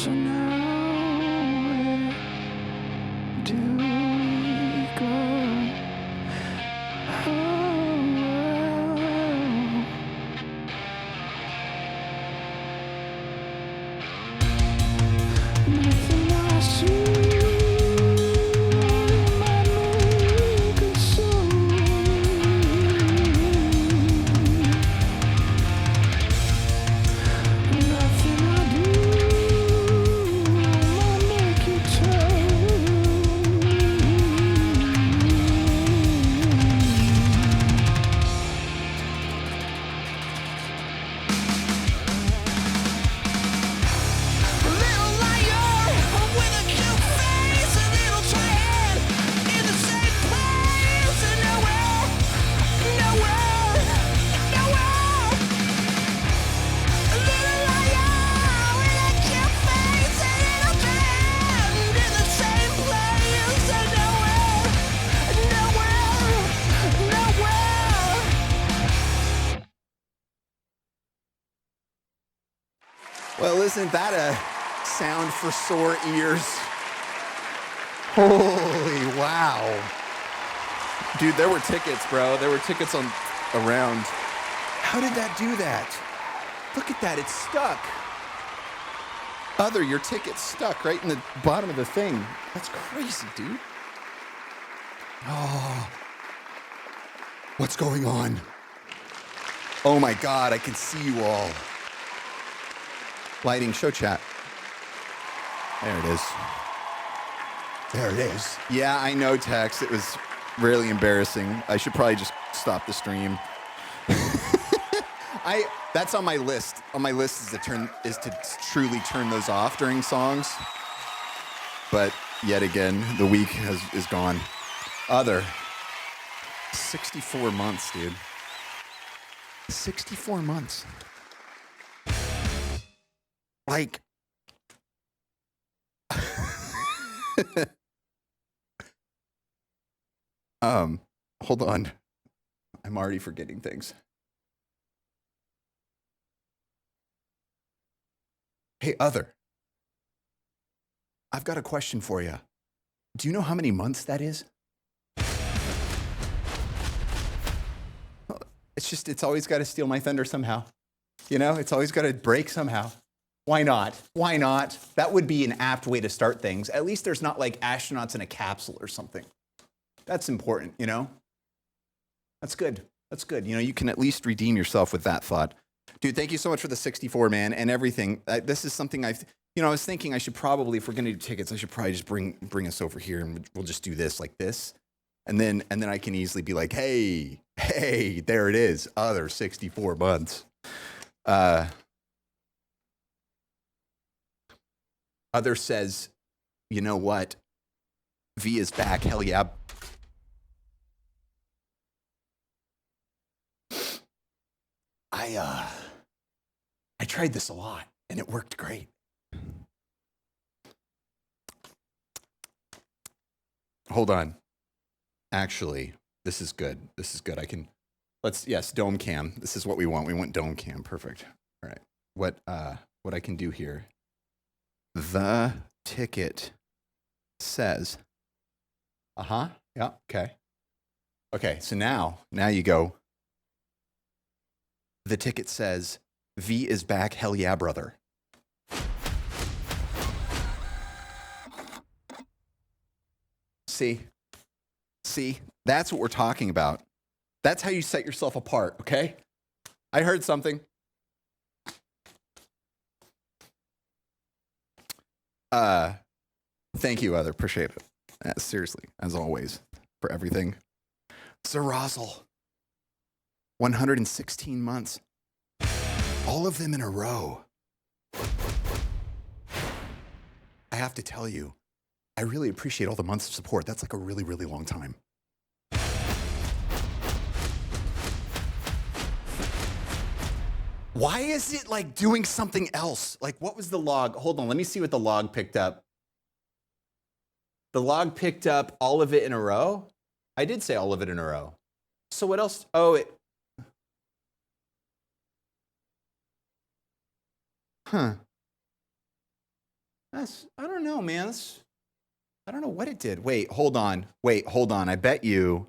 So now where do we go? Nothing I see might me consume. Nothing I do might make you turn. Little liar with a cute face, a little tread in the same place, and nowhere. A little liar with a cute face, a little tread in the same place, and nowhere. Well, isn't that a sound for sore ears? Holy wow. Dude, there were tickets, bro. There were tickets on around. How did that do that? Look at that, it's stuck. Other, your ticket's stuck right in the bottom of the thing. That's crazy, dude. Oh, what's going on? Oh my God, I can see you all. Lighting, show chat. There it is. There it is. Yeah, I know, Tex. It was really embarrassing. I should probably just stop the stream. That's on my list. On my list is to truly turn those off during songs. But yet again, the week is gone. Other 64 months, dude. 64 months. Like, hold on. I'm already forgetting things. Hey, Other. I've got a question for you. Do you know how many months that is? It's always got to steal my thunder somehow. You know, it's always got to break somehow. Why not? Why not? That would be an apt way to start things. At least there's not like astronauts in a capsule or something. That's important, you know? That's good. That's good. You know, you can at least redeem yourself with that thought. Dude, thank you so much for the 64, man, and everything. This is something I was thinking I should probably, if we're going to do tickets, I should probably just bring us over here and we'll just do this like this. And then I can easily be like, hey, there it is. Other 64 months. Other says, you know what? V is back. Hell yeah. I tried this a lot and it worked great. Hold on. Actually, this is good. This is good. Yes, dome cam. This is what we want. We want dome cam. Perfect. All right. What I can do here. The ticket says, yeah, okay. Okay, so now you go. The ticket says, V is back, hell yeah, brother. See, that's what we're talking about. That's how you set yourself apart, okay? I heard something. Thank you, Other. Appreciate it. Seriously, as always, for everything. Zerazzle. 116 months. All of them in a row. I have to tell you, I really appreciate all the months of support. That's like a really, really long time. Why is it like doing something else? Like, what was the log? Hold on, let me see what the log picked up. The log picked up all of it in a row? I did say all of it in a row. So what else? Oh, it. Huh. I don't know, man. I don't know what it did. Wait, hold on. I bet you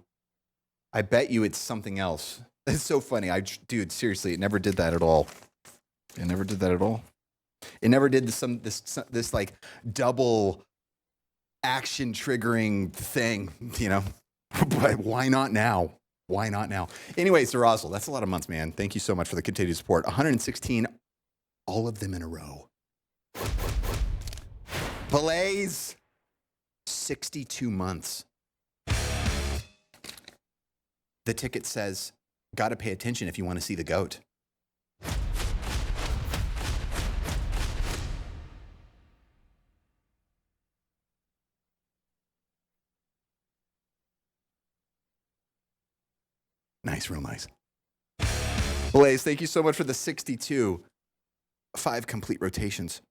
it's something else. It's so funny. Dude, seriously, it never did that at all. It never did this like double action triggering thing, you know. But why not now? Anyways, Zerazzle, that's a lot of months, man. Thank you so much for the continued support. 116, all of them in a row. Blaze, 62 months. The ticket says, gotta pay attention if you want to see the GOAT. Nice, real nice. Blaze, thank you so much for the 62. 5 complete rotations.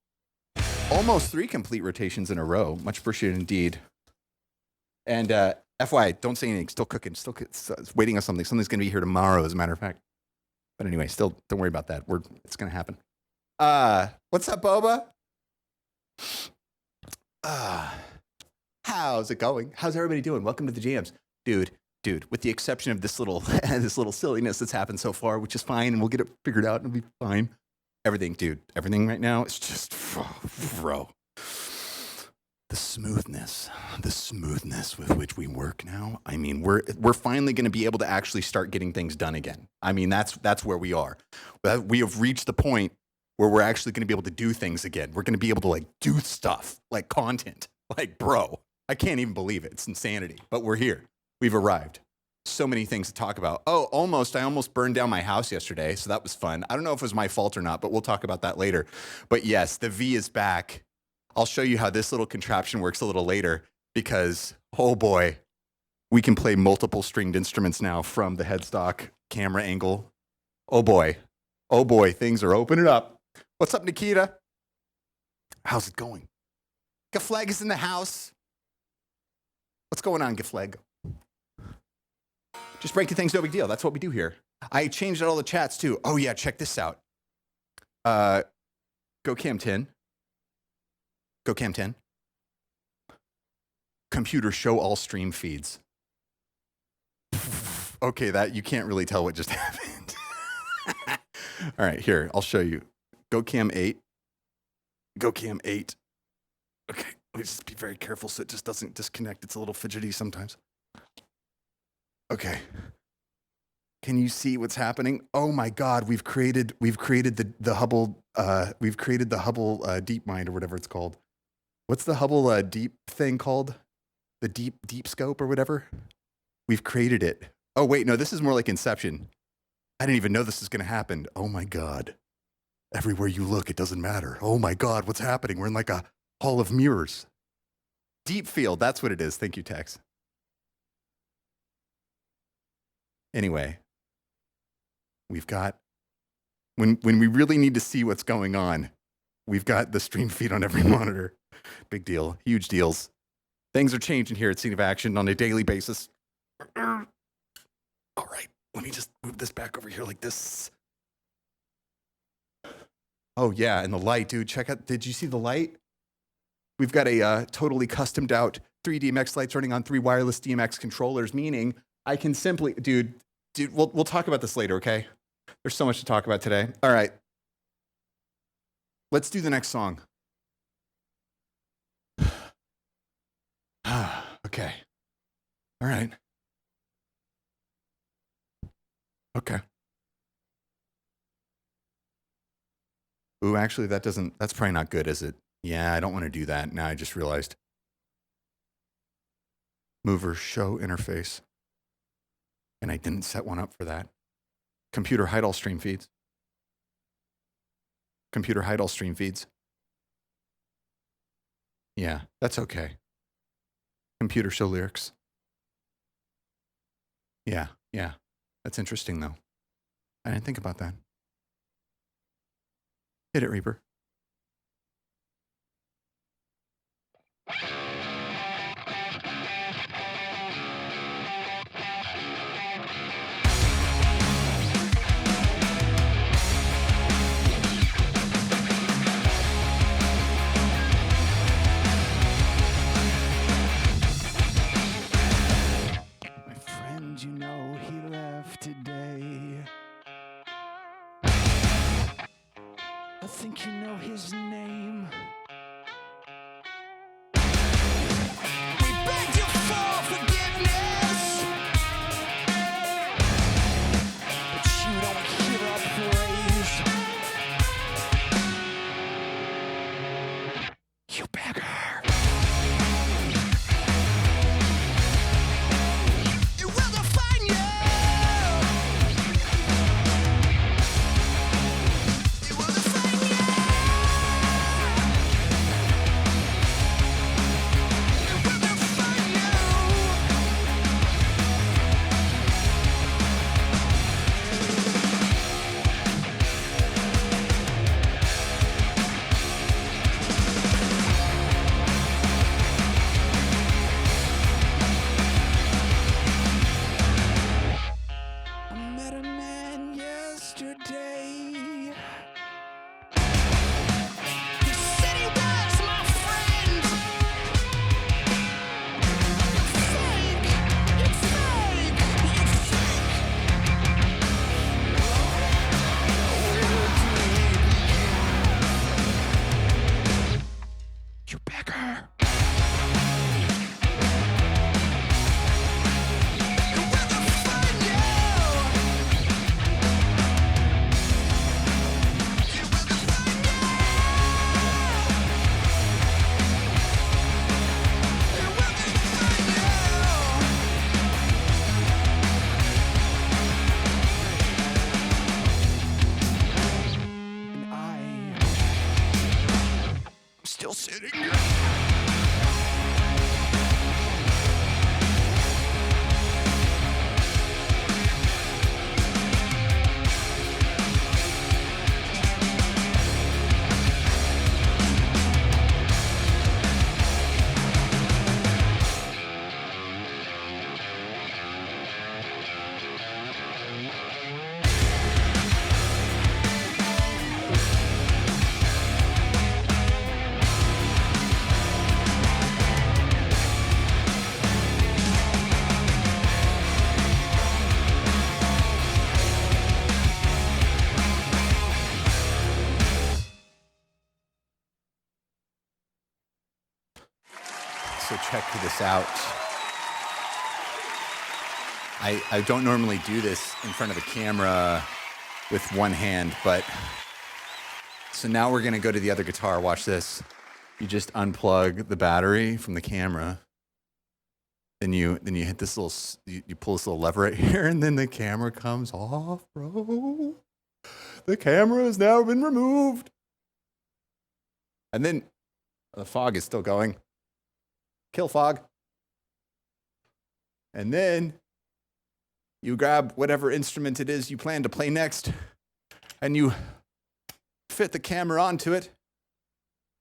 Almost 3 complete rotations in a row. Much appreciated indeed. And FYI, don't say anything. Still cooking. Still waiting on something. Something's going to be here tomorrow, as a matter of fact. But anyway, still, don't worry about that. It's going to happen. What's up, Boba? How's it going? How's everybody doing? Welcome to the jams. Dude, with the exception of this little silliness that's happened so far, which is fine, and we'll get it figured out and it'll be fine. Everything right now is just, bro. The smoothness with which we work now. I mean, we're finally going to be able to actually start getting things done again. I mean, that's where we are. We have reached the point where we're actually going to be able to do things again. We're going to be able to like do stuff, like content. Like, bro, I can't even believe it. It's insanity. But we're here. We've arrived. So many things to talk about. I almost burned down my house yesterday, so that was fun. I don't know if it was my fault or not, but we'll talk about that later. But yes, the V is back. I'll show you how this little contraption works a little later because, oh boy, we can play multiple stringed instruments now from the headstock camera angle. Oh boy, things are opening up. What's up, Nikita? How's it going? Gafleg is in the house. What's going on, Gafleg? Just breaking things, no big deal. That's what we do here. I changed out all the chats too. Oh yeah, check this out. Go Cam 10. Computer show all stream feeds. Okay, that you can't really tell what just happened. All right, here, I'll show you. Go Cam 8. Okay, let me just be very careful so it just doesn't disconnect. It's a little fidgety sometimes. Okay. Can you see what's happening? Oh my God, we've created the Hubble DeepMind or whatever it's called. What's the Hubble deep thing called? The deep scope or whatever? We've created it. Oh wait, no, this is more like Inception. I didn't even know this was going to happen. Oh my God. Everywhere you look, it doesn't matter. Oh my God, what's happening? We're in like a hall of mirrors. Deep field, that's what it is. Thank you, Tex. Anyway, we've got, when we really need to see what's going on, we've got the stream feed on every monitor. Big deal, huge deals. Things are changing here at Scene of Action on a daily basis. All right, let me just move this back over here like this. Oh yeah, and the light, dude, check out, did you see the light? We've got a totally customed out 3 DMX lights running on 3 wireless DMX controllers, meaning I can simply, dude, we'll talk about this later, okay? There's so much to talk about today. All right. Let's do the next song. Okay. All right. Okay. Ooh, actually, that's probably not good, is it? Yeah, I don't want to do that. Now I just realized. Mover show interface. And I didn't set one up for that. Computer hide all stream feeds. Yeah, that's okay. Computer show lyrics. Yeah. That's interesting though. I didn't think about that. Hit it, Reaper. Still sitting. So check this out. I don't normally do this in front of a camera with one hand, but so now we're gonna go to the other guitar. Watch this. You just unplug the battery from the camera. Then you hit this little, you pull this little lever right here, and then the camera comes off, bro. The camera has now been removed. And then the fog is still going. Kill fog. And then you grab whatever instrument it is you plan to play next, and you fit the camera onto it,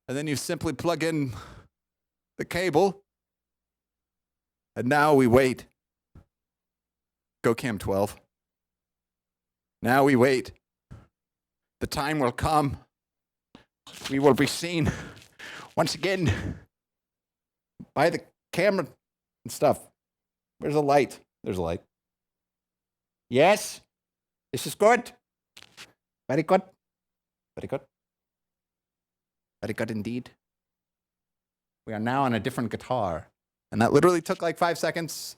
and then you simply plug in the cable, and now we wait. Go Cam 12. Now we wait. The time will come. We will be seen once again by the camera and stuff. There's a light. There's a light. Yes, this is good. Very good. Very good. Very good indeed. We are now on a different guitar. And that literally took like 5 seconds.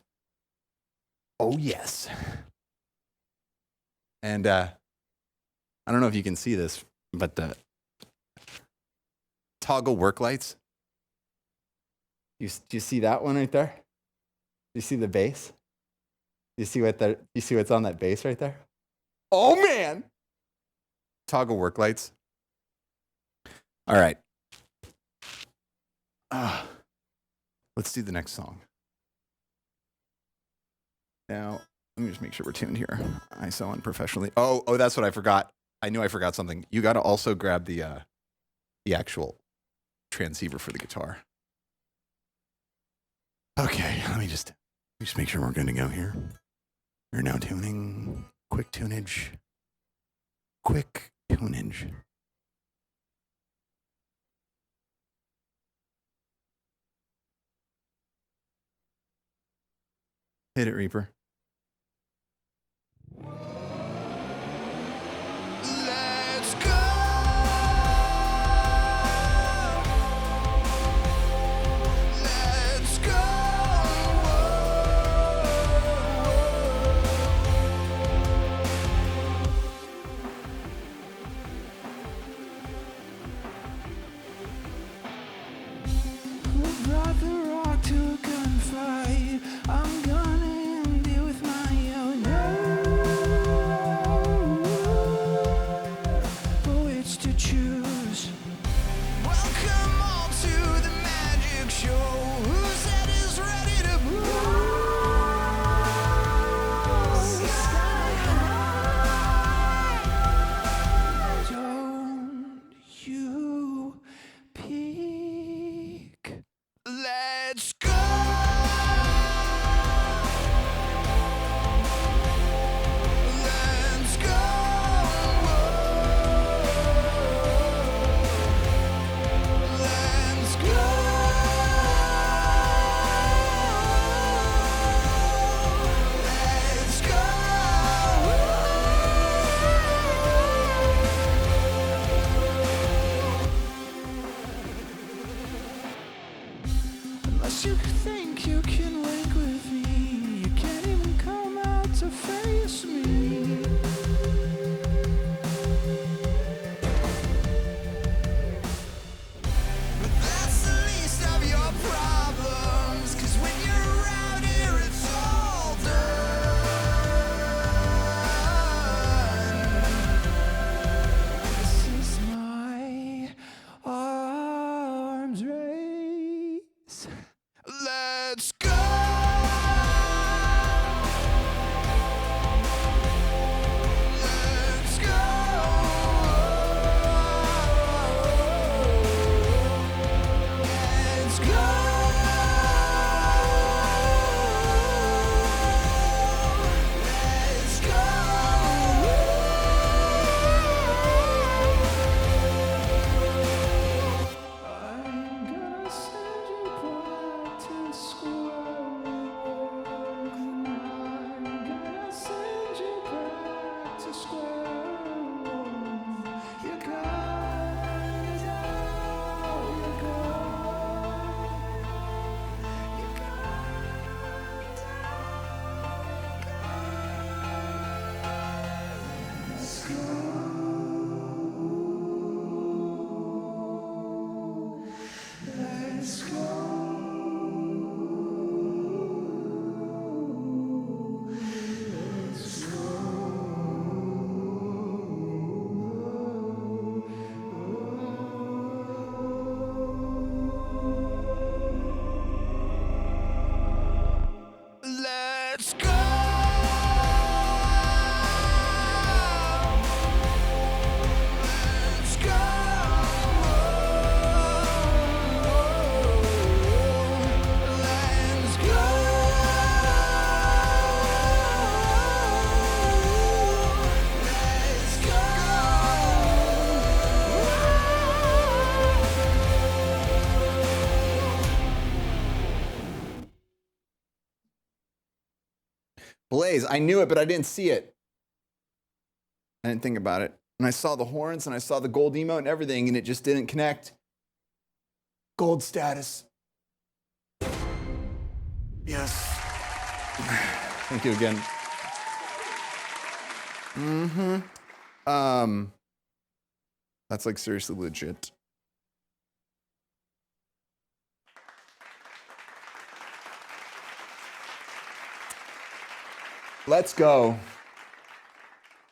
Oh, yes. And I don't know if you can see this, but toggle work lights. Do you see that one right there? Do you see the bass? You see what's on that bass right there? Oh man! Toggle work lights. All right. Let's do the next song. Now, let me just make sure we're tuned here. ISO unprofessionally. Oh, that's what I forgot. I knew I forgot something. You got to also grab the actual transceiver for the guitar. Okay, let me just make sure we're good to go here. We're now tuning. Quick tunage. Quick tunage. Hit it, Reaper. Let's go. Let's go. Who brought the rock to a gunfight? I'm gonna end it with my own. Oh, it's to choose. Welcome all to the magic show. Whose head is ready to move? Sky high. Don't you peek. Let's go. 'Cause you think you can wake with me, you can't even come out to face me. But that's the least of your problems, 'cause when you're around here it's all done. This is my arms race. Let's go. Let's go. Let's go. Let's go. I'm gonna send you back to square one. I'm gonna send you back to square one. You guys out, you guys. You guys out. Let's go. Let's go. Let's go. Let's go. Let's go. Let's go. Let's go. Blaze, I knew it, but I didn't see it. I didn't think about it. And I saw the horns and I saw the gold emote and everything, and it just didn't connect. Gold status. Yes. Thank you again. That's like seriously legit. Let's go.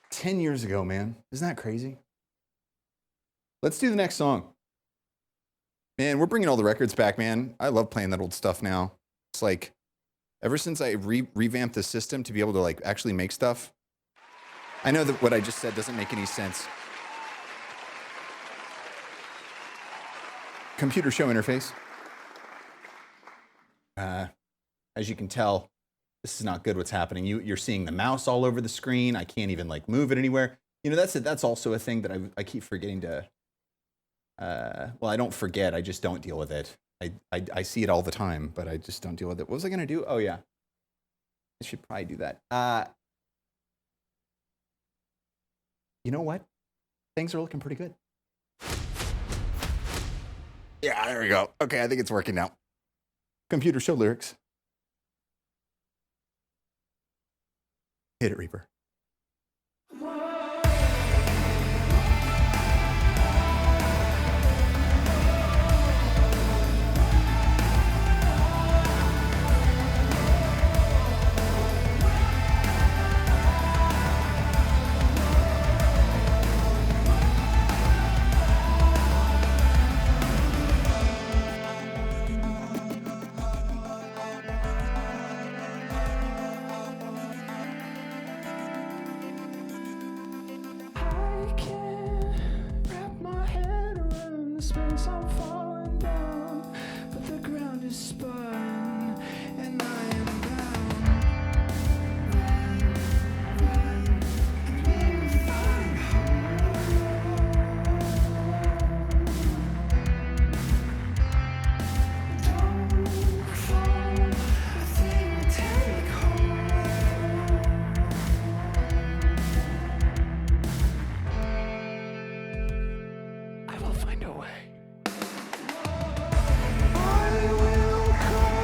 10 years ago, man. Isn't that crazy? Let's do the next song. Man, we're bringing all the records back, man. I love playing that old stuff now. It's like, ever since I revamped the system to be able to like actually make stuff, I know that what I just said doesn't make any sense. Computer show interface. As you can tell, this is not good what's happening. You're seeing the mouse all over the screen. I can't even like move it anywhere. You know, that's also a thing that I keep forgetting to, well, I don't forget, I just don't deal with it. I see it all the time, but I just don't deal with it. What was I gonna do? Oh yeah, I should probably do that. You know what? Things are looking pretty good. Yeah, there we go. Okay, I think it's working now. Computer show lyrics. Hit it, Reaper. I'm falling down, but the ground is spun, and I am I will find a way. I will come.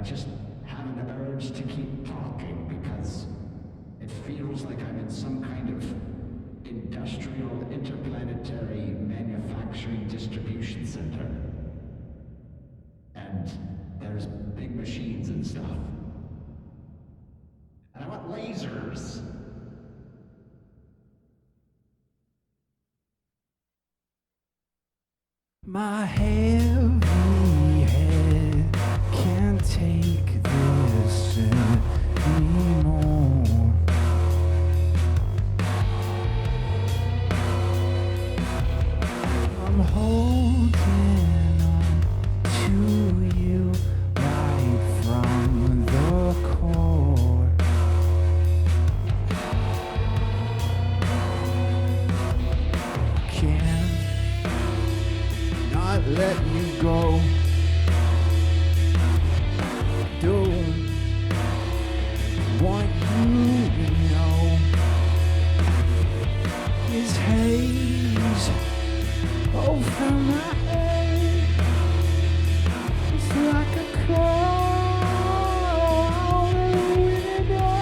I just have an urge to keep talking because it feels like I'm in some kind of industrial interplanetary manufacturing distribution center. And there's big machines and stuff. And I want lasers. My heavy head can't take this anymore. I'm holding on to you right from the core. Can't not let you go. Don't want you to know his haze over my head. It's like a cold winter day.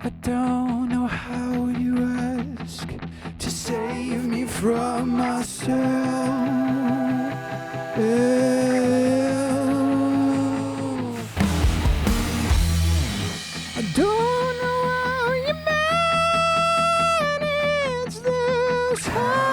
I don't know how you ask to save me from myself. I don't know how you manage this hard.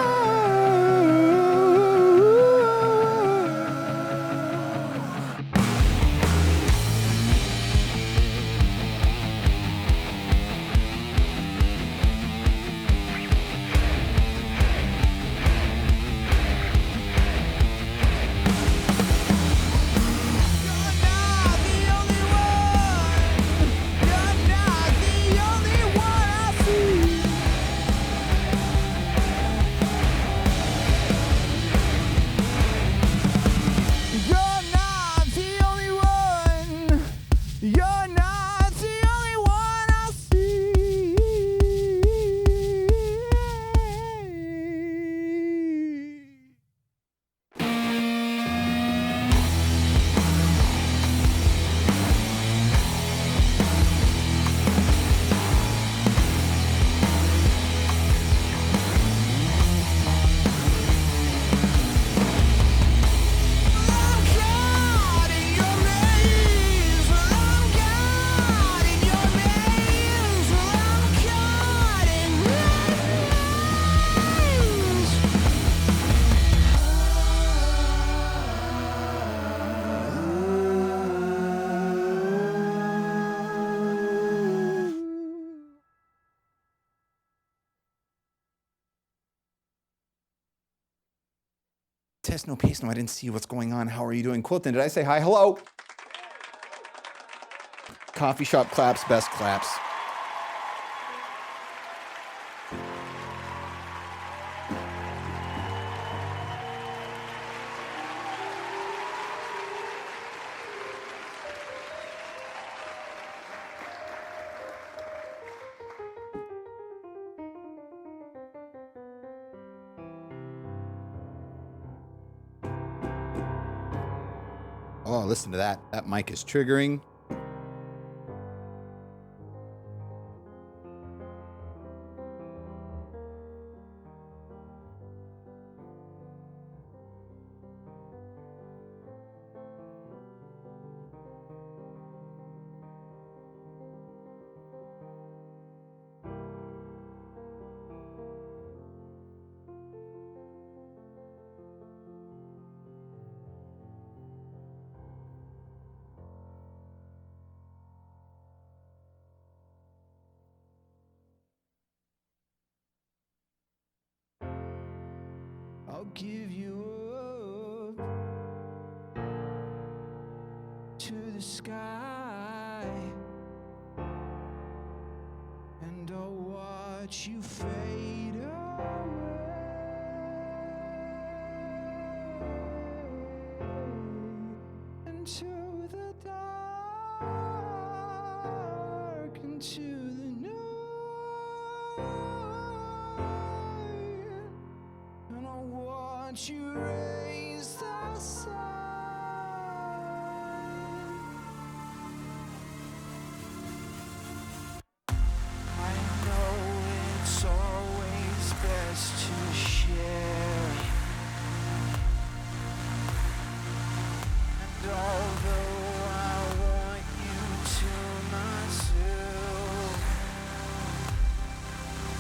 Test, no, pace, no, I didn't see what's going on. How are you doing? Quilton, did I say hi? Hello? Coffee shop claps, best claps. Oh, listen to that. That mic is triggering. I'll give you up to the sky, and I'll watch you fade away into the dark, into the night. And I want you raise the sun. I know it's always best to share. And although I want you to myself,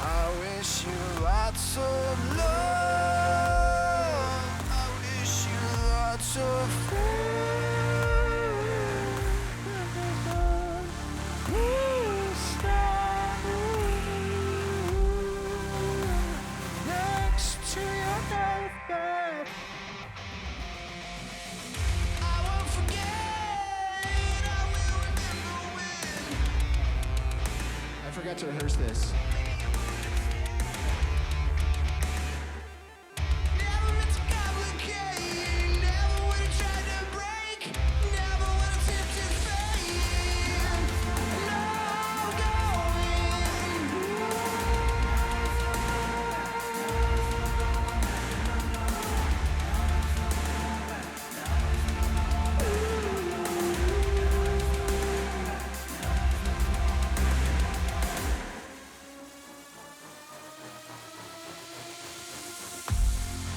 I wish you lots of love. I wish you lots of next to your deathbed. I won't forget. I will remember when. I forgot to rehearse this. Never meant to complicate, never would have tried to break, never would have tempted fate. No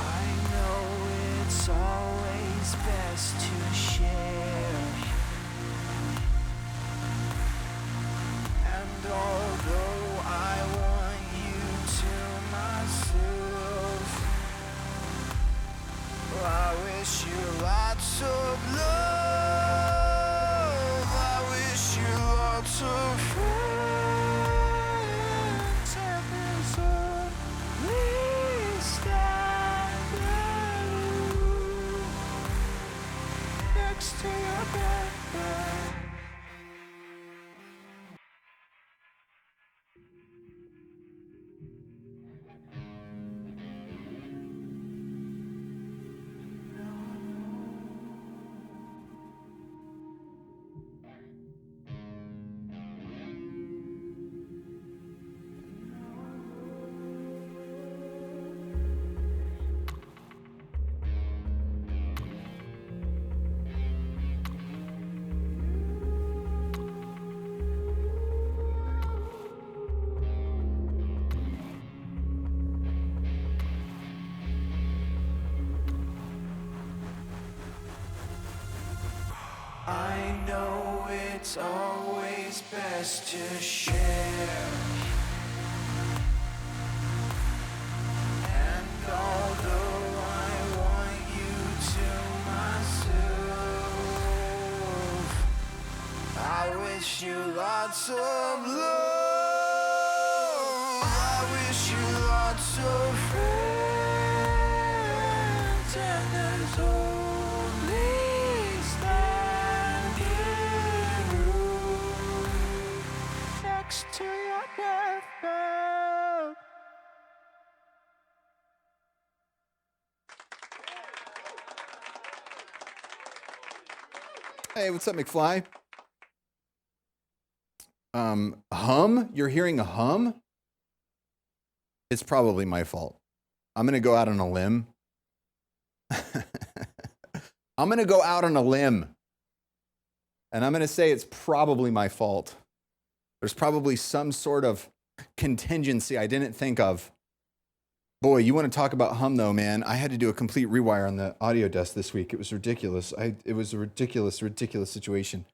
I know it's always best to share. And although I want you to myself, I wish you lots of love. I wish you lots of friends. And there's only standing next to your deathbed. I know it's always best to share. And although I want you to myself, I wish you lots of love. I wish you lots of friends. And there's only standing room next to your deathbed. Hey, what's up, McFly? Hum? You're hearing a hum? It's probably my fault. I'm going to go out on a limb. I'm going to go out on a limb And I'm going to say it's probably my fault. There's probably some sort of contingency I didn't think of. Boy, you want to talk about hum though, man. I had to do a complete rewire on the audio desk this week. It was ridiculous. It was a ridiculous situation.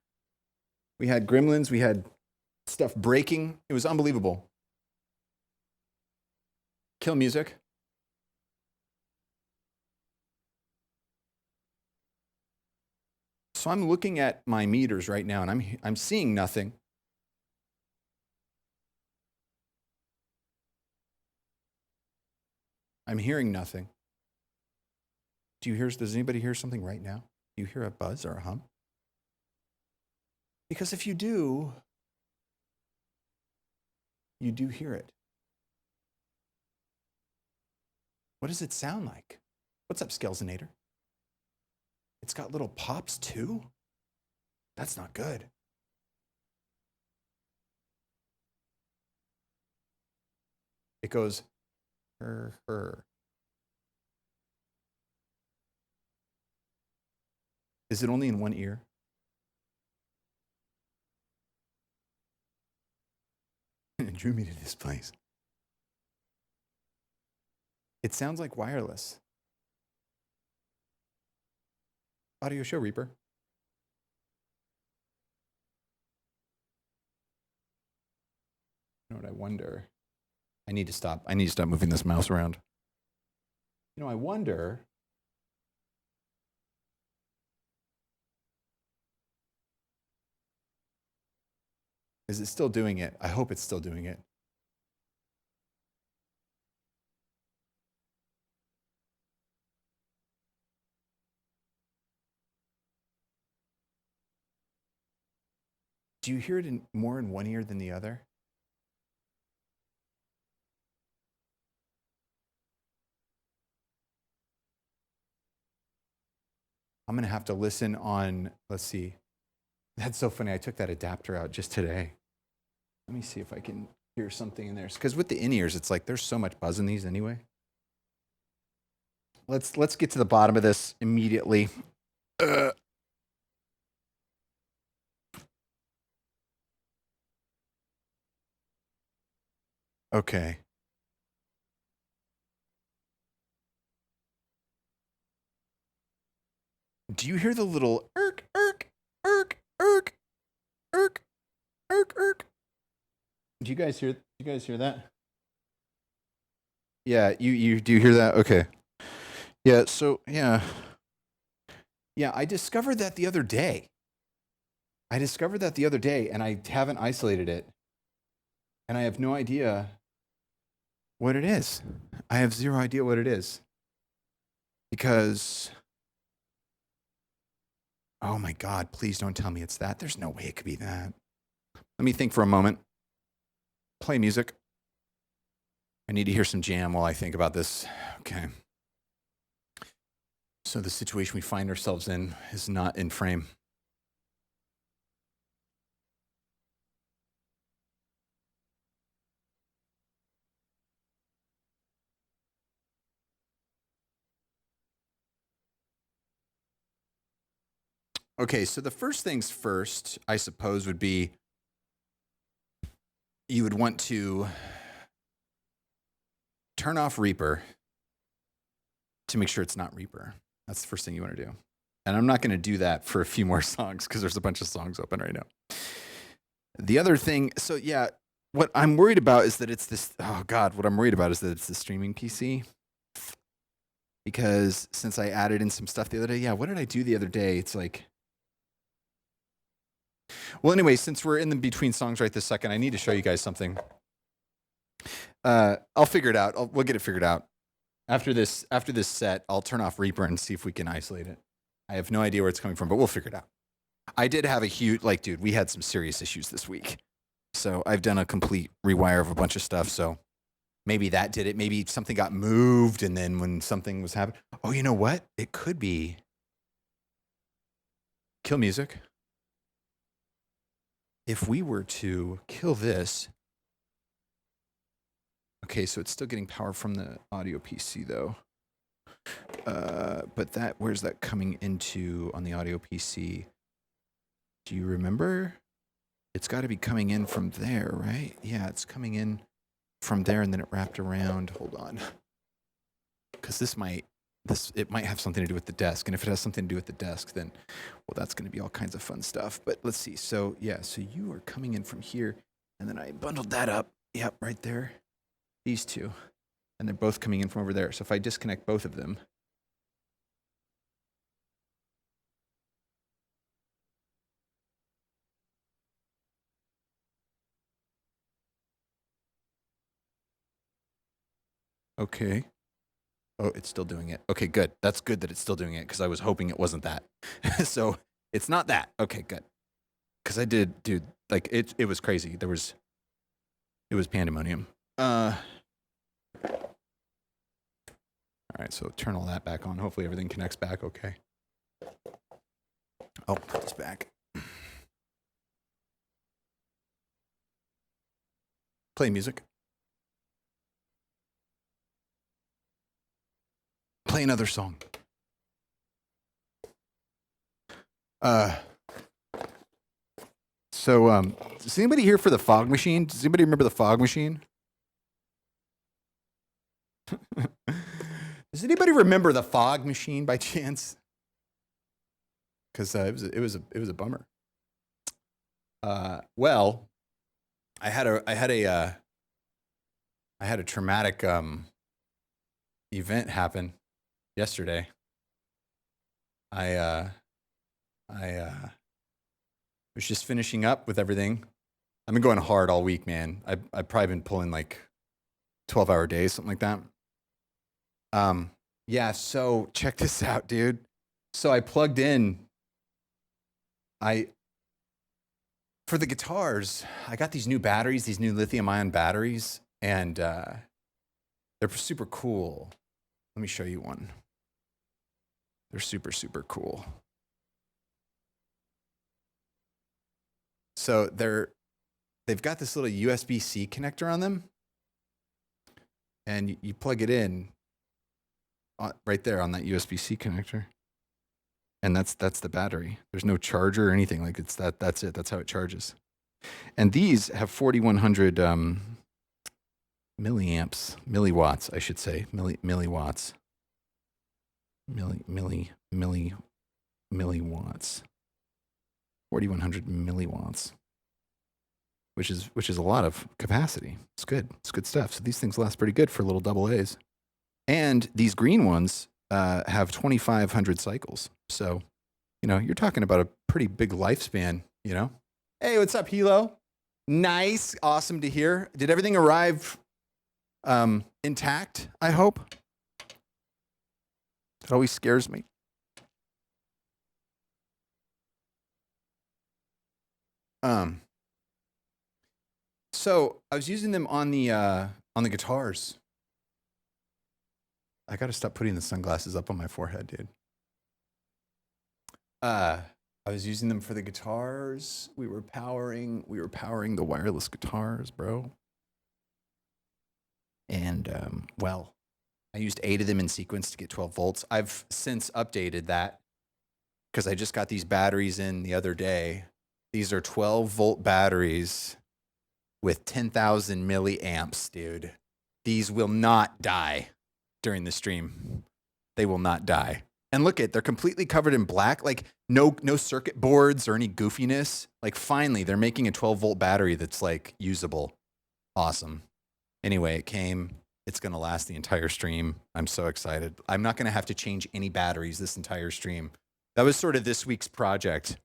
We had gremlins, we had stuff breaking. It was unbelievable. Kill music. So I'm looking at my meters right now and I'm seeing nothing. I'm hearing nothing. Does anybody hear something right now? Do you hear a buzz or a hum? Because if you do hear it. What does it sound like? What's up, Skelzonator? It's got little pops too? That's not good. It goes, her. Is it only in one ear? It drew me to this place. It sounds like wireless. Audio show, Reaper. You know what I wonder? I need to stop moving this mouse around. You know, I wonder. Is it still doing it? I hope it's still doing it. Do you hear it more in one ear than the other? I'm going to have to listen on, let's see. That's so funny. I took that adapter out just today. Let me see if I can hear something in there. Because with the in-ears, it's like there's so much buzz in these anyway. Let's get to the bottom of this immediately. Okay. Do you hear the little irk, irk, irk, irk, irk, irk, irk? Do you guys hear that? Yeah, you do hear that? Okay. Yeah, so yeah. Yeah, I discovered that the other day. And I haven't isolated it. And I have no idea what it is. I have zero idea what it is. Because, oh my God, please don't tell me it's that. There's no way it could be that. Let me think for a moment. Play music. I need to hear some jam while I think about this. Okay. So the situation we find ourselves in is not in frame. Okay, so the first things first, I suppose, would be you would want to turn off Reaper to make sure it's not Reaper. That's the first thing you want to do. And I'm not going to do that for a few more songs because there's a bunch of songs open right now. The other thing, so yeah, what I'm worried about is that it's this, oh God, what I'm worried about is that it's the streaming PC. Because since I added in some stuff the other day, yeah, what did I do the other day? It's like, well, anyway, since we're in the between songs right this second, I need to show you guys something. I'll figure it out. We'll get it figured out. After this set, I'll turn off Reaper and see if we can isolate it. I have no idea where it's coming from, but we'll figure it out. I did have a huge, dude, we had some serious issues this week. So I've done a complete rewire of a bunch of stuff. So maybe that did it. Maybe something got moved, and then when something was happening, oh, you know what? It could be kill music. If we were to kill this, okay, so it's still getting power from the audio PC though. But where's that coming into on the audio PC? Do you remember? It's got to be coming in from there, right? Yeah, it's coming in from there and then it wrapped around. Hold on. Because it might have something to do with the desk. And if it has something to do with the desk, then, well, that's going to be all kinds of fun stuff. But let's see. So, yeah, so you are coming in from here. And then I bundled that up. Yep, right there. These two. And they're both coming in from over there. So if I disconnect both of them. Okay. Oh, it's still doing it. Okay, good. That's good that it's still doing it because I was hoping it wasn't that. So it's not that. Okay, good. Because I did, dude, like it was crazy. It was pandemonium. All right, so turn all that back on. Hopefully everything connects back okay. Oh, put this back. Play music. Play another song. So, is anybody here for the fog machine? Does anybody remember the fog machine? Does anybody remember the fog machine by chance? Because it was a bummer. Well, I had a traumatic event happen yesterday. I was just finishing up with everything. I've been going hard all week, man. I've probably been pulling like 12-hour days, something like that. Yeah, so check this out, dude. So I plugged in, for the guitars, I got these new batteries, these new lithium-ion batteries, and they're super cool. Let me show you one. They're super, super cool. So they've got this little USB-C connector on them, and you plug it in right there on that USB-C connector, and that's the battery. There's no charger or anything. Like that's it. That's how it charges. And these have 4,100 milliwatts, I should say, milliwatts, milliwatts. 4,100 milliwatts, which is a lot of capacity. It's good. It's good stuff. So these things last pretty good for little double A's. And these green ones have 2,500 cycles. So, you're talking about a pretty big lifespan, Hey, what's up, Hilo? Nice. Awesome to hear. Did everything arrive intact, I hope? It always scares me. So I was using them on the guitars. I got to stop putting the sunglasses up on my forehead, dude. I was using them for the guitars. We were powering the wireless guitars, bro. And well, I used 8 of them in sequence to get 12 volts. I've since updated that because I just got these batteries in the other day. These are 12-volt batteries with 10,000 milliamps, dude. These will not die during the stream. They will not die. And look they're completely covered in black, like no circuit boards or any goofiness. Like finally, they're making a 12-volt battery that's like usable. Awesome. Anyway, it came. It's going to last the entire stream. I'm so excited. I'm not going to have to change any batteries this entire stream. That was sort of this week's project.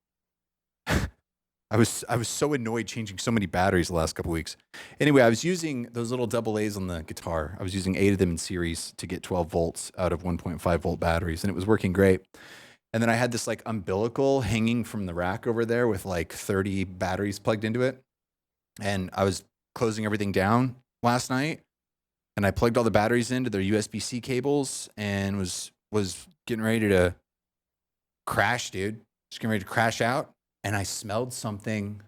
I was so annoyed changing so many batteries the last couple weeks. Anyway, I was using those little double A's on the guitar. I was using 8 of them in series to get 12 volts out of 1.5 volt batteries, and it was working great. And then I had this like umbilical hanging from the rack over there with like 30 batteries plugged into it. And I was closing everything down last night, and I plugged all the batteries into their USB-C cables and was getting ready to crash, dude. Just getting ready to crash out. And I smelled something, and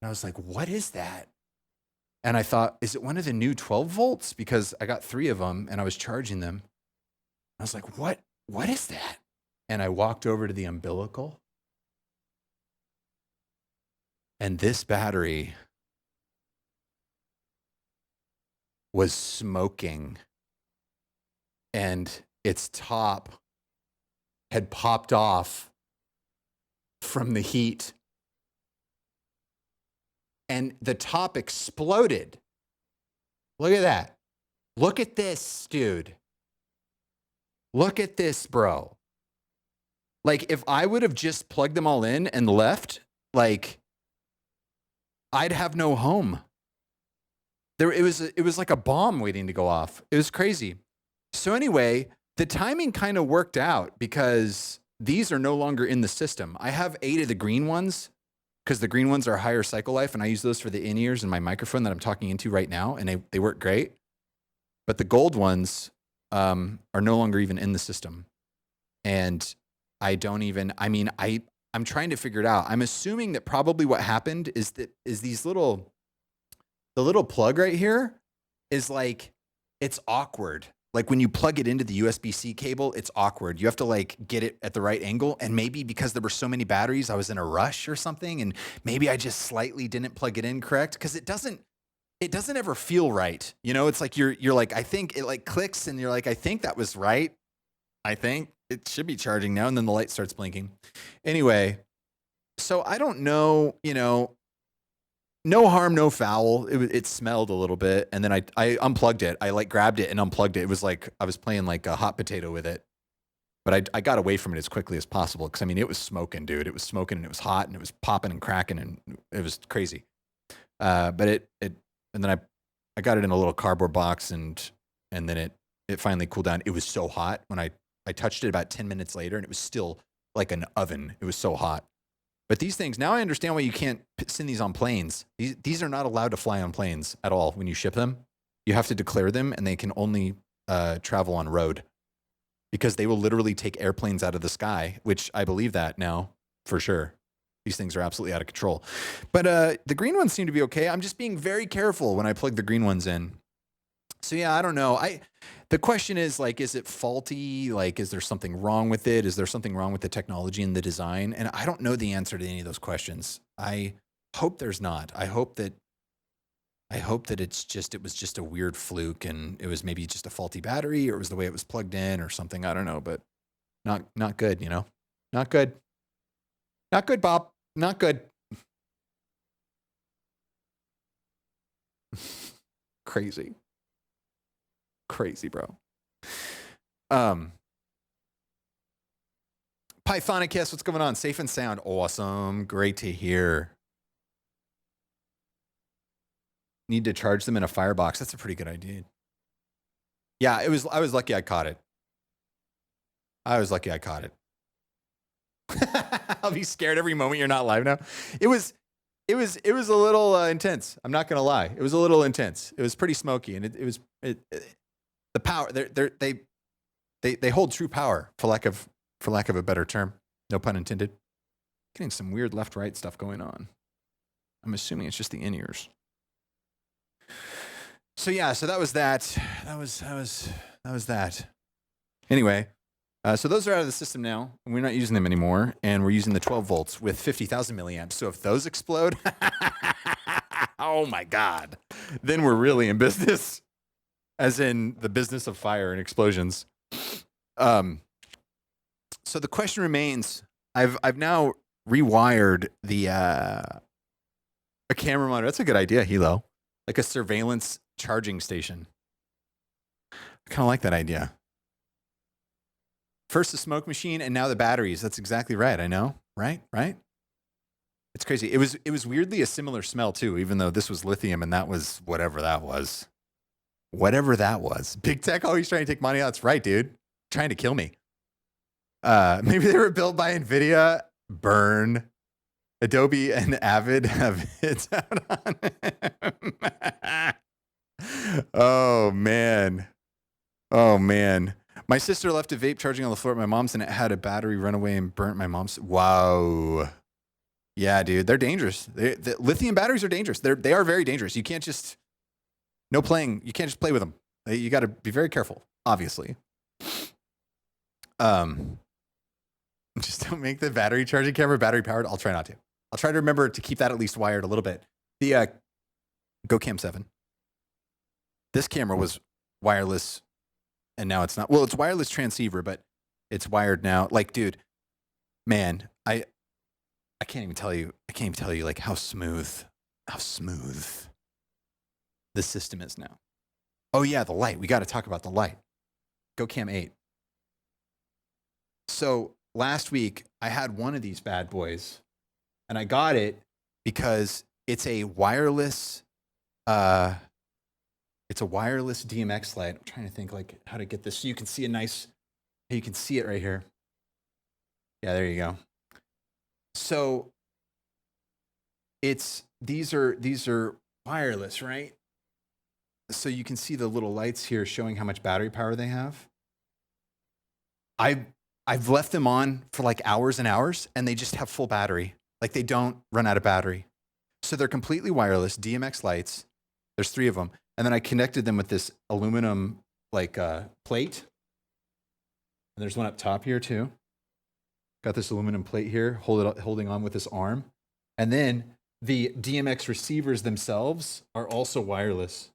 I was like, what is that? And I thought, is it one of the new 12 volts? Because I got 3 of them, and I was charging them. I was like, what is that? And I walked over to the umbilical, And this battery was smoking, and its top had popped off from the heat, and the top exploded. Look at that. Look at this, dude. Look at this, bro. Like, if I would have just plugged them all in and left, like, I'd have no home. It was like a bomb waiting to go off. It was crazy. So anyway, the timing kind of worked out because these are no longer in the system. I have 8 of the green ones because the green ones are higher cycle life, and I use those for the in-ears and my microphone that I'm talking into right now, and they work great. But the gold ones are no longer even in the system. And I'm trying to figure it out. I'm assuming that probably what happened is these the little plug right here is like, it's awkward. Like when you plug it into the USB-C cable, it's awkward. You have to like get it at the right angle. And maybe because there were so many batteries, I was in a rush or something. And maybe I just slightly didn't plug it in correct. Cause it doesn't ever feel right. You know, it's like, you're like, I think it like clicks and you're like, I think that was right. I think it should be charging now. And then the light starts blinking. Anyway, so I don't know, you know, no harm, no foul. It smelled a little bit. And then I unplugged it. I like grabbed it and unplugged it. It was like, I was playing like a hot potato with it, but I got away from it as quickly as possible. Cause I mean, it was smoking, dude. It was smoking and it was hot and it was popping and cracking and it was crazy. But and then I got it in a little cardboard box and then it finally cooled down. It was so hot when I touched it about 10 minutes later and it was still like an oven. It was so hot. But these things, now I understand why you can't send these on planes. These are not allowed to fly on planes at all when you ship them. You have to declare them and they can only travel on road because they will literally take airplanes out of the sky, which I believe that now for sure. These things are absolutely out of control. But the green ones seem to be okay. I'm just being very careful when I plug the green ones in. So yeah, I don't know. The question is like, is it faulty? Like, is there something wrong with it? Is there something wrong with the technology and the design? And I don't know the answer to any of those questions. I hope there's not. I hope that it was just a weird fluke and it was maybe just a faulty battery or it was the way it was plugged in or something. I don't know, but not good, you know? Not good. Not good, Bob. Not good. Crazy, bro. Pythonicus, what's going on? Safe and sound. Awesome. Great to hear. Need to charge them in a firebox. That's a pretty good idea. Yeah, I was lucky I caught it. I'll be scared every moment you're not live now. It was a little intense. I'm not gonna lie. It was a little intense. It was pretty smoky, and the power. They hold true power for lack of a better term. No pun intended. Getting some weird left-right stuff going on. I'm assuming it's just the in-ears. So yeah, so that was that. That was that. Anyway. So those are out of the system now, and we're not using them anymore, and we're using the 12 volts with 50,000 milliamps. So if those explode, oh my God, then we're really in business, as in the business of fire and explosions. So the question remains, I've now rewired a camera monitor. That's a good idea, Hilo. Like a surveillance charging station. I kind of like that idea. First the smoke machine and now the batteries. That's exactly right. I know. Right? It's crazy. It was weirdly a similar smell too, even though this was lithium and that was whatever that was. Whatever that was. Big tech always trying to take money out. That's right, dude. Trying to kill me. Maybe they were built by NVIDIA. Burn. Adobe and Avid have hits out on it. Oh man. My sister left a vape charging on the floor at my mom's and it had a battery run away and burnt my mom's. Wow. Yeah, dude, they're dangerous. The lithium batteries are dangerous. They are very dangerous. You can't just, you can't just play with them. You got to be very careful, obviously. Just don't make the battery charging camera battery powered. I'll try not to. I'll try to remember to keep that at least wired a little bit. The GoCam 7. This camera was wireless, and now it's not. Well, it's wireless transceiver, but it's wired now. Like, dude, man, I can't even tell you. I can't even tell you like how smooth the system is now. Oh yeah, the light. We got to talk about the light. GoCam 8. So last week I had one of these bad boys, and I got it because it's a wireless. It's a wireless DMX light. I'm trying to think like how to get this so you can see a nice. You can see it right here. Yeah, there you go. So these are wireless, right? So you can see the little lights here showing how much battery power they have. I've left them on for like hours and hours, and they just have full battery. Like they don't run out of battery. So they're completely wireless DMX lights. There's 3 of them, and then I connected them with this aluminum like plate. And there's one up top here too. Got this aluminum plate here, holding on with this arm, and then the DMX receivers themselves are also wireless.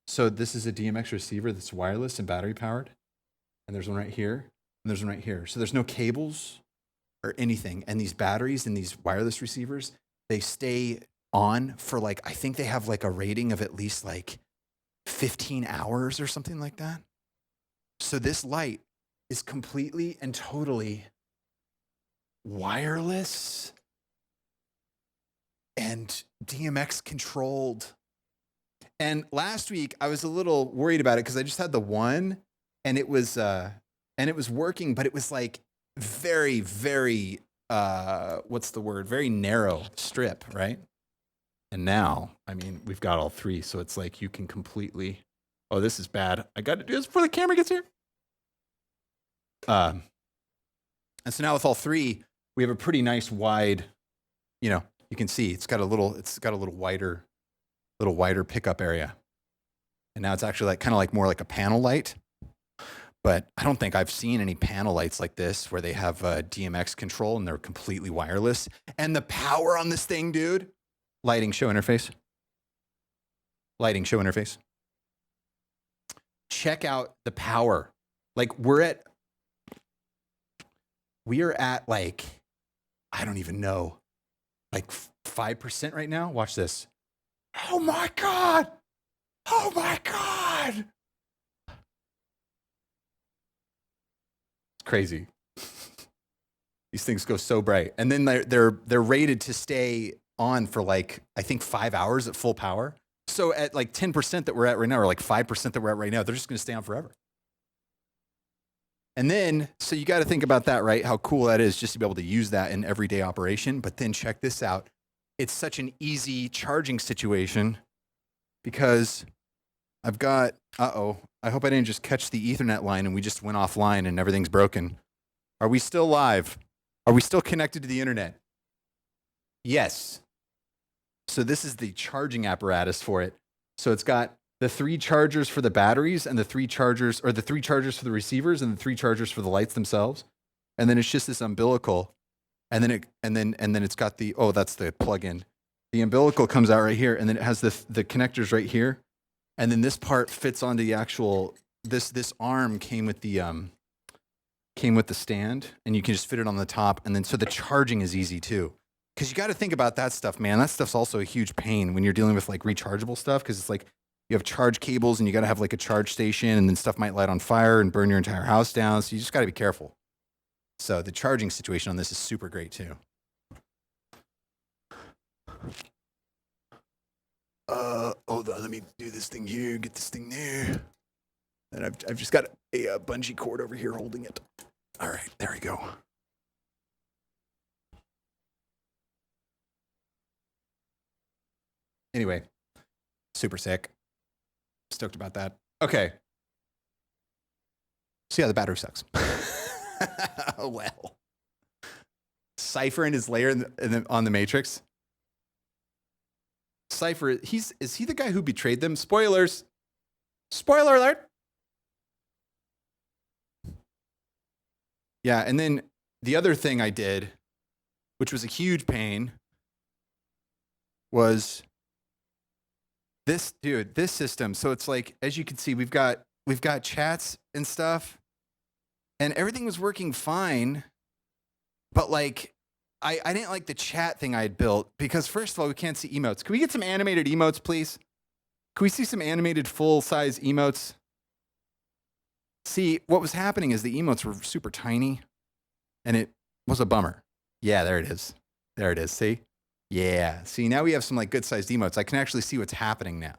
So this is a DMX receiver that's wireless and battery powered. And there's one right here, and there's one right here. So there's no cables or anything. And these batteries and these wireless receivers, they stay on for like, I think they have like a rating of at least like 15 hours or something like that. So this light is completely and totally wireless and DMX controlled. And last week I was a little worried about it because I just had the one, and it was working, but it was like very, very what's the word? Very narrow strip, right? And now, I mean, we've got all 3, so it's like you can completely. Oh, this is bad. I got to do this before the camera gets here. And so now with all 3, we have a pretty nice wide. You know, you can see it's got a little wider pickup area. And now it's actually like kind of like more like a panel light. But I don't think I've seen any panel lights like this where they have DMX control and they're completely wireless. And the power on this thing, dude. Lighting show interface. Check out the power. Like we are at like, I don't even know, like 5% right now. Watch this. Oh my God. Oh my God. It's crazy. These things go so bright. And then they're rated to stay on for like, I think 5 hours at full power. So at like 10% that we're at right now, or like 5% that we're at right now, they're just going to stay on forever. And then, so you got to think about that, right? How cool that is just to be able to use that in everyday operation. But then check this out. It's such an easy charging situation because I've got, I hope I didn't just catch the Ethernet line and we just went offline and everything's broken. Are we still live? Are we still connected to the internet? Yes. So this is the charging apparatus for it. So it's got the 3 chargers for the batteries and the 3 chargers, or the 3 chargers for the receivers and the 3 chargers for the lights themselves. And then it's just this umbilical. And then it's got the, that's the plug-in. The umbilical comes out right here, and then it has the connectors right here. And then this part fits onto the actual, this arm came with the stand, and you can just fit it on the top. And then, so the charging is easy too. Because you got to think about that stuff, man. That stuff's also a huge pain when you're dealing with like rechargeable stuff, because it's like you have charge cables and you got to have like a charge station, and then stuff might light on fire and burn your entire house down. So you just got to be careful. So the charging situation on this is super great too. Hold on, let me do this thing here, get this thing there. And I've just got a bungee cord over here holding it. All right, there we go. Anyway, super sick. Stoked about that. Okay. So yeah, the battery sucks. Oh, well. Cypher and his layer on the Matrix. Cypher, is he the guy who betrayed them? Spoilers. Spoiler alert. Yeah, and then the other thing I did, which was a huge pain, was this, dude, this system. So it's like, as you can see, we've got chats and stuff, and everything was working fine. But like, I didn't like the chat thing I had built because first of all, we can't see emotes. Can we get some animated emotes, please? Can we see some animated full-size emotes? See, what was happening is the emotes were super tiny, and it was a bummer. Yeah, there it is. There it is. See? Yeah. See, now we have some like good-sized emotes. I can actually see what's happening now.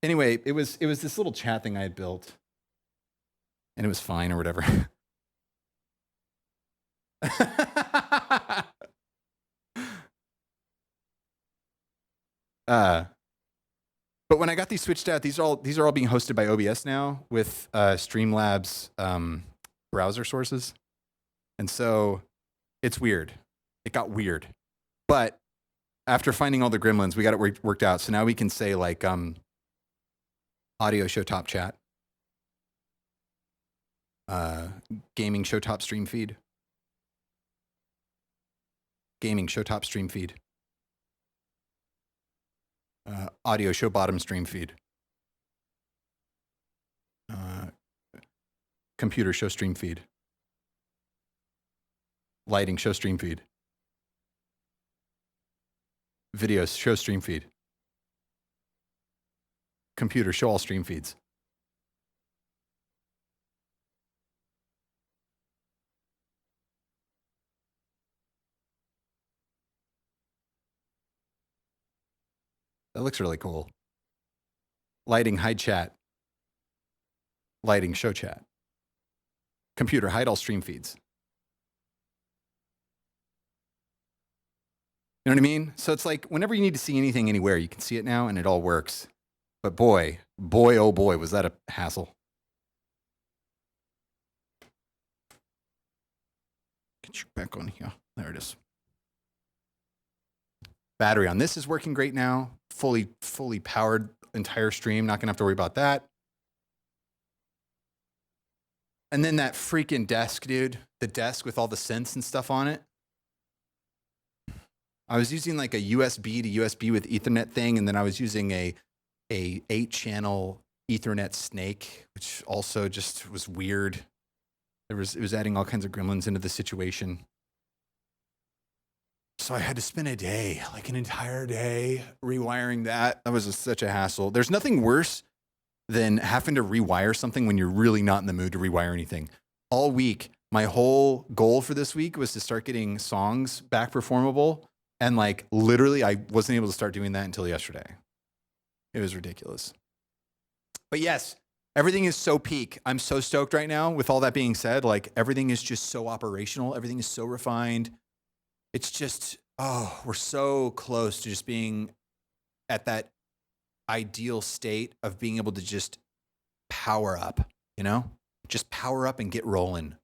Anyway, it was this little chat thing I had built, and it was fine or whatever. But when I got these switched out, these are all being hosted by OBS now with Streamlabs browser sources, and so it's weird. It got weird, but after finding all the gremlins, we got it worked out. So now we can say like audio show top chat, gaming show top stream feed, gaming show top stream feed. Audio show bottom stream feed. Computer show stream feed. Lighting show stream feed. Videos show stream feed. Computer show all stream feeds. That looks really cool. Lighting, hide chat. Lighting, show chat. Computer, hide all stream feeds. You know what I mean? So it's like whenever you need to see anything anywhere, you can see it now and it all works. But boy, oh boy, was that a hassle. Get you back on here. There it is. Battery on this is working great now. Fully powered entire stream. Not gonna have to worry about that. And then that freaking desk, dude. The desk with all the synths and stuff on it. I was using like a USB to USB with Ethernet thing, and then I was using a 8-channel Ethernet snake, which also just was weird. It was adding all kinds of gremlins into the situation. So I had to spend a day, like an entire day, rewiring that. That was such a hassle. There's nothing worse than having to rewire something when you're really not in the mood to rewire anything. All week, my whole goal for this week was to start getting songs back performable. And like literally, I wasn't able to start doing that until yesterday. It was ridiculous. But yes, everything is so peak. I'm so stoked right now. With all that being said, like everything is just so operational. Everything is so refined. It's just, oh, we're so close to just being at that ideal state of being able to just power up, you know? Just power up and get rolling.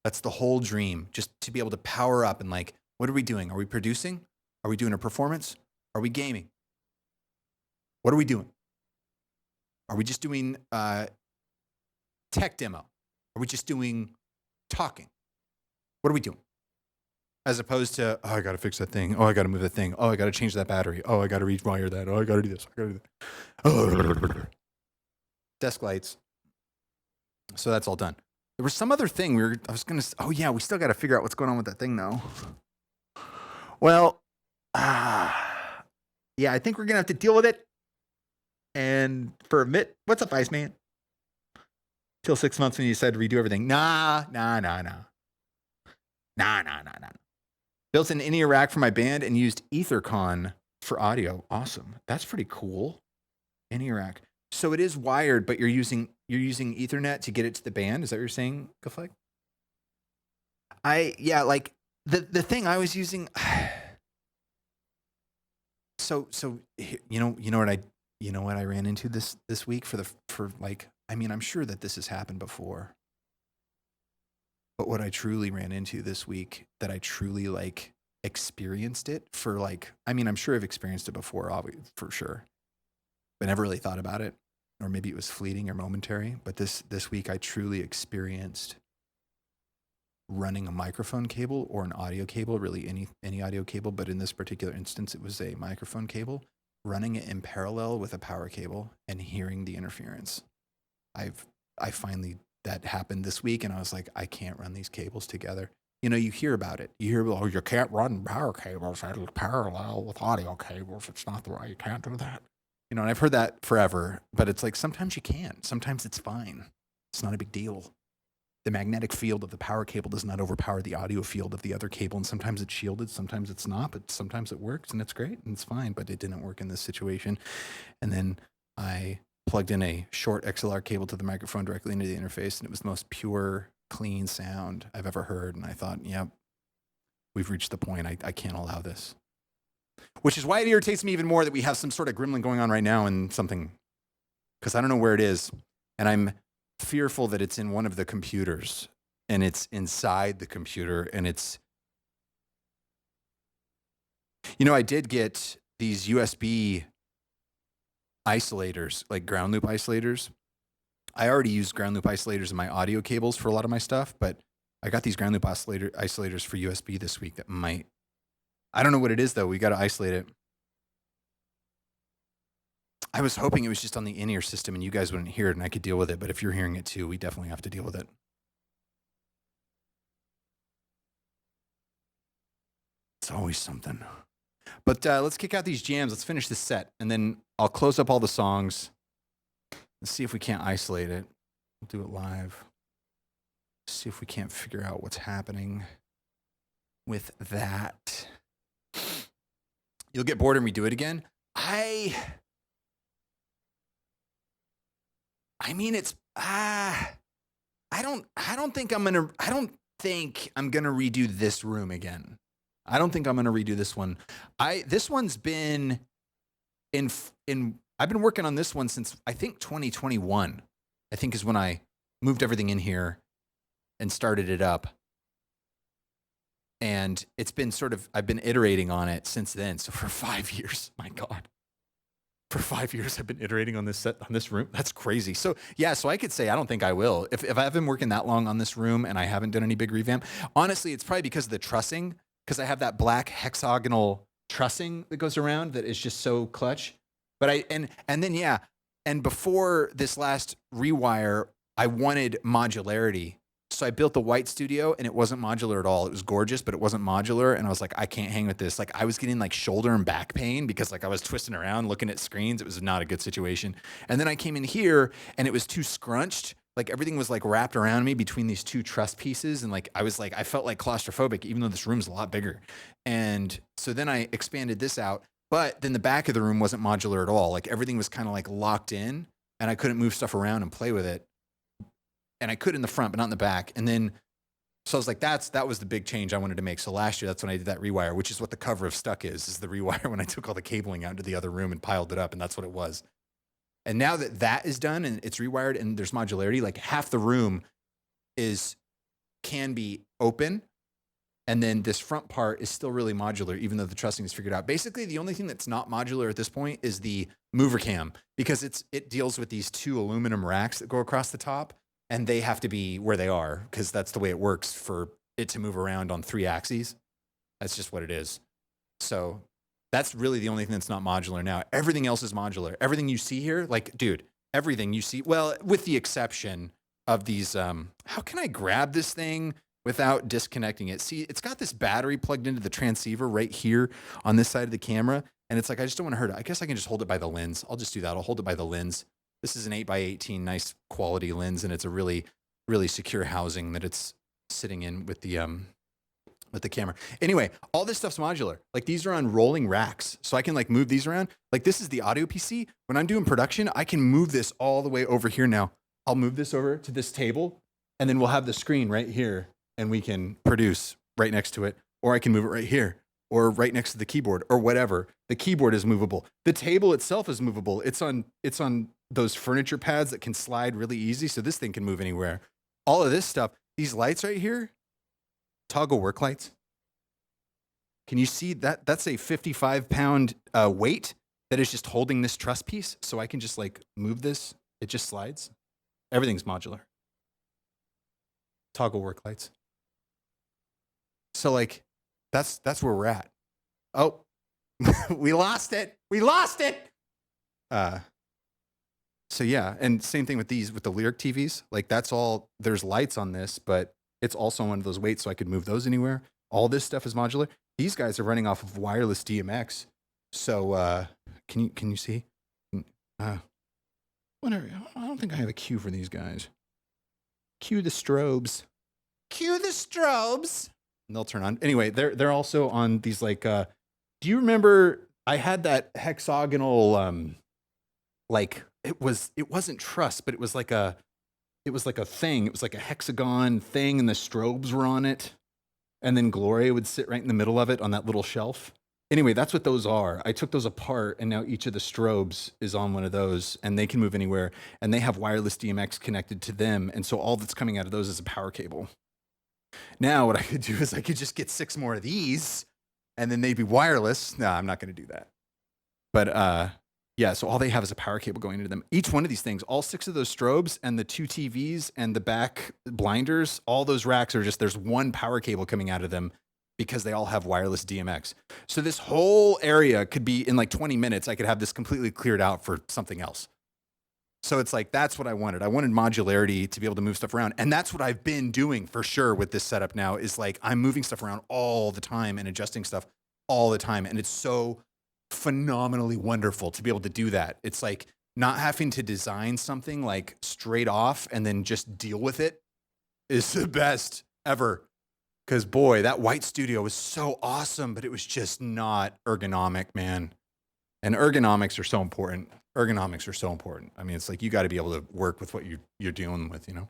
That's the whole dream, just to be able to power up and like, what are we doing? Are we producing? Are we doing a performance? Are we gaming? What are we doing? Are we just doing tech demo? Are we just doing talking? What are we doing? As opposed to, oh, I got to fix that thing. Oh, I got to move that thing. Oh, I got to change that battery. Oh, I got to rewire that. Oh, I got to do this. I got to do that. Oh. Desk lights. So that's all done. There was some other thing I was going to, oh yeah, we still got to figure out what's going on with that thing though. Well, yeah, I think we're going to have to deal with it. And for a bit, what's up, Iceman? Till 6 months when you decided to redo everything. Nah. Built an in-ear rack for my band and used EtherCon for audio. Awesome. That's pretty cool. In-ear rack. So it is wired, but you're using Ethernet to get it to the band. Is that what you're saying, GoFlag? Yeah, like the thing I was using. So you know what I ran into this week for like, I mean, I'm sure that this has happened before. But what I truly ran into this week that I truly like experienced it for like, I mean, I'm sure I've experienced it before, for sure, but never really thought about it, or maybe it was fleeting or momentary. But this week I truly experienced running a microphone cable or an audio cable, really any audio cable, but in this particular instance, it was a microphone cable, running it in parallel with a power cable and hearing the interference. I finally, that happened this week, and I was like, I can't run these cables together. You know, you hear about it. You hear, oh, you can't run power cables parallel with audio cables. It's not the right. You can't do that. You know, and I've heard that forever, but it's like sometimes you can. Sometimes it's fine. It's not a big deal. The magnetic field of the power cable does not overpower the audio field of the other cable, and sometimes it's shielded, sometimes it's not, but sometimes it works, and it's great, and it's fine, but it didn't work in this situation. And then I plugged in a short XLR cable to the microphone directly into the interface, and it was the most pure, clean sound I've ever heard, and I thought, yep, we've reached the point. I can't allow this. Which is why it irritates me even more that we have some sort of gremlin going on right now and something, because I don't know where it is, and I'm fearful that it's in one of the computers and it's inside the computer and it's, you know, I did get these USB isolators, like ground loop isolators. I already use ground loop isolators in my audio cables for a lot of my stuff, but I got these ground loop isolators for USB this week that might, I don't know what it is though. We got to isolate it. I was hoping it was just on the in-ear system and you guys wouldn't hear it and I could deal with it, but if you're hearing it too, we definitely have to deal with it. It's always something. But let's kick out these jams. Let's finish this set, and then I'll close up all the songs and see if we can't isolate it. We'll do it live. See if we can't figure out what's happening with that. You'll get bored and redo it again. I mean, it's I don't think I'm gonna redo this room again. I don't think I'm gonna redo this one. This one's been I've been working on this one since I think 2021. I think is when I moved everything in here and started it up. And it's been I've been iterating on it since then. So for 5 years, my God. For 5 years, I've been iterating on this set, on this room. That's crazy. So yeah, so I could say I don't think I will. If I've been working that long on this room and I haven't done any big revamp, honestly, it's probably because of the trussing, because I have that black hexagonal trussing that goes around that is just so clutch. But and before this last rewire, I wanted modularity. So I built the White Studio and it wasn't modular at all. It was gorgeous, but it wasn't modular. And I was like, I can't hang with this. Like I was getting like shoulder and back pain because like I was twisting around looking at screens. It was not a good situation. And then I came in here and it was too scrunched. Like everything was like wrapped around me between these two truss pieces. And like, I felt like claustrophobic, even though this room's a lot bigger. And so then I expanded this out, but then the back of the room wasn't modular at all. Like everything was kind of like locked in and I couldn't move stuff around and play with it. And I could in the front, but not in the back. And then, so I was like, that was the big change I wanted to make. So last year, that's when I did that rewire, which is what the cover of Stuck is the rewire when I took all the cabling out into the other room and piled it up. And that's what it was. And now that that is done and it's rewired and there's modularity, like half the room can be open. And then this front part is still really modular, even though the trussing is figured out. Basically, the only thing that's not modular at this point is the mover cam, because it deals with these two aluminum racks that go across the top. And they have to be where they are because that's the way it works for it to move around on 3 axes. That's just what it is. So that's really the only thing that's not modular now. Everything else is modular. Everything you see here, like, dude, everything you see, well, with the exception of these, how can I grab this thing without disconnecting it? See, it's got this battery plugged into the transceiver right here on this side of the camera. And it's like, I just don't want to hurt it. I guess I can just hold it by the lens. I'll just do that. I'll hold it by the lens. This is an 8x18 nice quality lens, and it's a really, really secure housing that it's sitting in with the camera. Anyway, all this stuff's modular. Like these are on rolling racks, so I can like move these around. Like this is the audio PC. When I'm doing production, I can move this all the way over here now. I'll move this over to this table, and then we'll have the screen right here, and we can produce right next to it, or I can move it right here, or right next to the keyboard, or whatever. The keyboard is movable. The table itself is movable. It's on those furniture pads that can slide really easy, so this thing can move anywhere. All of this stuff, these lights right here, toggle work lights. Can you see that? That's a 55-pound weight that is just holding this truss piece, so I can just like move this. It just slides. Everything's modular. Toggle work lights. So like, that's where we're at. Oh, we lost it. We lost it. So yeah, and same thing with these, with the Lyric TVs. Like that's all, there's lights on this, but it's also one of those weights, so I could move those anywhere. All this stuff is modular. These guys are running off of wireless DMX. So can you see? Whatever. I don't think I have a cue for these guys. Cue the strobes. Cue the strobes. And they'll turn on. Anyway, they're also on these like. Do you remember? I had that hexagonal. Like it wasn't truss, but it was like a thing. It was like a hexagon thing, and the strobes were on it. And then Gloria would sit right in the middle of it on that little shelf. Anyway, that's what those are. I took those apart, and now each of the strobes is on one of those, and they can move anywhere, and they have wireless DMX connected to them, and so all that's coming out of those is a power cable. Now, what I could do is I could just get 6 more of these, and then they'd be wireless. No, I'm not going to do that. But yeah, so all they have is a power cable going into them. Each one of these things, all 6 of those strobes and the 2 TVs and the back blinders, all those racks are just, there's one power cable coming out of them because they all have wireless DMX. So this whole area could be, in like 20 minutes, I could have this completely cleared out for something else. So it's like, that's what I wanted. I wanted modularity to be able to move stuff around. And that's what I've been doing for sure with this setup now, is like, I'm moving stuff around all the time and adjusting stuff all the time. And it's so phenomenally wonderful to be able to do that. It's like not having to design something like straight off and then just deal with it is the best ever. Because boy, that White Studio was so awesome, but it was just not ergonomic, man. And ergonomics are so important. Ergonomics are so important. I mean, it's like you got to be able to work with what you're dealing with, you know?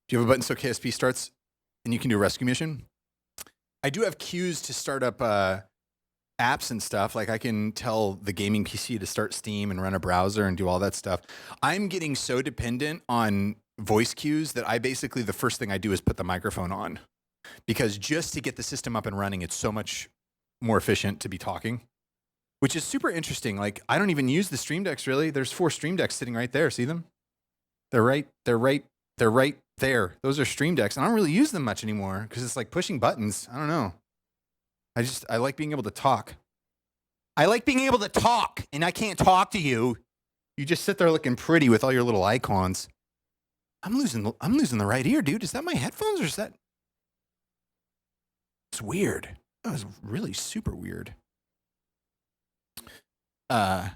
Do you have a button so KSP starts and you can do a rescue mission? I do have cues to start up apps and stuff. Like I can tell the gaming PC to start Steam and run a browser and do all that stuff. I'm getting so dependent on voice cues that I basically, the first thing I do is put the microphone on, because just to get the system up and running, it's so much more efficient to be talking, which is super interesting. Like I don't even use the Stream Decks really. There's 4 Stream Decks sitting right there. See them? They're right there. Those are Stream Decks. And I don't really use them much anymore because it's like pushing buttons. I don't know. I like being able to talk. I like being able to talk, and I can't talk to you. You just sit there looking pretty with all your little icons. I'm losing the right ear, dude. Is that my headphones or is that? It's weird. That was really super weird. Yes,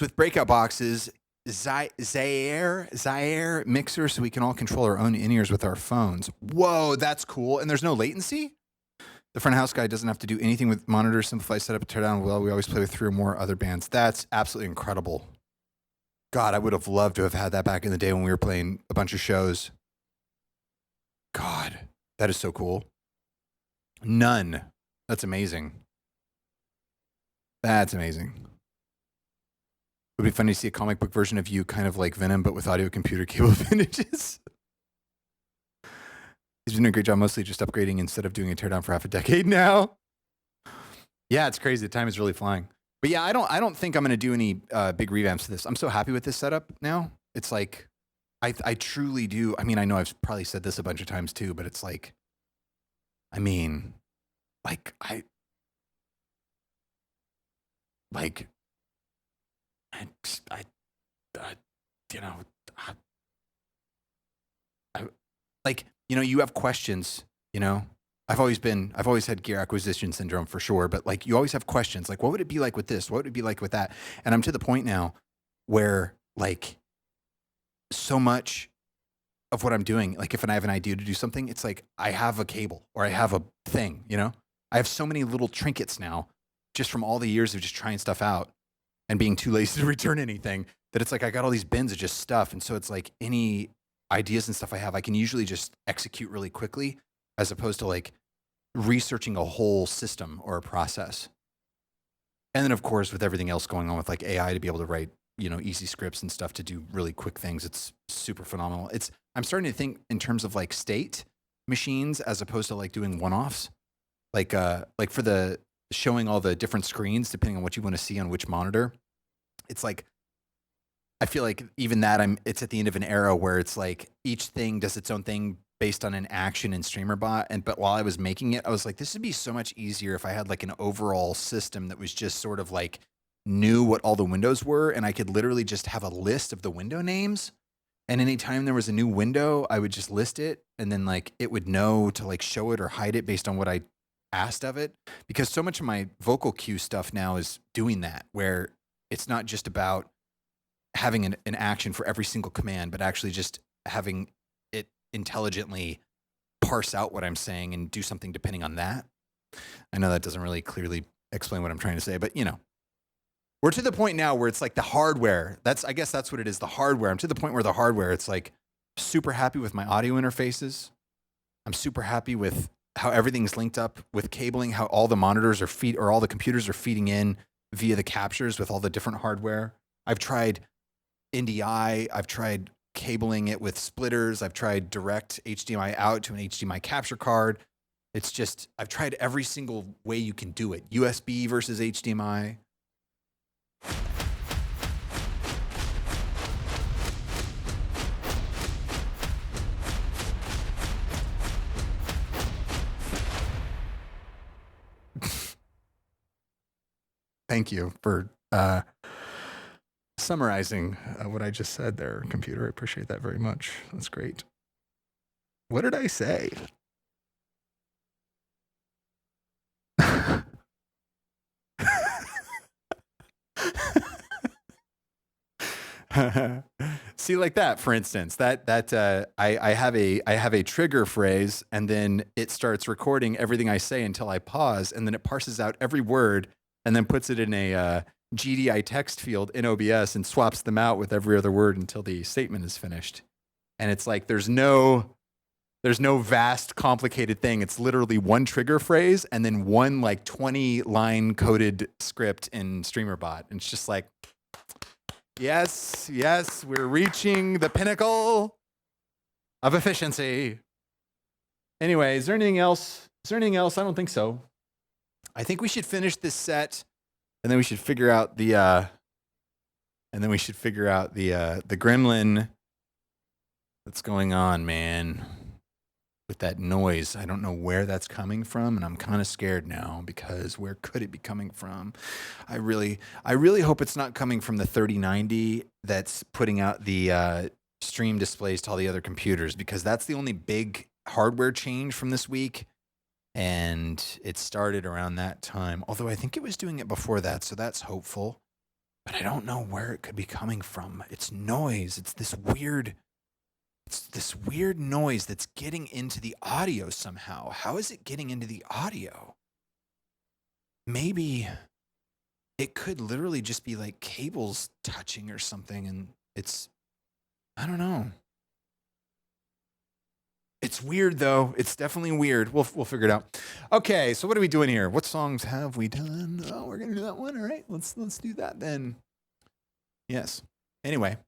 with breakout boxes, Zaire mixer, so we can all control our own in-ears with our phones. Whoa, that's cool. And there's no latency? The front of house guy doesn't have to do anything with monitors, simplify, setup, tear down. Well, we always play with 3 or more other bands. That's absolutely incredible. God, I would have loved to have had that back in the day when we were playing a bunch of shows. God, that is so cool. None. That's amazing. That's amazing. It would be funny to see a comic book version of you, kind of like Venom, but with audio computer cable appendages. He's been doing a great job, mostly just upgrading instead of doing a teardown for half a decade now. Yeah, it's crazy. The time is really flying. But yeah, I don't think I'm going to do any big revamps to this. I'm so happy with this setup now. It's like, I truly do. I mean, I know I've probably said this a bunch of times too, but it's like, I mean, like, you have questions, I've always had gear acquisition syndrome for sure, but like you always have questions like, what would it be like with this? What would it be like with that? And I'm to the point now where like so much of what I'm doing, like if I have an idea to do something, it's like I have a cable or I have a thing, I have so many little trinkets now just from all the years of just trying stuff out and being too lazy to return anything, that it's like I got all these bins of just stuff. And so it's like any ideas and stuff I have, I can usually just execute really quickly as opposed to like researching a whole system or a process. And then of course, with everything else going on with like AI to be able to write, easy scripts and stuff to do really quick things, it's super phenomenal. I'm starting to think in terms of like state machines as opposed to like doing one-offs, like for the showing all the different screens depending on what you want to see on which monitor. it's like, I feel like even that it's at the end of an era where it's like each thing does its own thing based on an action in StreamerBot. But while I was making it, I was like, this would be so much easier if I had like an overall system that was just sort of like knew what all the windows were, and I could literally just have a list of the window names. And anytime there was a new window, I would just list it, and then like it would know to like show it or hide it based on what I asked of it. Because so much of my vocal cue stuff now is doing that, where it's not just about having an action for every single command, but actually just having it intelligently parse out what I'm saying and do something depending on that. I know that doesn't really clearly explain what I'm trying to say, but you know, we're to the point now where it's like the hardware. I guess that's what it is, the hardware. I'm to the point where the hardware, it's like super happy with my audio interfaces. I'm super happy with how everything's linked up with cabling, how all the monitors or all the computers are feeding in via the captures with all the different hardware. I've tried NDI, I've tried cabling it with splitters, I've tried direct HDMI out to an HDMI capture card. It's just, I've tried every single way you can do it. USB versus HDMI. Thank you for summarizing what I just said there, computer. I appreciate that very much. That's great. What did I say? See, like that, for instance, I have a trigger phrase, and then it starts recording everything I say until I pause, and then it parses out every word, and then puts it in a GDI text field in OBS and swaps them out with every other word until the statement is finished. And it's like there's no vast complicated thing. It's literally one trigger phrase and then one like 20 line coded script in StreamerBot. And it's just like, yes, we're reaching the pinnacle of efficiency. Anyway, is there anything else? I don't think so. I think we should finish this set, and then we should figure out the gremlin that's going on, man, with that noise. I don't know where that's coming from, and I'm kind of scared now because where could it be coming from? I really hope it's not coming from the 3090 that's putting out the stream displays to all the other computers, because that's the only big hardware change from this week. And it started around that time, although I think it was doing it before that, so that's hopeful. But I don't know where it could be coming from. It's noise. It's this weird noise that's getting into the audio somehow. How is it getting into the audio? Maybe it could literally just be like cables touching or something, and I don't know. It's weird, though. It's definitely weird. We'll figure it out. Okay, so what are we doing here? What songs have we done? Oh, we're gonna do that one. All right, let's do that then. Yes. Anyway,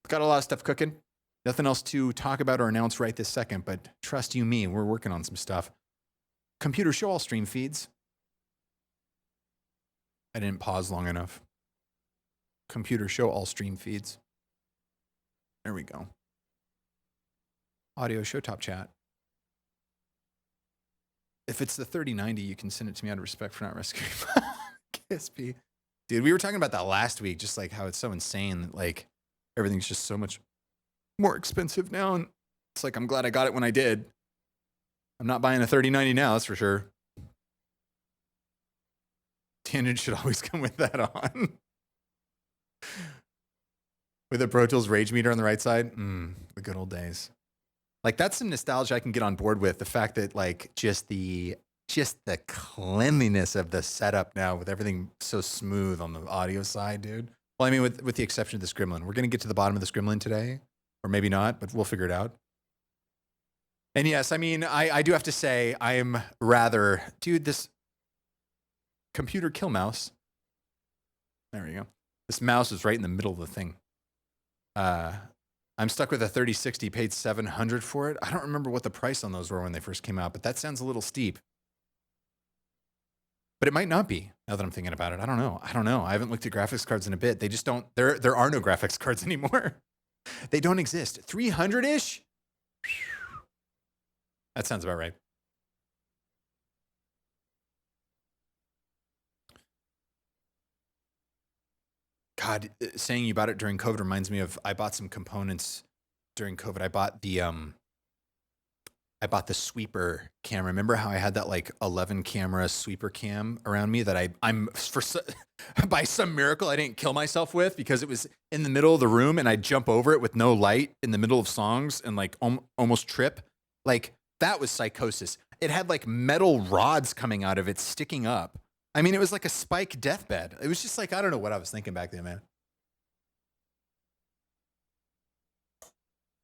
got a lot of stuff cooking. Nothing else to talk about or announce right this second, but trust you me, we're working on some stuff. Computer, show all stream feeds. I didn't pause long enough. Computer, show all stream feeds. There we go. Audio, show top chat. If it's the 3090, you can send it to me out of respect for not rescuing KSP. Dude, we were talking about that last week, just like how it's so insane that like everything's just so much more expensive now. And it's like, I'm glad I got it when I did. I'm not buying a 3090 now, that's for sure. Tangent should always come with that on. With a Pro Tools Rage meter on the right side. The good old days. Like, that's some nostalgia I can get on board with. The fact that like just the cleanliness of the setup now, with everything so smooth on the audio side, dude. Well, I mean, with the exception of this gremlin. We're going to get to the bottom of this gremlin today, or maybe not, but we'll figure it out. And yes, I mean, I do have to say, I am rather, dude, this computer kill mouse. There we go. This mouse is right in the middle of the thing. I'm stuck with a 3060, paid $700 for it. I don't remember what the price on those were when they first came out, but that sounds a little steep. But it might not be, now that I'm thinking about it. I don't know. I haven't looked at graphics cards in a bit. They just don't, there are no graphics cards anymore. They don't exist. 300-ish? That sounds about right. God, saying you bought it during COVID reminds me of, I bought some components during COVID. I bought the sweeper camera. Remember how I had that like 11 camera sweeper cam around me that I'm by some miracle I didn't kill myself with, because it was in the middle of the room and I'd jump over it with no light in the middle of songs and like almost trip. Like, that was psychosis. It had like metal rods coming out of it sticking up. I mean, it was like a spike deathbed. It was just like, I don't know what I was thinking back then, man.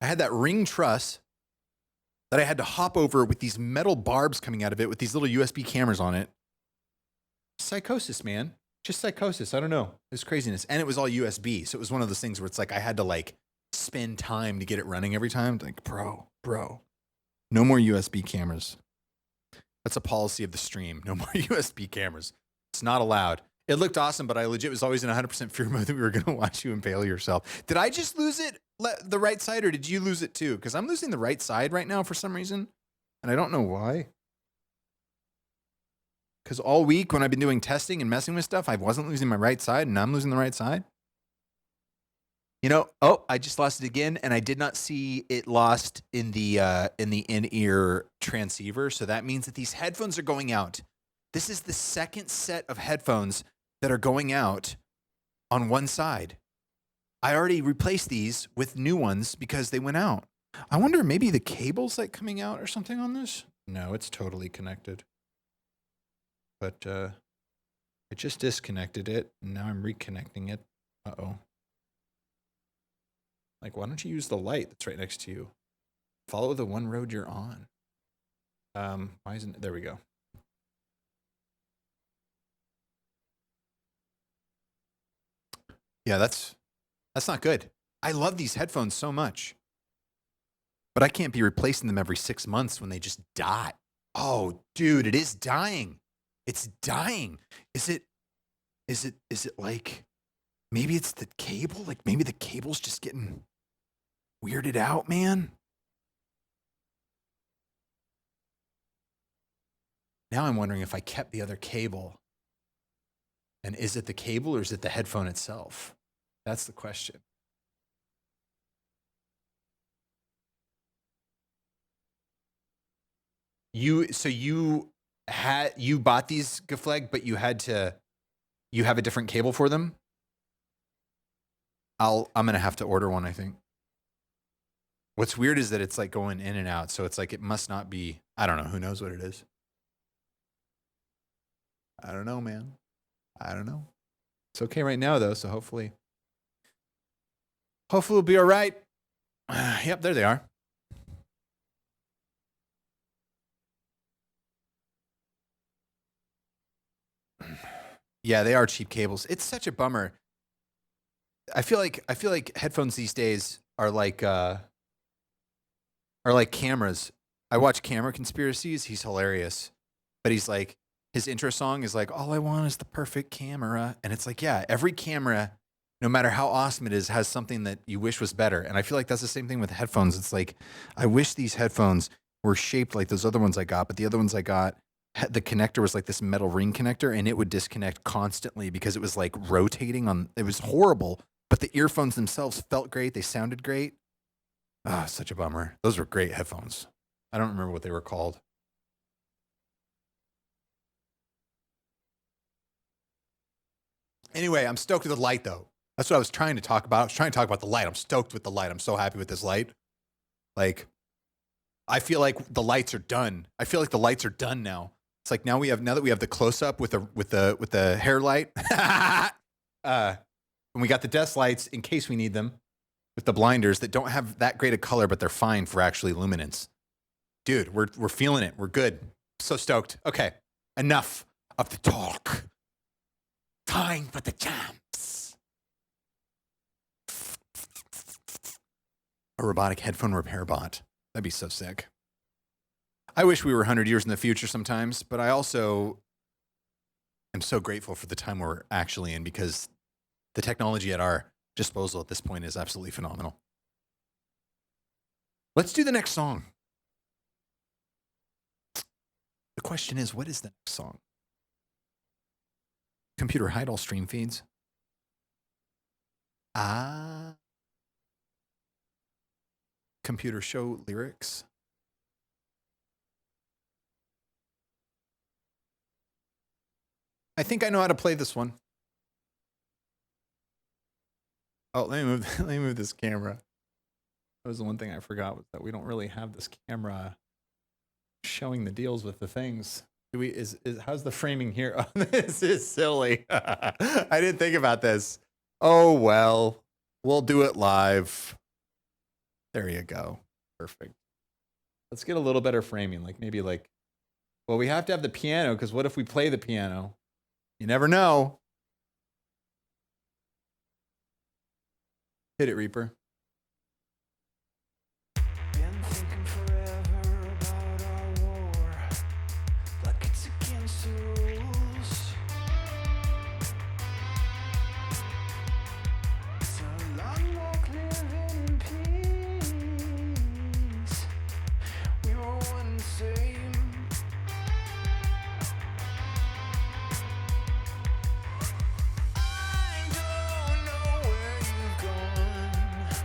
I had that ring truss that I had to hop over with these metal barbs coming out of it with these little USB cameras on it. Psychosis, man. Just psychosis. I don't know. It was craziness. And it was all USB. So it was one of those things where it's like I had to like spend time to get it running every time. Like, bro, no more USB cameras. That's a policy of the stream. No more USB cameras. It's not allowed. It looked awesome, but I legit was always in 100% fear mode that we were going to watch you impale yourself. Did I just lose it, the right side, or did you lose it too? Because I'm losing the right side right now for some reason, and I don't know why. Because all week when I've been doing testing and messing with stuff, I wasn't losing my right side, and I'm losing the right side. You know, oh, I just lost it again, and I did not see it lost in the in-ear transceiver. So that means that these headphones are going out. This is the second set of headphones that are going out on one side. I already replaced these with new ones because they went out. I wonder, maybe the cable's like coming out or something on this? No, it's totally connected. But I just disconnected it, and now I'm reconnecting it. Uh-oh. Like, why don't you use the light that's right next to you? Follow the one road you're on. Why isn't it? There we go. Yeah, that's not good. I love these headphones so much. But I can't be replacing them every 6 months when they just die. Oh, dude, it is dying. It's dying. Is it like, maybe it's the cable? Like, maybe the cable's just getting weirded out, man. Now I'm wondering if I kept the other cable. And is it the cable or is it the headphone itself? That's the question. You bought these, Gefleg, but you have a different cable for them? I'm gonna have to order one, I think. What's weird is that it's like going in and out, so it's like it must not be, I don't know, who knows what it is. I don't know, man. I don't know. It's okay right now though, so hopefully we'll be all right. Yep, there they are. Yeah, they are cheap cables. It's such a bummer. I feel like headphones these days are like cameras. I watch Camera Conspiracies. He's hilarious. But he's like, his intro song is like, all I want is the perfect camera. And it's like, yeah, every camera, no matter how awesome it is, has something that you wish was better. And I feel like that's the same thing with headphones. It's like, I wish these headphones were shaped like those other ones I got, but the other ones I got, the connector was like this metal ring connector, and it would disconnect constantly because it was like rotating on, it was horrible, but the earphones themselves felt great. They sounded great. Ah, such a bummer. Those were great headphones. I don't remember what they were called. Anyway, I'm stoked with the light though. That's what I was trying to talk about. I was trying to talk about the light. I'm stoked with the light. I'm so happy with this light. Like, I feel like the lights are done. I feel like the lights are done now. It's like now that we have the close up with the hair light. And we got the desk lights in case we need them with the blinders that don't have that great a color, but they're fine for actually luminance. Dude, we're feeling it. We're good. So stoked. Okay, enough of the talk. Time for the jams. A robotic headphone repair bot. That'd be so sick. I wish we were 100 years in the future sometimes, but I also I'm so grateful for the time we're actually in because the technology at our disposal at this point is absolutely phenomenal. Let's do the next song. The question is, what is the next song? Computer, hide all stream feeds. Computer, show lyrics. I think I know how to play this one. Oh, let me move this camera. That was the one thing I forgot, was that we don't really have this camera showing the deals with the things. How's the framing here? Oh, this is silly. I didn't think about this. Oh well, we'll do it live. There you go. Perfect. Let's get a little better framing, well, we have to have the piano, because what if we play the piano? You never know. Hit it, Reaper. Been thinking forever about our war, like it's against the rules. It's a long walk living in peace. We were one and the same. I don't know where you've gone.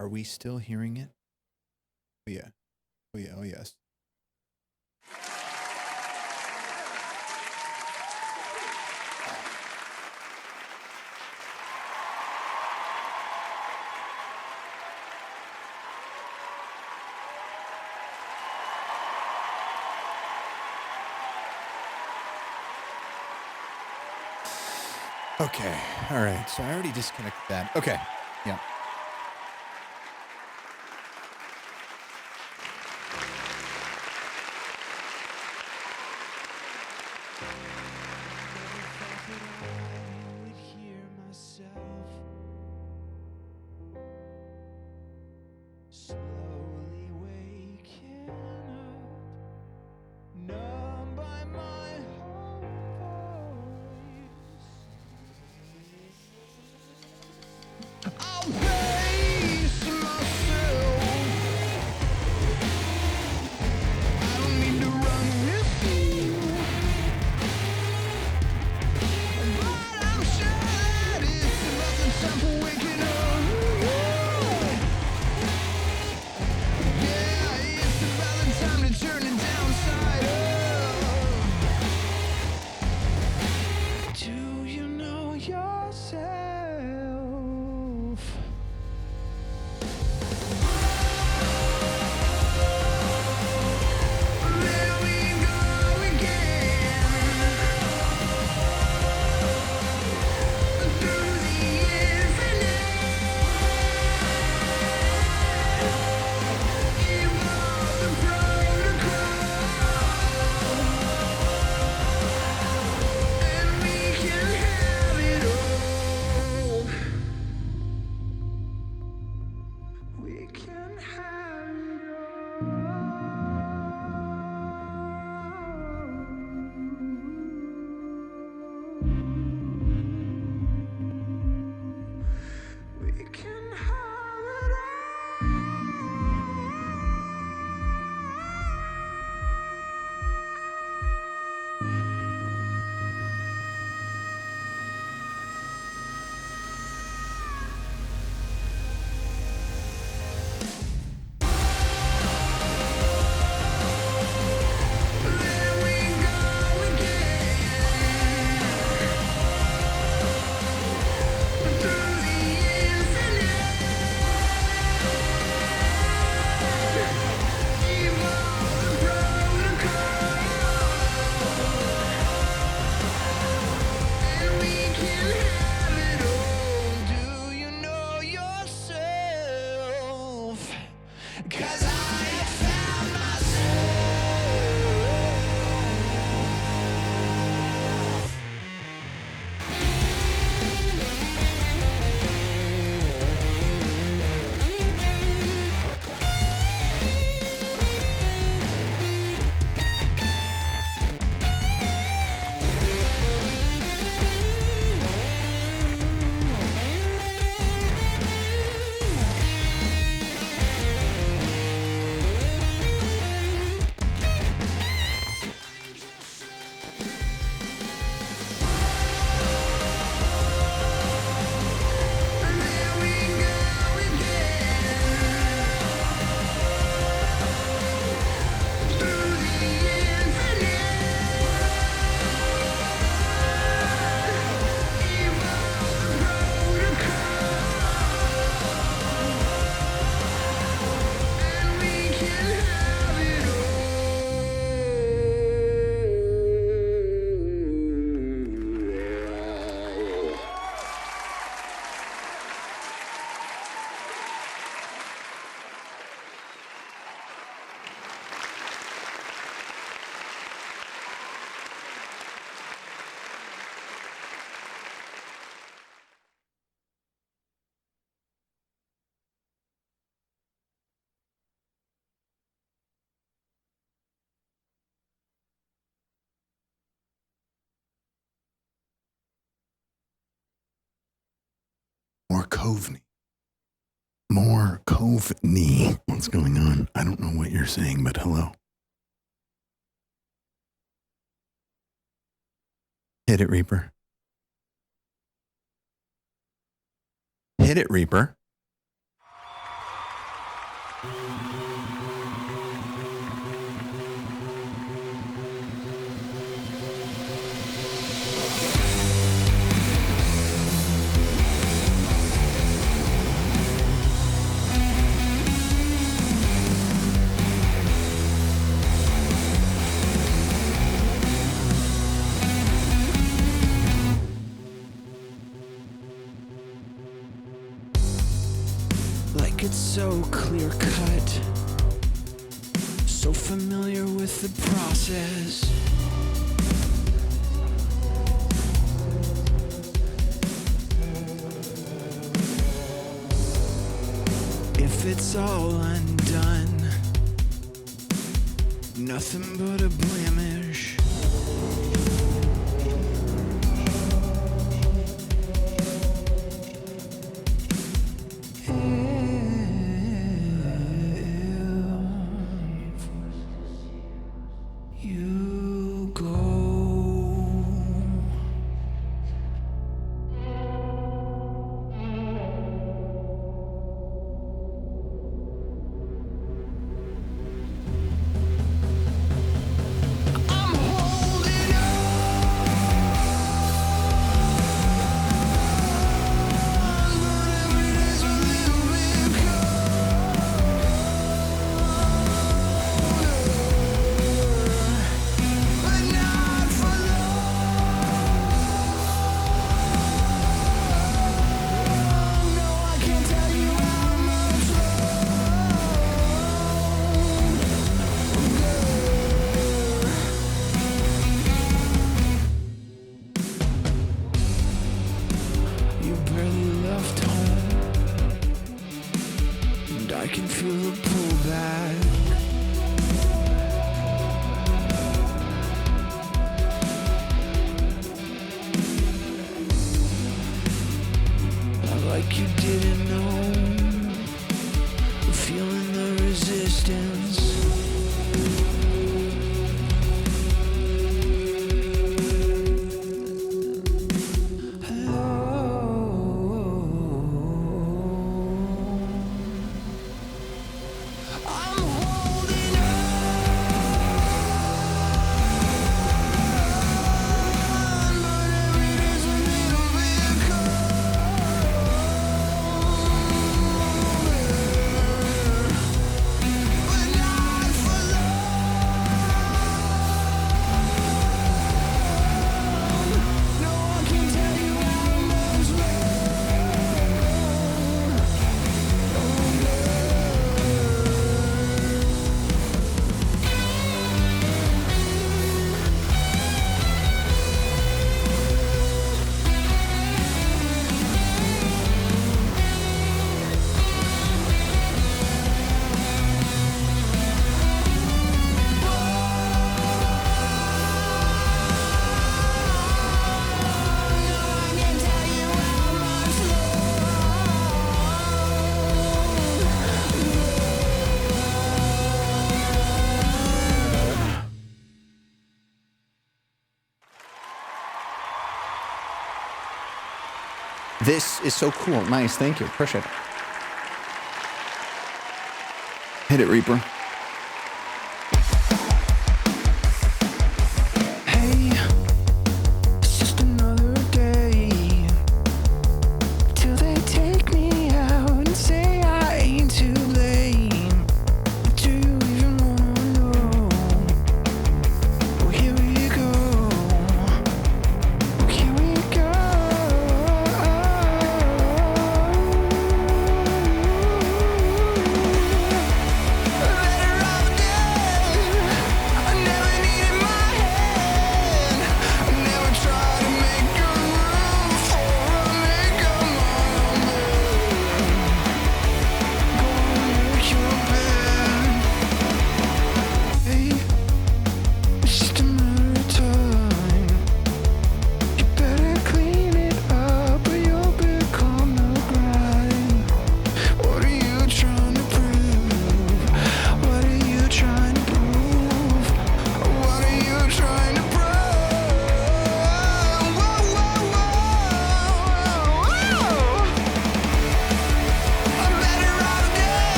Are we still hearing it? Oh, yeah. Oh, yeah. Oh, yes. Okay. All right. So I already disconnected that. Okay. Yeah. would hear myself slowly waking up, numb by my own voice. I'll pace myself. I don't need to run with you. But I'm sure that it's about the time for waking up. Yeah, it's about the time to turn it downside up. Do you know yourself? There we go again. Through the infinite, evolve the protocol, and we can have it all. We can have it all. We can have it all. There we go again. Through the infinite, evolve the protocol, and we can have it all. Do you know yourself? 'Cause I have found myself. There we go again. Through the infinite, evolve the protocol, and we can have it all. More Coveney. More Coveney. What's going on? I don't know what you're saying, but hello. Hit it, Reaper. Hit it, Reaper. so clear cut, so familiar with the process. If it's all undone, nothing but a blemish. You go. I'm holding on, but every day's a little bit colder, but not for long. No, I can't tell you how much you barely left home, and I can feel the pullback. Like you didn't know, feeling the resistance. I'm holding on, but every day's a little bit colder, but not for long. No one can tell you how much This is so cool. Nice. Thank you. Appreciate it. Hit it, Reaper. Hey, it's just another day till they take me out and say I ain't to blame. Do you even wanna know? Well, here we go. Here we go. They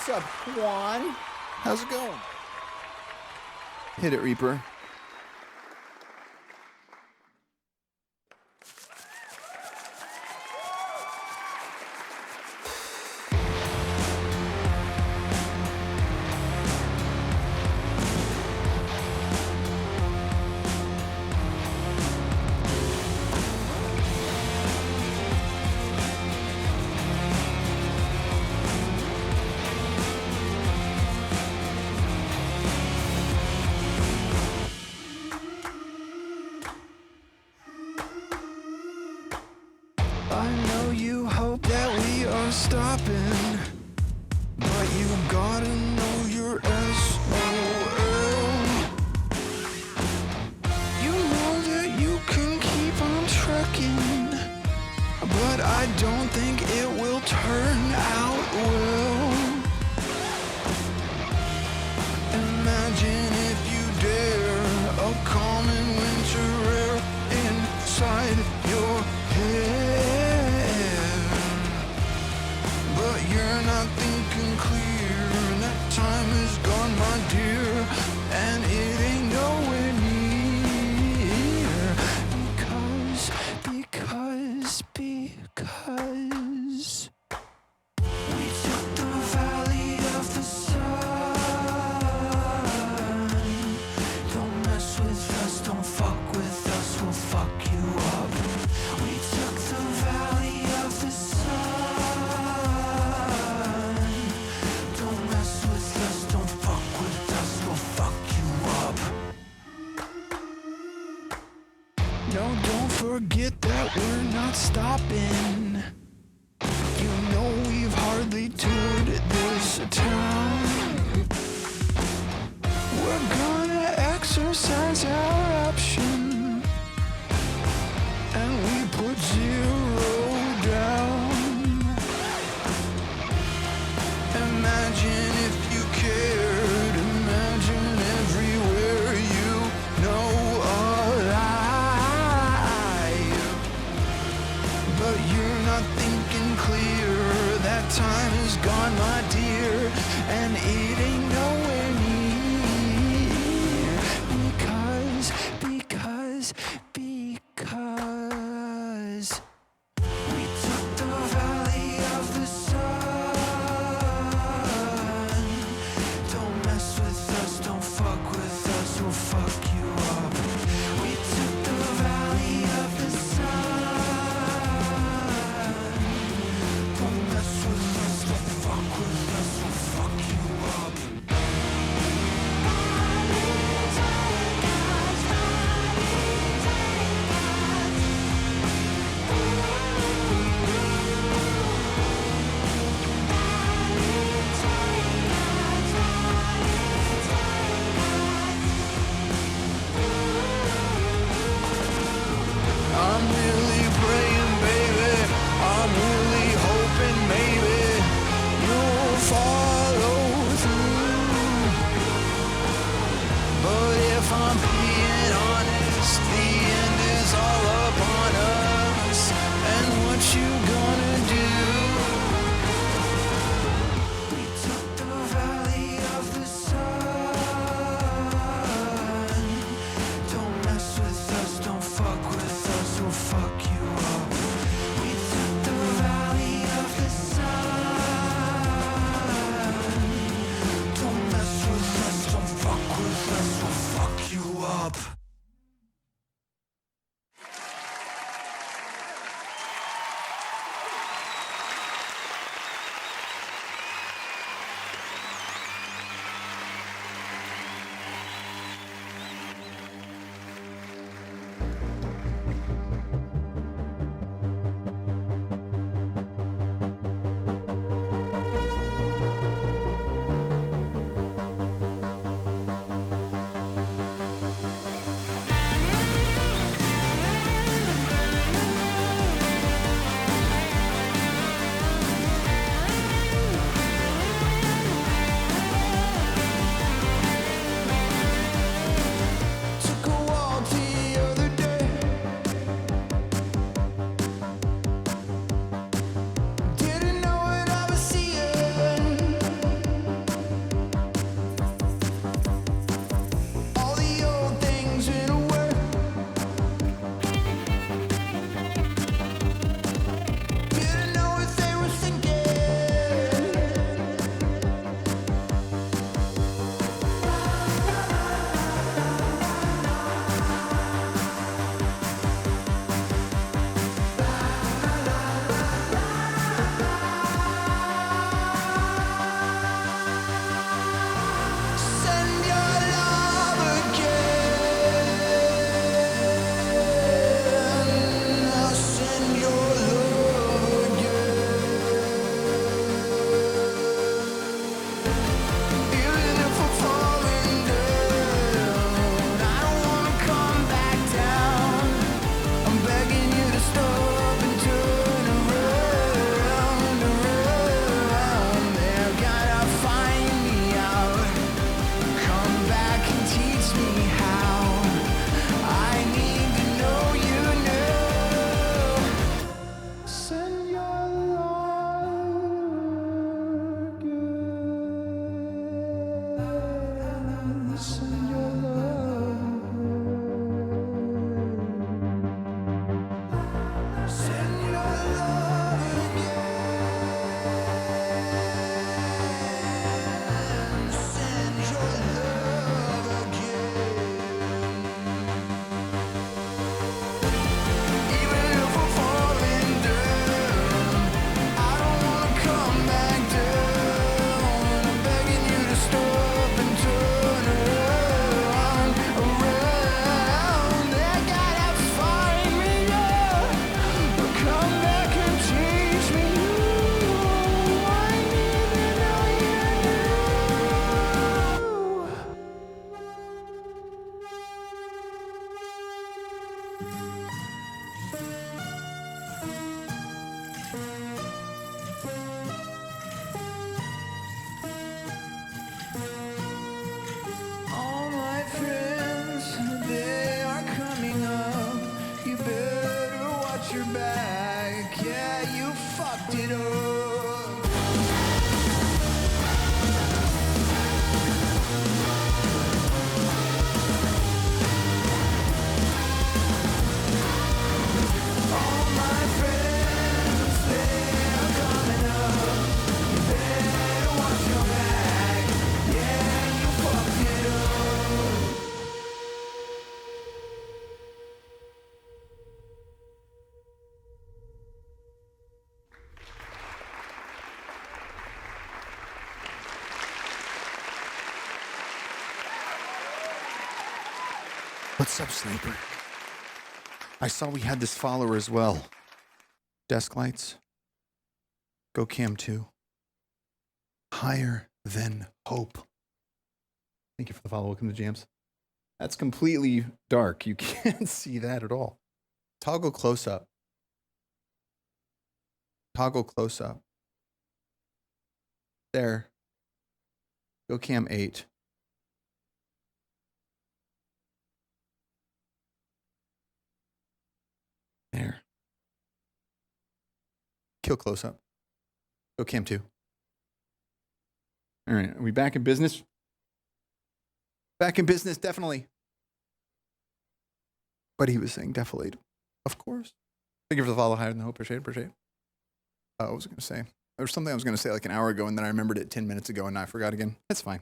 What's up, Juan? How's it going? Hit it, Reaper. I know you hope that we are stopping, but you gotta know your SOL. You know that you can keep on trucking, but I don't think it will turn out well. Imagine if you dare a common winter air inside your head, but you're not thinking clear. That time is gone, my dear, and it ain't nowhere near. Because we took the valley of the sun. Don't mess with us, don't fuck with us, we'll fuck you up. We took the valley of the sun. Don't mess with us, don't fuck with us, we'll fuck you up. No, don't forget that we're not stopping. You know we've hardly toured this town. We're gonna exercise our option, and we put 0 down. Imagine if you cared. Imagine everywhere you know alive, but you're not thinking clear. That time is gone, my dear, and it ain't nowhere near. Because we took the valley of the sun. Don't mess with us, don't fuck with us, we'll fuck you up. We took the valley of the sun. Don't mess with us, don't fuck with us, we'll fuck you up. your back. Yeah, you fucked it up. All my friends, they're coming up. You better watch your back. Yeah, you fucked it up. What's up, Sniper? I saw we had this follower as well. Desk lights. Go cam 2. Higher than hope. Thank you for the follow. Welcome to Jams. That's completely dark. You can't see that at all. Toggle close up. Toggle close up. There. Go cam 8. There. Kill close up. Go cam 2. All right. Are we back in business? Back in business, definitely. But he was saying defilade. Of course. Thank you for the follow. Higher than hope. Appreciate it. What was I going to say? There was something I was going to say like an hour ago, and then I remembered it 10 minutes ago, and I forgot again. That's fine.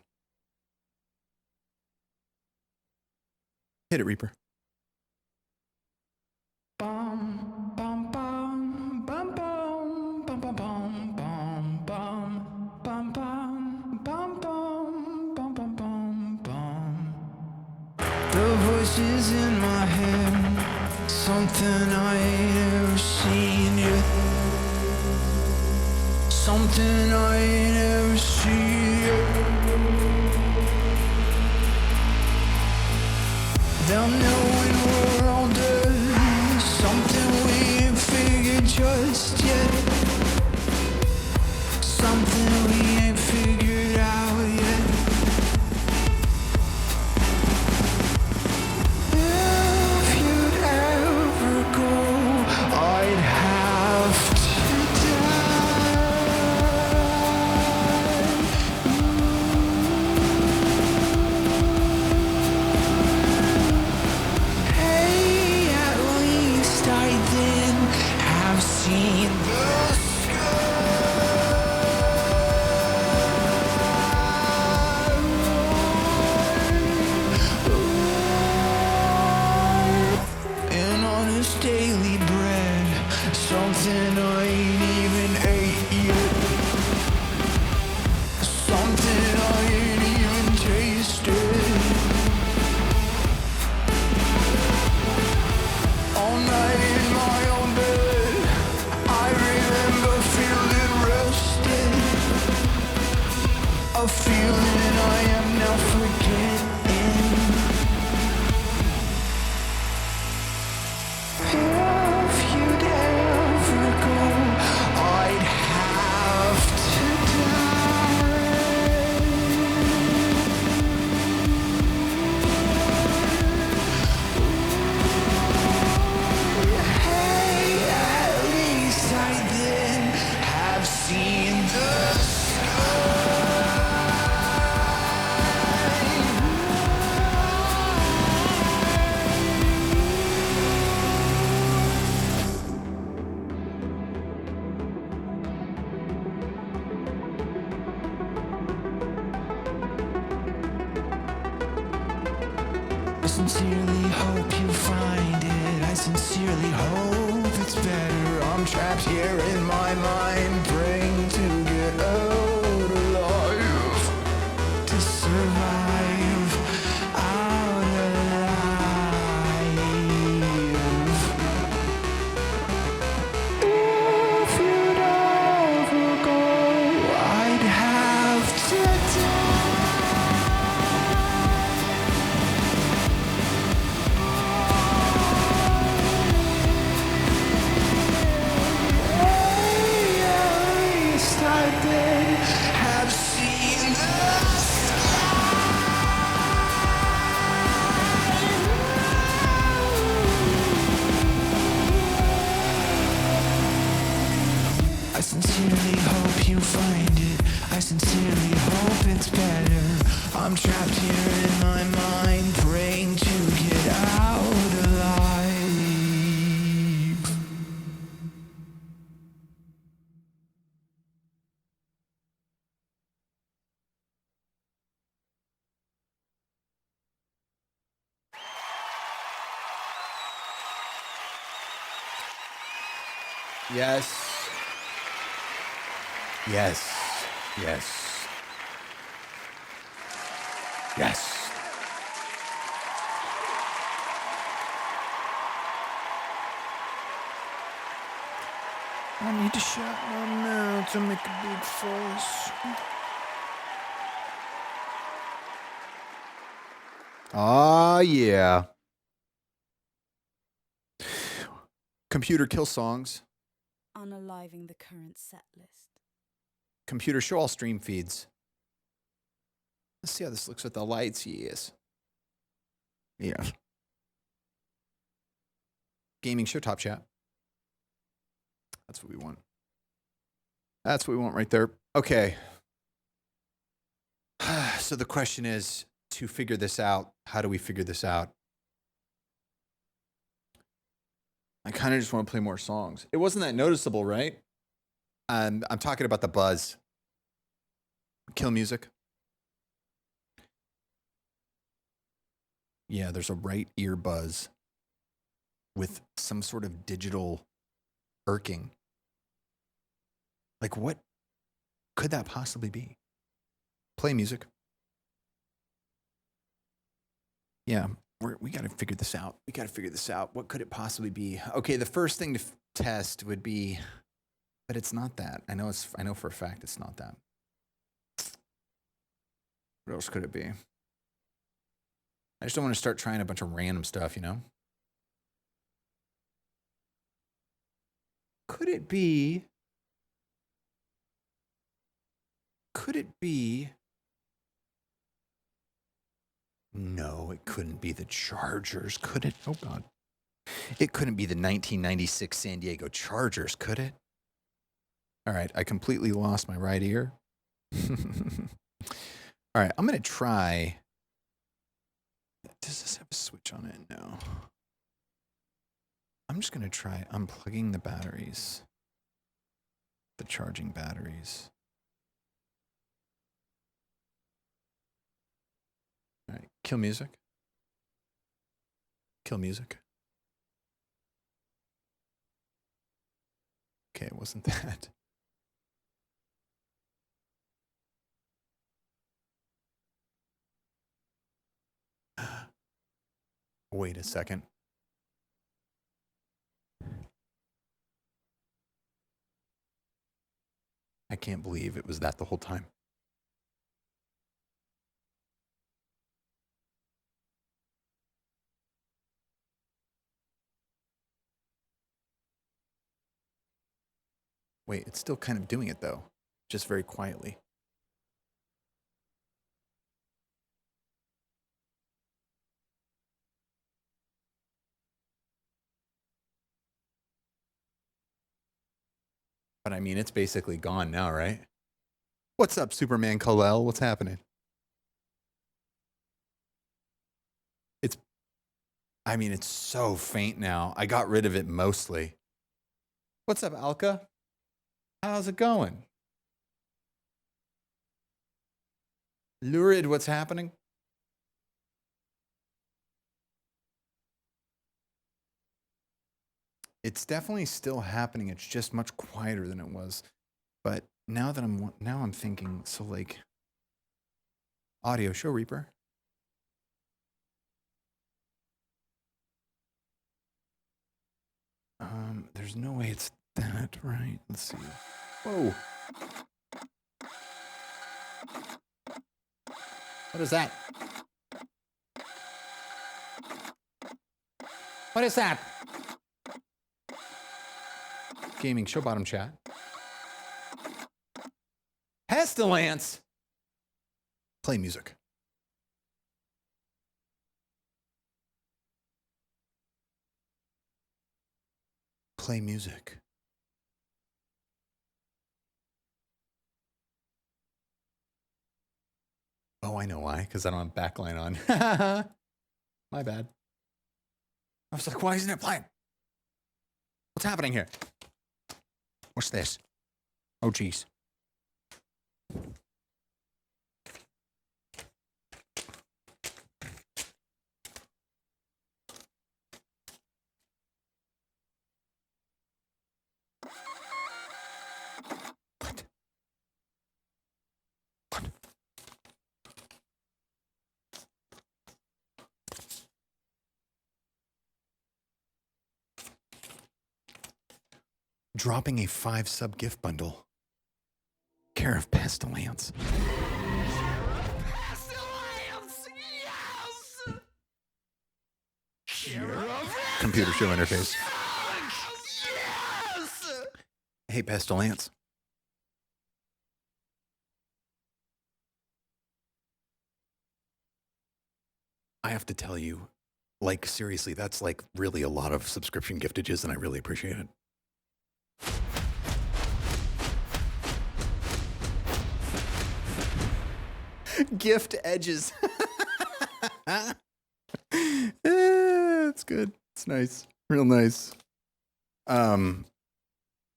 Hit it, Reaper. Bum, bum, bum, bum, bum, bum, bum, bum, bum, bum, bum, bum, bum, bum, bum, bum, bum. The voices in my head, something I ain't ever seen yet. Something I ain't ever seen yet. They'll know when we're all dead. Something we ain't figured just yet. Something we ain't figured out yet. If you'd ever go, I'd have to die. Hey, at least I then have seen the and honest daily bread, something I ain't even ate yet. Something I ain't even tasted. All night in my own bed, I remember feeling rested. A feeling I am now forgetting. If you'd ever go, I'd have to die. Hey, at least I then have seen the I sincerely hope you find it. I sincerely hope it's better. I'm trapped here in my mind, praying to get out alive, to survive out alive. If you'd ever go, I'd have to die. Hey, at sincerely hope you find it. I sincerely hope it's better. I'm trapped here in my mind, praying to get out alive. Yes. Yes. Yes. Yes. I need to shut my mouth to make a big fuss. Ah, yeah. Computer kill songs. Unaliving the current set list. Computer show all stream feeds. Let's see how this looks with the lights. Yes. Yeah. Gaming show top chat. That's what we want. That's what we want right there. Okay. So the question is, to figure this out, how do we figure this out? I kind of just want to play more songs. It wasn't that noticeable, right? I'm talking about the buzz. Kill music. Yeah, there's a right ear buzz with some sort of digital irking. Like, what could that possibly be? Play music. Yeah, we got to figure this out. We got to figure this out. What could it possibly be? Okay, the first thing to test would be, but it's not that. I know for a fact it's not that. What else could it be? I just don't want to start trying a bunch of random stuff, you know? Could it be? Could it be? No, it couldn't be the Chargers, could it? Oh, God. It couldn't be the 1996 San Diego Chargers, could it? All right, I completely lost my right ear. All right, I'm going to try. Does this have a switch on it? No. I'm just going to try unplugging the batteries, the charging batteries. All right, kill music. Kill music. Okay, it wasn't that. Wait a second. I can't believe it was that the whole time. Wait, it's still kind of doing it though, just very quietly. But I mean, it's basically gone now, right? What's up, Superman Kal-El? What's happening? I mean, it's so faint now. I got rid of it mostly. What's up, Alka? How's it going? Lurid, what's happening? It's definitely still happening. It's just much quieter than it was. But now I'm thinking, so like audio show Reaper. There's no way it's that, right? Let's see. Whoa. What is that? What is that? Gaming show bottom chat. Pestilence. Play music. Play music. Oh, I know why. Because I don't have backline on. My bad. I was like, why isn't it playing? What's happening here? What's this? Oh, geez. What? What? Dropping a 5-sub gift bundle. Care of Pestilence. Computer show interface. Hey, Pestilence. I have to tell you, like, seriously, that's like really a lot of subscription giftages, and I really appreciate it. Gift edges. It's good. It's nice. Real nice.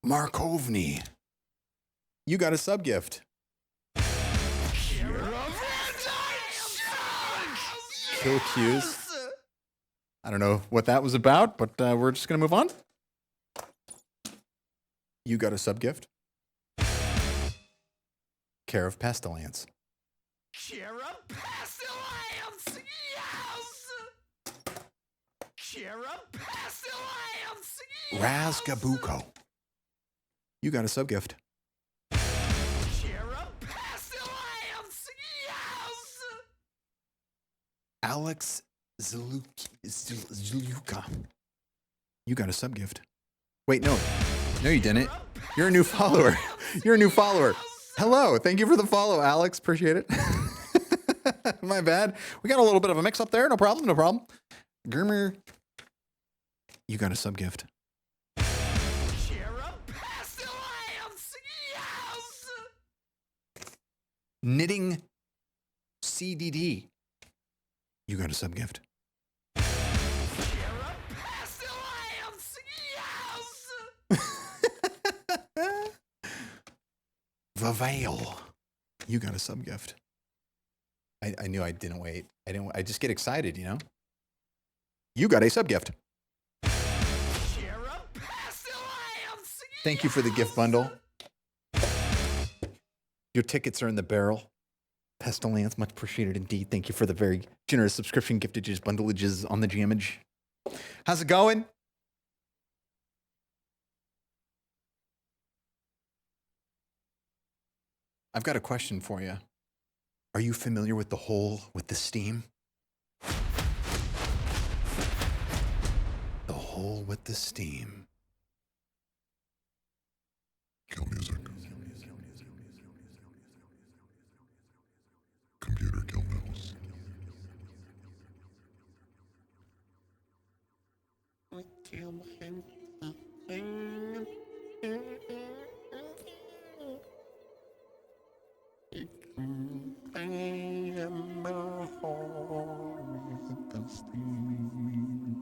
Markovny. You got a sub gift. Kill cues. I don't know what that was about, but we're just going to move on. You got a sub gift. Care of Pestilence. Care of Pestilence, yes! Care of Pestilence, yes! Raz Gabuko. You got a sub gift. Care of Pestilence, yes! Alex Zluka. You got a sub gift. Wait, no. No, you didn't. You're a new follower. You're a new follower. Hello. Thank you for the follow, Alex. Appreciate it. My bad. We got a little bit of a mix up there. No problem. No problem. Gurmer. You got a sub gift. Care of Pestilence, yes! Knitting CDD. You got a sub gift. Care of Pestilence, yes! Vavail. You got a sub gift. I knew I didn't wait. I just get excited, you know? You got a sub gift. Care of Pestilence, Thank you for the gift bundle. Your tickets are in the barrel. Pestilence, much appreciated indeed. Thank you for the very generous subscription giftages, bundleages on the jamage. How's it going? I've got a question for you. Are you familiar with the hole with the steam? The hole with the steam. Kill music. Computer kill mouse. He can play in the hall without steam.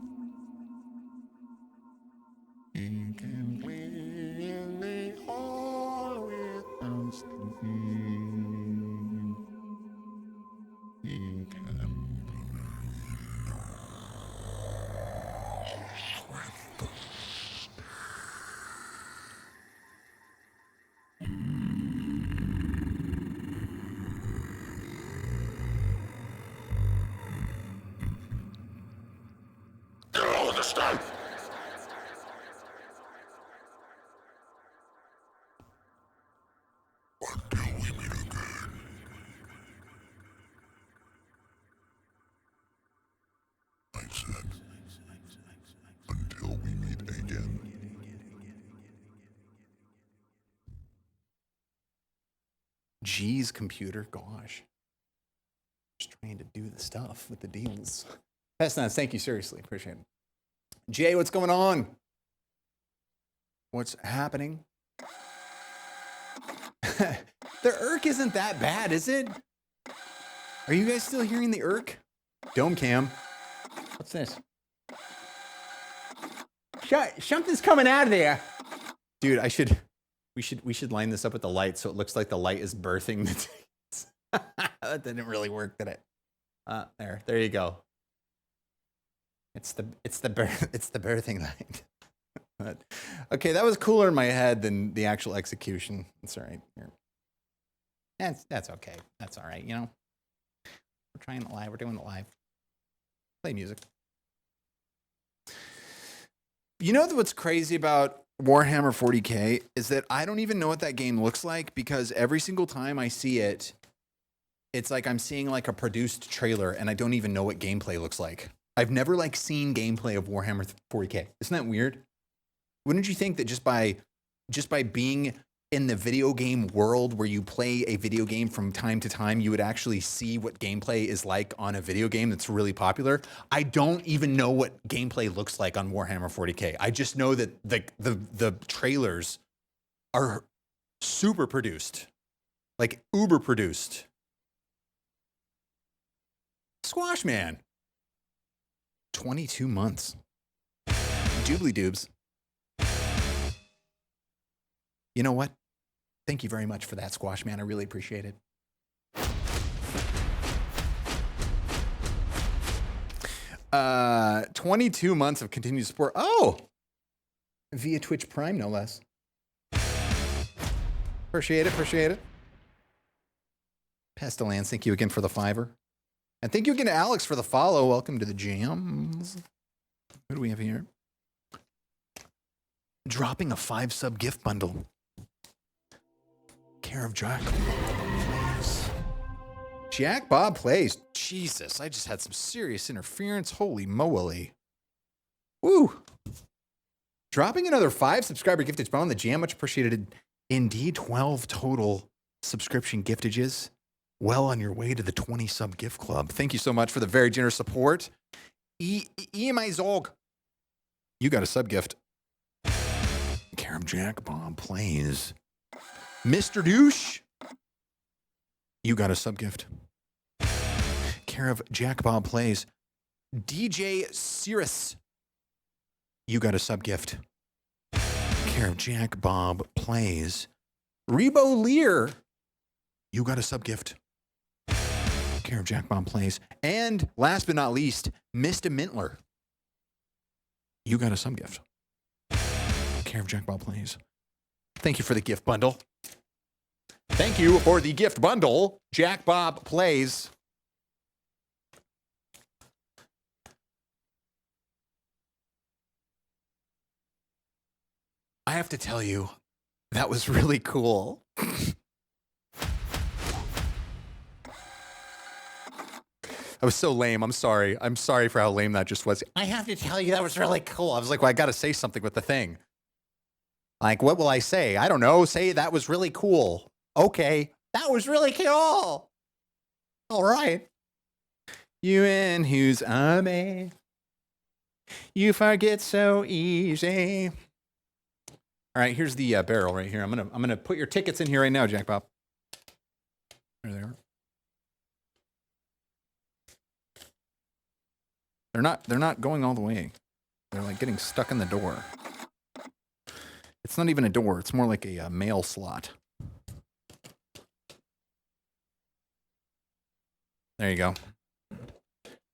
He can get all of the stuff. Until we meet again. I said, until we meet again. Geez, computer, gosh. Just trying to do the stuff with the deals. Pestilence, thank you, seriously, appreciate it. Jay, what's going on? What's happening? The irk isn't that bad, is it? Are you guys still hearing the irk? Dome cam. What's this? Something's coming out of there. Dude, we should line this up with the light so it looks like the light is birthing the tickets. That didn't really work, did it? There you go. It's the birthing light. But, okay, that was cooler in my head than the actual execution. It's all right. That's okay. That's all right, you know. We're trying it live. We're doing it live. Play music. You know what's crazy about Warhammer 40K is that I don't even know what that game looks like because every single time I see it, it's like I'm seeing like a produced trailer and I don't even know what gameplay looks like. I've never like seen gameplay of Warhammer 40K. Isn't that weird? Wouldn't you think that just by being in the video game world where you play a video game from time to time, you would actually see what gameplay is like on a video game that's really popular? I don't even know what gameplay looks like on Warhammer 40K. I just know that the trailers are super produced, like uber produced. Squash Man. 22 months. Doobly doobs. You know what? Thank you very much for that, Squash Man. I really appreciate it. 22 months of continued support. Oh! Via Twitch Prime, no less. Appreciate it, appreciate it. Pestilence, thank you again for the $5. And thank you again to Alex for the follow. Welcome to the jams. What do we have here? Dropping a 5-sub gift bundle. Care of Jack Bob Plays. Jack Bob Plays. Jesus, I just had some serious interference. Holy moly. Woo. Dropping another 5 subscriber giftage bone. The jam, much appreciated. Indeed, 12 total subscription giftages. Well on your way to the 20 sub gift club. Thank you so much for the very generous support. EMI Zog. You got a sub gift. Care of Jack Bob Plays. Mr. Douche, you got a sub gift. Care of Jack Bob Plays. DJ Cirrus, you got a sub gift. Care of Jack Bob Plays. Rebo Lear, you got a sub gift. Care of Jack Bob Plays. And last but not least, Mr. Mintler, you got a sub gift. Care of Jack Bob Plays. Thank you for the gift bundle. Thank you for the gift bundle. Jack Bob Plays. I have to tell you, that was really cool. That was so lame. I'm sorry. I'm sorry for how lame that just was. I have to tell you, that was really cool. I was like, well, I got to say something with the thing. Like, what will I say? I don't know. Say that was really cool. Okay. That was really cool. All right. You and who's me? You forget so easy. All right, here's the barrel right here. I'm gonna put your tickets in here right now, Jack Bob. There they are. They're not going all the way. They're like getting stuck in the door. It's not even a door. It's more like a mail slot. There you go.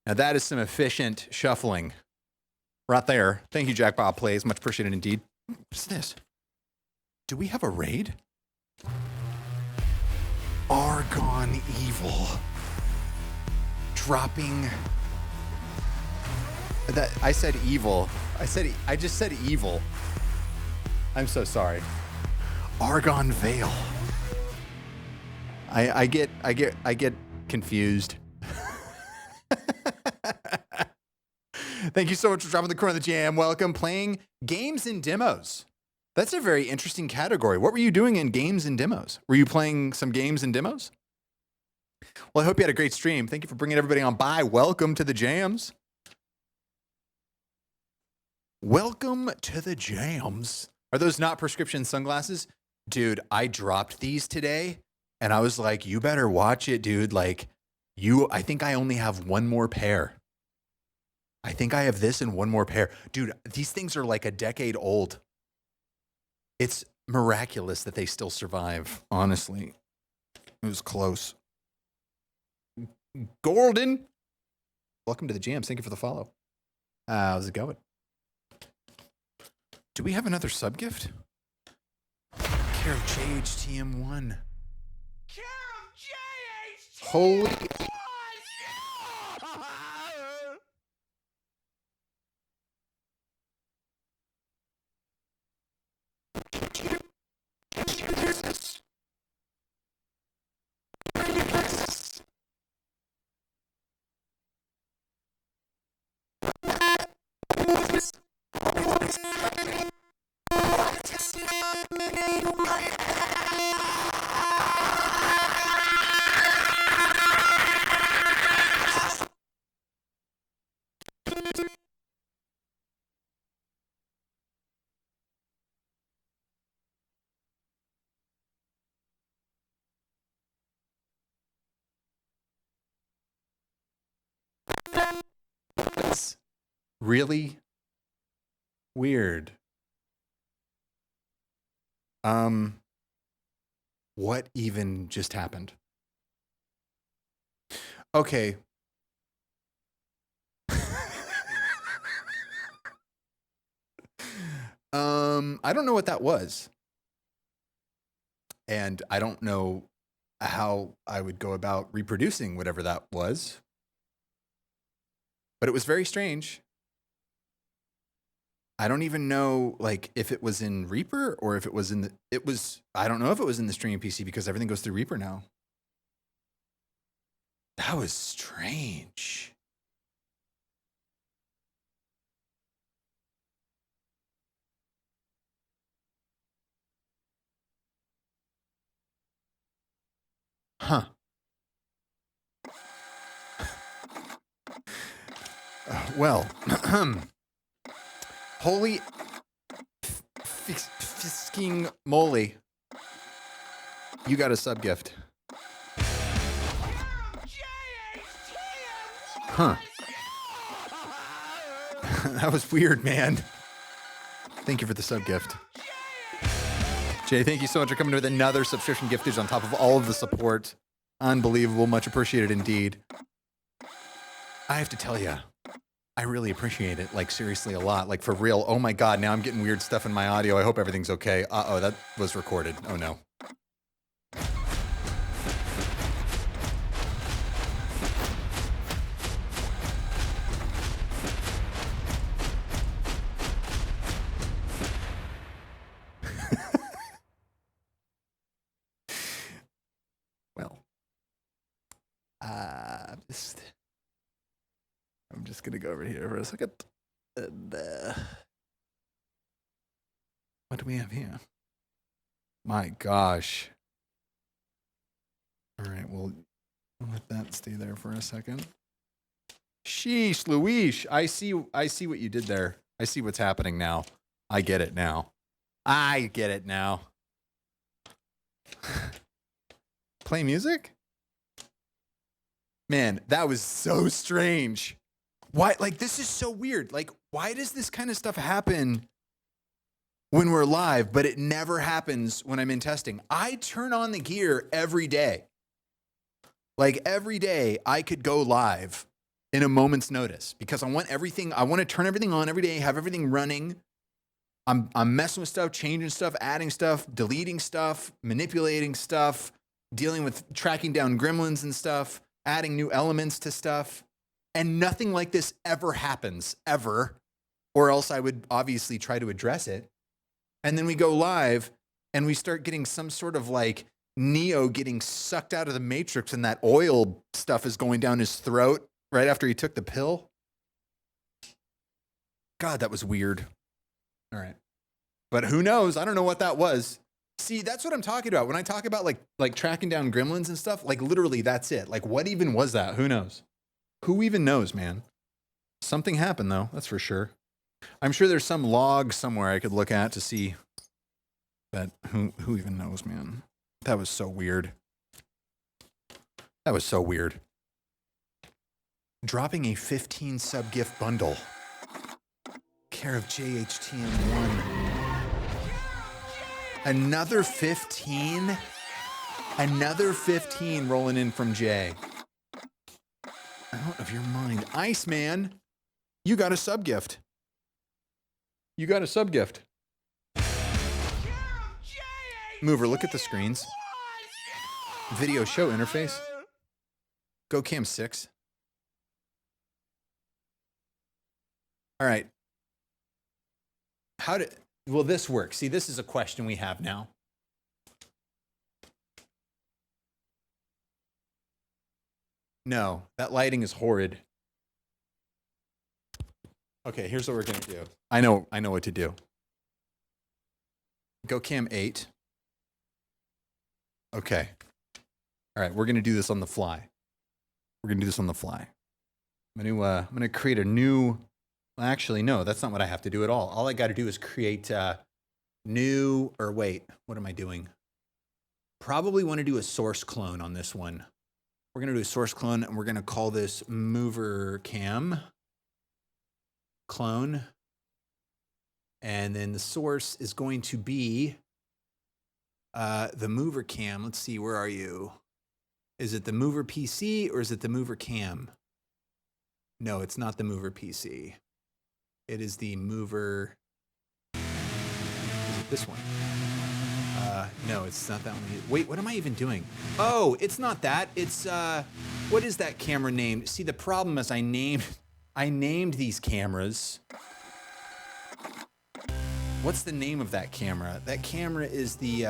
Now that is some efficient shuffling right there. Thank you, Jack Bob Plays. Much appreciated indeed. What's this? Do we have a raid? Argon Evil. Dropping. That I said evil. I just said evil. I'm so sorry. Argon Veil. I get confused. Thank you so much for dropping the corner of the jam. Welcome. Playing games and demos. That's a very interesting category. What were you doing in games and demos? Were you playing some games and demos? Well, I hope you had a great stream. Thank you for bringing everybody on by. Welcome to the jams. Welcome to the jams. Are those not prescription sunglasses? Dude, I dropped these today and I was like, you better watch it, dude. Like, I think I only have one more pair. I think I have this and one more pair. Dude, these things are like a decade old. It's miraculous that they still survive, honestly. It was close. Gordon, welcome to the jams. Thank you for the follow. How's it going? Do we have another sub gift? Care of JHTM1. Holy. That's really weird. What even just happened? Okay. I don't know what that was. And I don't know how I would go about reproducing whatever that was. But it was very strange. I don't even know, like, if it was in Reaper or if it was in the, I don't know if it was in the streaming PC because everything goes through Reaper now. That was strange. Huh. Well, holy fisking moly. You got a sub gift. Huh. That was weird, man. Thank you for the sub gift. Jay, thank you so much for coming with another subscription giftage on top of all of the support. Unbelievable. Much appreciated indeed. I have to tell you, I really appreciate it. Like, seriously, a lot. Like, for real. Oh, my God. Now I'm getting weird stuff in my audio. I hope everything's okay. Uh-oh, that was recorded. Oh, no. Well, I'm just going to go over here for a second. And, what do we have here? My gosh. All right, well, let that stay there for a second. Sheesh, Louise. I see what you did there. I see what's happening now. I get it now. I get it now. Play music? Man, that was so strange. Why? Like, this is so weird. Like, why does this kind of stuff happen when we're live, but it never happens when I'm in testing? I turn on the gear every day. Like, every day I could go live in a moment's notice because I want to turn everything on every day, have everything running. I'm messing with stuff, changing stuff, adding stuff, deleting stuff, manipulating stuff, dealing with tracking down gremlins and stuff, adding new elements to stuff. And nothing like this ever happens, ever, or else I would obviously try to address it. And then we go live and we start getting some sort of like Neo getting sucked out of the Matrix and that oil stuff is going down his throat right after he took the pill. God, that was weird. All right. But who knows? I don't know what that was. See, that's what I'm talking about. When I talk about like tracking down gremlins and stuff, like literally that's it. Like what even was that? Who knows? Who even knows, man? Something happened though, that's for sure. I'm sure there's some log somewhere I could look at to see. But who even knows, man? That was so weird. That was so weird. Dropping a 15 sub gift bundle. Care of JHTM1. Another 15? Another 15 rolling in from Jay. Out of your mind. Iceman, you got a sub gift. You got a sub gift. Mover, look at the screens. Video show interface. GoCam 6. All right. Will this work? See, this is a question we have now. No, that lighting is horrid. Okay, here's what we're gonna do. I know what to do. GoCam 8. Okay. All right, we're gonna do this on the fly. I'm gonna create a new. Well, actually, no, that's not what I have to do at all. All I got to do is create new. Or wait, what am I doing? Probably want to do a source clone on this one. We're gonna do a source clone, and we're gonna call this Mover Cam clone. And then the source is going to be the Mover Cam. Let's see, where are you? Is it the Mover PC or is it the Mover Cam? No, it's not the Mover PC. It is the Mover. Is it this one? No, it's not that one. Wait, what am I even doing? Oh, it's not that. It's what is that camera named? See, the problem is I named these cameras. What's the name of that camera? That camera is the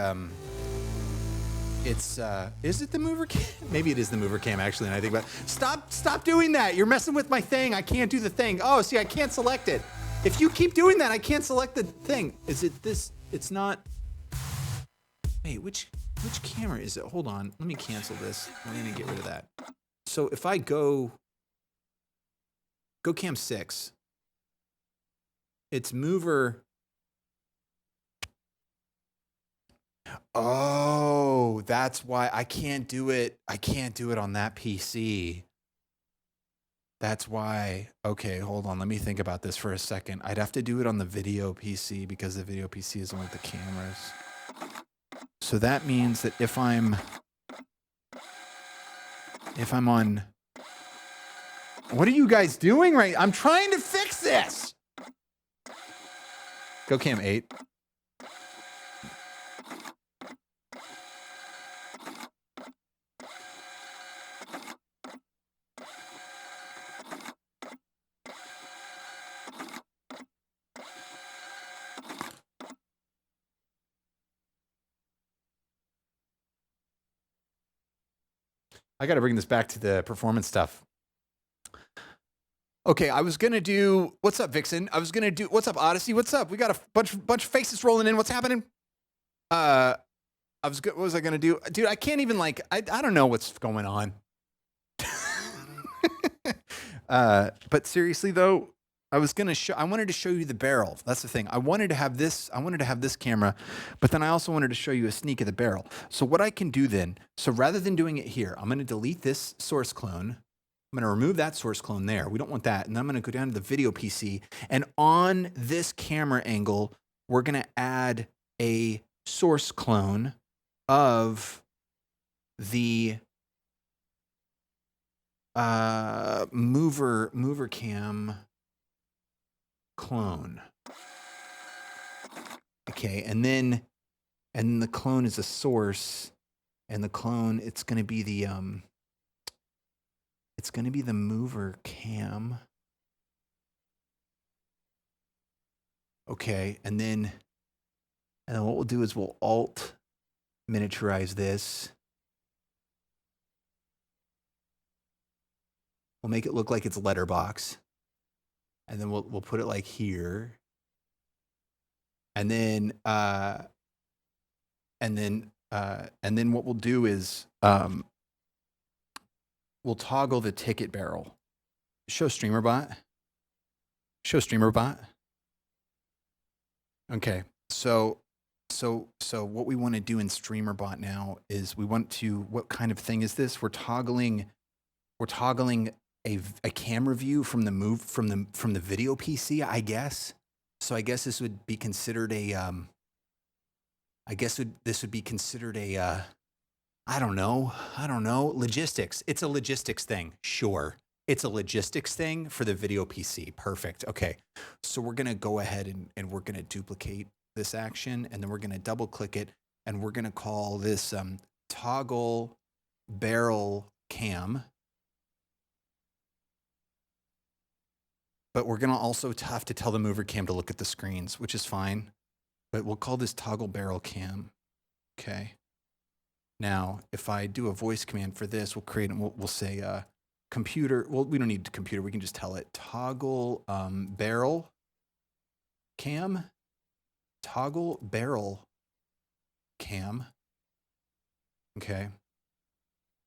is it the Mover Cam? Maybe it is the Mover Cam, actually, and I think about it. Stop doing that. You're messing with my thing. I can't do the thing. Oh, see, I can't select it. If you keep doing that, I can't select the thing. Is it this? It's not. Wait, which camera is it? Hold on. Let me cancel this. I'm gonna get rid of that. So if I go Cam 6, it's Mover. Oh, that's why I can't do it. I can't do it on that PC. That's why. Okay, hold on. Let me think about this for a second. I'd have to do it on the video PC because the video PC is on the cameras. So that means that if I'm on, what are you guys doing right? I'm trying to fix this. GoCam 8. I got to bring this back to the performance stuff. Okay, I was gonna do. What's up, Vixen? I was gonna do. What's up, Odyssey? What's up? We got a bunch of faces rolling in. What's happening? What was I gonna do, dude? I can't even I don't know what's going on. But seriously though, I wanted to show you the barrel. That's the thing. I wanted to have this camera, but then I also wanted to show you a sneak of the barrel. So what I can do then, so rather than doing it here, I'm going to delete this source clone. I'm going to remove that source clone there. We don't want that. And then I'm going to go down to the video PC. And on this camera angle, we're going to add a source clone of the Mover Cam clone. Okay, and then the clone is a source, and the clone, it's going to be the Mover Cam. Okay, and then what we'll do is we'll alt miniaturize this. We'll make it look like it's letterbox. And then we'll put it like here. And then what we'll do is we'll toggle the ticket barrel. Show StreamerBot. Okay. So what we want to do in StreamerBot now is what kind of thing is this? We're toggling a camera view from the video PC, I guess. So I guess this would be considered a this would be considered a I don't know, logistics. It's a logistics thing. Sure. It's a logistics thing for the video PC. Perfect. Okay. So we're going to go ahead and we're going to duplicate this action, and then we're going to double click it, and we're going to call this toggle barrel cam. But we're going to also have to tell the mover cam to look at the screens, which is fine. But we'll call this toggle barrel cam. Okay. Now, if I do a voice command for this, we'll create, and we'll say computer. Well, we don't need computer. We can just tell it toggle barrel cam. Toggle barrel cam. Okay.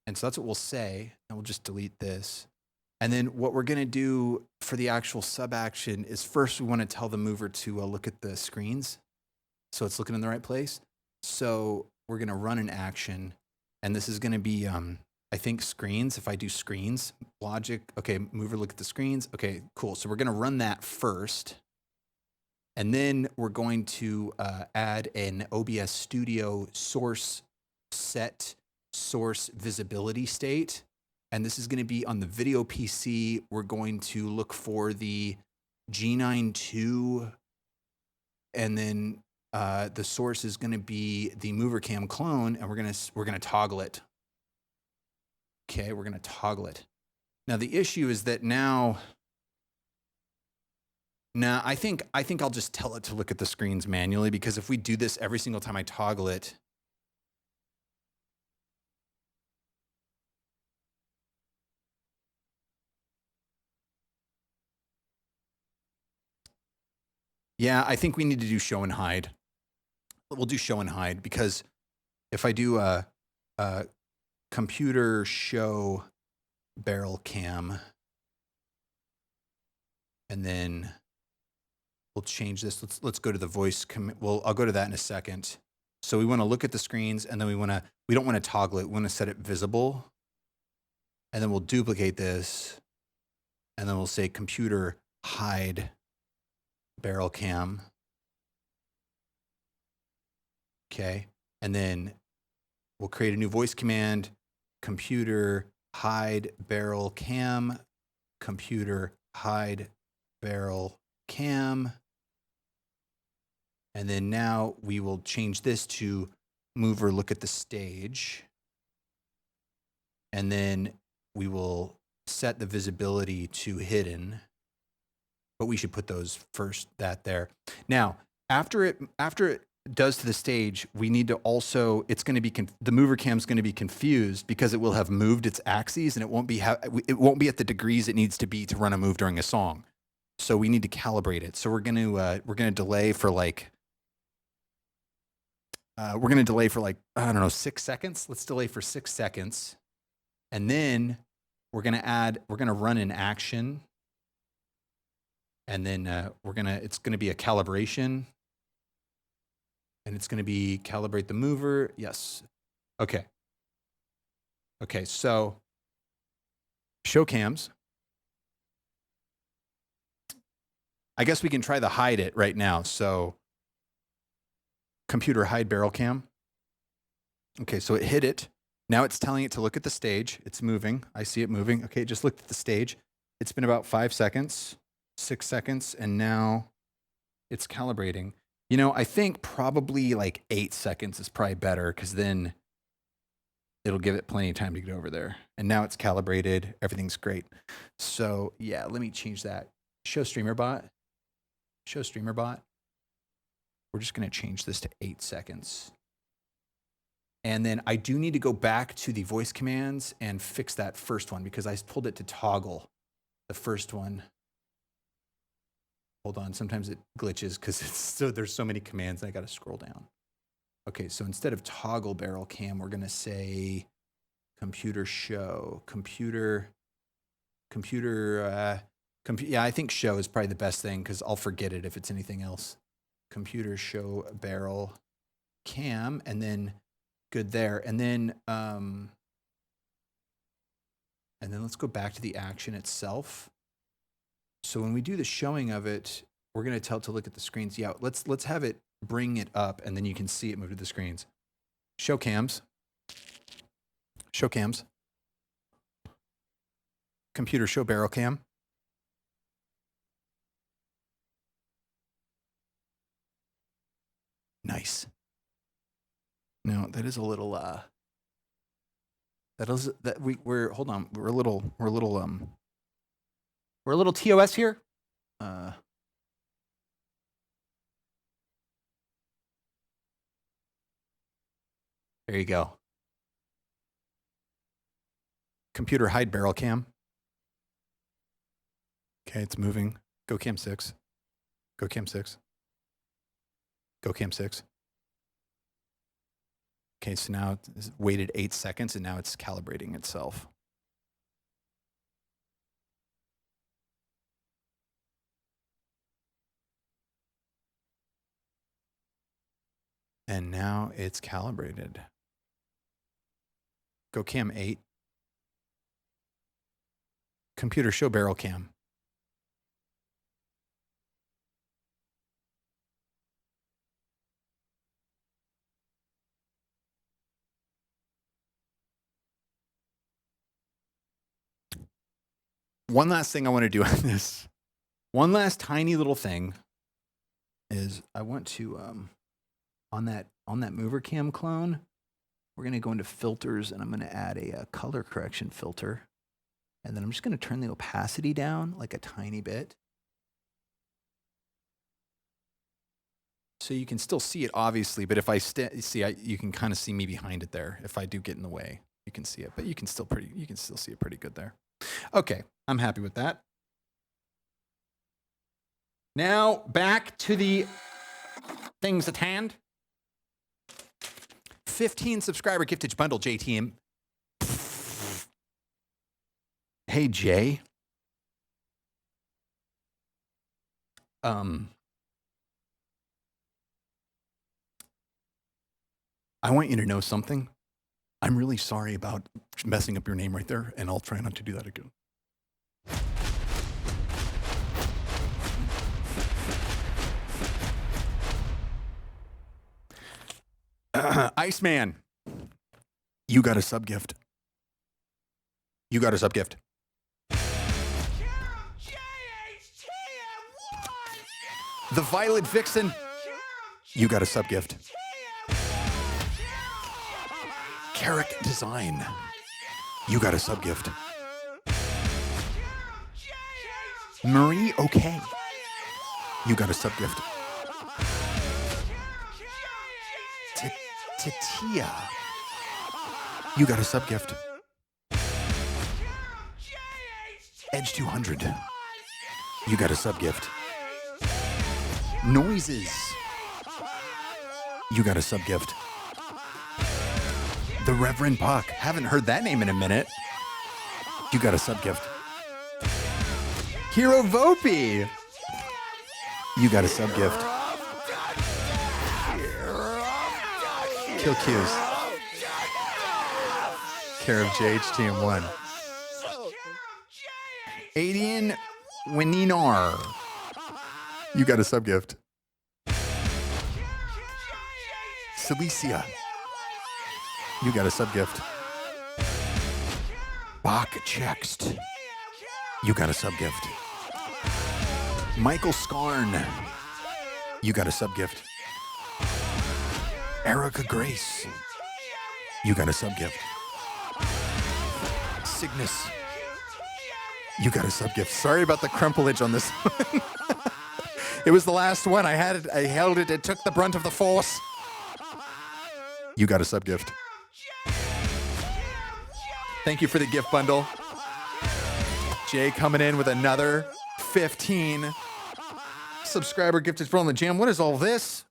And so that's what we'll say. And we'll just delete this. And then what we're going to do for the actual sub action is first we want to tell the mover to look at the screens. So it's looking in the right place. So we're going to run an action. And this is going to be, I think, screens. If I do screens, logic. Okay, mover, look at the screens. Okay, cool. So we're going to run that first. And then we're going to add an OBS Studio source set source visibility state. And this is going to be on the video PC. We're going to look for the G92, and then the source is going to be the MoverCam clone, and we're going to toggle it. Okay, we're going to toggle it. Now the issue is that now I think I'll just tell it to look at the screens manually, because if we do this every single time I toggle it, yeah, I think we need to do show and hide. We'll do show and hide, because if I do a computer show barrel cam, and then we'll change this. Let's go to the voice. Well, I'll go to that in a second. So we want to look at the screens, and then we don't want to toggle it. We want to set it visible, and then we'll duplicate this, and then we'll say computer hide barrel cam. Okay. And then we'll create a new voice command, computer hide barrel cam, computer hide barrel cam. And then now we will change this to mover look at the stage. And then we will set the visibility to hidden. But we should put those first, that there. Now, after it does to the stage, we need to also, it's going to be, the mover cam is going to be confused because it will have moved its axes, and it won't be at the degrees it needs to be to run a move during a song. So we need to calibrate it. So we're going to delay for like, I don't know, 6 seconds. Let's delay for 6 seconds. And then we're going to run an action. And then it's going to be a calibration. And it's going to be calibrate the mover. Yes. Okay. Okay, so show cams. I guess we can try the hide it right now. So computer hide barrel cam. Okay, so it hit it. Now it's telling it to look at the stage. It's moving. I see it moving. Okay, it just looked at the stage. It's been about 5 seconds. 6 seconds, and now it's calibrating. You know, I think probably like 8 seconds is probably better, because then it'll give it plenty of time to get over there. And now it's calibrated. Everything's great. So yeah, let me change that. Show streamer bot. Show streamer bot. We're just going to change this to 8 seconds. And then I do need to go back to the voice commands and fix that first one, because I pulled it to toggle the first one. Hold on, sometimes it glitches because there's so many commands and I got to scroll down. Okay, so instead of toggle barrel cam, we're going to say computer show, yeah, I think show is probably the best thing, because I'll forget it if it's anything else. Computer show barrel cam, and then good there. And then And then let's go back to the action itself. So when we do the showing of it, we're going to tell it to look at the screens. Yeah, let's have it bring it up, and then you can see it move to the screens. Show cams. Show cams. Computer, show barrel cam. Nice. Now that is a little we're hold on, we're a little TOS here. There you go. Computer, hide barrel cam. Okay, it's moving. Go cam 6. Go cam 6. Go cam 6. Okay, so now it's waited 8 seconds and now it's calibrating itself. And now it's calibrated. Go cam 8. Computer, show barrel cam. One last thing I want to do on this, one last tiny little thing is I want to, on that mover cam clone, we're going to go into filters and I'm going to add a color correction filter. And then I'm just going to turn the opacity down like a tiny bit. So you can still see it obviously, but if I you can kind of see me behind it there. If I do get in the way, you can see it, but you can still see it pretty good there. Okay, I'm happy with that. Now back to the things at hand. 15 subscriber giftage bundle, JTM. Hey, Jay. I want you to know something. I'm really sorry about messing up your name right there, and I'll try not to do that again. Iceman, you got a sub gift. You got a sub gift. The Violet Vixen, you got a sub gift. Carrick Design, you got a sub gift. Marie OK, you got a sub gift. Tatia, you got a sub gift. Edge 200, you got a sub gift. Noises, you got a sub gift. The Reverend Puck, haven't heard that name in a minute. You got a sub gift. Hero Vopi, you got a sub gift. Kill Q's. Care of JHTM1. Adian Wininar, you got a sub gift. Celicia, you got a sub gift. Bach Chext, you got a sub gift. Michael Skarn, you got a sub gift. Erica Grace, you got a sub gift. Cygnus, you got a sub gift. Sorry about the crumplage on this one. It was the last one. I held it. It took the brunt of the force. You got a sub gift. Thank you for the gift bundle. Jay coming in with another 15 subscriber gifted from the jam. What is all this?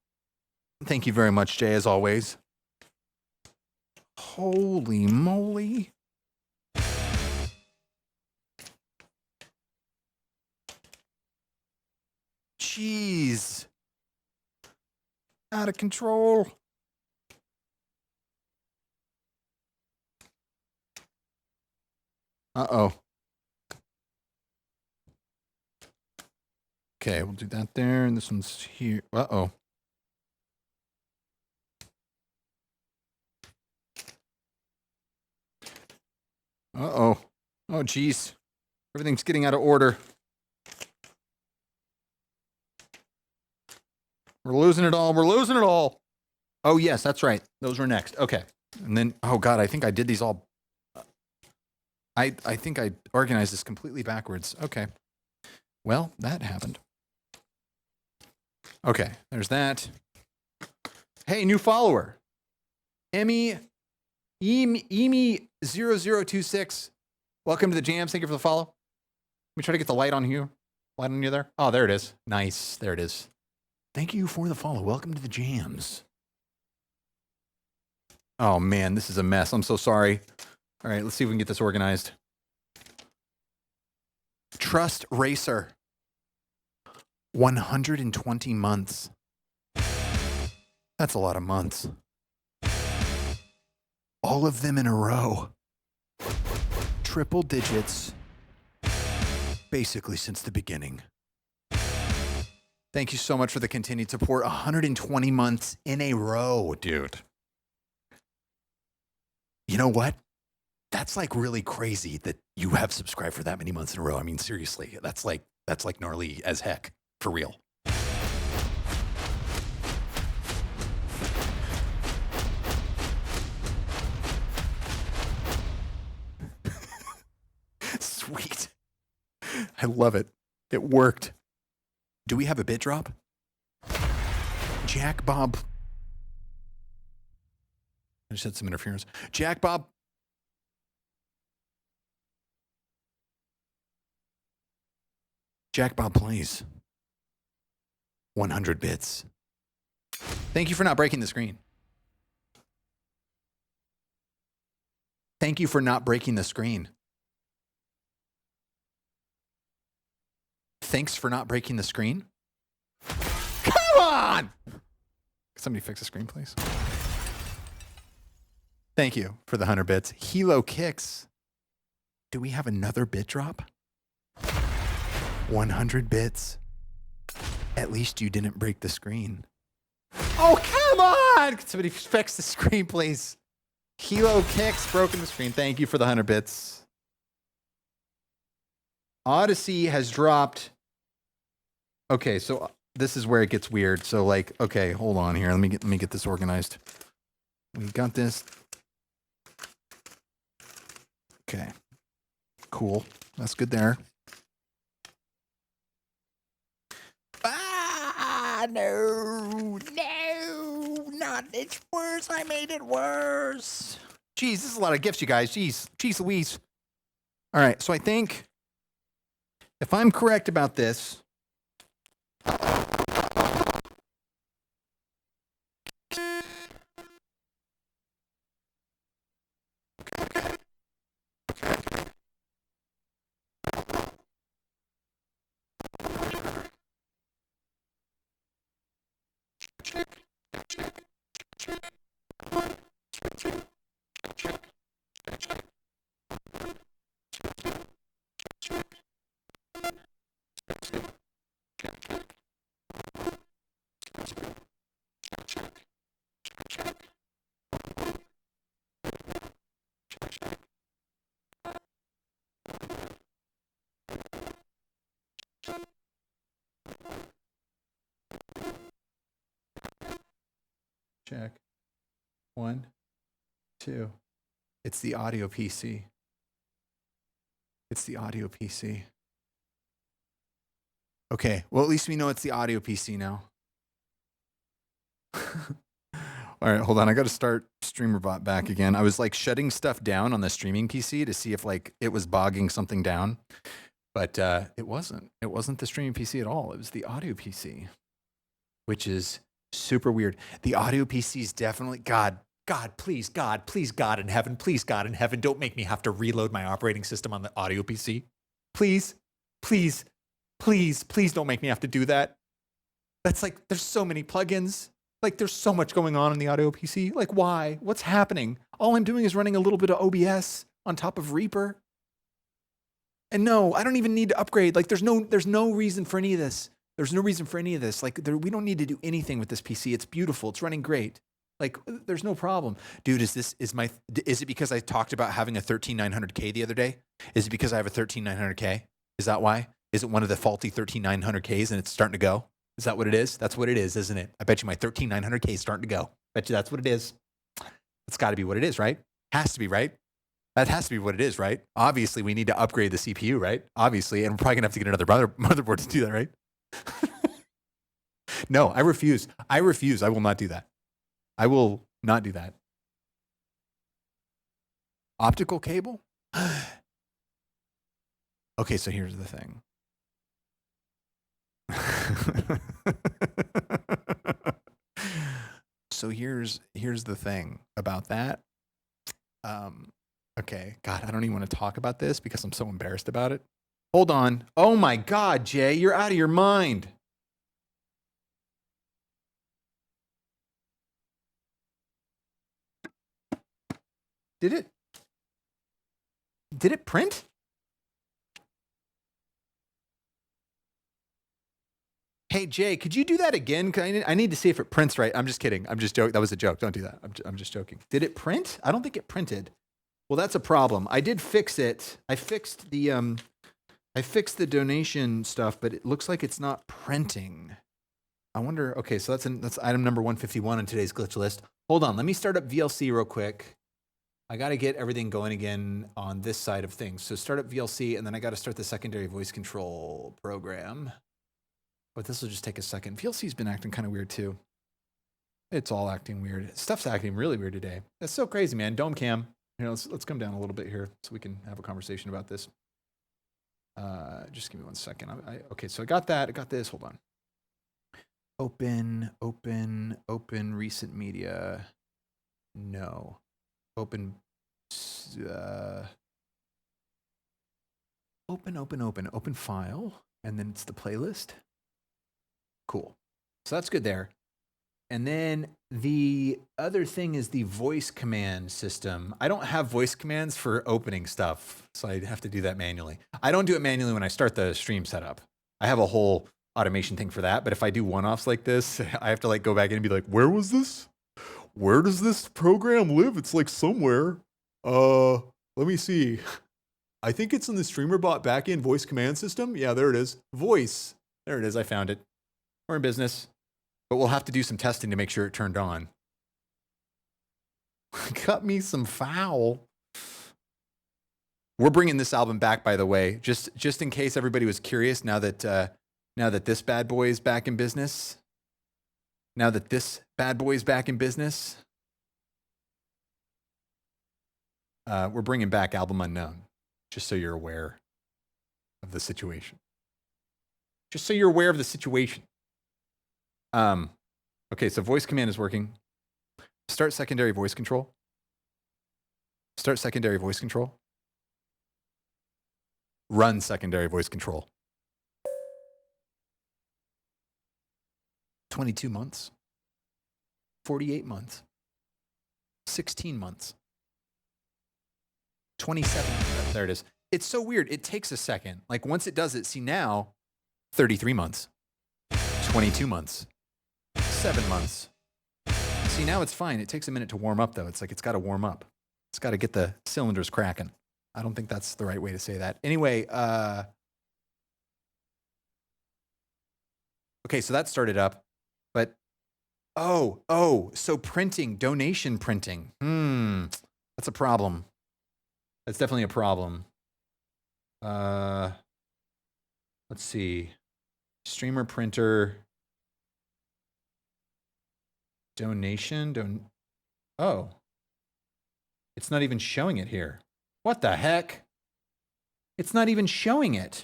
Thank you very much, Jay, as always. Holy moly. Jeez. Out of control. Uh-oh. Okay, we'll do that there, and this one's here. Uh-oh. Uh-oh. Oh, geez. Everything's getting out of order. We're losing it all. We're losing it all. Oh, yes, that's right. Those were next. Okay. And then, oh, God, I think I did these all. I think I organized this completely backwards. Okay. Well, that happened. Okay, there's that. Hey, new follower. Emi0026. Welcome to the jams. Thank you for the follow. Let me try to get the light on you. Light on you there. Oh, there it is. Nice. There it is. Thank you for the follow. Welcome to the jams. Oh, man, this is a mess. I'm so sorry. All right, let's see if we can get this organized. Trust Racer. 120 months. That's a lot of months. All of them in a row. Triple digits. Basically since the beginning. Thank you so much for the continued support. 120 months in a row, dude. You know what? That's like really crazy that you have subscribed for that many months in a row. I mean, seriously, that's like gnarly as heck, for real. Sweet. I love it. It worked. Do we have a bit drop? Jack Bob. I just had some interference. Jack Bob. Jack Bob plays. 100 bits. Thank you for not breaking the screen. Thank you for not breaking the screen. Thanks for not breaking the screen. Come on! Can somebody fix the screen, please? Thank you for the 100 bits. Hilo Kicks. Do we have another bit drop? 100 bits. At least you didn't break the screen. Oh, come on! Can somebody fix the screen, please? Hilo Kicks, broken the screen. Thank you for the 100 bits. Odyssey has dropped. Okay, so this is where it gets weird. So like, okay, hold on here. Let me get this organized. We got this. Okay. Cool. That's good there. Ah, no, not it's worse. I made it worse. Jeez, this is a lot of gifts, you guys. Jeez Louise. All right, so I think if I'm correct about this, check. 1, 2. It's the audio PC. It's the audio PC. Okay, well, at least we know it's the audio PC now. All right, hold on. I got to start StreamerBot back again. I was like shutting stuff down on the streaming PC to see if like it was bogging something down, but it wasn't. It wasn't the streaming PC at all. It was the audio PC, which is super weird. The audio PC is definitely God, please, God in heaven, please, God in heaven, don't make me have to reload my operating system on the audio PC. Please don't make me have to do that. That's like, there's so many plugins. Like, there's so much going on in the audio PC. Like, why? What's happening? All I'm doing is running a little bit of OBS on top of Reaper. And no, I don't even need to upgrade. Like there's no reason for any of this. There's no reason for any of this. Like we don't need to do anything with this PC. It's beautiful. It's running great. Like there's no problem. Dude, is it because I talked about having a 13900K the other day? Is it because I have a 13900K? Is that why? Is it one of the faulty 13900Ks and it's starting to go? Is that what it is? That's what it is, isn't it? I bet you my 13900K is starting to go. Bet you that's what it is. It's got to be what it is, right? Has to be, right? That has to be what it is, right? Obviously, we need to upgrade the CPU, right? Obviously, and we're probably going to have to get another motherboard to do that, right? No, I refuse. I refuse. I will not do that. I will not do that. Optical cable? Okay, so here's the thing. So here's the thing about that. Okay, God, I don't even want to talk about this because I'm so embarrassed about it. Hold on. Oh my God, Jay, you're out of your mind. Did it print? Hey, Jay, could you do that again? I need to see if it prints right. I'm just kidding. I'm just joking. That was a joke. Don't do that. I'm just joking. Did it print? I don't think it printed. Well, that's a problem. I did fix it. I fixed the donation stuff, but it looks like it's not printing. I wonder. Okay, so that's item number 151 on today's glitch list. Hold on. Let me start up VLC real quick. I got to get everything going again on this side of things. So start up VLC, and then I got to start the secondary voice control program. But this will just take a second. VLC's been acting kind of weird too. It's all acting weird. Stuff's acting really weird today. That's so crazy, man. Dome cam. Here, let's come down a little bit here so we can have a conversation about this. Just give me 1 second. Okay, so I got that. I got this. Hold on. Open recent media. No. Open file. And then it's the playlist. Cool. So that's good there. And then the other thing is the voice command system. I don't have voice commands for opening stuff, so I have to do that manually. I don't do it manually when I start the stream setup. I have a whole automation thing for that, but if I do one-offs like this, I have to like go back in and be like, where was this? Where does this program live? It's like somewhere. Let me see. I think it's in the StreamerBot backend voice command system. Yeah, there it is. Voice. There it is. I found it. We're in business. But we'll have to do some testing to make sure it turned on. Cut me some foul. We're bringing this album back, by the way, just in case everybody was curious. Now that this bad boy is back in business. Now that this bad boy is back in business, we're bringing back Album Unknown. Just so you're aware of the situation. Just so you're aware of the situation. Okay, so voice command is working. Start secondary voice control. Start secondary voice control. Run secondary voice control. 22 months. 48 months. 16 months. 27. There it is. It's so weird. It takes a second. Like once it does it, see now, 33 months. 22 months. 7 months. See, now it's fine. It takes a minute to warm up, though. It's like it's got to warm up. It's got to get the cylinders cracking. I don't think that's the right way to say that. Anyway, okay, so that started up. But, so printing, donation printing. That's a problem. That's definitely a problem. Let's see. Streamer printer. Donation. Oh. It's not even showing it here. What the heck? It's not even showing it.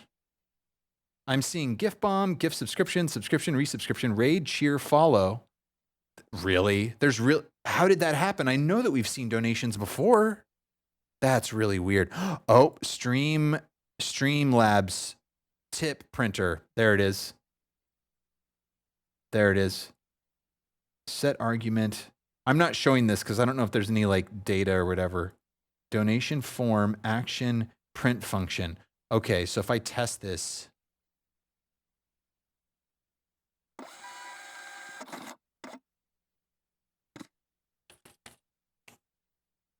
I'm seeing gift bomb, gift subscription, resubscription, raid, cheer, follow. Really? How did that happen? I know that we've seen donations before. That's really weird. Oh, Streamlabs tip printer. There it is. There it is. Set argument. I'm not showing this because I don't know if there's any like data or whatever. Donation form, action, print function. Okay, so if I test this.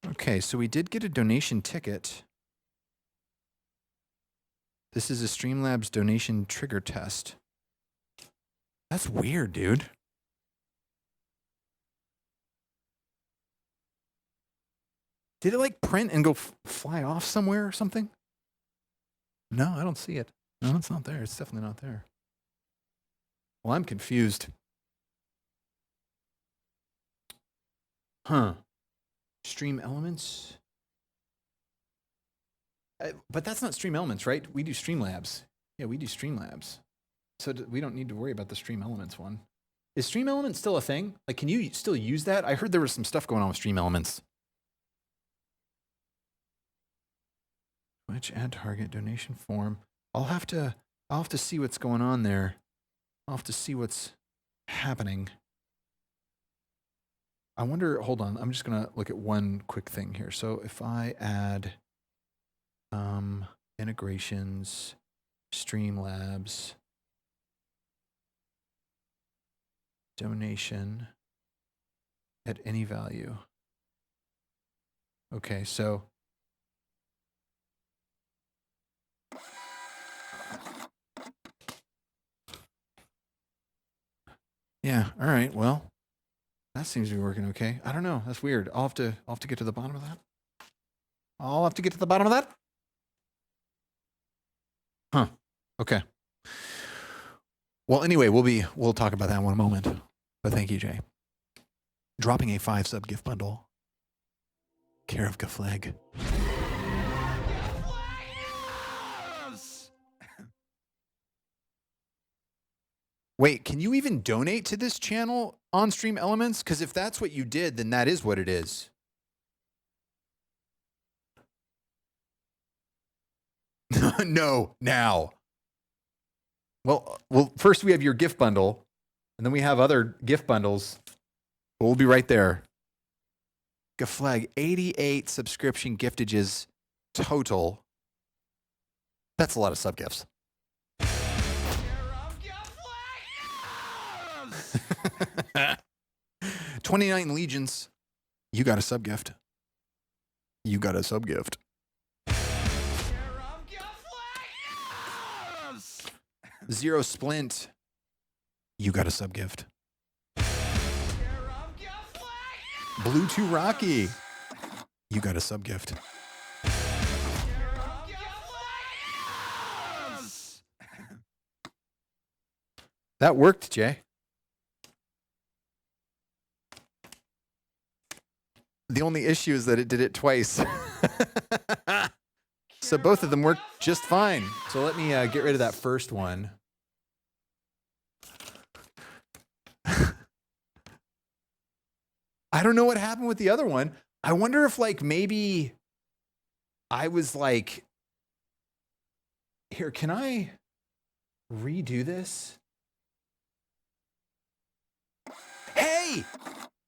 Okay, so we did get a donation ticket. This is a Streamlabs donation trigger test. That's weird, dude. Did it like print and go fly off somewhere or something? No, I don't see it. No, it's not there. It's definitely not there. Well, I'm confused. Huh. Stream Elements? But that's not Stream Elements, right? We do Streamlabs. Yeah, we do Streamlabs. So we don't need to worry about the Stream Elements one. Is Stream Elements still a thing? Like, can you still use that? I heard there was some stuff going on with Stream Elements. Twitch add target donation form. I'll have to see what's going on there. I'll have to see what's happening. I wonder, hold on, I'm just gonna look at one quick thing here. So if I add integrations, Streamlabs, donation at any value. Okay, so yeah, all right, well, that seems to be working okay. I don't know, that's weird. I'll have to get to the bottom of that. I'll have to get to the bottom of that. Huh. Okay. Well, anyway, we'll talk about that in one moment. But thank you, Jay. Dropping a 5-sub gift bundle. Care of Gafleg. Wait, can you even donate to this channel on Stream Elements? Because if that's what you did, then that is what it is. No, now. Well, first we have your gift bundle, and then we have other gift bundles. But we'll be right there. Gafleg, 88 subscription giftages total. That's a lot of sub gifts. 29 legions. You got a sub gift. You got a sub gift. Zero Splint. You got a sub gift. Blue 2 Rocky. You got a sub gift. That worked, Jay. The only issue is that it did it twice. So both of them worked just fine. So let me get rid of that first one. I don't know what happened with the other one. I wonder if like maybe I was like, here, can I redo this? Hey,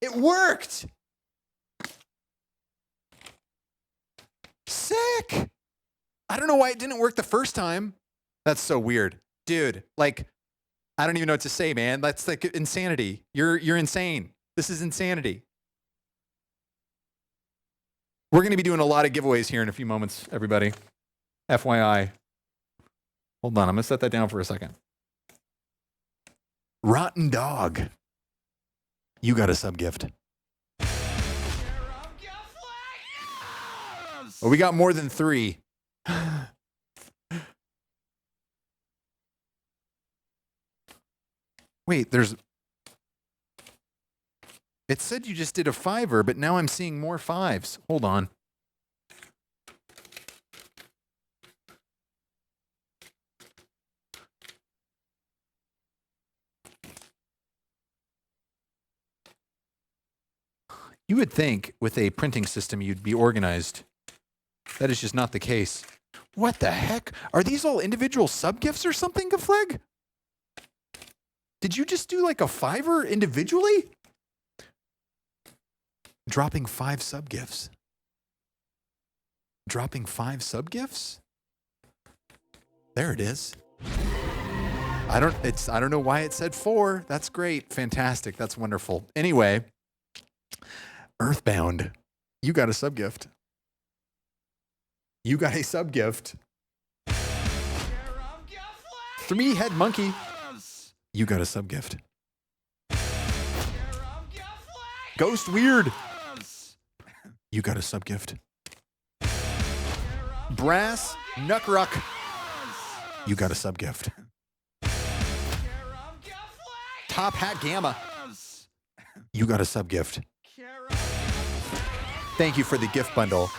it worked. Sick. I don't know why it didn't work the first time. That's so weird. Dude, like, I don't even know what to say, man. That's like insanity. You're insane. This is insanity. We're going to be doing a lot of giveaways here in a few moments, everybody. FYI. Hold on, I'm going to set that down for a second. Rotten Dog. You got a sub gift. Well, we got more than 3. Wait, it said you just did a 5er, but now I'm seeing more 5s. Hold on. You would think with a printing system you'd be organized. That is just not the case. What the heck? Are these all individual sub-gifts or something, Gafleg? Did you just do like a 5er individually? Dropping 5 sub-gifts. Dropping 5 sub-gifts? There it is. I don't know why it said 4. That's great. Fantastic. That's wonderful. Anyway, Earthbound, you got a sub-gift. You got a sub-gift. 3-head monkey. You got a sub-gift. Ghost Weird. You got a sub-gift. Brass Nuckruck. You got a sub-gift. Top Hat Gamma. You got a sub-gift. Thank you for the gift bundle.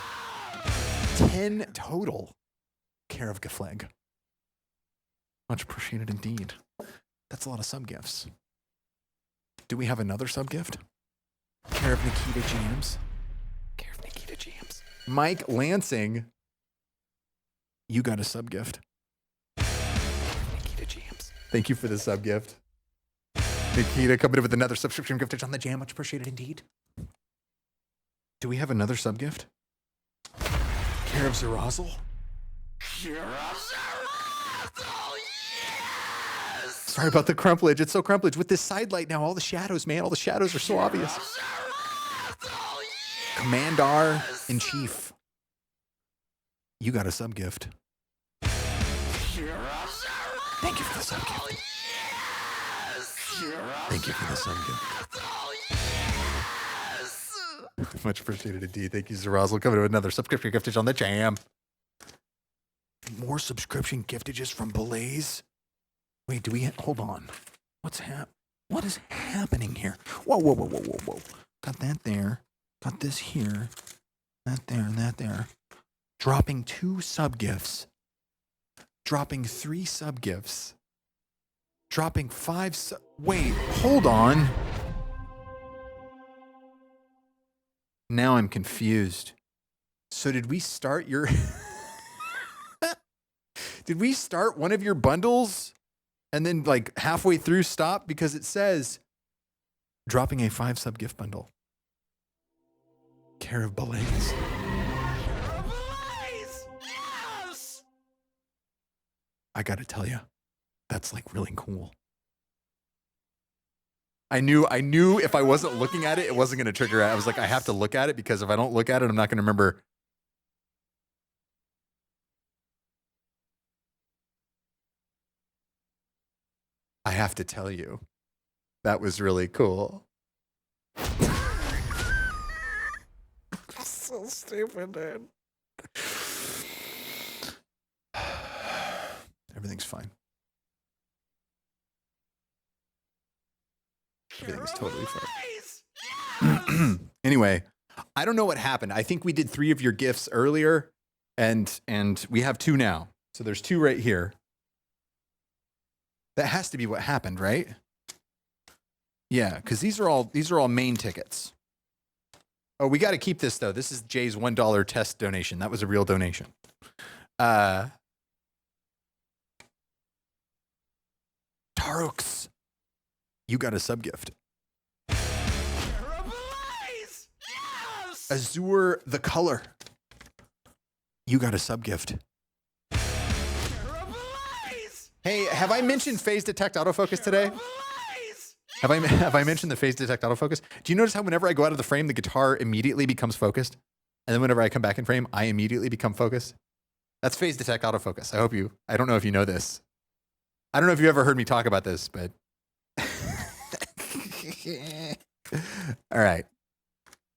10 total. Care of Gafleg. Much appreciated indeed. That's a lot of sub-gifts. Do we have another sub-gift? Care of Nikita James. Care of Nikita James. Mike Lansing. You got a sub-gift. Nikita James. Thank you for the sub-gift. Nikita coming in with another subscription giftage on the jam. Much appreciated indeed. Do we have another sub-gift? Care of Zerazzle. Care of Zerazzle, yes! Sorry about the crumplage. It's so crumplage. With this side light now, all the shadows, man. All the shadows are so obvious. Commander in Chief. You got a sub-gift. Thank you for the sub-gift. Thank you for the sub-gift. Much appreciated indeed. Thank you, Zerazzle. Coming to another subscription giftage on the jam. More subscription giftages from Blaze. Wait, do we hold on? What is happening here? Whoa, whoa, whoa, whoa, whoa, whoa. Got that there. Got this here. That there and that there. Dropping 2 sub-gifts. Dropping 3 sub-gifts. Dropping 5 wait, hold on. Now I'm confused. So did we start your... Did we start one of your bundles and then like halfway through stop? Because it says dropping a 5 sub-gift bundle. Care of Blaze. Yes! I gotta tell you, that's like really cool. I knew if I wasn't looking at it, it wasn't going to trigger it. I was like, I have to look at it because if I don't look at it, I'm not going to remember. I have to tell you, that was really cool. So stupid, dude. Everything's fine. Everything's totally fine. Anyway, I don't know what happened. I think we did 3 of your gifts earlier, and we have 2 now. So there's 2 right here. That has to be what happened, right? Yeah, because these are all main tickets. Oh, we got to keep this though. This is Jay's $1 test donation. That was a real donation. Tarux, you got a sub-gift. Yes! Azure the Color, you got a sub-gift. Hey, have I mentioned phase detect autofocus today? Have I mentioned the phase detect autofocus? Do you notice how whenever I go out of the frame, the guitar immediately becomes focused? And then whenever I come back in frame, I immediately become focused? That's phase detect autofocus. I don't know if you know this. I don't know if you ever heard me talk about this, but. All right.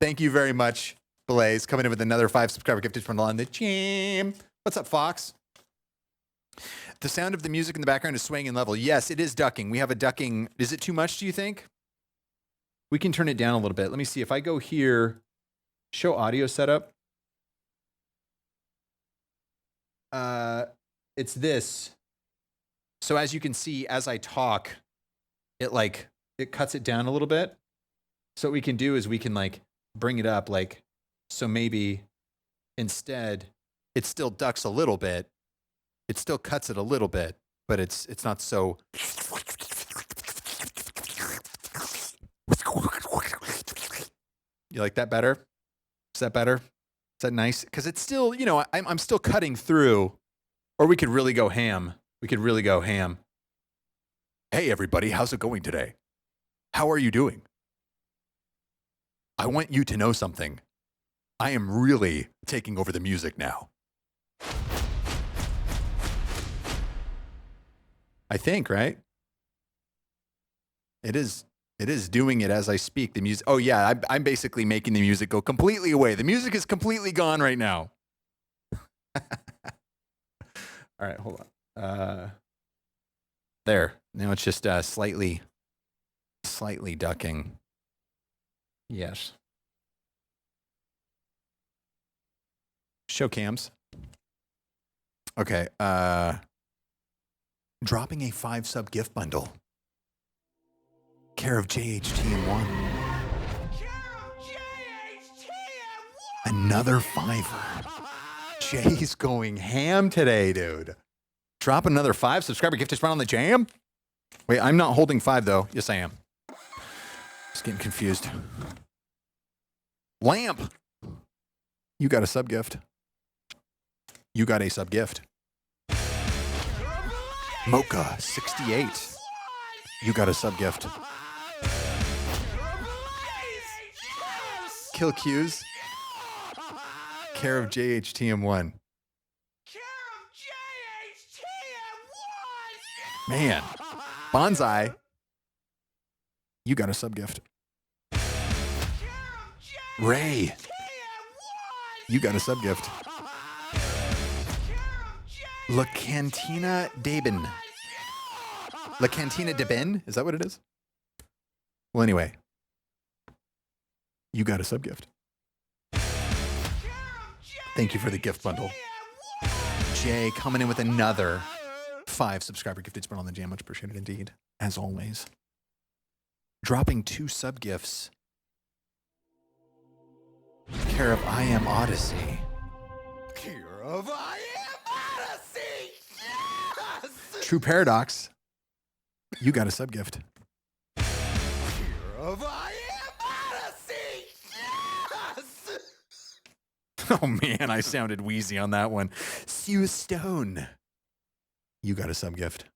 Thank you very much, Blaze, coming in with another 5 subscriber gifted from on the jam. What's up, Fox? The sound of the music in the background is swaying in level. Yes, it is ducking. We have a ducking. Is it too much, do you think? We can turn it down a little bit. Let me see. If I go here, show audio setup. It's this. So as you can see, as I talk, it cuts it down a little bit. So what we can do is we can like bring it up like, so maybe instead it still ducks a little bit. It still cuts it a little bit, but it's not so. You like that better? Is that better? Is that nice? Because it's still, I'm still cutting through Or we could really go ham. We could really go ham. Hey, everybody, how's it going today? How are you doing? I want you to know something. I am really taking over the music now. I think, right? It is doing it as I speak. The music. Oh yeah, I'm basically making the music go completely away. The music is completely gone right now. All right, hold on. There. Now it's just slightly ducking. Yes. Show cams. Okay. Dropping a 5-sub gift bundle. Care of JHTM1. Another 5. Jay's going ham today, dude. Drop another 5 subscriber gift just run on the jam. Wait, I'm not holding 5 though. Yes, I am. Just getting confused. Lamp. You got a sub gift. You got a sub gift. Mocha 68. You got a sub gift. Kill Q's. Care of JHTM1. Man. Bonsai. You got a sub gift. Ray. You got a sub gift. La Cantina Deben. La Cantina Deben? Is that what it is? Well, anyway. You got a sub gift. Thank you for the gift bundle. Jay coming in with another 5 subscriber gift. It's been on the jam. Much appreciated indeed. As always. Dropping 2 sub gifts. Care of I Am Odyssey. Care of I Am Odyssey. Yes! True Paradox. You got a sub gift. Care of I Am Odyssey. Yes! Oh man, I sounded wheezy on that one. Sue Stone. You got a sub gift.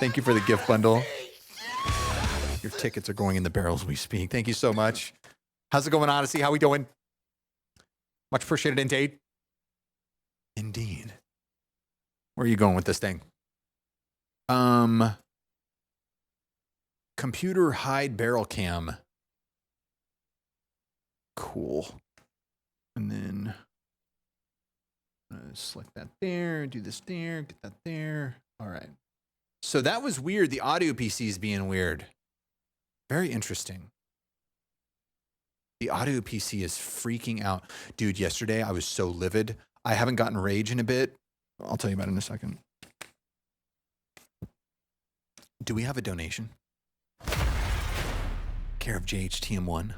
Thank you for the gift bundle. Your tickets are going in the barrels we speak. Thank you so much. How's it going, Odyssey? How we doing? Much appreciated indeed. Indeed. Where are you going with this thing? Computer hide barrel cam. Cool. And then select that there, do this there, get that there. All right. So that was weird. The audio PC is being weird. Very interesting. The audio PC is freaking out. Dude, yesterday I was so livid. I haven't gotten rage in a bit. I'll tell you about it in a second. Do we have a donation? Care of JHTM1.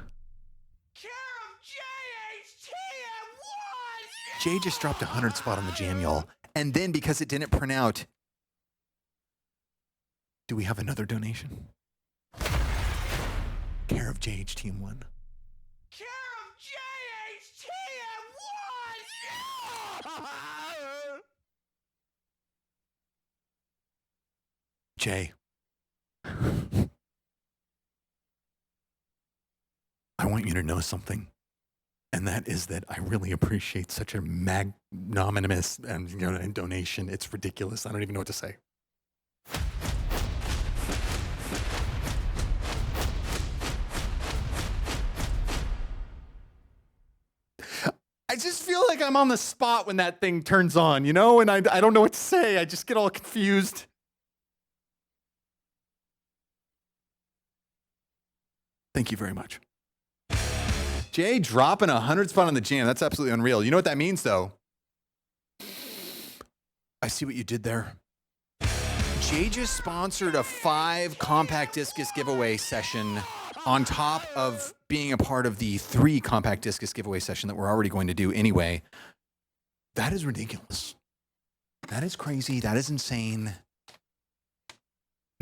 Jay just dropped 100 spot on the jam, y'all. And then because it didn't print out, do we have another donation? Care of JHTM1. Jay. I want you to know something. And that is that I really appreciate such a magnanimous donation. It's ridiculous. I don't even know what to say. I just feel like I'm on the spot when that thing turns on, you know? And I don't know what to say. I just get all confused. Thank you very much. Jay dropping 100 spot on the jam. That's absolutely unreal. You know what that means, though? I see what you did there. Jay just sponsored a 5 compact discus giveaway session on top of being a part of the 3 compact discus giveaway session that we're already going to do anyway. That is ridiculous. That is crazy. That is insane.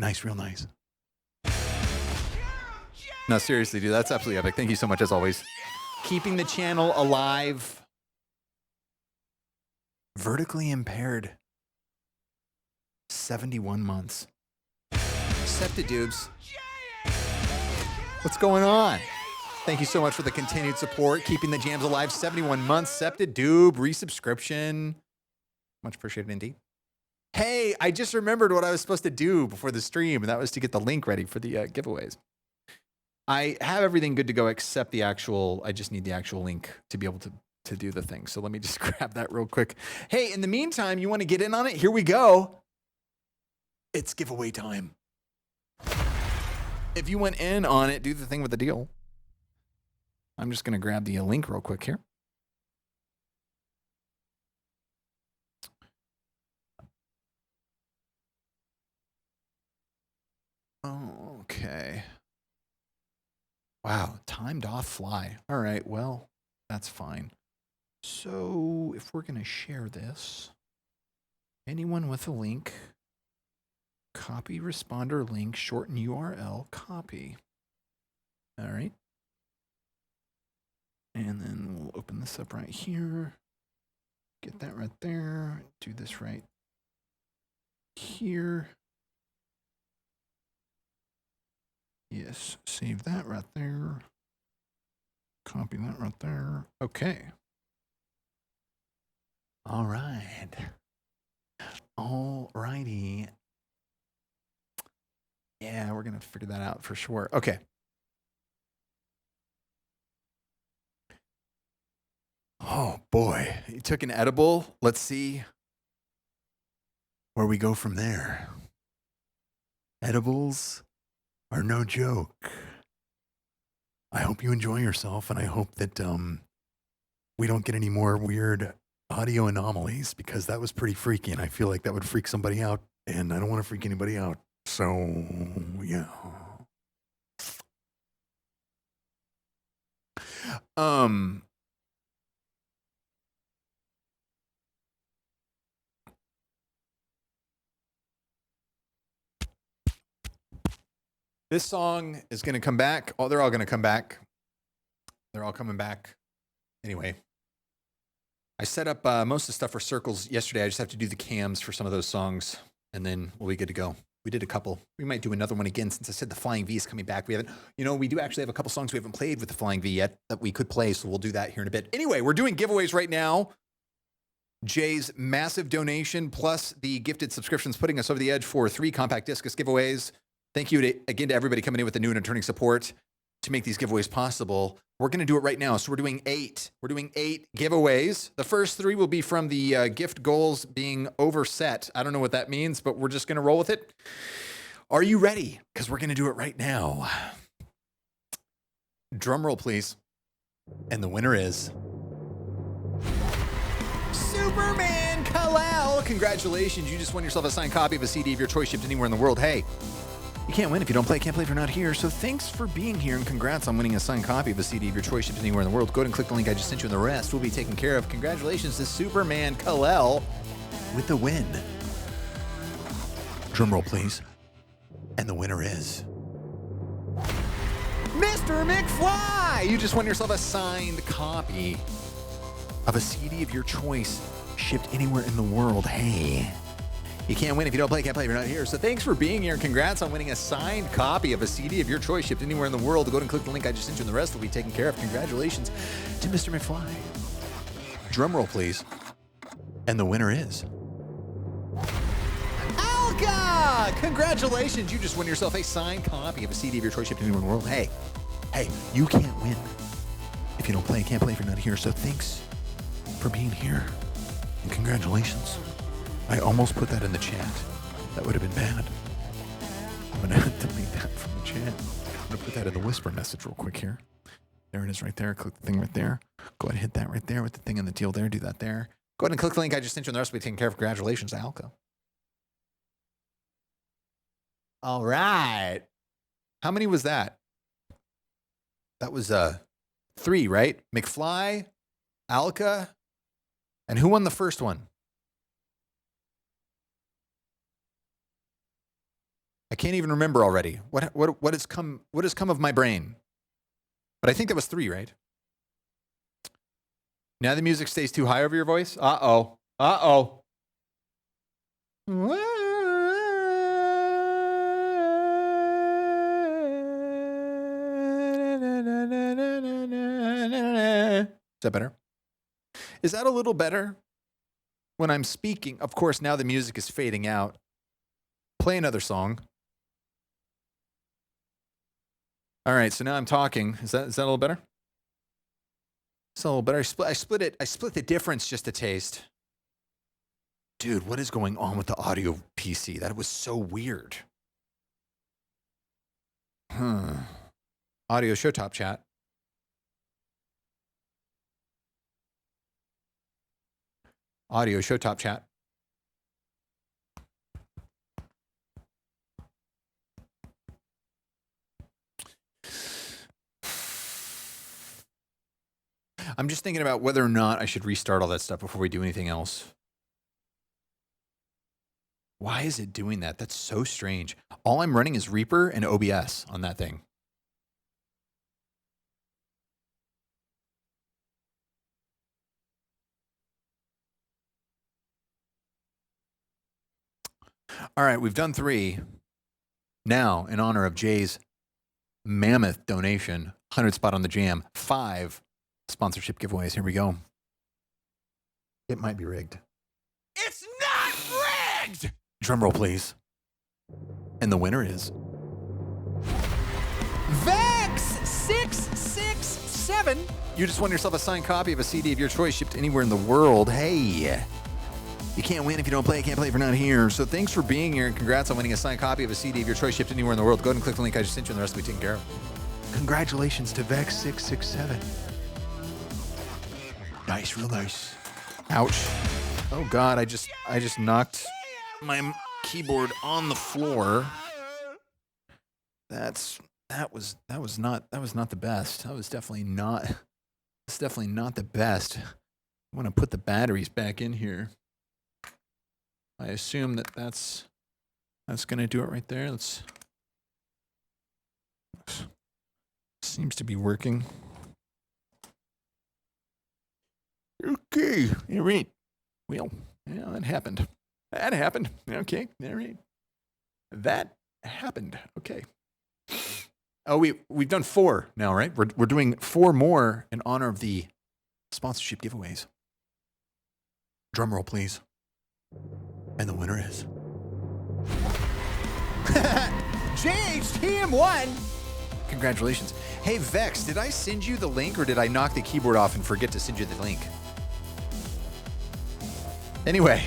Nice, real nice. No, seriously, dude, that's absolutely epic. Thank you so much, as always. Keeping the channel alive. Vertically impaired. 71 months. Septidubes. What's going on? Thank you so much for the continued support, keeping the jams alive. 71 months. Septidube resubscription. Much appreciated indeed. Hey, I just remembered what I was supposed to do before the stream, and that was to get the link ready for the giveaways. I have everything good to go except the actual, I just need the actual link to be able to do the thing. So let me just grab that real quick. Hey, in the meantime, you want to get in on it? Here we go. It's giveaway time. If you went in on it, do the thing with the deal. I'm just going to grab the link real quick here. Okay. Wow, time doth fly. All right, well, that's fine. So if we're going to share this, anyone with a link, copy responder link, shorten URL, copy. All right. And then we'll open this up right here. Get that right there. Do this right here. Yes, save that right there. Copy that right there. Okay. All right. All righty. Yeah, we're going to figure that out for sure. Okay. Oh, boy. You took an edible. Let's see where we go from there. Edibles are no joke. I hope you enjoy yourself, and I hope that we don't get any more weird audio anomalies, because that was pretty freaky, and I feel like that would freak somebody out, and I don't want to freak anybody out. So, yeah. This song is going to come back. Oh, they're all going to come back. They're all coming back. Anyway, I set up most of the stuff for circles yesterday. I just have to do the cams for some of those songs, and then we'll be good to go. We did a couple. We might do another one again, since I said the Flying V is coming back. We do actually have a couple songs we haven't played with the Flying V yet that we could play, so we'll do that here in a bit. Anyway, we're doing giveaways right now. Jay's massive donation plus the gifted subscriptions putting us over the edge for 3 compact discus giveaways. Thank you again to everybody coming in with the new and returning support to make these giveaways possible. We're going to do it right now. So we're doing 8. We're doing 8 giveaways. The first 3 will be from the gift goals being overset. I don't know what that means, but we're just going to roll with it. Are you ready? Because we're going to do it right now. Drum roll, please. And the winner is Superman Kalal. Congratulations. You just won yourself a signed copy of a CD of your choice shipped anywhere in the world. Hey, you can't win if you don't play. Can't play if you're not here. So thanks for being here, and congrats on winning a signed copy of a CD of your choice shipped anywhere in the world. Go ahead and click the link I just sent you, and the rest will be taken care of. Congratulations to Superman Kalel with the win. Drum roll, please. And the winner is Mr. McFly. You just won yourself a signed copy of a CD of your choice shipped anywhere in the world. Hey. You can't win if you don't play, can't play if you're not here. So thanks for being here. Congrats on winning a signed copy of a CD of your choice shipped anywhere in the world. Go ahead and click the link I just sent you, and the rest will be taken care of. Congratulations to Mr. McFly. Drum roll, please. And the winner is Alka! Congratulations. You just won yourself a signed copy of a CD of your choice shipped anywhere in the world. Hey, you can't win if you don't play, can't play if you're not here. So thanks for being here. And congratulations. I almost put that in the chat. That would have been bad. I'm going to delete that from the chat. I'm going to put that in the whisper message real quick here. There it is right there. Click the thing right there. Go ahead and hit that right there with the thing in the deal there. Do that there. Go ahead and click the link I just sent you, and the rest will be taken care of. Congratulations to Alka. All right. How many was that? That was 3, right? McFly, Alka, and who won the first one? I can't even remember already. What has come of my brain? But I think that was 3, right? Now the music stays too high over your voice? Uh-oh. Uh-oh. Is that better? Is that a little better? When I'm speaking, of course, now the music is fading out. Play another song. All right, so now I'm talking. Is that a little better? It's a little better. I split it. I split the difference just a taste. Dude, what is going on with the audio PC? That was so weird. Audio show top chat. Audio show top chat. I'm just thinking about whether or not I should restart all that stuff before we do anything else. Why is it doing that? That's so strange. All I'm running is Reaper and OBS on that thing. All right, we've done 3. Now, in honor of Jay's mammoth donation, 100 spot on the jam, 5 sponsorship giveaways. Here we go. It might be rigged. It's not rigged! Drum roll, please. And the winner is Vex667. You just won yourself a signed copy of a CD of your choice shipped anywhere in the world. Hey, you can't win if you don't play. You can't play if you're not here. So thanks for being here, and congrats on winning a signed copy of a CD of your choice shipped anywhere in the world. Go ahead and click the link I just sent you, and the rest will be taken care of. Congratulations to Vex667. Nice, real nice. Ouch. Oh God, I just knocked my keyboard on the floor. That was not the best. That was definitely not. It's definitely not the best. I want to put the batteries back in here. I assume that's gonna do it right there. Seems to be working. Okay, all right. Well, yeah, that happened. That happened. Okay, all right. That happened. Okay. Oh, we've done 4 now, right? We're doing 4 more in honor of the sponsorship giveaways. Drum roll, please. And the winner is JHTM1. Congratulations. Hey, Vex, did I send you the link or did I knock the keyboard off and forget to send you the link? Anyway,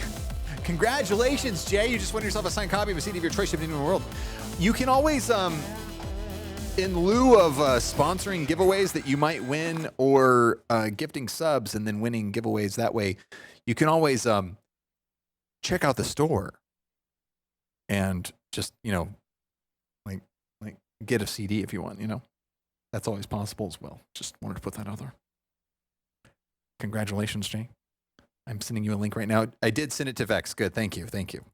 congratulations, Jay. You just won yourself a signed copy of a CD of your choice shipped anywhere in the world. You can always, in lieu of sponsoring giveaways that you might win or gifting subs and then winning giveaways that way, you can always check out the store and just, like get a CD if you want, That's always possible as well. Just wanted to put that out there. Congratulations, Jay. I'm sending you a link right now. I did send it to Vex. Good. Thank you. Thank you.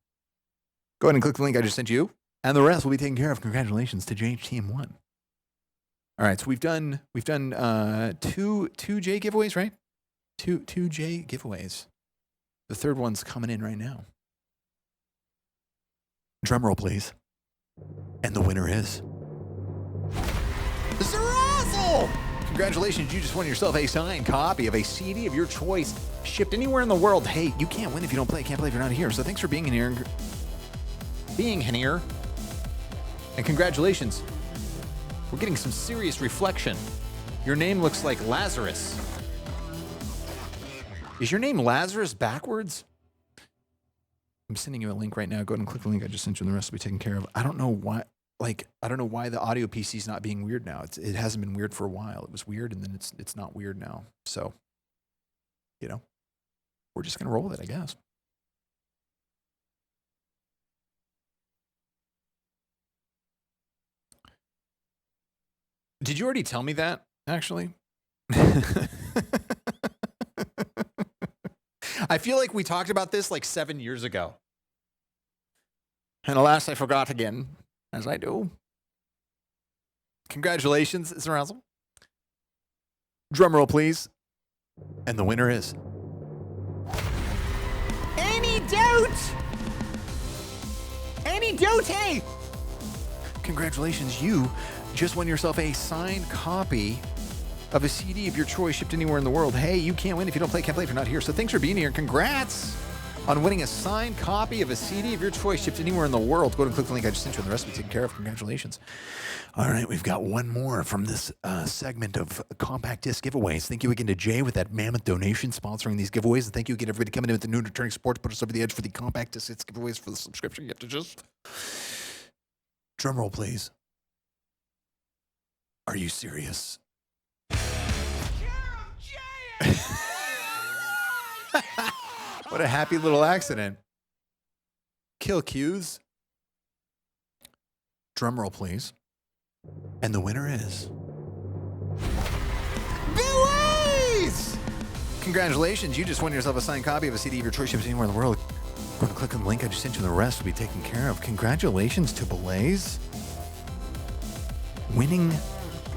Go ahead and click the link I just sent you, and the rest will be taken care of. Congratulations to JHTM1. All right, so we've done two J giveaways, right? Two J giveaways. The third one's coming in right now. Drum roll, please. And the winner is Zerazzle! Congratulations, you just won yourself a signed copy of a CD of your choice shipped anywhere in the world. Hey, you can't win if you don't play. Can't play if you're not here. So thanks for being here. And congratulations. We're getting some serious reflection. Your name looks like Lazarus. Is your name Lazarus backwards? I'm sending you a link right now. Go ahead and click the link I just sent you, and the rest will be taken care of. I don't know why. I don't know why the audio PC is not being weird now. It hasn't been weird for a while. It was weird, and then it's not weird now. So, we're just gonna roll with it, I guess. Did you already tell me that, actually? I feel like we talked about this like 7 years ago. And alas, I forgot again, as I do. Congratulations, Zerazzle. Drum roll, please. And the winner is Dote! Amy Dote! Congratulations, you just won yourself a signed copy of a CD of your choice shipped anywhere in the world. Hey, you can't win if you don't play, can't play if you're not here. So thanks for being here. Congrats on winning a signed copy of a CD of your choice shipped anywhere in the world. Go ahead and click the link I just sent you and the rest will be taken care of. Congratulations. All right, we've got one more from this segment of compact disc giveaways. Thank you again to Jay with that mammoth donation sponsoring these giveaways. And thank you again, everybody, coming in with the new and returning support to put us over the edge for the compact disc giveaways for the subscription. You have to just... Drum roll, please. Are you serious? What a happy little accident. Kill cues. Drum roll, please. And the winner is... Billy's! Congratulations, you just won yourself a signed copy of a CD of your choice shipped anywhere in the world. Go ahead and click on the link I just sent you and the rest will be taken care of. Congratulations to Blaze. Winning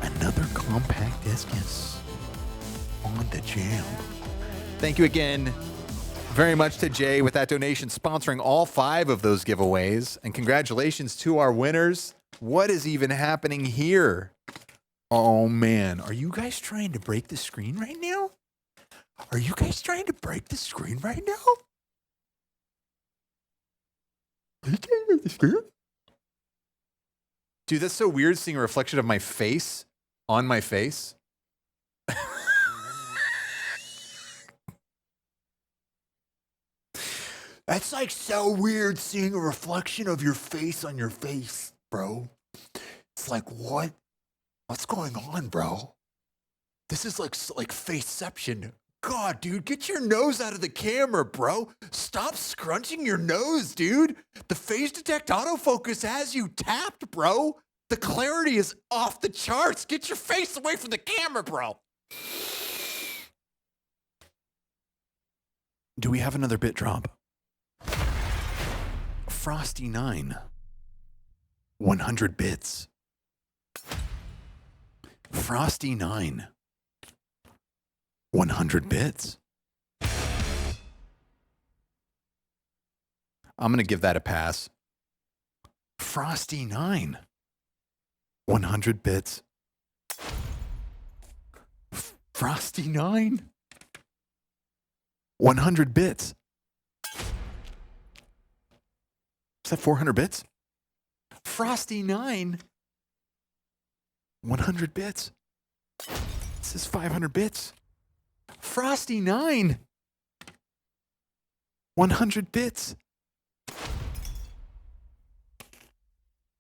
another compact discus on the jam. Thank you again very much to Jay with that donation sponsoring all 5 of those giveaways. And congratulations to our winners. What is even happening here? Oh man, are you guys trying to break the screen right now? Are you guys trying to break the screen right now? Are you trying to break the screen? Dude, that's so weird seeing a reflection of my face on my face. That's like so weird seeing a reflection of your face on your face, bro. It's like, what? What's going on, bro? This is like faceception. God, dude, get your nose out of the camera, bro. Stop scrunching your nose, dude. The Phase Detect autofocus has you tapped, bro. The clarity is off the charts. Get your face away from the camera, bro. Do we have another bit drop? Frosty 9. 100 bits. Frosty 9. 100 bits. I'm going to give that a pass. Frosty 9. 100 bits. Frosty 9. 100 bits. Is that 400 bits? Frosty 9. 100 bits. This is 500 bits. Frosty 9. 100 bits.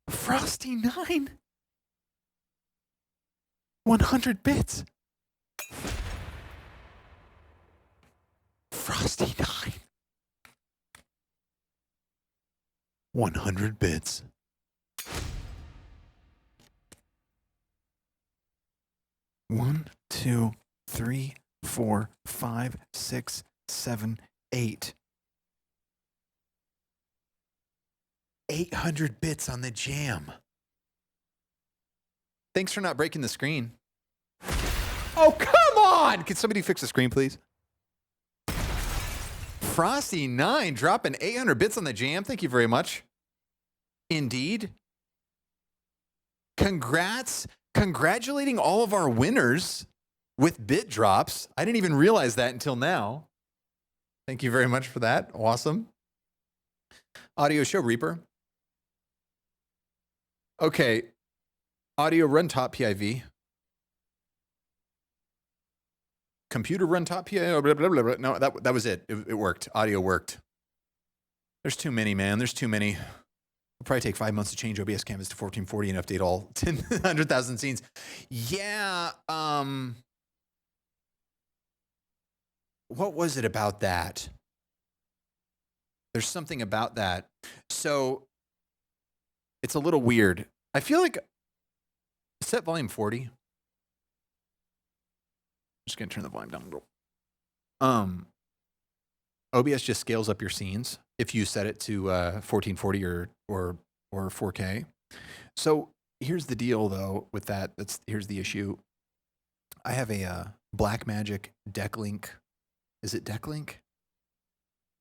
Frosty 9. 100 bits. Frosty 9. 100 bits. One, two, 3, 4, 5, 6, 7, 8. 800 bits on the jam. Thanks for not breaking the screen. Oh, come on! Can somebody fix the screen, please? Frosty 9 dropping 800 bits on the jam. Thank you very much. Indeed. Congrats. Congratulating all of our winners with bit drops. I didn't even realize that until now. Thank you very much for that. Awesome. Audio show Reaper. Okay. Audio run top PIV. Computer run top PIV. Blah, blah, blah, blah. No, that was it. It worked. Audio worked. There's too many, man. There's too many. It'll probably take 5 months to change OBS canvas to 1440 and update all 100,000 scenes. Yeah. What was it about that? There's something about that. So it's a little weird. I feel like set volume 40. I'm just gonna turn the volume down a little. OBS just scales up your scenes if you set it to 1440 or 4K. So here's the deal, though. With that, here's the issue. I have a Blackmagic Decklink. Is it Decklink?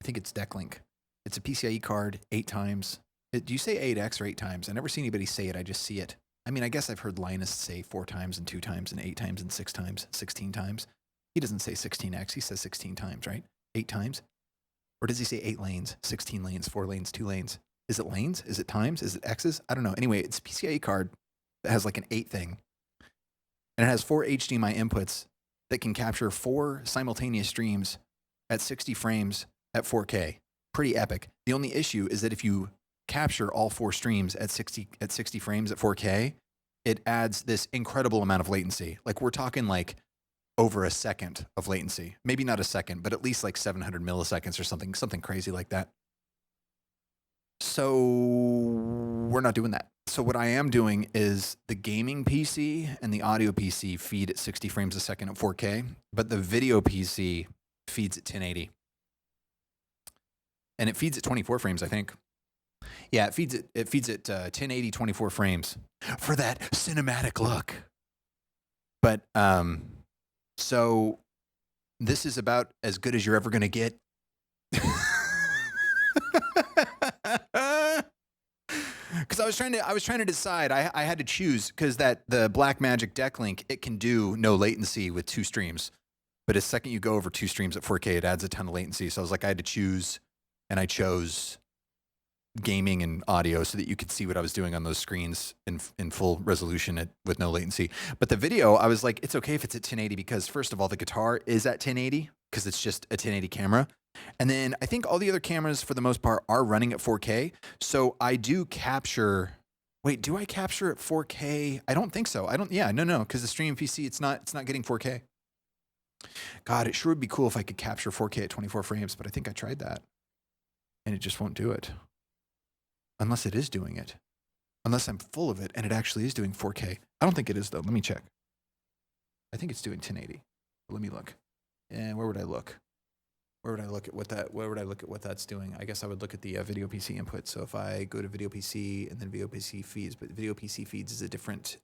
I think it's Decklink. It's a PCIe card 8 times. Do you say 8x or 8 times? I never see anybody say it. I just see it. I mean, I guess I've heard Linus say 4 times and 2 times and 8 times and 6 times, 16 times. He doesn't say 16x. He says 16 times, right? 8 times? Or does he say 8 lanes, 16 lanes, 4 lanes, 2 lanes? Is it lanes? Is it times? Is it X's? I don't know. Anyway, it's a PCIe card that has like an 8 thing. And it has 4 HDMI inputs that can capture 4 simultaneous streams at 60 frames at 4K. Pretty epic. The only issue is that if you capture all 4 streams at 60 frames at 4K, it adds this incredible amount of latency. Like we're talking like over a second of latency. Maybe not a second, but at least like 700 milliseconds or something crazy like that. So we're not doing that. So what I am doing is the gaming PC and the audio PC feed at 60 frames a second at 4K, but the video PC feeds at 1080. And it feeds at 24 frames, I think. Yeah, it feeds at 1080 24 frames for that cinematic look. But so this is about as good as you're ever going to get. Because I was trying to decide. I had to choose because the Blackmagic Deck Link, it can do no latency with 2 streams, but the second you go over 2 streams at 4K, it adds a ton of latency. So I was like, I had to choose, and I chose gaming and audio so that you could see what I was doing on those screens in full resolution with no latency. But the video, I was like, it's okay if it's at 1080 because first of all, the guitar is at 1080 because it's just a 1080 camera. And then I think all the other cameras for the most part are running at 4K. So I do capture, wait, do I capture at 4K? I don't think so. No, because the stream PC, it's not getting 4K. God, it sure would be cool if I could capture 4K at 24 frames, but I think I tried that and it just won't do it. Unless it is doing it. Unless I'm full of it and it actually is doing 4K. I don't think it is though. Let me check. I think it's doing 1080. Let me look. And where would I look? Where would I look at what that's doing? I guess I would look at the video PC input. So if I go to video PC and then video PC feeds, but video PC feeds is a different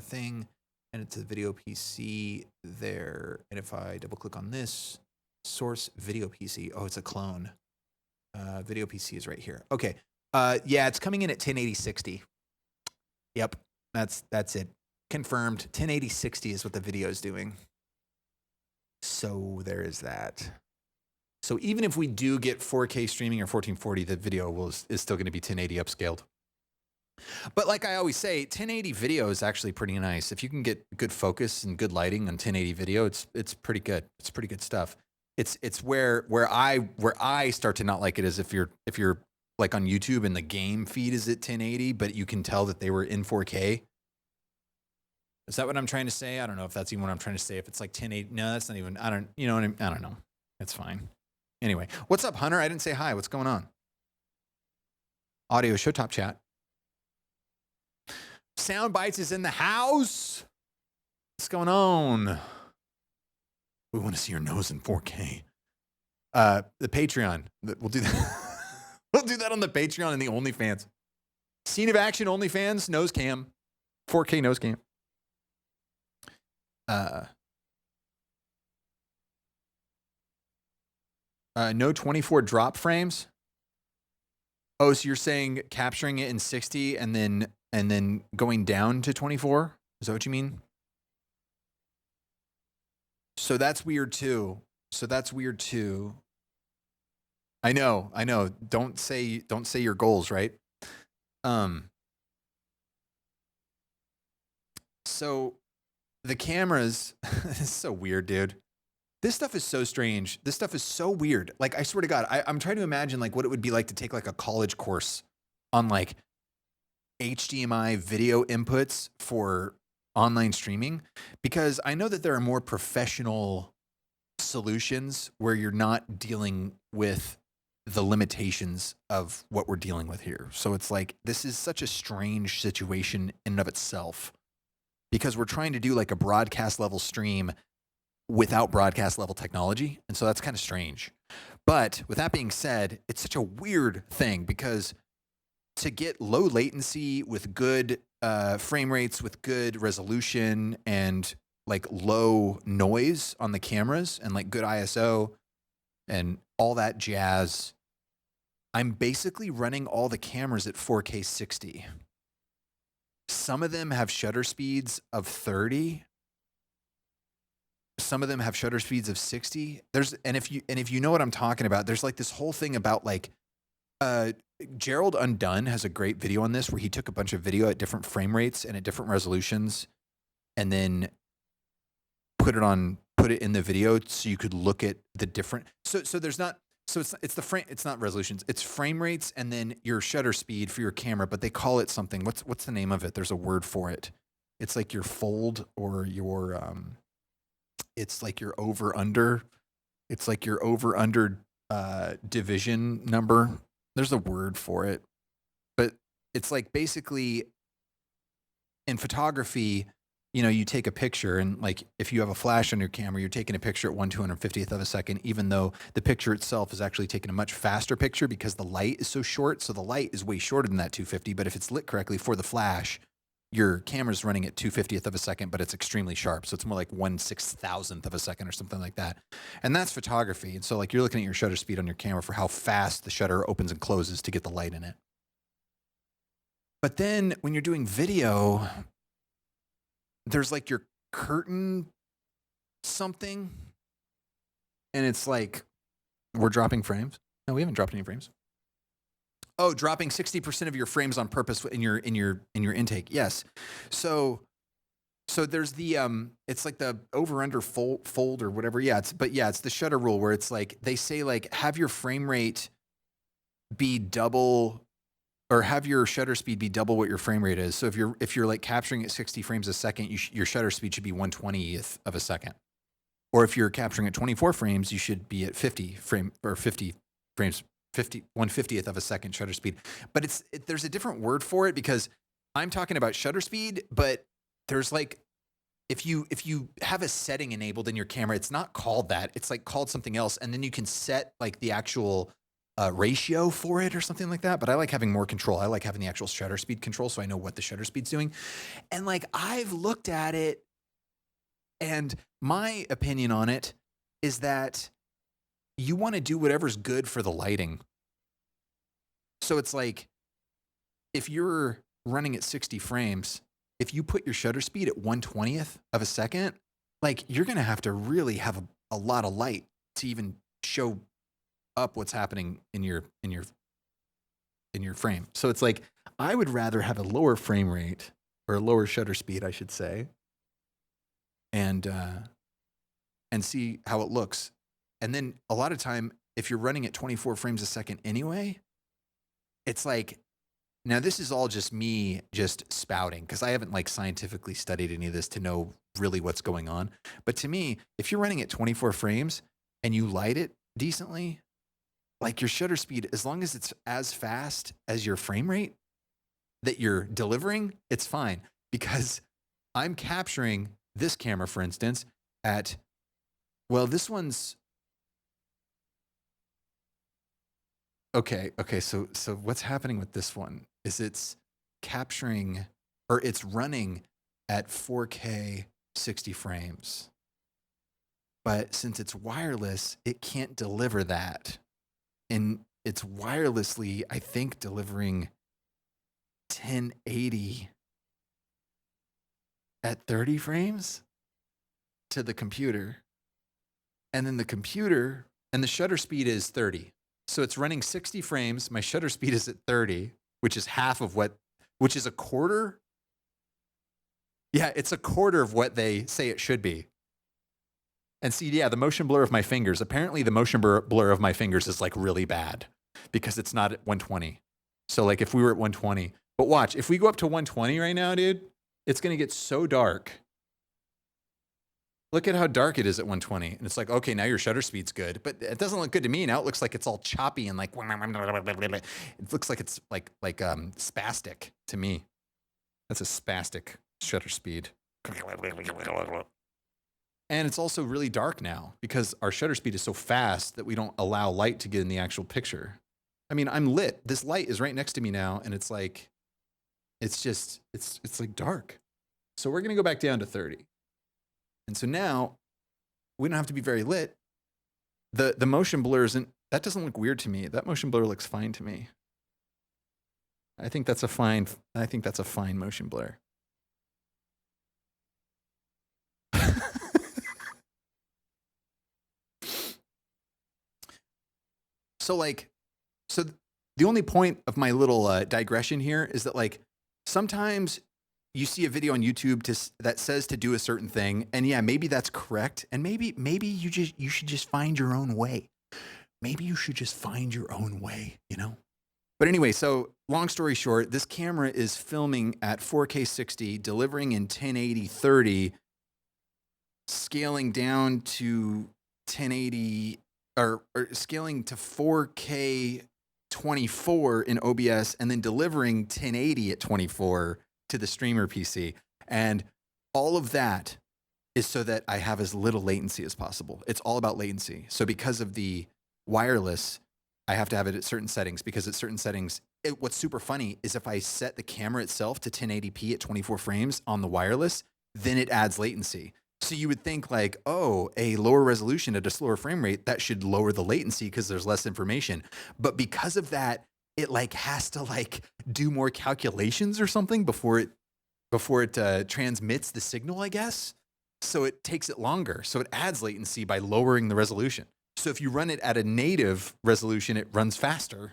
thing, and it's a video PC there. And if I double click on this source video PC, oh, it's a clone. Video PC is right here. Okay. Yeah, it's coming in at 1080-60. Yep, that's it. Confirmed. 1080-60 is what the video is doing. So there is that. So even if we do get 4K streaming or 1440, the video is still going to be 1080 upscaled. But like I always say, 1080 video is actually pretty nice. If you can get good focus and good lighting on 1080 video, it's pretty good. It's pretty good stuff. It's where I start to not like it is if you're like on YouTube and the game feed is at 1080, but you can tell that they were in 4K. Is that what I'm trying to say? I don't know if that's even what I'm trying to say. If it's like 1080, no, that's not even, I don't know. It's fine. Anyway, what's up, Hunter? I didn't say hi. What's going on? Audio show top chat. Sound Bites is in the house. What's going on? We want to see your nose in 4K. The Patreon. We'll do that. We'll do that on the Patreon and the OnlyFans. Scene of action OnlyFans, nose cam. 4K nose cam. No 24 drop frames. Oh, so you're saying capturing it in 60 and then going down to 24? Is that what you mean? So that's weird too. I know. Don't say your goals, right? So the cameras, this is so weird, dude. This stuff is so strange. This stuff is so weird. Like, I swear to God, I'm trying to imagine like what it would be like to take like a college course on like HDMI video inputs for online streaming, because I know that there are more professional solutions where you're not dealing with the limitations of what we're dealing with here. So it's like, this is such a strange situation in and of itself, because we're trying to do like a broadcast level stream without broadcast level technology. And so that's kind of strange. But with that being said, it's such a weird thing, because to get low latency with good frame rates, with good resolution and like low noise on the cameras and like good ISO and all that jazz, I'm basically running all the cameras at 4K 60. Some of them have shutter speeds of 30. Some of them have shutter speeds of 60. And if you know what I'm talking about, there's like this whole thing about like Gerald Undone has a great video on this where he took a bunch of video at different frame rates and at different resolutions and then put it in the video so you could look at the different it's not resolutions, it's frame rates and then your shutter speed for your camera, but they call it something. What's the name of it? There's a word for it. It's like your fold or your it's like your over under. It's like your over under division number. There's a word for it. But it's like basically in photography, you know, you take a picture and like if you have a flash on your camera, you're taking a picture at 1/250th of a second, even though the picture itself is actually taking a much faster picture because the light is so short. So the light is way shorter than that 250. But if it's lit correctly for the flash, your camera's running at 2/50th of a second, but it's extremely sharp. So it's more like 1/6000th of a second or something like that. And that's photography. And so like you're looking at your shutter speed on your camera for how fast the shutter opens and closes to get the light in it. But then when you're doing video, there's like your curtain something. And it's like, we're dropping frames. No, we haven't dropped any frames. Oh, dropping 60% of your frames on purpose in your intake. Yes. So there's the it's like the over under fold or whatever. Yeah, it's the shutter rule where it's like they say like have your frame rate be double or have your shutter speed be double what your frame rate is. So if you're like capturing at 60 frames a second, your shutter speed should be 1/20th of a second. Or if you're capturing at 24 frames, you should be at 50 frames 1/50th of a second shutter speed. But there's a different word for it because I'm talking about shutter speed, but there's like if you have a setting enabled in your camera, it's not called that. It's like called something else, and then you can set like the actual ratio for it or something like that. But I like having more control. I like having the actual shutter speed control so I know what the shutter speed's doing. And like I've looked at it, and my opinion on it is that you want to do whatever's good for the lighting. So it's like, if you're running at 60 frames, if you put your shutter speed at 1/20th of a second, like you're going to have to really have a lot of light to even show up what's happening in your frame. So it's like, I would rather have a lower frame rate or a lower shutter speed, I should say, and see how it looks. And then a lot of time, if you're running at 24 frames a second anyway, it's like, now this is all just me just spouting because I haven't like scientifically studied any of this to know really what's going on. But to me, if you're running at 24 frames and you light it decently, like your shutter speed, as long as it's as fast as your frame rate that you're delivering, it's fine. Because I'm capturing this camera, for instance, at, well, this one's, Okay. So what's happening with this one is it's capturing or it's running at 4K 60 frames. But since it's wireless, it can't deliver that. And it's wirelessly, I think, delivering 1080 at 30 frames to the computer. And then the computer, and the shutter speed is 30. So it's running 60 frames. My shutter speed is at 30, which is which is a quarter. Yeah, it's a quarter of what they say it should be. And see, yeah, the motion blur of my fingers. Apparently the motion blur of my fingers is like really bad because it's not at 120. So like if we were at 120, but watch, if we go up to 120 right now, dude, it's going to get so dark. Look at how dark it is at 120. And it's like, okay, now your shutter speed's good, but it doesn't look good to me. Now it looks like it's all choppy and like, it looks like it's like spastic to me. That's a spastic shutter speed. And it's also really dark now because our shutter speed is so fast that we don't allow light to get in the actual picture. I mean, I'm lit. This light is right next to me now. And it's like, it's like dark. So we're going to go back down to 30. And so now we don't have to be very lit. The motion blur isn't That doesn't look weird to me. That motion blur looks fine to me. I think that's a fine motion blur. So the only point of my little digression here is that like sometimes you see a video on YouTube that says to do a certain thing, and yeah, maybe that's correct, and maybe you should just find your own way. Maybe you should just find your own way, you know? But anyway, so long story short, this camera is filming at 4K 60, delivering in 1080 30, scaling down to 1080 or scaling to 4K 24 in OBS, and then delivering 1080 at 24 to the streamer PC. And all of that is so that I have as little latency as possible. It's all about latency. So because of the wireless, I have to have it at certain settings, because at certain settings, what's super funny is if I set the camera itself to 1080p at 24 frames on the wireless, then it adds latency. So you would think like, oh, a lower resolution at a slower frame rate, that should lower the latency because there's less information. But because of that, it like has to like do more calculations or something before it transmits the signal, I guess. So it takes it longer. So it adds latency by lowering the resolution. So if you run it at a native resolution, it runs faster.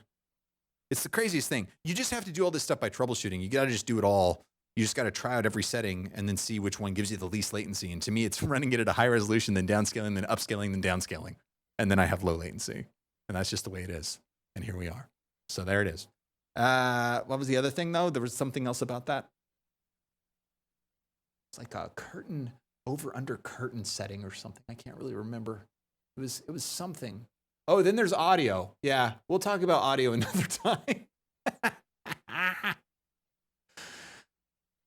It's the craziest thing. You just have to do all this stuff by troubleshooting. You got to just do it all. You just got to try out every setting and then see which one gives you the least latency. And to me, it's running it at a high resolution, then downscaling, then upscaling, then downscaling. And then I have low latency. And that's just the way it is. And here we are. So there it is. What was the other thing, though? There was something else about that. It's like a curtain, over-under curtain setting or something. I can't really remember. It was something. Oh, then there's audio. Yeah, we'll talk about audio another time.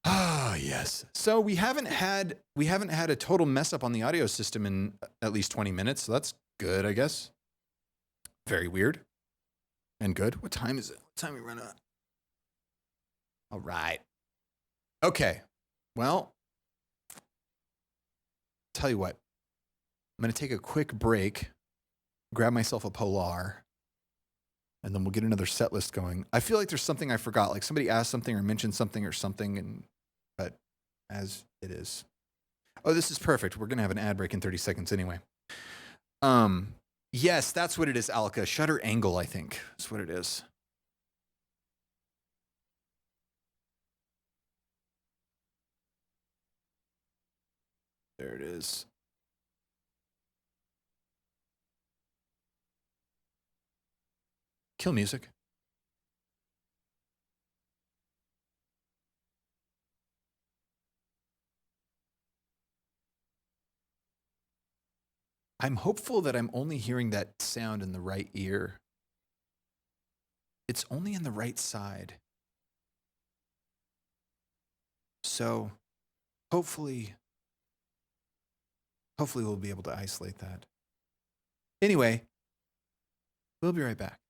Ah, yes. So we haven't had a total mess up on the audio system in at least 20 minutes. So that's good, I guess. Very weird. And good. What time is it? What time we run at? All right. Okay. Well, tell you what. I'm going to take a quick break, grab myself a Polar, and then we'll get another set list going. I feel like there's something I forgot, like somebody asked something or mentioned something, but as it is. Oh, this is perfect. We're going to have an ad break in 30 seconds anyway. Yes, that's what it is, Alka. Shutter angle, I think, is what it is. There it is. Kill music. I'm hopeful that I'm only hearing that sound in the right ear. It's only in the right side. So hopefully we'll be able to isolate that. Anyway, we'll be right back.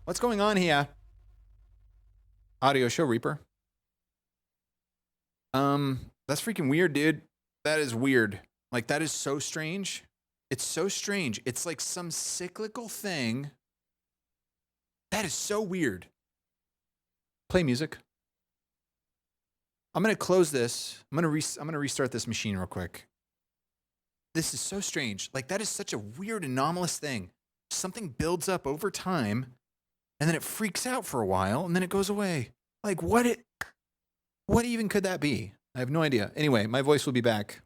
What's going on here? Audio show Reaper. That's freaking weird, dude. That is weird. Like, that is so strange. It's so strange. It's like some cyclical thing. That is so weird. Play music. I'm gonna close this. I'm gonna restart this machine real quick. This is so strange. Like, that is such a weird, anomalous thing. Something builds up over time, and then it freaks out for a while, and then it goes away. Like, what even could that be? I have no idea. Anyway, my voice will be back.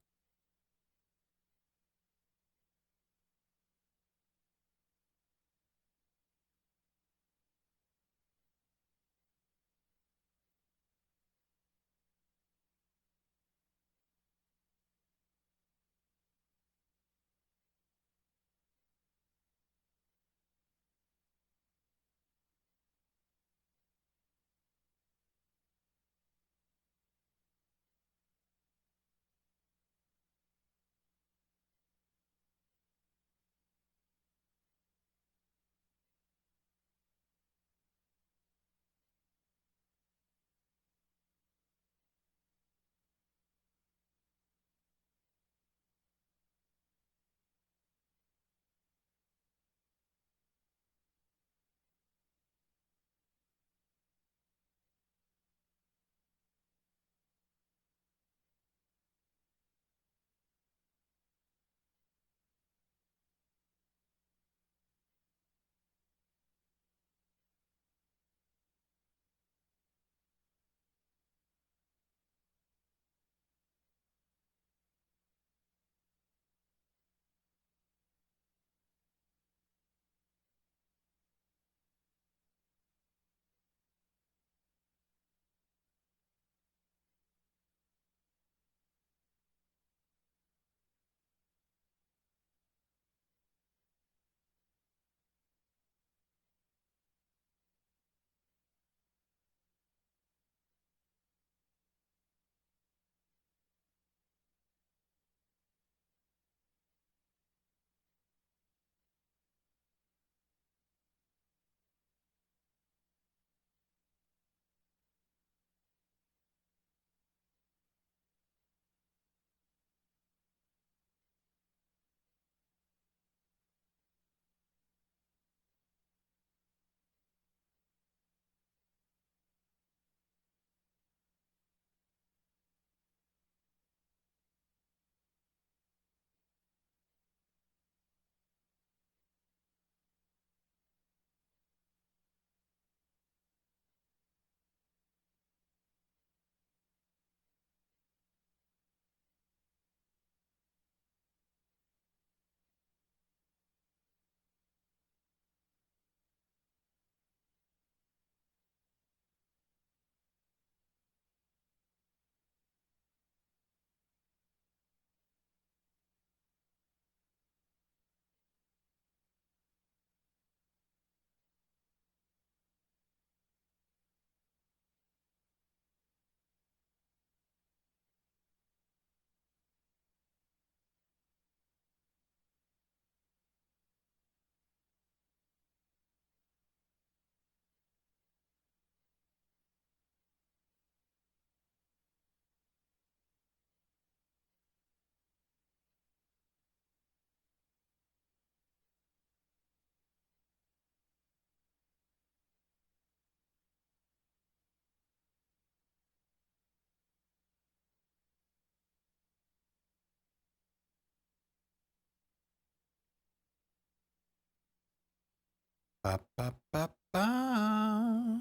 Ba, ba, ba, ba.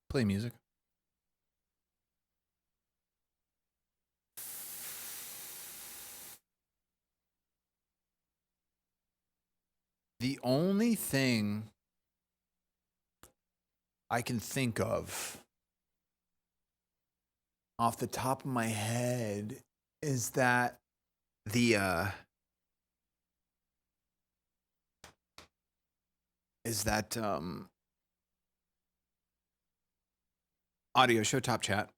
Play music. The only thing I can think of off the top of my head is that the audio show top chat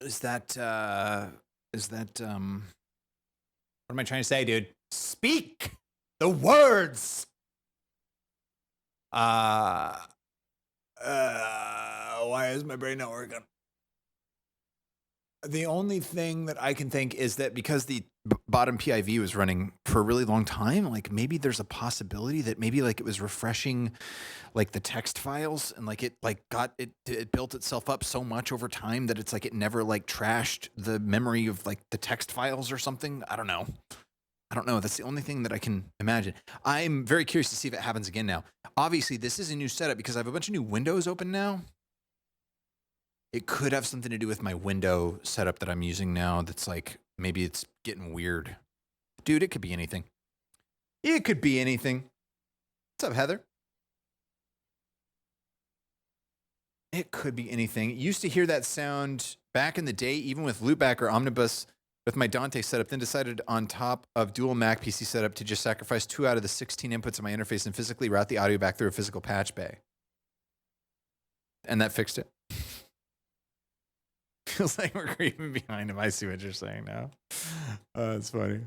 is that what am I trying to say, dude? Speak the words. Why is my brain not working? The only thing that I can think is that because the bottom PIV was running for a really long time, like maybe there's a possibility that maybe like it was refreshing like the text files and like it built itself up so much over time that it's like it never like trashed the memory of like the text files or something. I don't know. That's the only thing that I can imagine. I'm very curious to see if it happens again now. Obviously, this is a new setup because I have a bunch of new windows open now. It could have something to do with my window setup that I'm using now. That's like, maybe it's getting weird. Dude, it could be anything. It could be anything. What's up, Heather? It could be anything. Used to hear that sound back in the day, even with Loopback or Omnibus with my Dante setup, then decided on top of dual Mac PC setup to just sacrifice 2 out of the 16 inputs of my interface and physically route the audio back through a physical patch bay. And that fixed it. Feels like we're creeping behind him. I see what you're saying now. That's funny.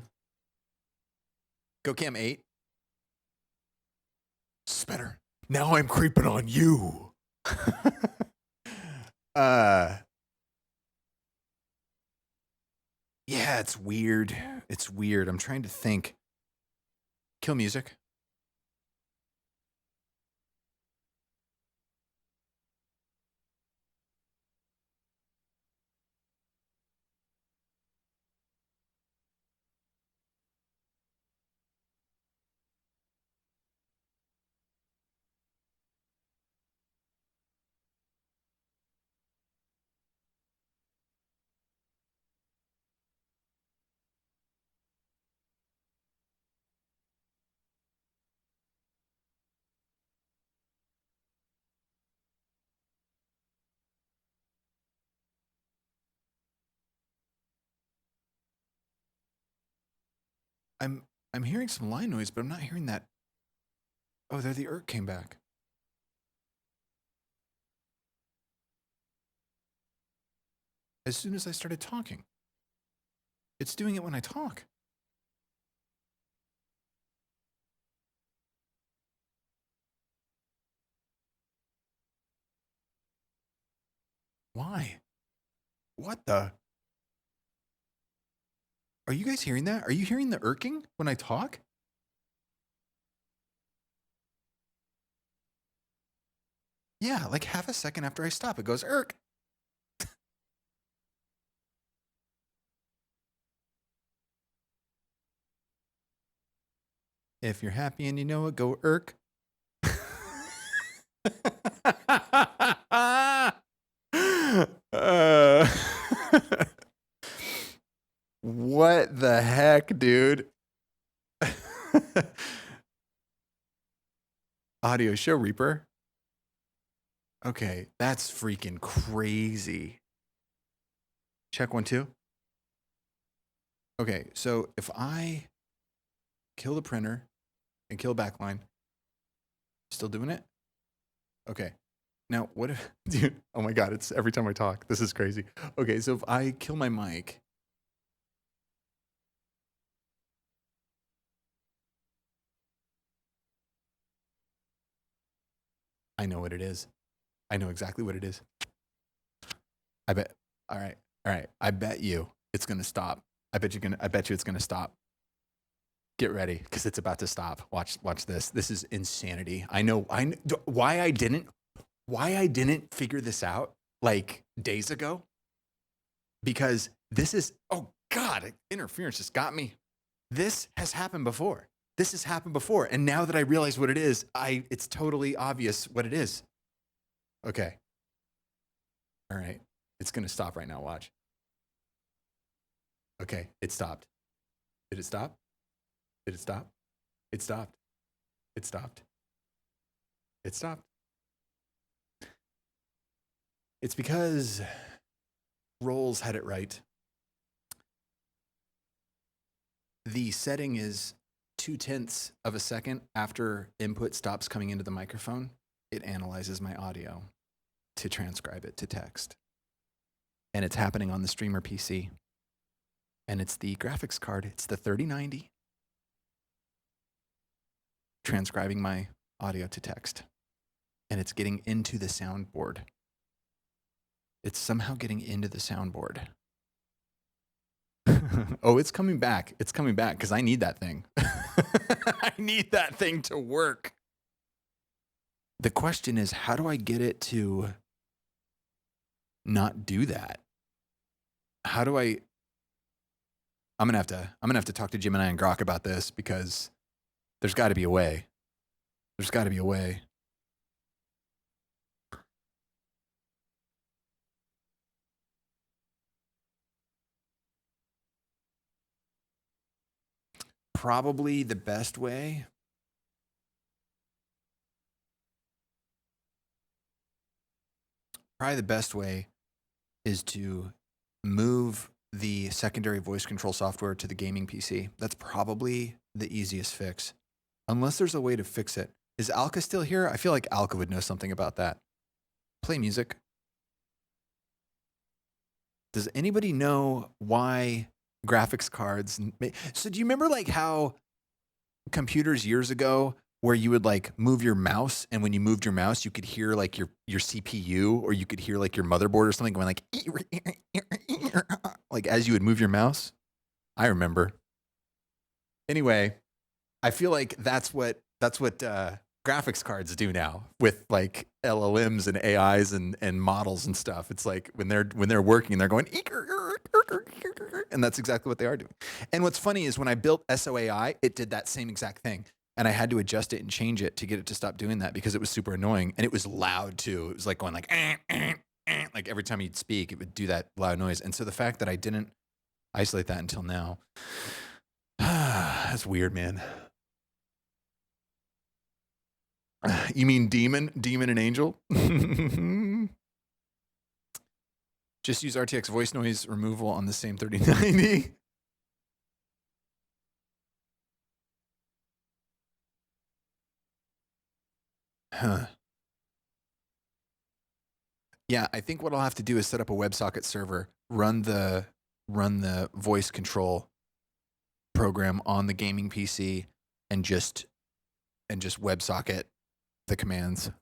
GoCam 8. This is better. Now I'm creeping on you. Yeah, it's weird. It's weird. I'm trying to think. Kill music. I'm hearing some line noise, but I'm not hearing that. Oh, there the ERK came back. As soon as I started talking. It's doing it when I talk. Why? What the? Are you guys hearing that? Are you hearing the irking when I talk? Yeah, like half a second after I stop, it goes irk. If you're happy and you know it, go irk. What the heck, dude? Audio show Reaper. Okay, that's freaking crazy. Check 1, 2. Okay, so if I kill the printer and kill backline, still doing it? Okay. Now, what if, dude, oh my God, it's every time I talk. This is crazy. Okay, so if I kill my mic, I know what it is. I know exactly what it is. I bet. All right. I bet you it's going to stop. I bet you it's going to stop. Get ready, because it's about to stop. Watch this. This is insanity. I know why I didn't figure this out like days ago. Because this is, oh God, interference just got me. This has happened before. And now that I realize what it is, it's totally obvious what it is. Okay. All right. It's going to stop right now. Watch. Okay. It stopped. Did it stop? Did it stop? It stopped. It stopped. It stopped. It's because Rolls had it right. The setting is 0.2 of a second after input stops coming into the microphone. It analyzes my audio to transcribe it to text. And it's happening on the streamer PC. And it's the graphics card. It's the 3090 transcribing my audio to text. And it's getting into the soundboard. It's somehow getting into the soundboard. Oh, it's coming back. It's coming back because I need that thing. I need that thing to work. The question is, how do I get it to not do that? How do I? I'm gonna have to talk to Gemini and Grok about this because there's got to be a way. There's got to be a way. Probably the best way. Probably the best way is to move the secondary voice control software to the gaming PC. That's probably the easiest fix. Unless there's a way to fix it. Is Alka still here? I feel like Alka would know something about that. Play music. Does anybody know why graphics cards? So do you remember like how computers years ago where you would like move your mouse, and when you moved your mouse, you could hear like your CPU, or you could hear like your motherboard or something going like as you would move your mouse? I remember. Anyway, I feel like that's what graphics cards do now with like LLMs and AIs and models and stuff. It's like when they're working, they're going, and that's exactly what they are doing. And what's funny is when I built SOAI, it did that same exact thing. And I had to adjust it and change it to get it to stop doing that because it was super annoying. And it was loud too. It was like going like, like every time you'd speak, it would do that loud noise. And so the fact that I didn't isolate that until now, that's weird, man. You mean demon and angel? Just use RTX voice noise removal on the same 3090. Huh. Yeah, I think what I'll have to do is set up a WebSocket server, run the voice control program on the gaming PC, and just WebSocket the commands.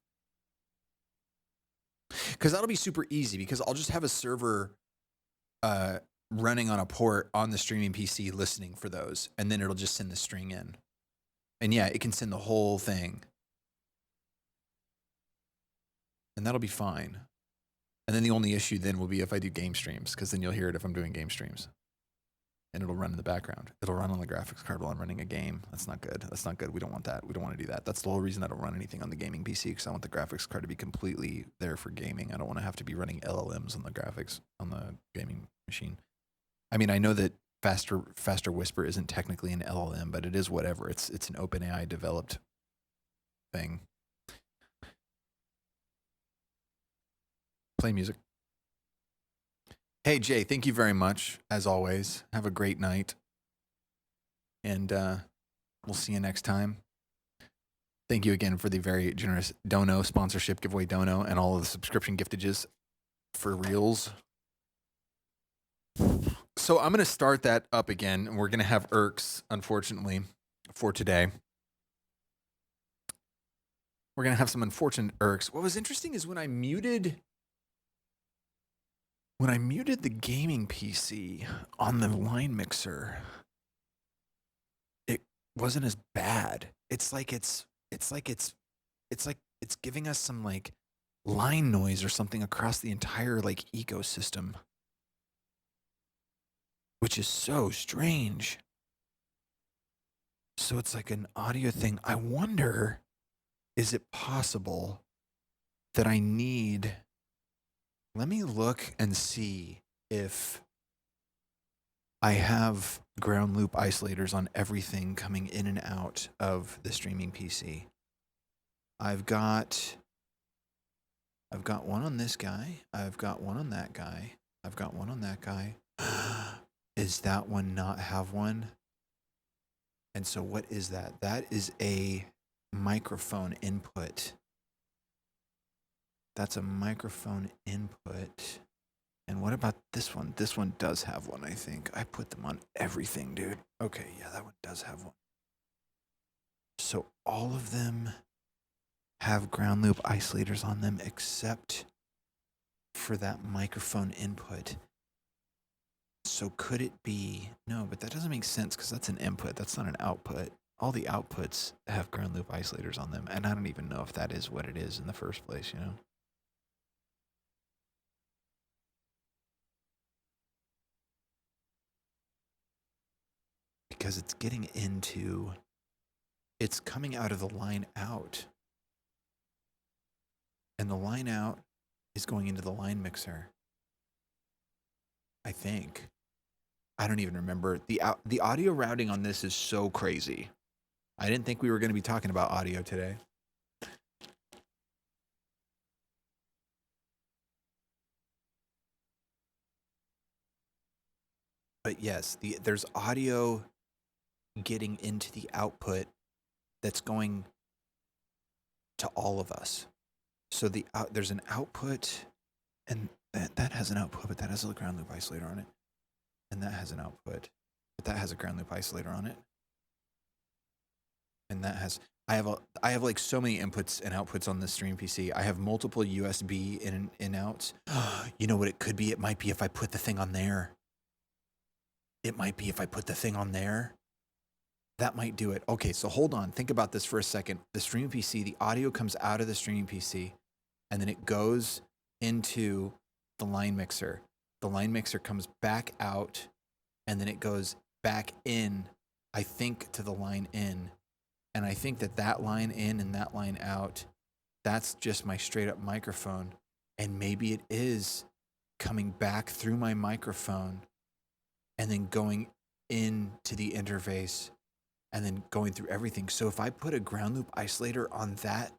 Because that'll be super easy because I'll just have a server running on a port on the streaming PC listening for those, and then it'll just send the string in. And yeah, it can send the whole thing. And that'll be fine. And then the only issue then will be if I do game streams, because then you'll hear it if I'm doing game streams. And it'll run in the background. It'll run on the graphics card while I'm running a game. That's not good. That's not good. We don't want that. We don't want to do that. That's the whole reason I don't run anything on the gaming PC, because I want the graphics card to be completely there for gaming. I don't want to have to be running LLMs on the graphics on the gaming machine. I mean, I know that Faster Whisper isn't technically an LLM, but it is whatever. It's an OpenAI developed thing. Play music. Hey, Jay, thank you very much, as always. Have a great night. And we'll see you next time. Thank you again for the very generous Dono sponsorship, giveaway Dono, and all of the subscription giftages for Reels. So I'm going to start that up again, and we're going to have irks, unfortunately, for today. We're going to have some unfortunate irks. What was interesting is when I muted the gaming PC on the line mixer, it wasn't as bad. It's like it's giving us some like line noise or something across the entire like ecosystem, which is so strange. So it's like an audio thing. I wonder, is it possible that I need... Let me look and see if I have ground loop isolators on everything coming in and out of the streaming PC. I've got one on this guy. I've got one on that guy. I've got one on that guy. Is that one not have one? And so what is that? That is a microphone input. That's a microphone input. And what about this one? This one does have one, I think. I put them on everything, dude. Okay, yeah, that one does have one. So all of them have ground loop isolators on them except for that microphone input. So could it be... No, but that doesn't make sense because that's an input. That's not an output. All the outputs have ground loop isolators on them, and I don't even know if that is what it is in the first place, you know? Because it's getting into... It's coming out of the line out. And the line out is going into the line mixer. I think. I don't even remember. The audio routing on this is so crazy. I didn't think we were going to be talking about audio today. But yes, there's audio getting into the output that's going to all of us. So there's an output, and that has an output, but that has a ground loop isolator on it. And that has an output, but that has a ground loop isolator on it. And that has... I have like so many inputs and outputs on this stream PC. I have multiple USB in and outs. You know what it could be? It might be if I put the thing on there. It might be if I put the thing on there. That might do it. Okay, so hold on. Think about this for a second. The stream PC, the audio comes out of the stream PC, and then it goes into the line mixer. The line mixer comes back out, and then it goes back in, I think, to the line in. And I think that line in and that line out, that's just my straight up microphone. And maybe it is coming back through my microphone and then going into the interface and then going through everything. So if I put a ground loop isolator on that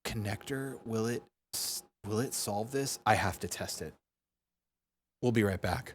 connector, will it solve this? I have to test it. We'll be right back.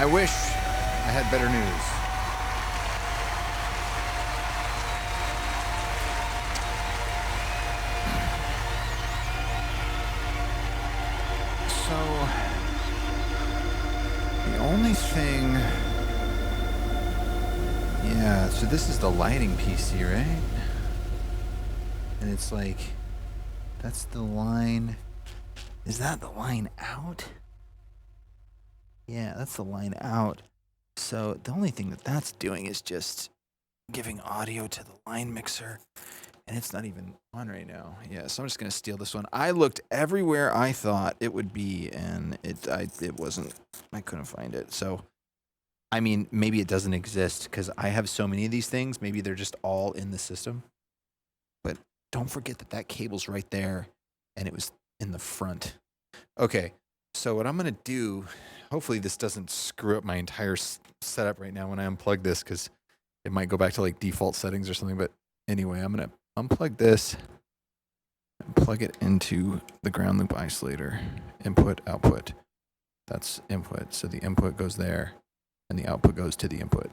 I wish I had better news. So, the only thing... Yeah, so this is the lighting PC, right? And it's like, that's the line. Is that the line out? Yeah, that's the line out. So the only thing that that's doing is just giving audio to the line mixer. And it's not even on right now. Yeah, so I'm just going to steal this one. I looked everywhere I thought it would be, and it wasn't. I couldn't find it. So, I mean, maybe it doesn't exist because I have so many of these things. Maybe they're just all in the system. But don't forget that that cable's right there, and it was in the front. Okay, so what I'm going to do, hopefully this doesn't screw up my entire setup right now when I unplug this, because it might go back to like default settings or something. But anyway, I'm going to unplug this and plug it into the ground loop isolator. Input, output. That's input. So the input goes there, and the output goes to the input.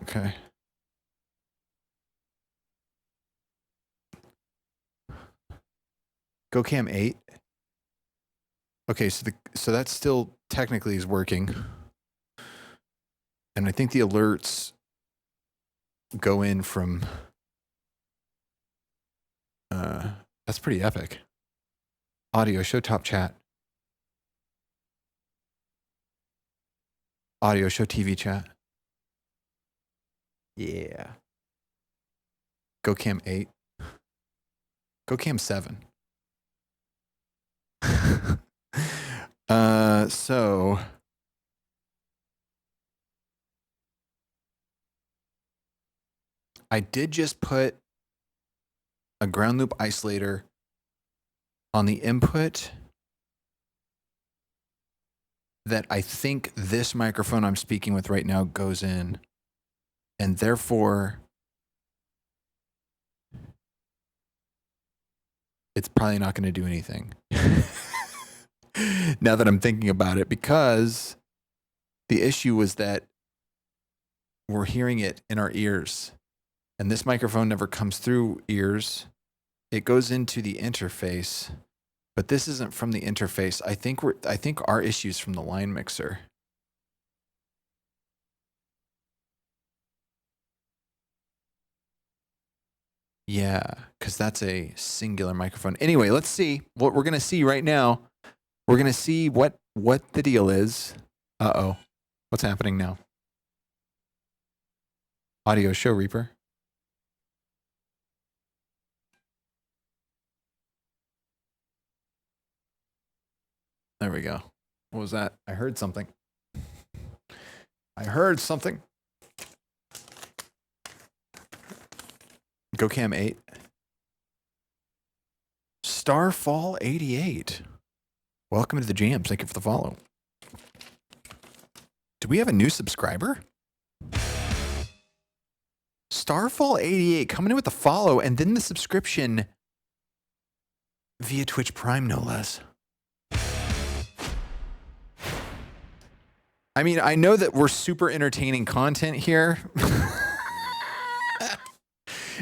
Okay. GoCam 8. Okay, so that still technically is working. And I think the alerts go in from that's pretty epic. Audio, show top chat. Audio, show TV chat. Yeah. GoCam 8. GoCam 7. So I did just put a ground loop isolator on the input that I think this microphone I'm speaking with right now goes in, and therefore it's probably not going to do anything. Now that I'm thinking about it, because the issue was that we're hearing it in our ears, and this microphone never comes through ears. It goes into the interface, but this isn't from the interface. I think our issue's from the line mixer. Yeah, because that's a singular microphone. Anyway, let's see what we're gonna see right now. We're gonna see what the deal is. Uh-oh. What's happening now? Audio, show Reaper. There we go. What was that? I heard something. I heard something. GoCam 8. Starfall 88. Welcome to the jams. Thank you for the follow. Do we have a new subscriber? Starfall 88 coming in with the follow and then the subscription via Twitch Prime, no less. I mean, I know that we're super entertaining content here.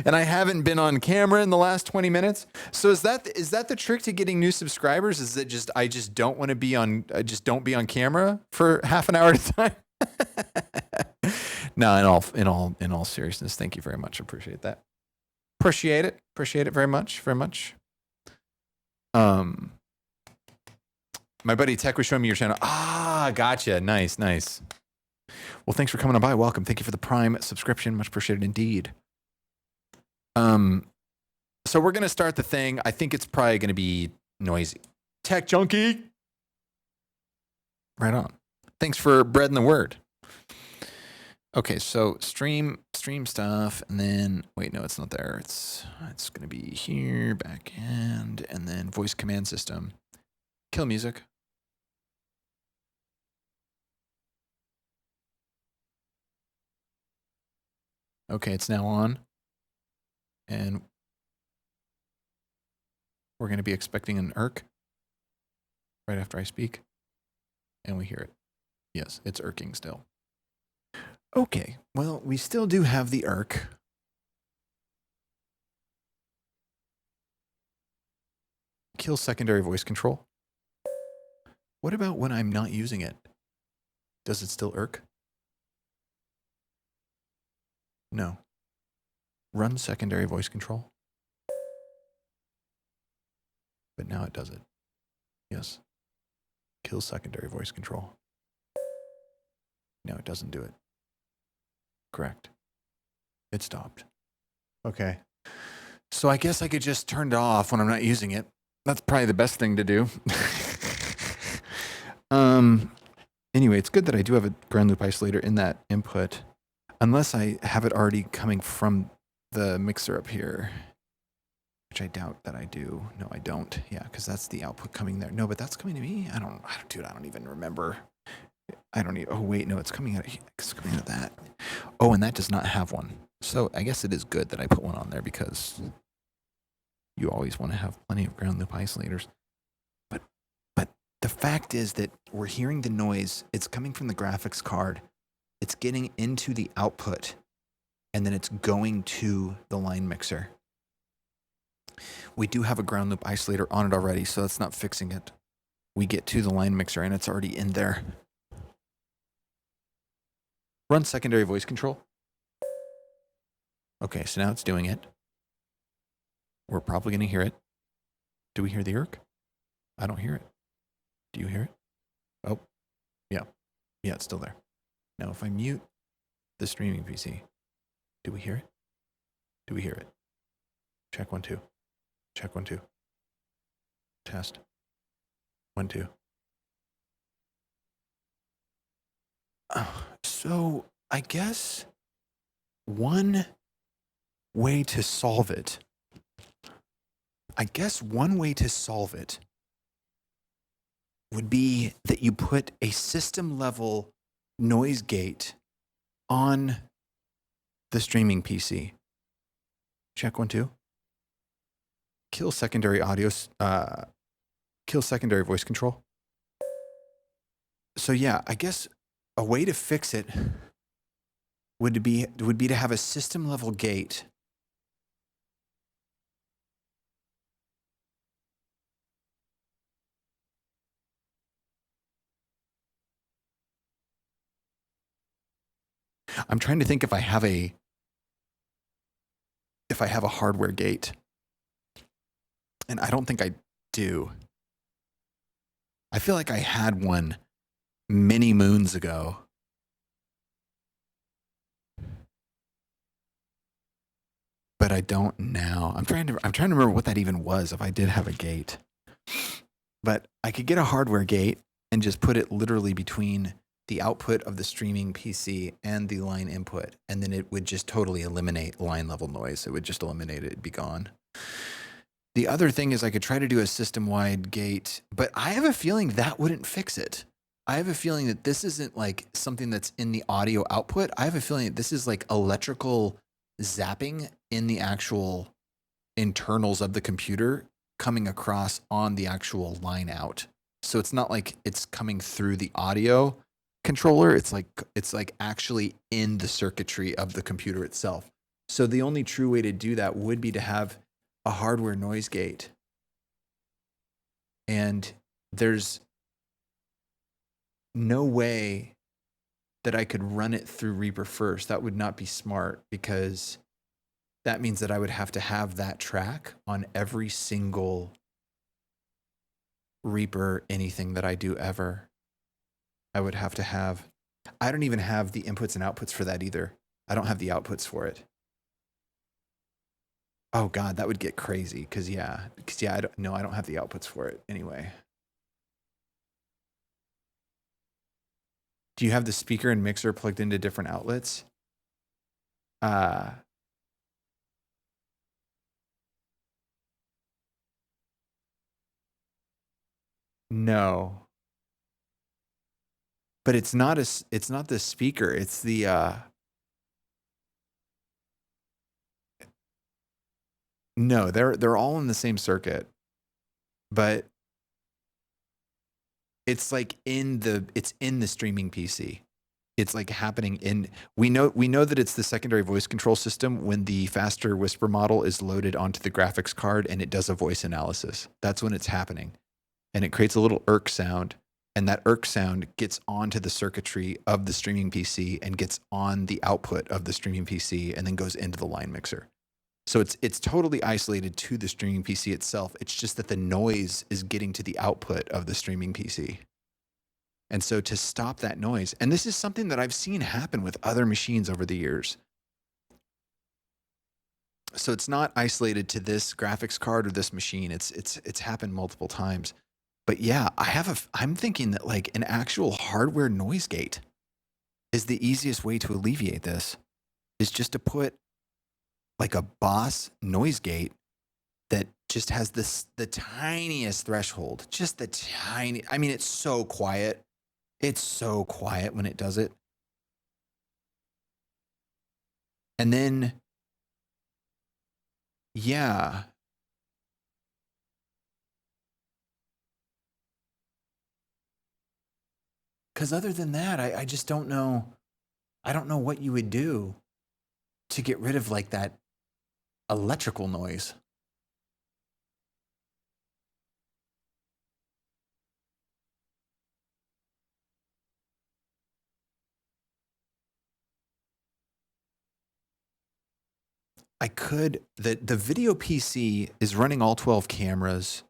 And I haven't been on camera in the last 20 minutes. So is that the trick to getting new subscribers? Is that I just don't want to be on, I just don't be on camera for half an hour at a time? No, in all seriousness, thank you very much. Appreciate that. Appreciate it very much, very much. My buddy Tech was showing me your channel. Ah, gotcha. Nice. Well, thanks for coming on by. Welcome. Thank you for the Prime subscription. Much appreciated indeed. So we're gonna start the thing. I think it's probably gonna be noisy. Tech Junkie. Right on. Thanks for breading the word. Okay, so stream stuff, and then wait, no, it's not there. It's gonna be here, back end, and then voice command system. Kill music. Okay, it's now on. And we're going to be expecting an irk. right after I speak. And we hear it. Yes, it's irking still. Okay, well, we still do have the irk. Kill secondary voice control. What about when I'm not using it? Does it still irk? No. Run secondary voice control. But now it does it. Yes. Kill secondary voice control. No, it doesn't do it. Correct. It stopped. Okay. So I guess I could just turn it off when I'm not using it. That's probably the best thing to do. Anyway, it's good that I do have a ground loop isolator in that input, unless I have it already coming from the mixer up here, which I doubt that I do. No, I don't. Yeah, because that's the output coming there. No, but that's coming to me. I don't even remember. Oh wait, no, it's coming out of that. Oh, and that does not have one. So I guess it is good that I put one on there, because you always want to have plenty of ground loop isolators. But the fact is that we're hearing the noise. It's coming from the graphics card. It's getting into the output, and then it's going to the line mixer. We do have a ground loop isolator on it already, so that's not fixing it. We get to the line mixer, and it's already in there. Run secondary voice control. Okay, so now it's doing it. We're probably going to hear it. Do we hear the irk? I don't hear it. Do you hear it? Oh, yeah. Yeah, it's still there. Now, if I mute the streaming PC, do we hear it? Do we hear it? Check 1, 2. Check 1, 2. Test. 1, 2. So I guess one way to solve it would be that you put a system level noise gate on the streaming PC. Check 1, 2. Kill secondary kill secondary voice control. So yeah, I guess a way to fix it would be to have a system level gate I'm trying to think if I have a hardware gate. And I don't think I do. I feel like I had one many moons ago. But I don't now. I'm trying to remember what that even was, if I did have a gate. But I could get a hardware gate and just put it literally between the output of the streaming PC and the line input, and then it would just totally eliminate line level noise. It would just eliminate it, it'd be gone. The other thing is I could try to do a system-wide gate, but I have a feeling that wouldn't fix it. I have a feeling that this isn't like something that's in the audio output. I have a feeling that this is like electrical zapping in the actual internals of the computer coming across on the actual line out. So it's not like it's coming through the audio controller. It's like actually in the circuitry of the computer itself. So the only true way to do that would be to have a hardware noise gate. And there's no way that I could run it through Reaper first. That would not be smart, because that means that I would have to have that track on every single Reaper anything that I do ever. I would have to have, I don't even have the inputs and outputs for that either. I don't have the outputs for it. Oh God, that would get crazy. Because I don't have the outputs for it anyway. Do you have the speaker and mixer plugged into different outlets? No. But it's not the speaker, it's the no, they're all in the same circuit. But it's like it's in the streaming PC. It's like happening in we know that it's the secondary voice control system when the faster whisper model is loaded onto the graphics card and it does a voice analysis. That's when it's happening. And it creates a little irk sound, and that irk sound gets onto the circuitry of the streaming PC and gets on the output of the streaming PC and then goes into the line mixer. So it's totally isolated to the streaming PC itself. It's just that the noise is getting to the output of the streaming PC. And so to stop that noise, and this is something that I've seen happen with other machines over the years. So it's not isolated to this graphics card or this machine. It's happened multiple times. But yeah, I'm thinking that like an actual hardware noise gate is the easiest way to alleviate this, is just to put like a Boss noise gate that just has the tiniest threshold, just the tiny, I mean, it's so quiet. It's so quiet when it does it. And then, yeah. Because other than that, I just don't know. I don't know what you would do to get rid of like that electrical noise. I could, the video PC is running all 12 cameras.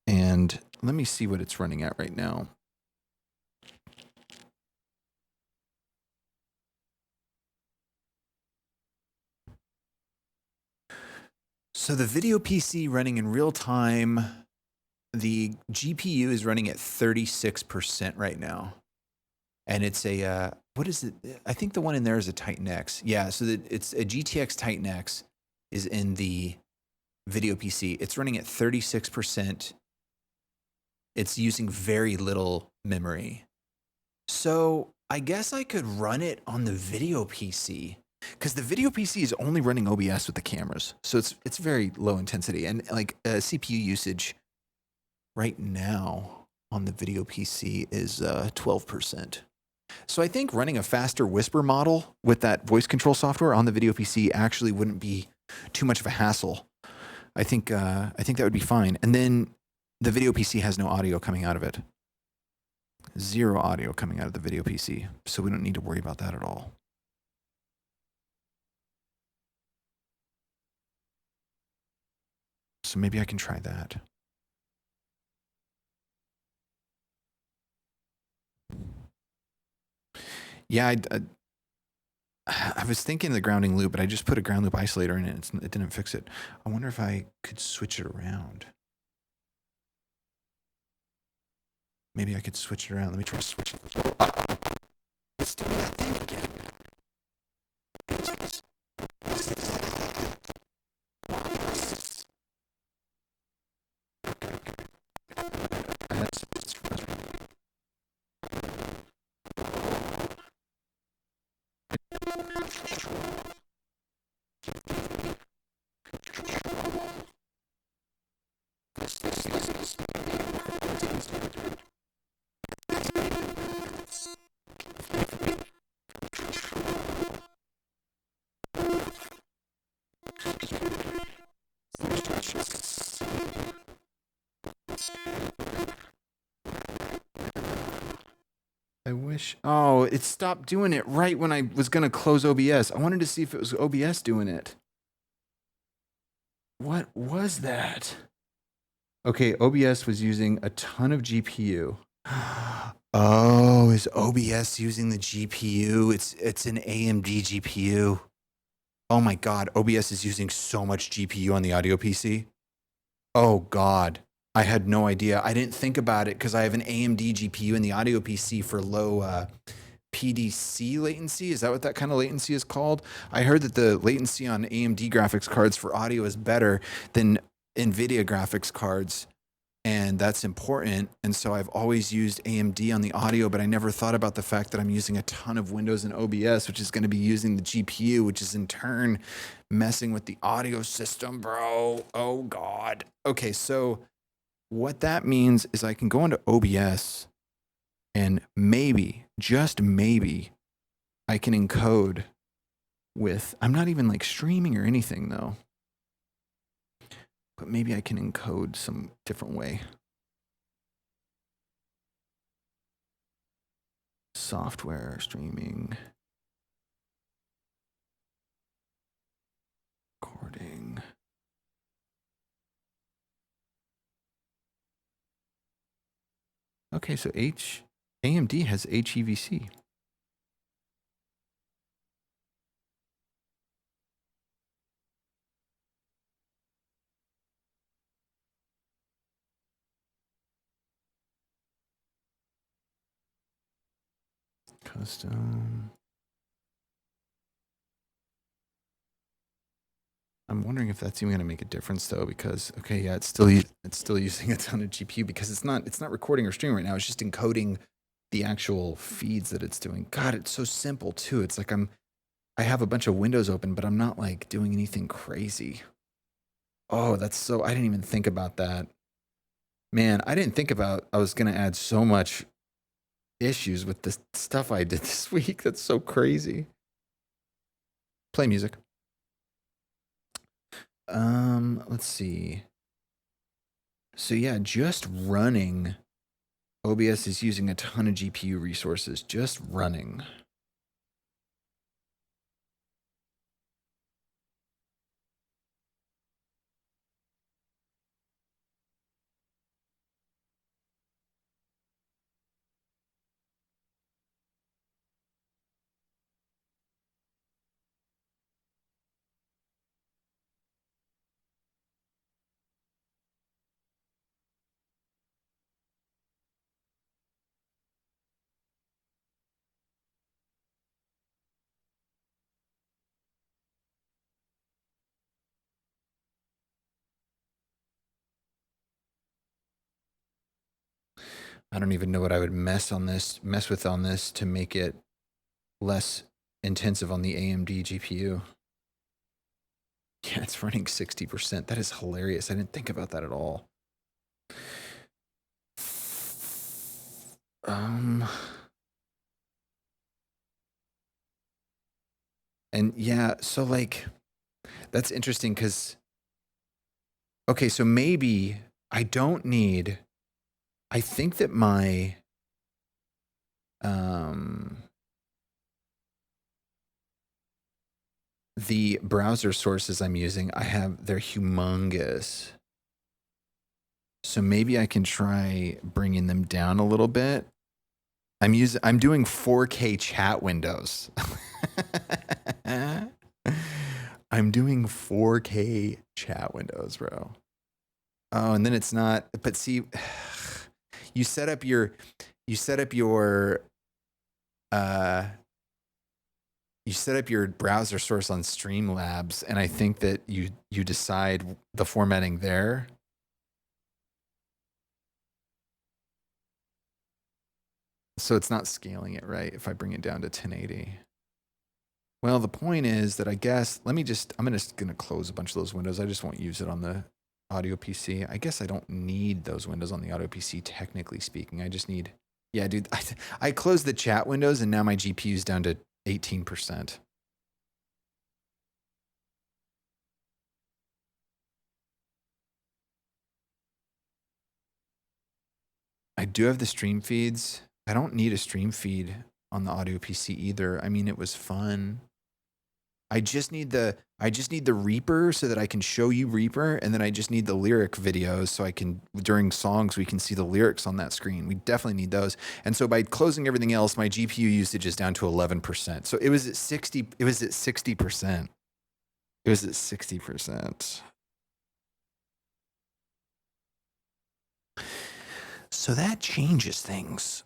And let me see what it's running at right now. So the video PC running in real time, the GPU is running at 36% right now. And it's a, what is it? I think the one in there is a Titan X. Yeah, so it's a GTX Titan X is in the video PC. It's running at 36%. It's using very little memory. So I guess I could run it on the video PC, because the video PC is only running OBS with the cameras. So it's very low intensity. And like CPU usage right now on the video PC is 12%. So I think running a faster whisper model with that voice control software on the video PC actually wouldn't be too much of a hassle. I think that would be fine. And then the video PC has no audio coming out of it. Zero audio coming out of the video PC. So we don't need to worry about that at all. So maybe I can try that. Yeah, I was thinking the grounding loop, but I just put a ground loop isolator in it. It didn't fix it. I wonder if I could switch it around. Maybe I could switch it around. Let me try to switch it. Let's do that thing again. I wish. Oh, it stopped doing it right when I was going to close OBS. I wanted to see if it was OBS doing it. What was that? Okay, OBS was using a ton of GPU. Oh, is OBS using the GPU? It's an AMD GPU. Oh my God, OBS is using so much GPU on the audio PC. Oh God, I had no idea. I didn't think about it because I have an AMD GPU in the audio PC for low PDC latency. Is that what that kind of latency is called? I heard that the latency on AMD graphics cards for audio is better than NVIDIA graphics cards. And that's important. And so I've always used AMD on the audio, but I never thought about the fact that I'm using a ton of Windows and OBS, which is going to be using the GPU, which is in turn messing with the audio system, bro. Oh God. Okay, so what that means is I can go into OBS and maybe, just maybe, I can encode with, I'm not even like streaming or anything though, but maybe I can encode some different way. Software, streaming, recording. Okay, so AMD has HEVC. Custom. I'm wondering if that's even going to make a difference though, because okay, yeah, it's still using a ton of GPU because it's not recording or streaming right now. It's just encoding the actual feeds that it's doing. God, it's so simple too. It's like I have a bunch of windows open, but I'm not like doing anything crazy. Oh, that's so, I didn't even think about that. Man, I didn't think about I was going to add so much issues with the stuff I did this week. That's so crazy. Play music. Let's see. So yeah, just running OBS is using a ton of GPU resources, just running. I don't even know what I would mess with on this to make it less intensive on the AMD GPU. Yeah, it's running 60%. That is hilarious. I didn't think about that at all. And yeah, so like, that's interesting because, okay, so maybe I don't need, I think that my, the browser sources I'm using, they're humongous. So maybe I can try bringing them down a little bit. I'm doing 4K chat windows. I'm doing 4K chat windows, bro. Oh, and then it's not, but see, you set up your browser source on Streamlabs, and I think that you decide the formatting there. So it's not scaling it right if I bring it down to 1080. Well, the point is that I guess, I'm just gonna close a bunch of those windows. I just won't use it on the audio PC. I guess I don't need those windows on the audio PC, technically speaking. I just need, yeah, dude, I closed the chat windows and now my GPU's down to 18%. I do have the stream feeds. I don't need a stream feed on the audio PC either. I mean, it was fun. I just need the Reaper so that I can show you Reaper, and then I just need the lyric videos so I can, during songs, we can see the lyrics on that screen. We definitely need those. And so by closing everything else, my GPU usage is down to 11%. So it was at 60%. It was at 60%. So that changes things.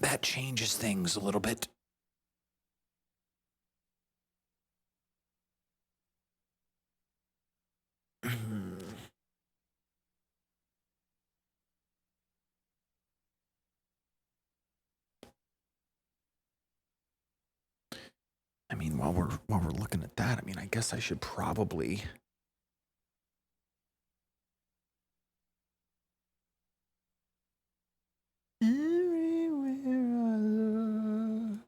That changes things a little bit. I mean, while we're looking at that, I mean, I guess I should probably Everywhere I look.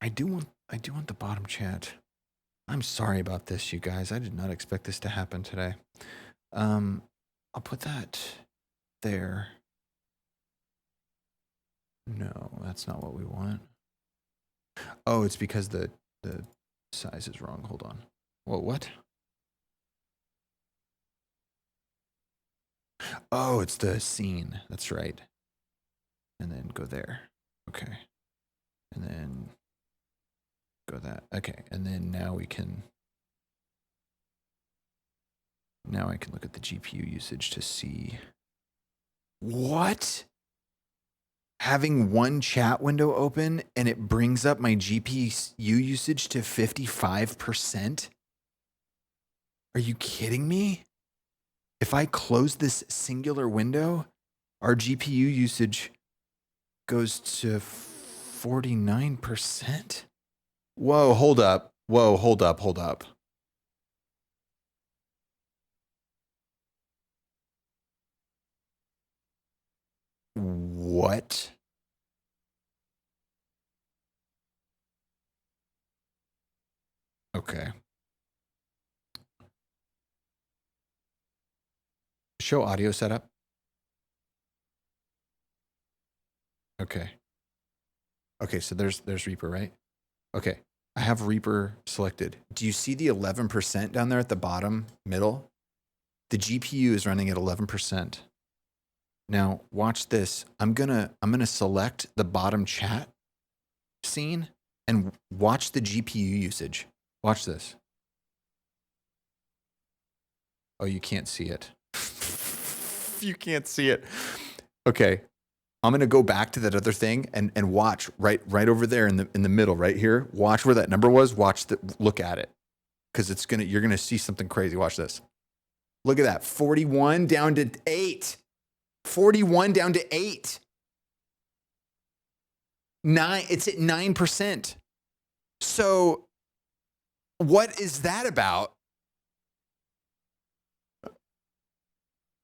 I do want the bottom chat. I'm sorry about this, you guys. I did not expect this to happen today. I'll put that there. No, that's not what we want. Oh, it's because the size is wrong. Hold on. Whoa, what? Oh, it's the scene. That's right. And then go there. Okay. And then go that. Okay. And then now we can. Now I can look at the GPU usage to see. What? Having one chat window open and it brings up my GPU usage to 55%? Are you kidding me? If I close this singular window, our GPU usage goes to 49%? Whoa, hold up. Whoa, hold up, hold up. What? Okay. Show audio setup. Okay. Okay, so there's Reaper, right? Okay. I have Reaper selected. Do you see the 11% down there at the bottom middle? The GPU is running at 11%. Now, watch this. I'm gonna select the bottom chat scene and watch the GPU usage. Watch this. Oh, you can't see it. You can't see it. Okay. I'm gonna go back to that other thing and watch right over there in the middle, right here. Watch where that number was. Look at it. Because you're gonna see something crazy. Watch this. Look at that. 41 down to 8. 41 down to 8. It's at 9%. So what is that about?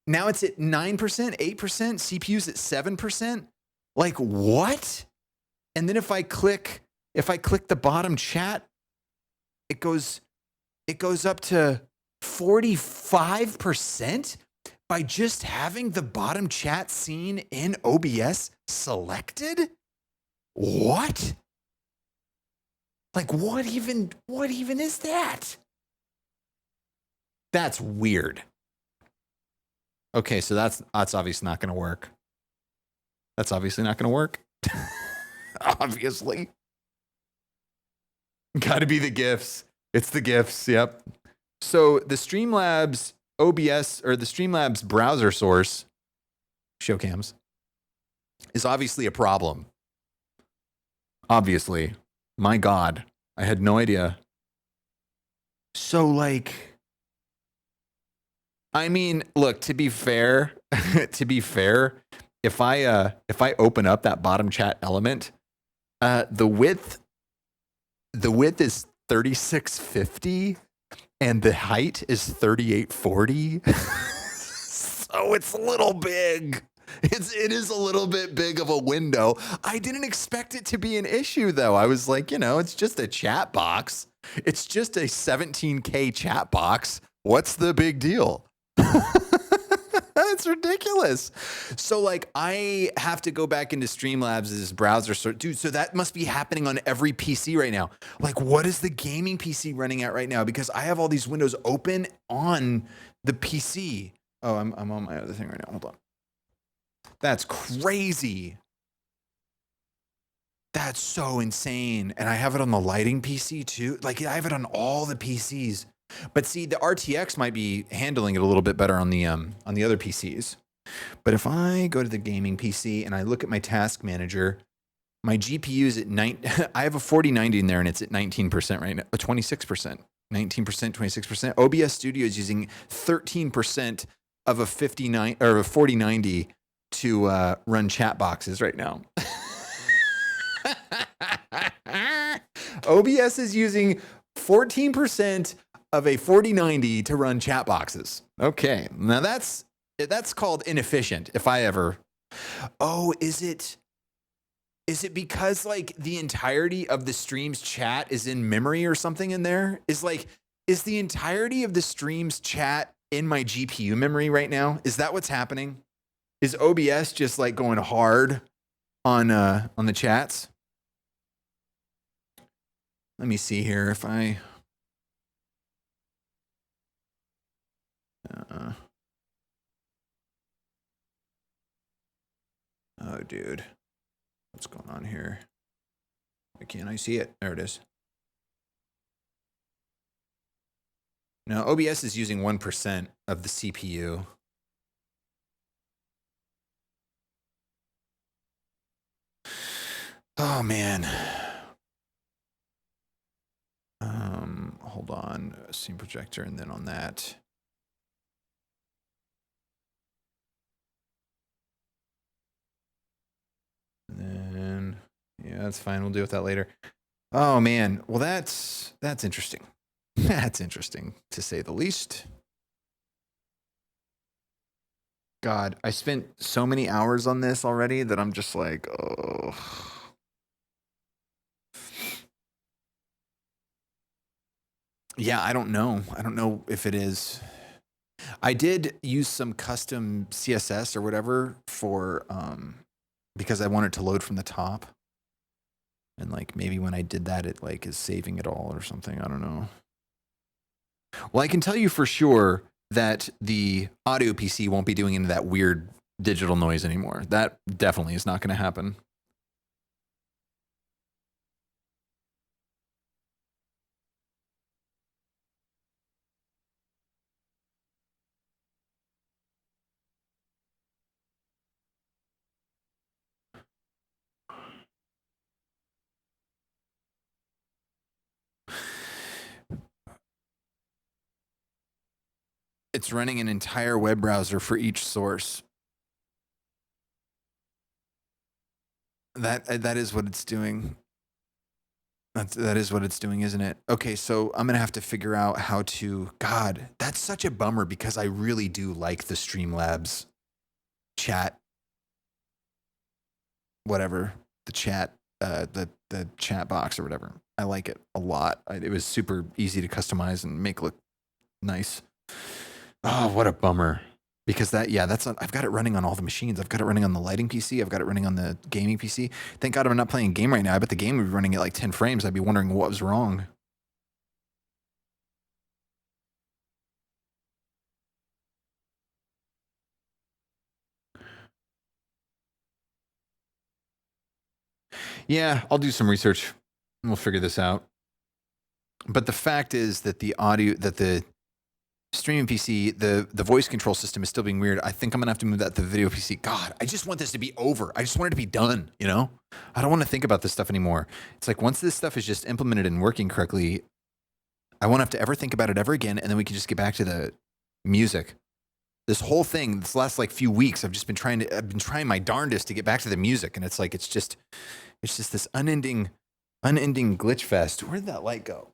Now it's at 9%, 8%, CPU's at 7%. Like what? And then if I click the bottom chat, it goes up to 45% by just having the bottom chat scene in OBS selected? What? Like what even is that? That's weird. Okay, so that's obviously not going to work. That's obviously not going to work. Obviously. Got to be the GIFs. It's the GIFs, yep. So the Streamlabs OBS or the Streamlabs browser source, Showcams, is obviously a problem. Obviously. My God, I had no idea. So like, I mean, look, to be fair, if I open up that bottom chat element, the width is 3650 and the height is 3840. So it's a little big. It is a little bit big of a window. I didn't expect it to be an issue though. I was like, it's just a chat box. It's just a 17K chat box. What's the big deal? It's ridiculous. So like I have to go back into Streamlabs' browser. So dude, so that must be happening on every PC right now. Like what is the gaming PC running at right now? Because I have all these windows open on the PC. Oh, I'm on my other thing right now. Hold on. That's crazy. That's so insane. And I have it on the lighting PC too. Like I have it on all the PCs. But see, the RTX might be handling it a little bit better on the other PCs. But if I go to the gaming PC and I look at my task manager, my GPU is at I have a 4090 in there and it's at 19% right now, 26%, 19%, 26%. OBS Studio is using 13% of a 59 or a 4090 to run chat boxes right now. OBS is using 14% of a 4090 to run chat boxes. Okay, now that's called inefficient. If I ever, oh, is it because like the entirety of the stream's chat is in memory or something in there? Is the entirety of the stream's chat in my GPU memory right now? Is that what's happening? Is OBS just like going hard on the chats? Let me see here if I. Oh, dude, what's going on here? Why can't I see it? There it is. Now, OBS is using 1% of the CPU. Oh, man. Hold on. Scene projector, and then on that. And then, yeah, that's fine. We'll deal with that later. Oh, man. Well, that's interesting. That's interesting, to say the least. God, I spent so many hours on this already that I'm just like, oh. Yeah, I don't know. I don't know if it is. I did use some custom CSS or whatever for, because I wanted to load from the top. And like maybe when I did that, it like is saving it all or something. I don't know. Well, I can tell you for sure that the audio PC won't be doing any of that weird digital noise anymore. That definitely is not going to happen. It's running an entire web browser for each source. That is what it's doing. That is what it's doing, isn't it? Okay, so I'm gonna have to figure out how to. God, that's such a bummer because I really do like the Streamlabs chat. Whatever the chat, the chat box or whatever. I like it a lot. It was super easy to customize and make look nice. Oh, what a bummer. Because I've got it running on all the machines. I've got it running on the lighting PC. I've got it running on the gaming PC. Thank God I'm not playing a game right now. I bet the game would be running at like 10 frames. I'd be wondering what was wrong. Yeah, I'll do some research and we'll figure this out. But the fact is that the streaming PC, the voice control system is still being weird. I think I'm gonna have to move that to the video PC. God, I just want this to be over. I just want it to be done, you know? I don't want to think about this stuff anymore. It's like once this stuff is just implemented and working correctly, I won't have to ever think about it ever again, and then we can just get back to the music. This whole thing, this last like few weeks, I've been trying my darndest to get back to the music, and it's like it's just this unending glitch fest. Where did that light go?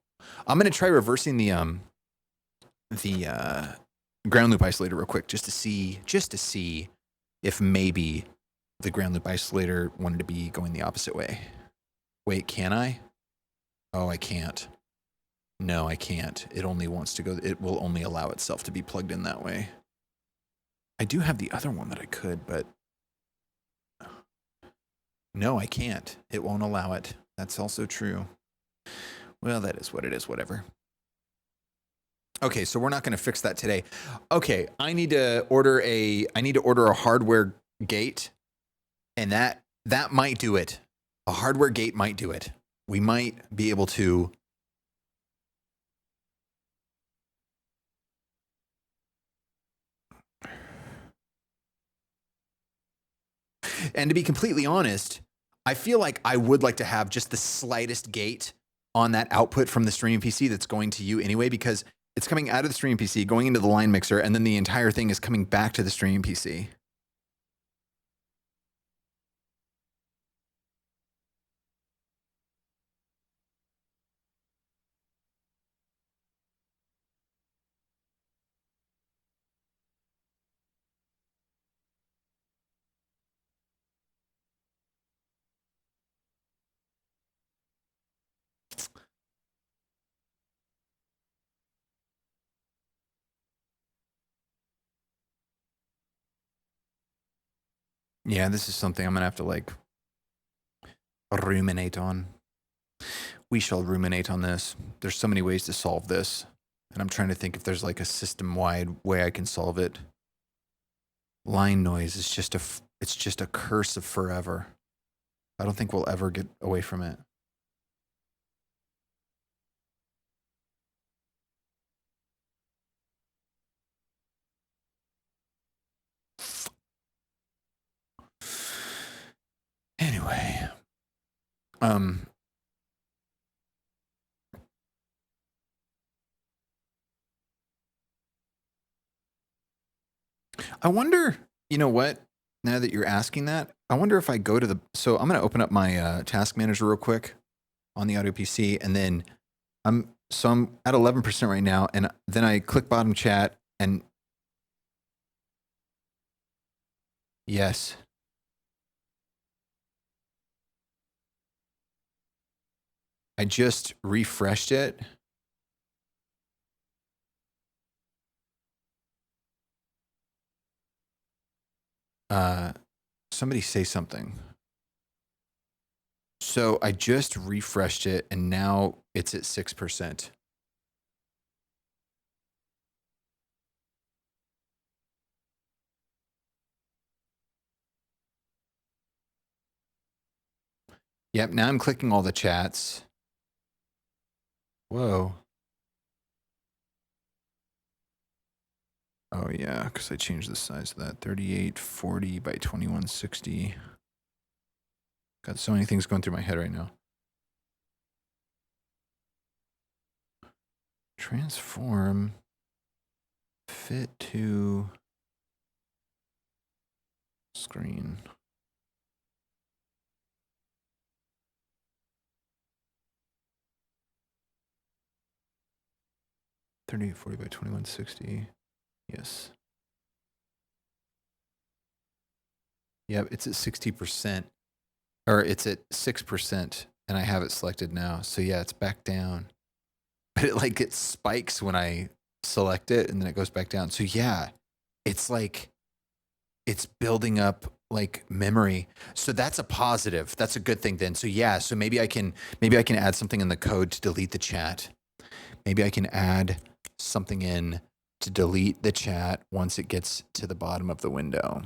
I'm gonna try reversing the ground loop isolator real quick just to see if maybe the ground loop isolator wanted to be going the opposite way. Wait, can I? Oh, I can't. No, I can't. It only wants to go, it will only allow itself to be plugged in that way. I do have the other one that I could, but no, I can't. It won't allow it. That's also true. Well, that is what it is, whatever. Okay, so we're not going to fix that today. Okay, I need to order a hardware gate, and that might do it. A hardware gate might do it. We might be able to. And to be completely honest, I feel like I would like to have just the slightest gate on that output from the streaming PC that's going to you anyway, because it's coming out of the streaming PC, going into the line mixer, and then the entire thing is coming back to the streaming PC. Yeah, this is something I'm gonna have to like ruminate on. We shall ruminate on this. There's so many ways to solve this, and I'm trying to think if there's like a system-wide way I can solve it. Line noise is it's just a curse of forever. I don't think we'll ever get away from it. Anyway, I wonder, you know what? Now that you're asking that, I wonder if I go to the, so I'm going to open up my task manager real quick on the audio PC, and then I'm at 11% right now, and then I click bottom chat, and yes. I just refreshed it. Somebody say something. So I just refreshed it, and now it's at 6%. Yep, now I'm clicking all the chats. Whoa. Oh yeah, because I changed the size of that. 3840 by 2160. Got so many things going through my head right now. Transform. Fit to screen. $38.40 by $21.60. Yes. Yep, it's at 60%. Or it's at 6%, and I have it selected now. So yeah, it's back down. But it spikes when I select it, and then it goes back down. So yeah, it's like it's building up like memory. So that's a positive. That's a good thing then. So yeah, so maybe I can add something in the code to delete the chat. Maybe I can add something in to delete the chat once it gets to the bottom of the window.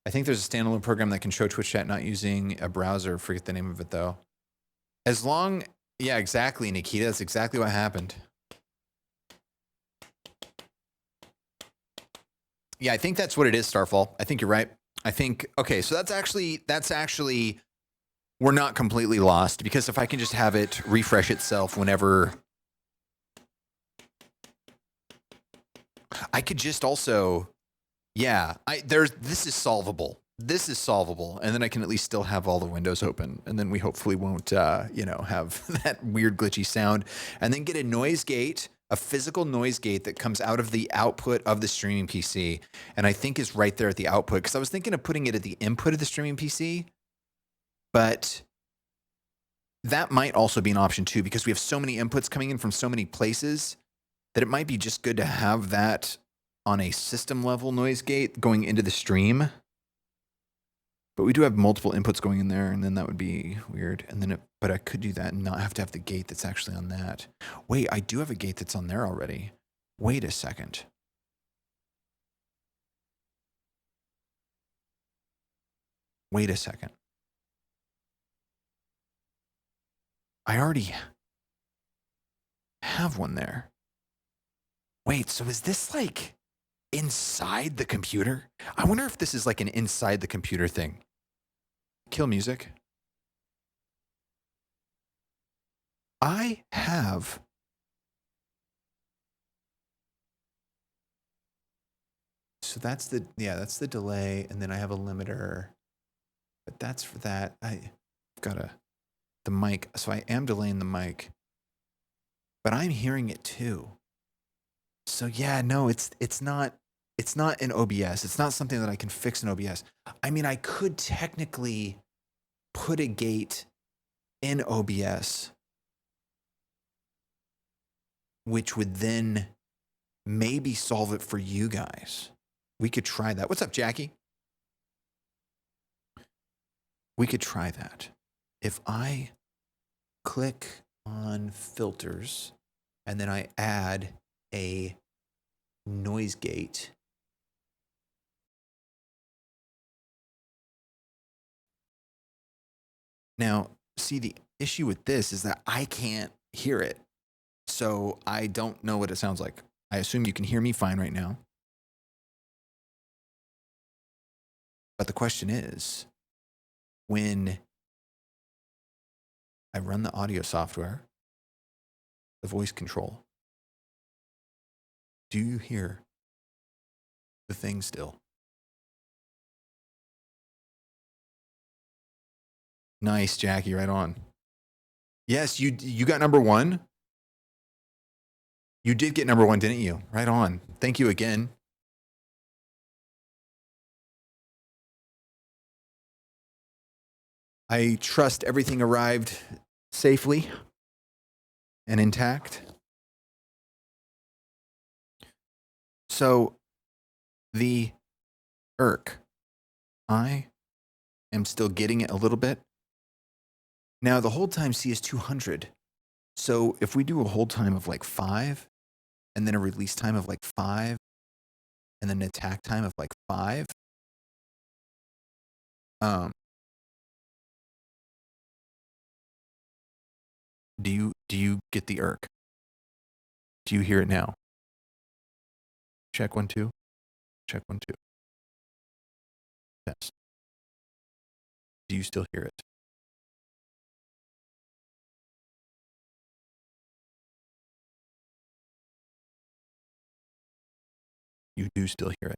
I think there's a standalone program that can show Twitch chat not using a browser. Forget the name of it though. Yeah, exactly, Nikita. That's exactly what happened. Yeah, I think that's what it is, Starfall. I think you're right. I think, okay, so that's actually, we're not completely lost, because if I can just have it refresh itself whenever, I could just also, yeah, this is solvable. This is solvable. And then I can at least still have all the windows open. And then we hopefully won't, have that weird glitchy sound. And then get a noise gate, a physical noise gate that comes out of the output of the streaming PC. And I think is right there at the output. Because I was thinking of putting it at the input of the streaming PC. But that might also be an option too, because we have so many inputs coming in from so many places that it might be just good to have that on a system level noise gate going into the stream. But we do have multiple inputs going in there, and then that would be weird. And then, but I could do that and not have to have the gate that's actually on that. Wait, I do have a gate that's on there already. Wait a second. Wait a second. I already have one there. Wait, so is this like inside the computer? I wonder if this is like an inside the computer thing. Kill music. I have. So that's the delay, and then I have a limiter. But that's for that. I've got the mic. So I am delaying the mic. But I'm hearing it too. So yeah, no, it's not in OBS. It's not something that I can fix in OBS. I mean, I could technically put a gate in OBS, which would then maybe solve it for you guys. We could try that. What's up, Jackie? We could try that. If I click on filters and then I add a noise gate. Now, see, the issue with this is that I can't hear it. So I don't know what it sounds like. I assume you can hear me fine right now. But the question is, when I run the audio software, the voice control, do you hear the thing still? Nice, Jackie, right on. Yes, you got number one. You did get number one, didn't you? Right on. Thank you again. I trust everything arrived safely and intact. So the irk, I am still getting it a little bit. Now the hold time C is 200. So if we do a hold time of like 5 and then a release time of like 5 and then an attack time of like 5, do you get the irk? Do you hear it now? Check 1 2. Check 1 2. Test. Do you still hear it? You do still hear it.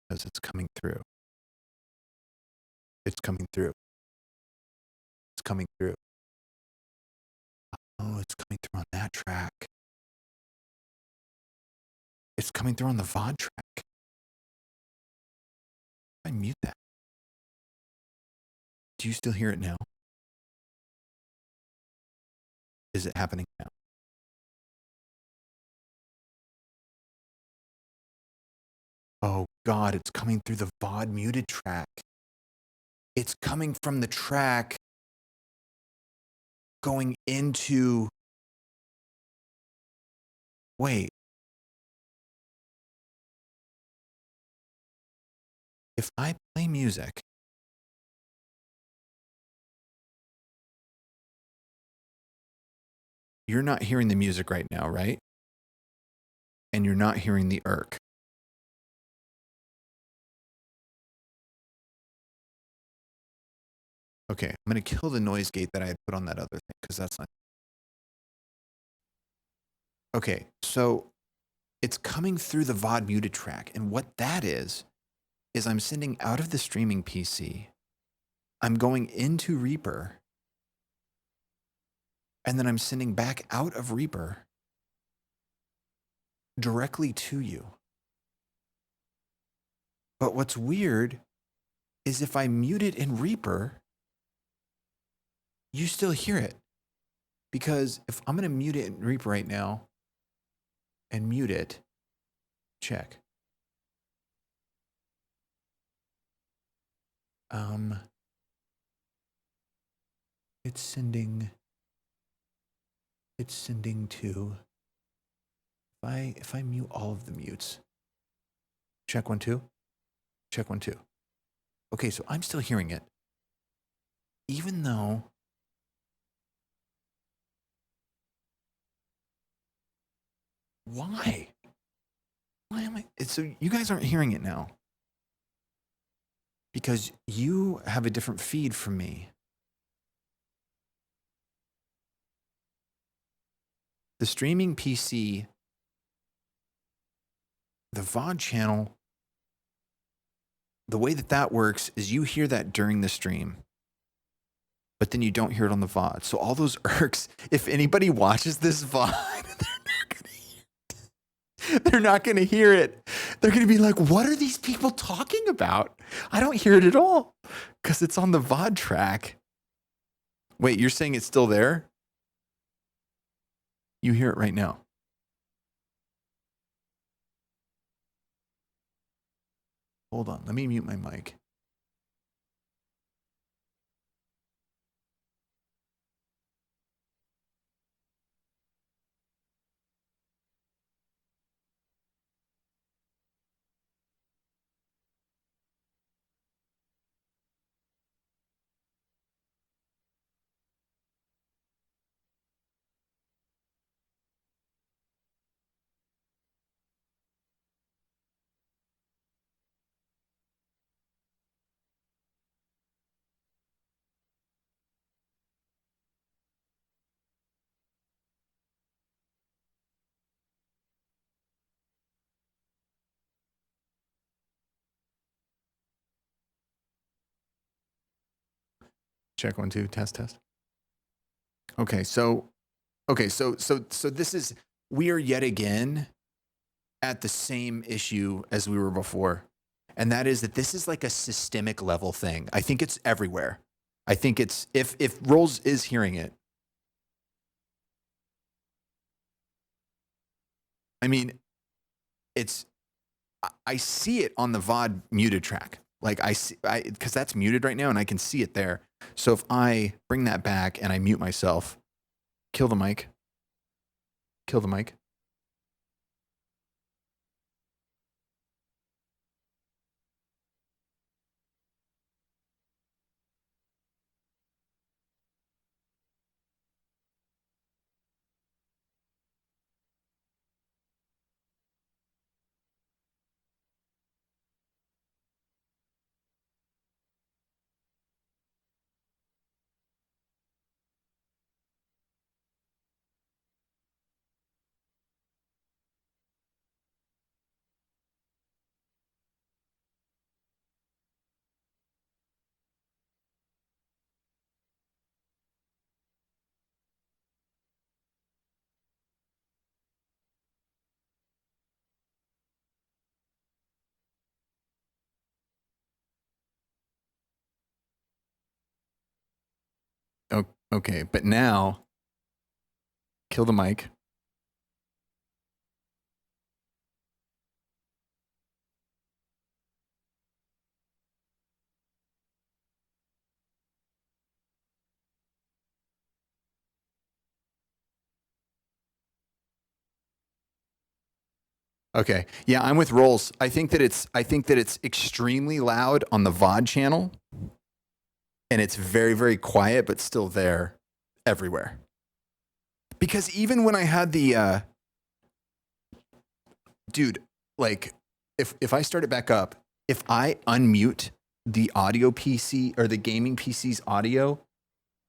Because it's coming through. It's coming through. It's coming through. Oh, it's coming through on that track. It's coming through on the VOD track. I mute that. Do you still hear it now? Is it happening now? Oh God, it's coming through the VOD muted track. It's coming from the track going into... Wait. If I play music, you're not hearing the music right now, right? And you're not hearing the irk. Okay, I'm going to kill the noise gate that I had put on that other thing because that's not... Okay, so it's coming through the VOD muted track. And what that is I'm sending out of the streaming PC. I'm going into Reaper. And then I'm sending back out of Reaper directly to you. But what's weird is if I mute it in Reaper, you still hear it. Because if I'm going to mute it in Reaper right now and mute it, check. It's sending to, if I mute all of the mutes, check 1 2, check 1 2. Okay, so I'm still hearing it. Even though why am I, so you guys aren't hearing it now because you have a different feed from me. The streaming PC, the VOD channel, the way that works is you hear that during the stream, but then you don't hear it on the VOD. So all those irks, if anybody watches this VOD, they're not going to hear it. They're going to be like, what are these people talking about? I don't hear it at all because it's on the VOD track. Wait, you're saying it's still there? You hear it right now. Hold on. Let me mute my mic. Check 1 2 test. Okay, so this is, we are yet again at the same issue as we were before. And that is that this is like a systemic level thing. I think it's everywhere. I think it's, if Rolls is hearing it, I mean, I see it on the VOD muted track. Like because that's muted right now and I can see it there. So if I bring that back and I mute myself, kill the mic. Okay, but now kill the mic. Okay. Yeah, I'm with Rolls. I think that it's extremely loud on the VOD channel and it's very, very quiet, but still there everywhere. Because even when I had the, dude, like if I start it back up, if I unmute the audio PC or the gaming PC's audio,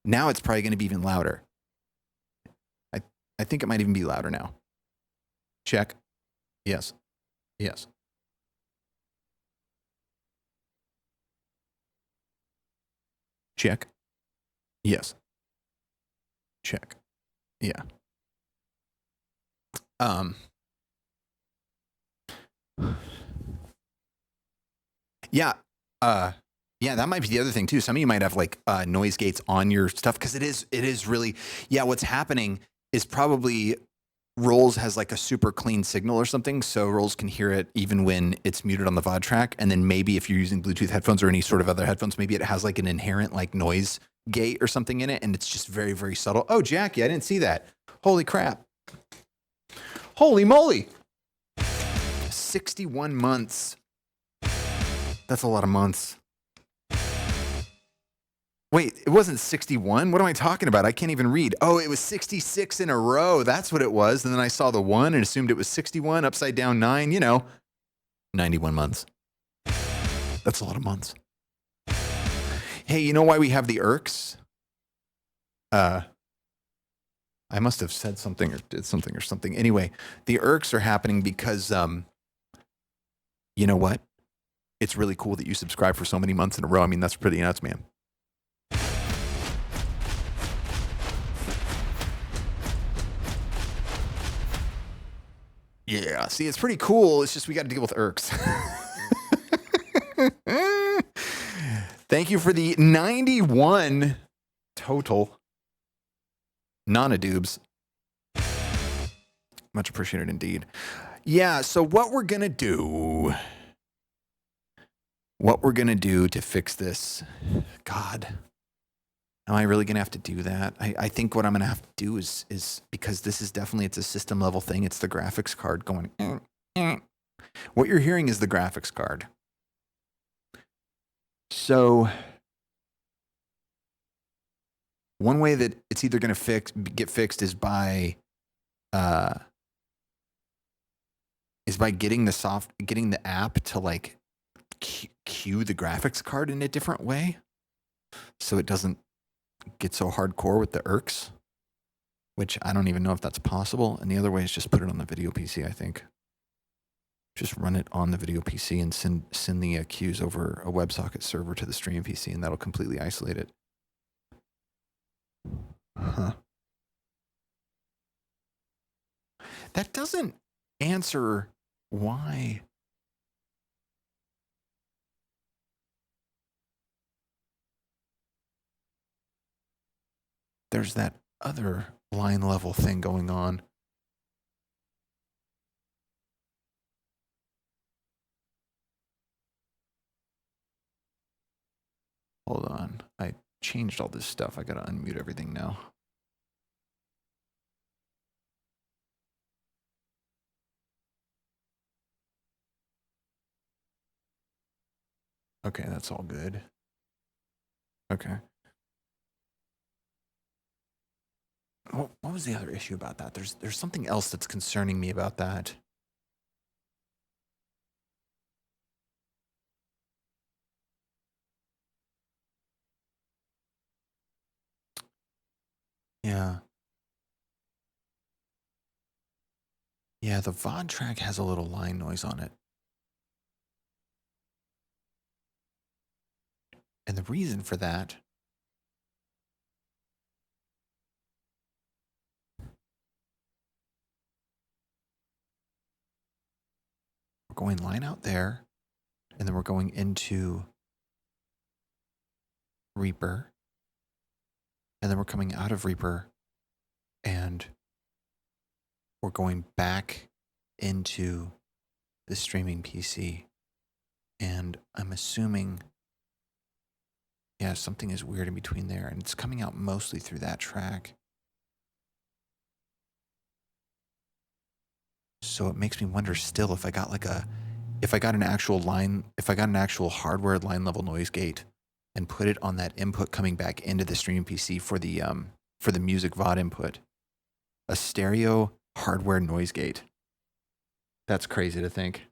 now it's probably going to be even louder. I think it might even be louder now. Check. Yes. Check. Yes. Check. Yeah. Yeah. Yeah, that might be the other thing too. Some of you might have like noise gates on your stuff because it is really, yeah, what's happening is probably Rolls has like a super clean signal or something, so Rolls can hear it even when it's muted on the VOD track. And then maybe if you're using Bluetooth headphones or any sort of other headphones, maybe it has like an inherent like noise gate or something in it, and it's just very, very subtle. Oh, Jackie, I didn't see that. Holy crap. Holy moly. 61 months. That's a lot of months. Wait, it wasn't 61? What am I talking about? I can't even read. Oh, it was 66 in a row. That's what it was. And then I saw the 1 and assumed it was 61, upside down 9, 91 months. That's a lot of months. Hey, you know why we have the irks? I must have said something or did something or something. Anyway, the irks are happening because, you know what? It's really cool that you subscribe for so many months in a row. I mean, that's pretty nuts, man. Yeah, see, it's pretty cool. It's just we got to deal with irks. Thank you for the 91 total. Nonadoobs. Much appreciated indeed. Yeah, so what we're going to do to fix this, God, am I really going to have to do that? I think what I'm going to have to do is because this is definitely, it's a system level thing. It's the graphics card going. What you're hearing is the graphics card. So one way that it's either going to get fixed is by getting the app to like cue the graphics card in a different way, so it doesn't get so hardcore with the irks, which I don't even know if that's possible. And the other way is just put it on the video PC. I think just run it on the video PC and send the cues over a WebSocket server to the stream PC, and that'll completely isolate it. Huh. That doesn't answer why. There's that other line level thing going on. Hold on. I changed all this stuff. I gotta unmute everything now. Okay, that's all good. Okay. What was the other issue about that? There's something else that's concerning me about that. Yeah. Yeah, the VOD track has a little line noise on it. And the reason for that we're going line out there, and then we're going into Reaper, and then we're coming out of Reaper, and we're going back into the streaming PC. And I'm assuming, yeah, something is weird in between there, and it's coming out mostly through that track. So it makes me wonder still if I got an actual hardware line level noise gate and put it on that input coming back into the streaming PC for the music VOD input. A stereo hardware noise gate. That's crazy to think.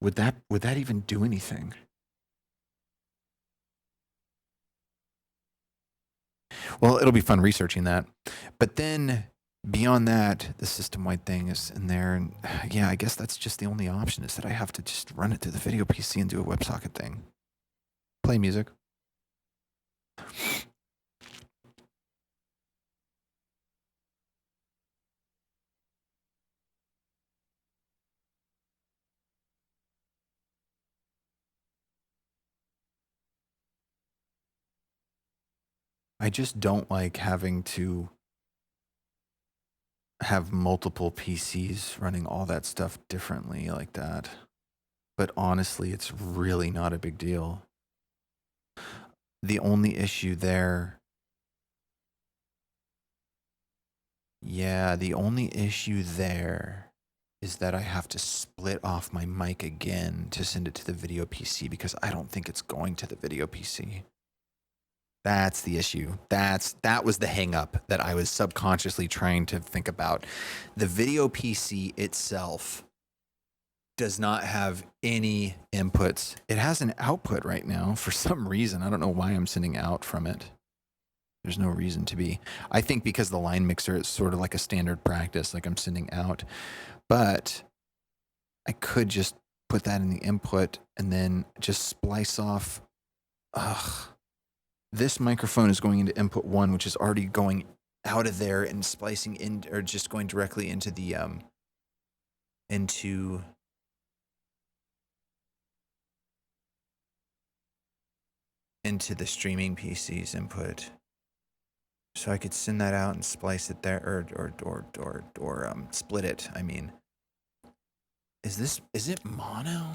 Would that even do anything? Well, it'll be fun researching that. But then beyond that, the system-wide thing is in there. And yeah, I guess that's just the only option, is that I have to just run it through the video PC and do a WebSocket thing. Play music. I just don't like having to have multiple PCs running all that stuff differently like that. But honestly, it's really not a big deal. The only issue there, is that I have to split off my mic again to send it to the video PC, because I don't think it's going to the video PC. That's the issue. That was the hang up that I was subconsciously trying to think about. The video PC itself does not have any inputs. It has an output right now for some reason. I don't know why I'm sending out from it. There's no reason to be. I think because the line mixer is sort of like a standard practice, like I'm sending out. But I could just put that in the input and then just splice off. This microphone is going into input 1, which is already going out of there and splicing in, or just going directly into the into the streaming PC's input. So I could send that out and splice it there, or split it. I mean, is it mono?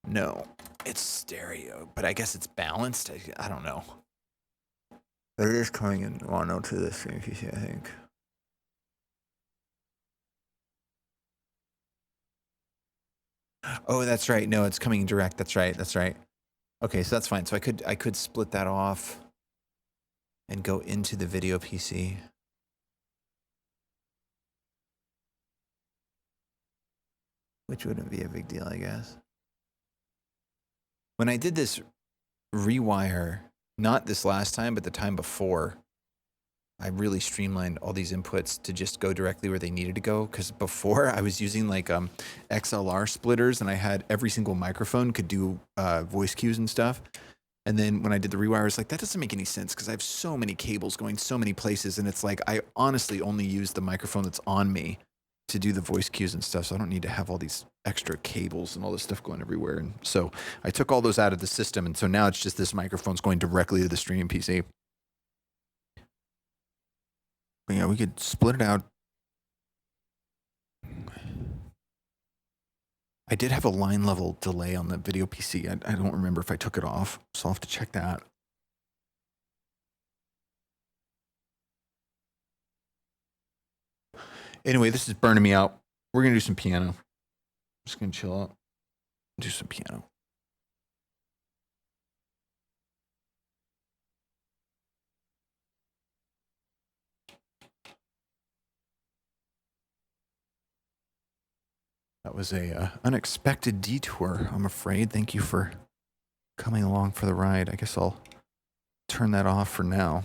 No, it's stereo, but I guess it's balanced. I don't know. But it is coming in mono to the stream PC, I think. Oh, that's right. No, it's coming direct. That's right. That's right. Okay, so that's fine. So I could split that off and go into the video PC. Which wouldn't be a big deal, I guess. When I did this rewire, not this last time, but the time before, I really streamlined all these inputs to just go directly where they needed to go. Because before I was using like XLR splitters, and I had every single microphone could do voice cues and stuff. And then when I did the rewire, I was like, that doesn't make any sense because I have so many cables going so many places. And it's like, I honestly only use the microphone that's on me to do the voice cues and stuff. So I don't need to have all these extra cables and all this stuff going everywhere. And so I took all those out of the system. And so now it's just this microphone's going directly to the streaming PC. But yeah, we could split it out. I did have a line level delay on the video PC. I don't remember if I took it off, so I'll have to check that. Anyway, this is burning me out. We're going to do some piano. I'm just going to chill out. Do some piano. That was a unexpected detour, I'm afraid. Thank you for coming along for the ride. I guess I'll turn that off for now.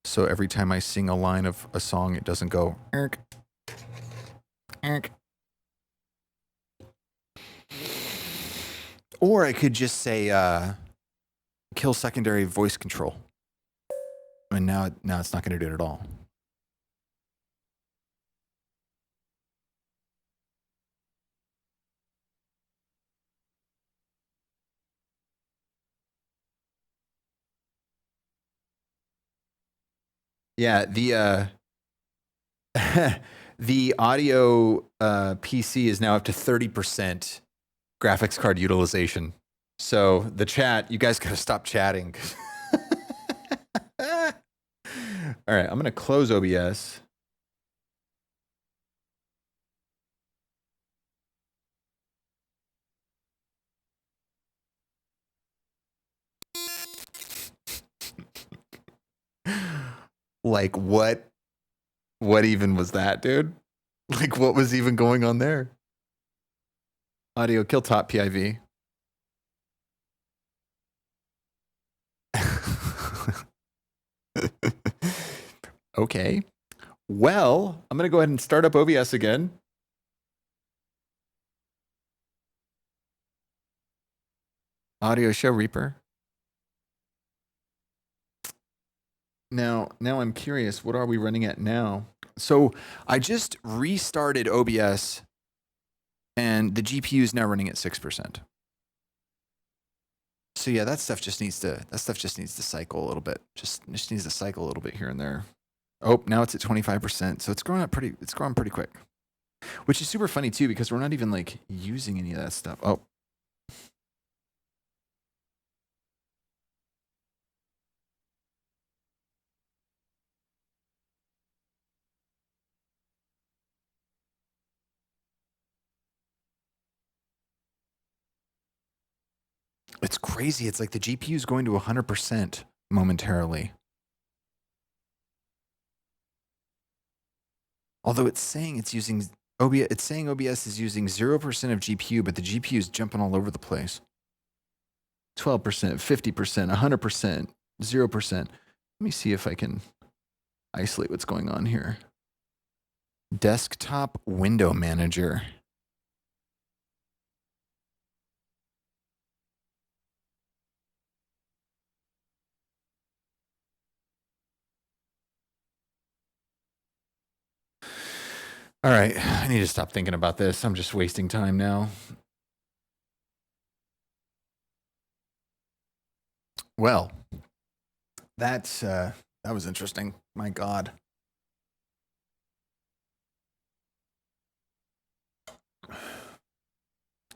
So every time I sing a line of a song, it doesn't go, erk, erk. Or I could just say, kill secondary voice control. And now it's not going to do it at all. Yeah, the audio PC is now up to 30% graphics card utilization. So the chat, you guys gotta stop chatting. All right, I'm gonna close OBS. Like what even was that, dude? Like what was even going on there? Audio kill top PIV. Okay. Well, I'm going to go ahead and start up OBS again. Audio show Reaper. Now I'm curious, what are we running at now? So I just restarted OBS and the GPU is now running at 6%. So yeah, that stuff just needs to cycle a little bit. Just needs to cycle a little bit here and there. Oh, now it's at 25%. So it's growing pretty quick. Which is super funny too, because we're not even like using any of that stuff. Oh. It's crazy. It's like the GPU is going to 100% momentarily. Although it's saying it's using OBS, it's saying OBS is using 0% of GPU, but the GPU is jumping all over the place. 12%, 50%, 100%, 0%. Let me see if I can isolate what's going on here. Desktop window manager. All right, I need to stop thinking about this. I'm just wasting time now. Well, That was interesting. My God.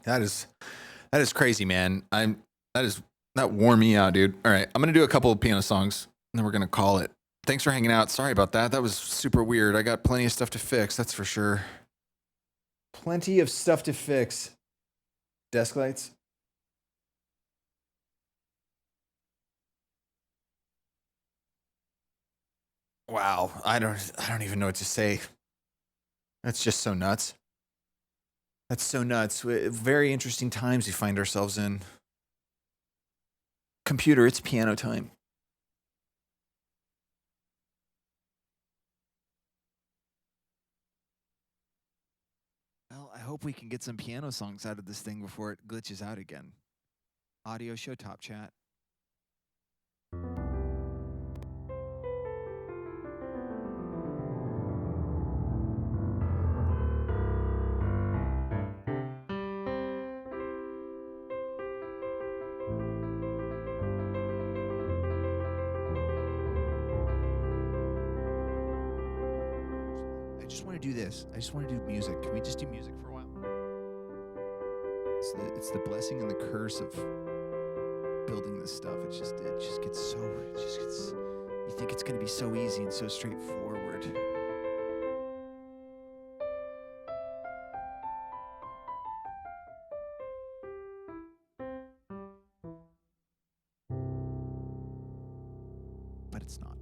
That is crazy, man. That wore me out, dude. All right, I'm gonna do a couple of piano songs, and then we're gonna call it. Thanks for hanging out. Sorry about that. That was super weird. I got plenty of stuff to fix, that's for sure. Plenty of stuff to fix. Desk lights. Wow, I don't even know what to say. That's just so nuts. That's so nuts. Very interesting times we find ourselves in. Computer, it's piano time. Well, I hope we can get some piano songs out of this thing before it glitches out again. Audio show top chat. I just want to do this. I just want to do music. Can we just do music for a while? It's the blessing and the curse of building this stuff. It just gets you think it's gonna be so easy and so straightforward. But it's not.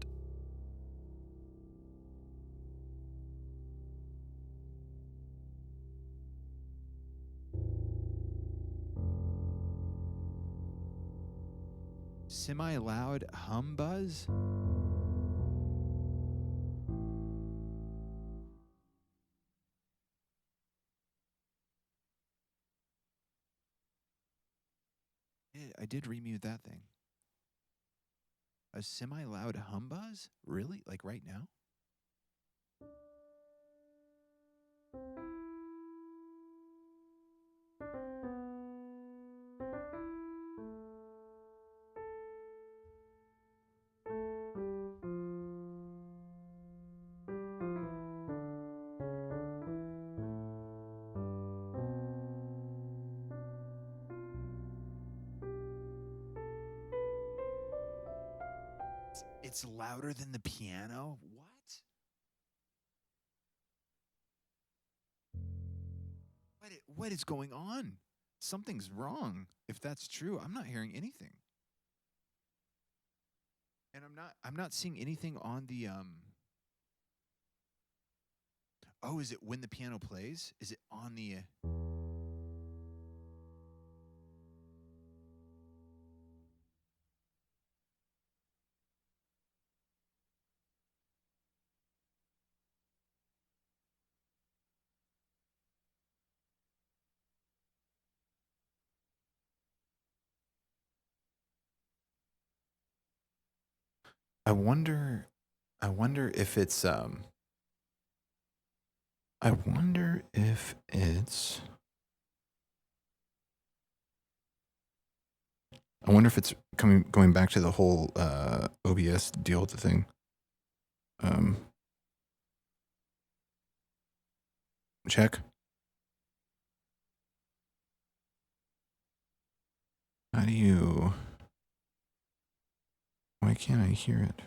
Semi-loud hum buzz? I did remute that thing. A semi-loud hum buzz? Really? Like right now? It's louder than the piano? What? What is going on? Something's wrong. If that's true, I'm not hearing anything. And I'm not seeing anything on the Oh, is it when the piano plays? Is it on the I wonder if it's I wonder if it's going back to the whole OBS deal with the thing. Check. How do you... Why can't I hear it?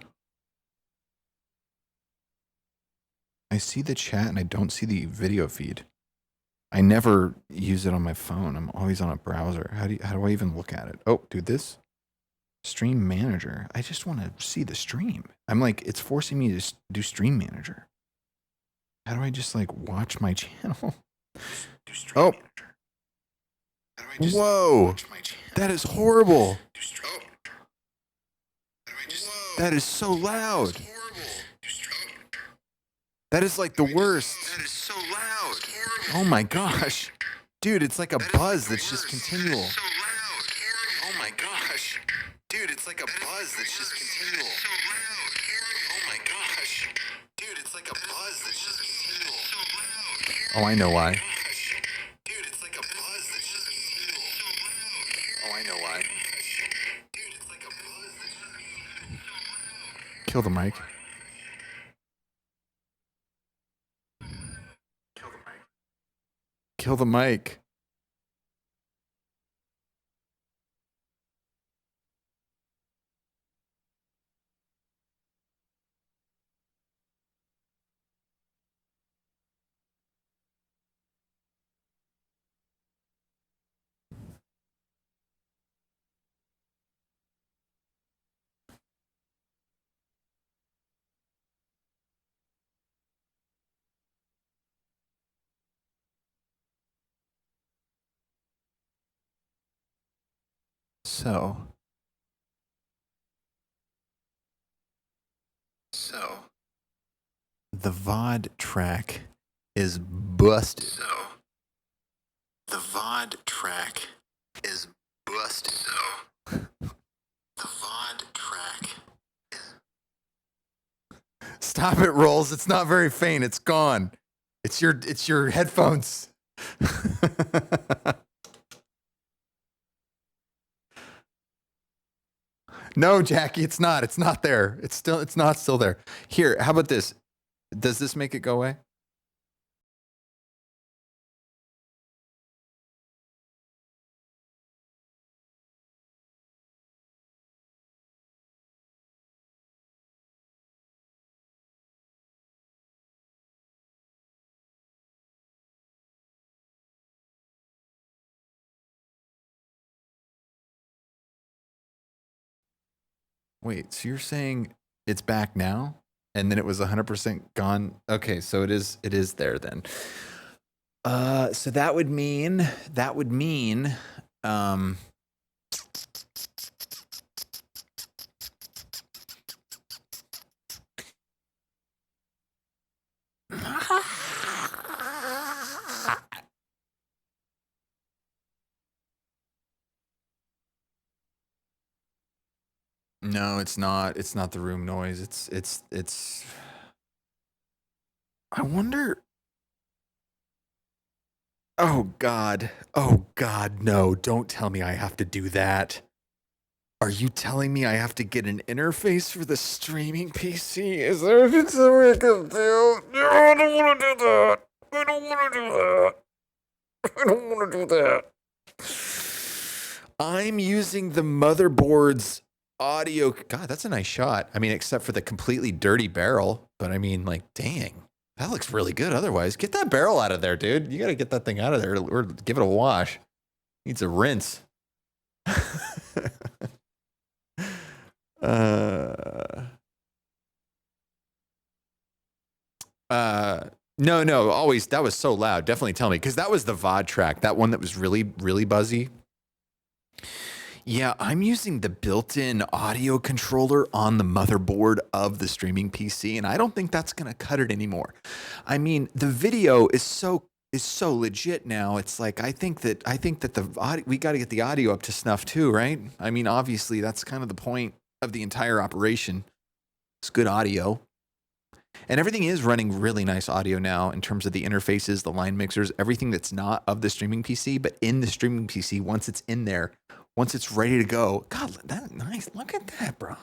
I see the chat and I don't see the video feed. I never use it on my phone. I'm always on a browser. How do I even look at it? Oh, dude, this stream manager. I just want to see the stream. I'm like, it's forcing me to do stream manager. How do I just like watch my channel? Do stream manager. How do I just watch my channel? That is horrible. That is so loud. That is like the worst. That is so loud. Oh my gosh. Dude, it's like a buzz that's just continual. Oh my gosh. Dude, it's like a buzz that's just continual. Oh my gosh. Dude, it's like a buzz that's just continual. Oh, I know why. Dude, it's like a buzz that's just continual. Oh, I know why. Dude, it's like a buzz that's just continual. Kill the mic. Kill the mic. So the VOD track is busted. The VOD track is busted. The VOD track is... Stop it, Rolls. It's not very faint. It's gone. It's your headphones. No, Jackie, it's not. It's not there. It's not still there. Here, how about this? Does this make it go away? Wait, so you're saying it's back now and then it was 100% gone? Okay, so it is there then. So that would mean no, it's not. It's not the room noise. It's I wonder. Oh God. Oh God, no. Don't tell me I have to do that. Are you telling me I have to get an interface for the streaming PC? Is there anything we can do? No, I don't want to do that. I don't want to do that. I don't want to do that. I'm using the motherboard's audio. God, that's a nice shot. I mean, except for the completely dirty barrel. But I mean, like, dang, that looks really good otherwise. Get that barrel out of there, dude. You got to get that thing out of there or give it a wash. Needs a rinse. No, always. That was so loud. Definitely tell me, because that was the VOD track, that one that was really, really buzzy. Yeah, I'm using the built-in audio controller on the motherboard of the streaming PC, and I don't think that's gonna cut it anymore. I mean, the video is so legit now. It's like I think that the audio, we got to get the audio up to snuff too, right? I mean, obviously that's kind of the point of the entire operation. It's good audio. And everything is running really nice audio now in terms of the interfaces, the line mixers, everything that's not of the streaming PC, but in the streaming PC, once it's in there, once it's ready to go. God, that's nice. Look at that, bro.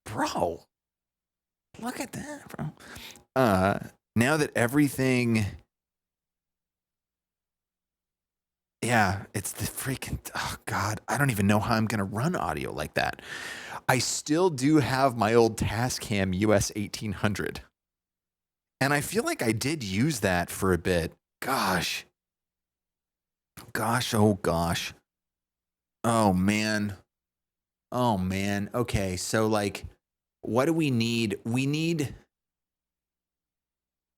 Bro. Look at that, bro. Now that everything... Yeah, it's the freaking... Oh, God. I don't even know how I'm going to run audio like that. I still do have my old Tascam US 1800. And I feel like I did use that for a bit. Gosh. Gosh, oh gosh. Oh, man. Oh, man. Okay, so like, what do we need? We need...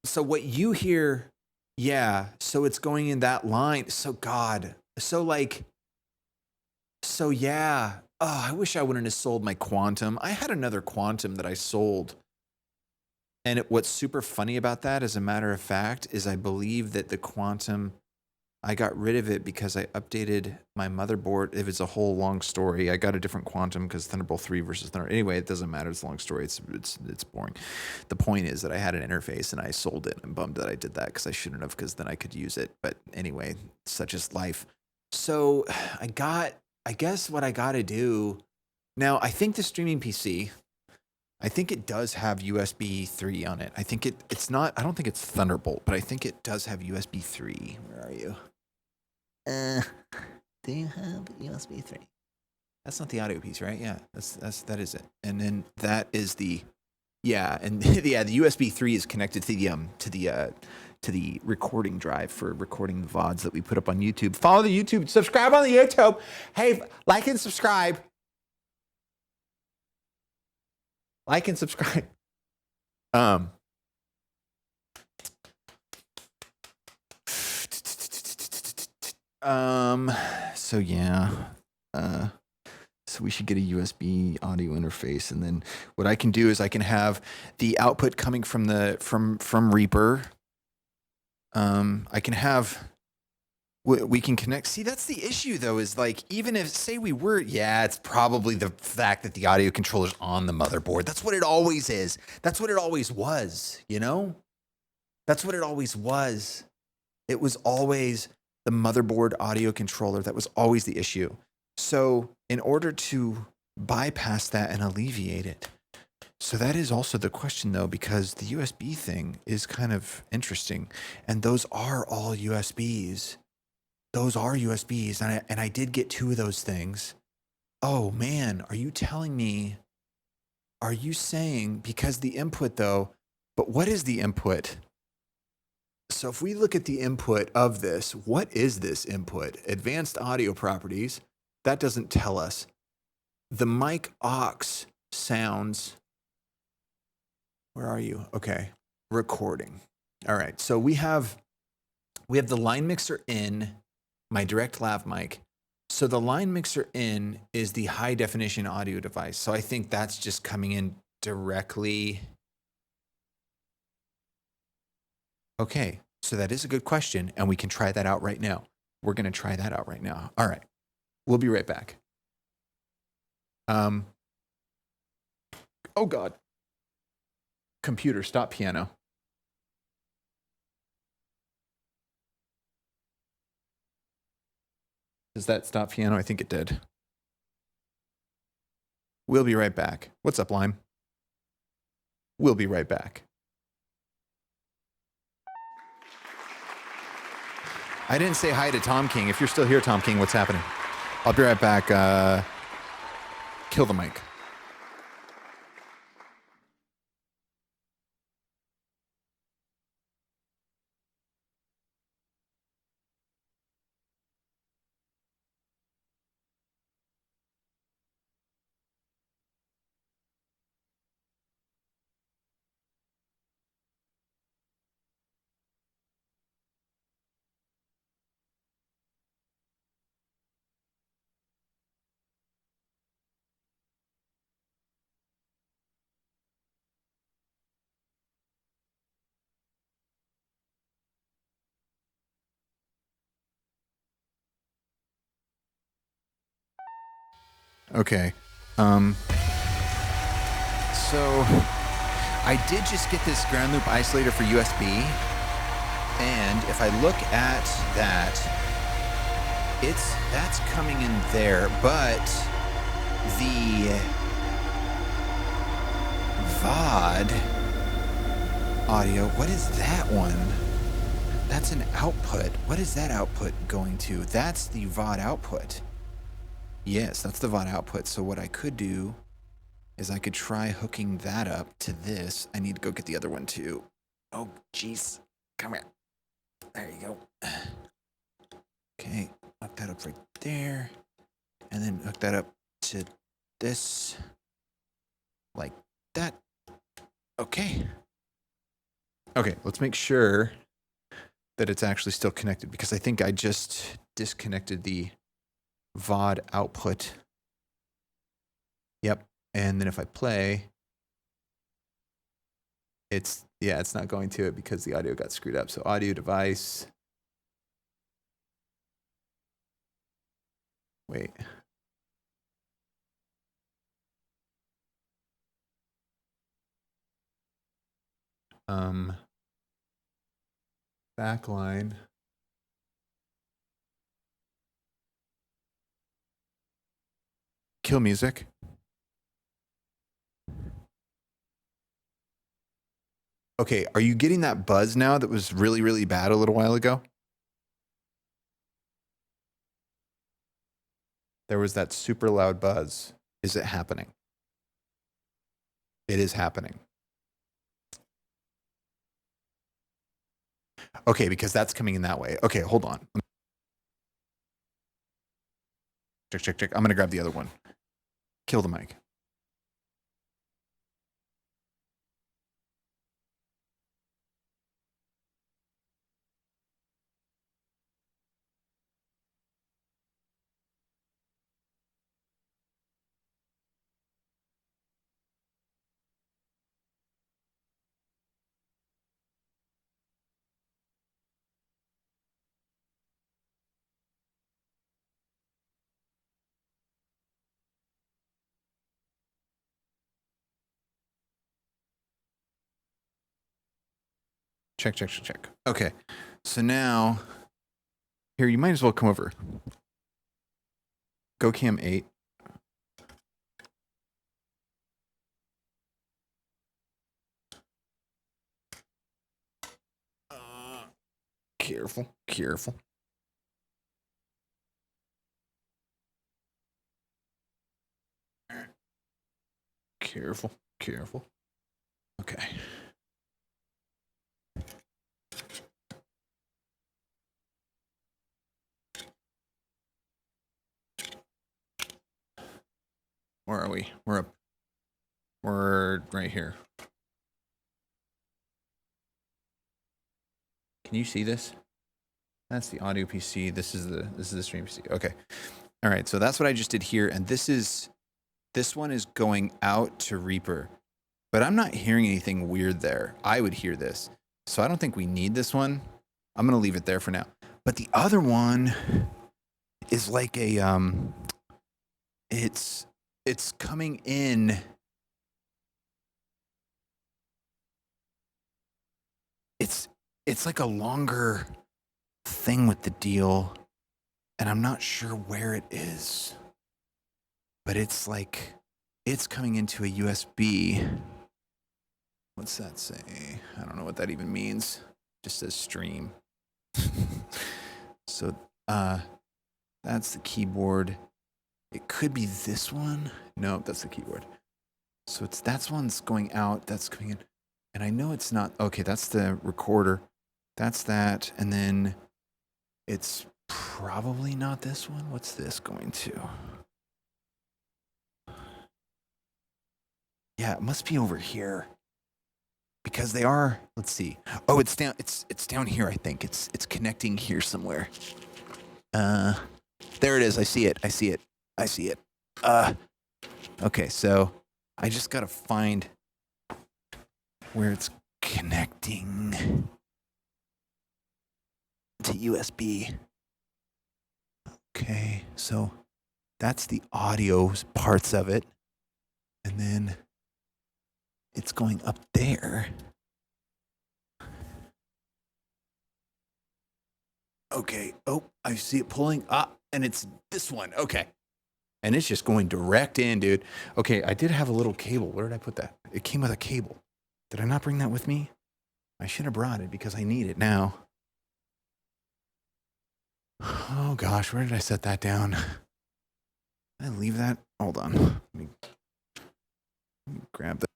So what you hear... Yeah, so it's going in that line. So, God. So, like... So, yeah. Oh, I wish I wouldn't have sold my Quantum. I had another Quantum that I sold. And what's super funny about that, as a matter of fact, is I believe that the Quantum, I got rid of it because I updated my motherboard. If it's a whole long story, I got a different Quantum because Thunderbolt 3 versus Thunderbolt. Anyway, it doesn't matter. It's a long story. It's boring. The point is that I had an interface and I sold it. I'm bummed that I did that because I shouldn't have, because then I could use it. But anyway, such is life. So I guess what I got to do now, I think the streaming PC, I think it does have USB 3 on it. I think it's not, I don't think it's Thunderbolt, but I think it does have USB 3. Where are you? Do you have USB 3? That's not the audio piece, right? Yeah, that is it. And then that is the, yeah, and yeah, the USB 3 is connected to the recording drive for recording the VODs that we put up on YouTube. Follow the YouTube, subscribe on the YouTube. Hey, like and subscribe. Like and subscribe. So yeah. So we should get a USB audio interface, and then what I can do is I can have the output coming from the from Reaper. I can have, we can connect. See, that's the issue though, is like, even if, say we were, yeah, it's probably the fact that the audio controller's on the motherboard. That's what it always is. That's what it always was, you know? That's what it always was. It was always the motherboard audio controller. That was always the issue. So in order to bypass that and alleviate it, so that is also the question though, because the USB thing is kind of interesting, and those are all USBs. Those are USBs, and I did get 2 of those things. Oh man, are you telling me, are you saying, because the input though, but what is the input? So if we look at the input of this, what is this input? Advanced audio properties, that doesn't tell us. The mic aux sounds, where are you? Okay, recording. All right, so we have the line mixer in, my direct lav mic. So the line mixer in is the high definition audio device. So I think that's just coming in directly. Okay, so that is a good question, and we can try that out right now. We're going to try that out right now. All right, we'll be right back. Oh God. Computer, stop piano. Does that stop piano? I think it did. We'll be right back. What's up, Lime? We'll be right back. I didn't say hi to Tom King. If you're still here, Tom King, what's happening? I'll be right back. Kill the mic. Okay. So I did just get this ground loop isolator for USB, and if I look at that, that's coming in there, but the VOD audio, what is that one? That's an output. What is that output going to? That's the VOD output. Yes, that's the VOD output. So what I could do is I could try hooking that up to this. I need to go get the other one too. Oh, jeez. Come here. There you go. Okay, hook that up right there. And then hook that up to this. Like that. Okay. Okay, let's make sure that it's actually still connected, because I think I just disconnected the VOD output. Yep. And then if I play, it's not going to it because the audio got screwed up. So audio device. Wait. Backline. Kill music. Okay, are you getting that buzz now that was really, really bad a little while ago? There was that super loud buzz. Is it happening? It is happening. Okay, because that's coming in that way. Okay, hold on. Check, check, check. I'm going to grab the other one. Kill the mic. Check, check, check, check. Okay, so now, here, you might as well come over. Go cam 8. Careful, careful. Careful, careful. Okay. Where are we? We're up. We're right here. Can you see this? That's the audio PC. This is the stream PC. Okay. All right. So that's what I just did here, and this one is going out to Reaper, but I'm not hearing anything weird there. I would hear this, so I don't think we need this one. I'm gonna leave it there for now. But the other one is like a it's coming in. It's like a longer thing with the deal, and I'm not sure where it is, but it's like it's coming into a USB. What's that say? I don't know what that even means. Just says stream. So that's the keyboard. It could be this one. No, that's the keyboard. So that's one's going out, that's coming in. And I know it's not, okay, that's the recorder. That's that, and then it's probably not this one. What's this going to? Yeah, it must be over here. Because they are, let's see. Oh, it's down down here, I think. It's connecting here somewhere. There it is. I see it. Okay, so I just got to find where it's connecting to USB. Okay, so that's the audio parts of it. And then it's going up there. Okay, oh, I see it pulling up, and it's this one. Okay. And it's just going direct in, dude. Okay, I did have a little cable. Where did I put that? It came with a cable. Did I not bring that with me? I should have brought it because I need it now. Oh gosh, where did I set that down? Did I leave that? Hold on. Let me grab that.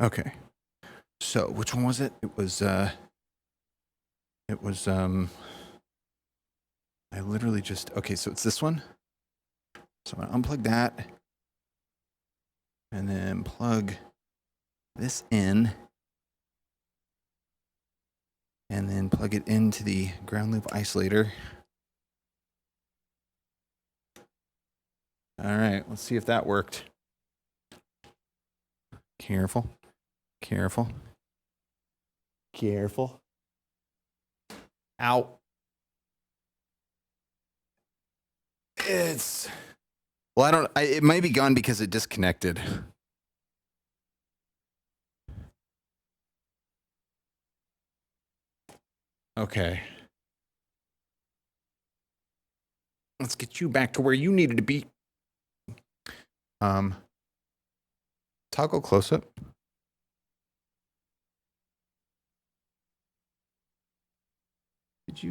Okay. So which one was it? It was I literally just, okay, so it's this one. So I'm gonna unplug that and then plug this in and then plug it into the ground loop isolator. All right, let's see if that worked. Careful, careful, careful. Ow. Well, it might be gone because it disconnected. Okay. Let's get you back to where you needed to be. Toggle close up. Did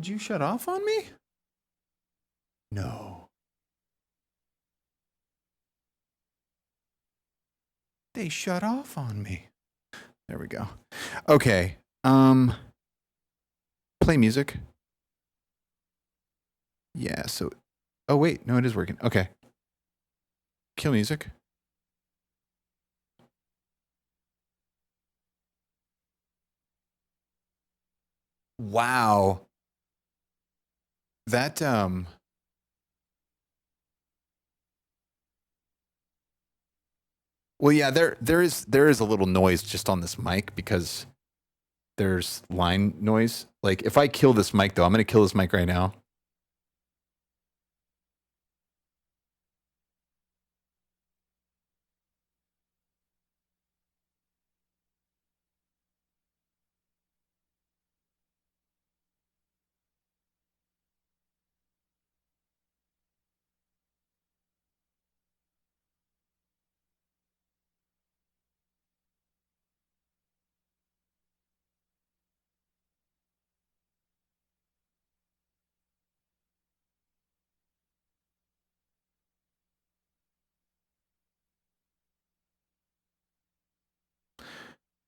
you shut off on me? No. They shut off on me. There we go. Okay. Play music. Yeah, so oh wait, no, it is working. Okay. Kill music. Wow. That well, yeah, there is a little noise just on this mic because there's line noise. Like if I kill this mic though, I'm going to kill this mic right now.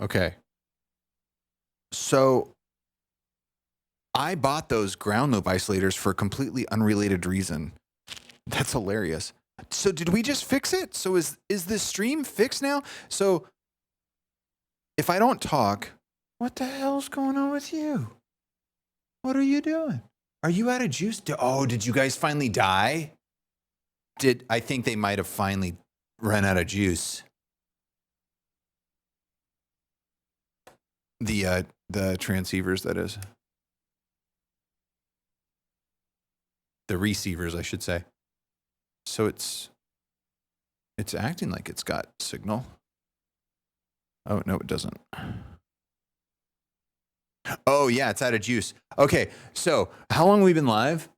Okay. So I bought those ground loop isolators for a completely unrelated reason. That's hilarious. So did we just fix it? So is this stream fixed now? So if I don't talk, what the hell's going on with you? What are you doing? Are you out of juice? Did you guys finally die? I think they might have finally run out of juice. The transceivers, that is. The receivers, I should say. So it's acting like it's got signal. Oh, no, it doesn't. Oh, yeah, it's out of juice. Okay, so how long have we been live?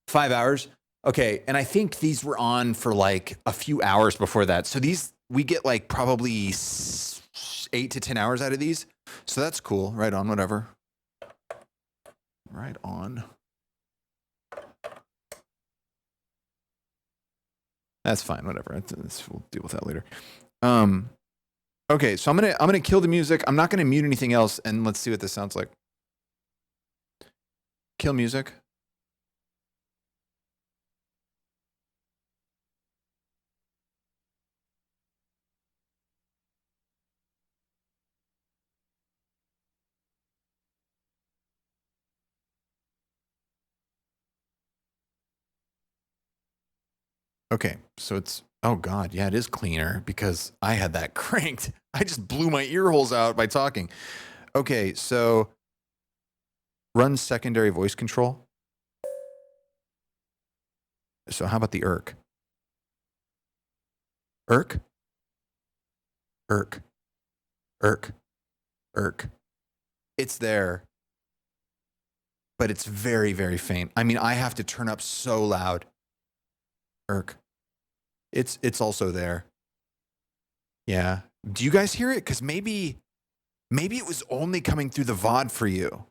5 hours? Okay, and I think these were on for like a few hours before that. So these, we get like probably 8 to 10 hours out of these. So that's cool. Right on, whatever. Right on. That's fine, whatever. We'll deal with that later. Okay, so I'm gonna kill the music. I'm not gonna mute anything else, and let's see what this sounds like. Kill music. Okay, so it's, oh God, yeah, it is cleaner because I had that cranked. I just blew my ear holes out by talking. Okay, so run secondary voice control. So how about the IRC? IRC? IRC. IRC. IRC. It's there, but it's very, very faint. I mean, I have to turn up so loud. IRC. It's also there. Yeah. Do you guys hear it? Because maybe it was only coming through the VOD for you.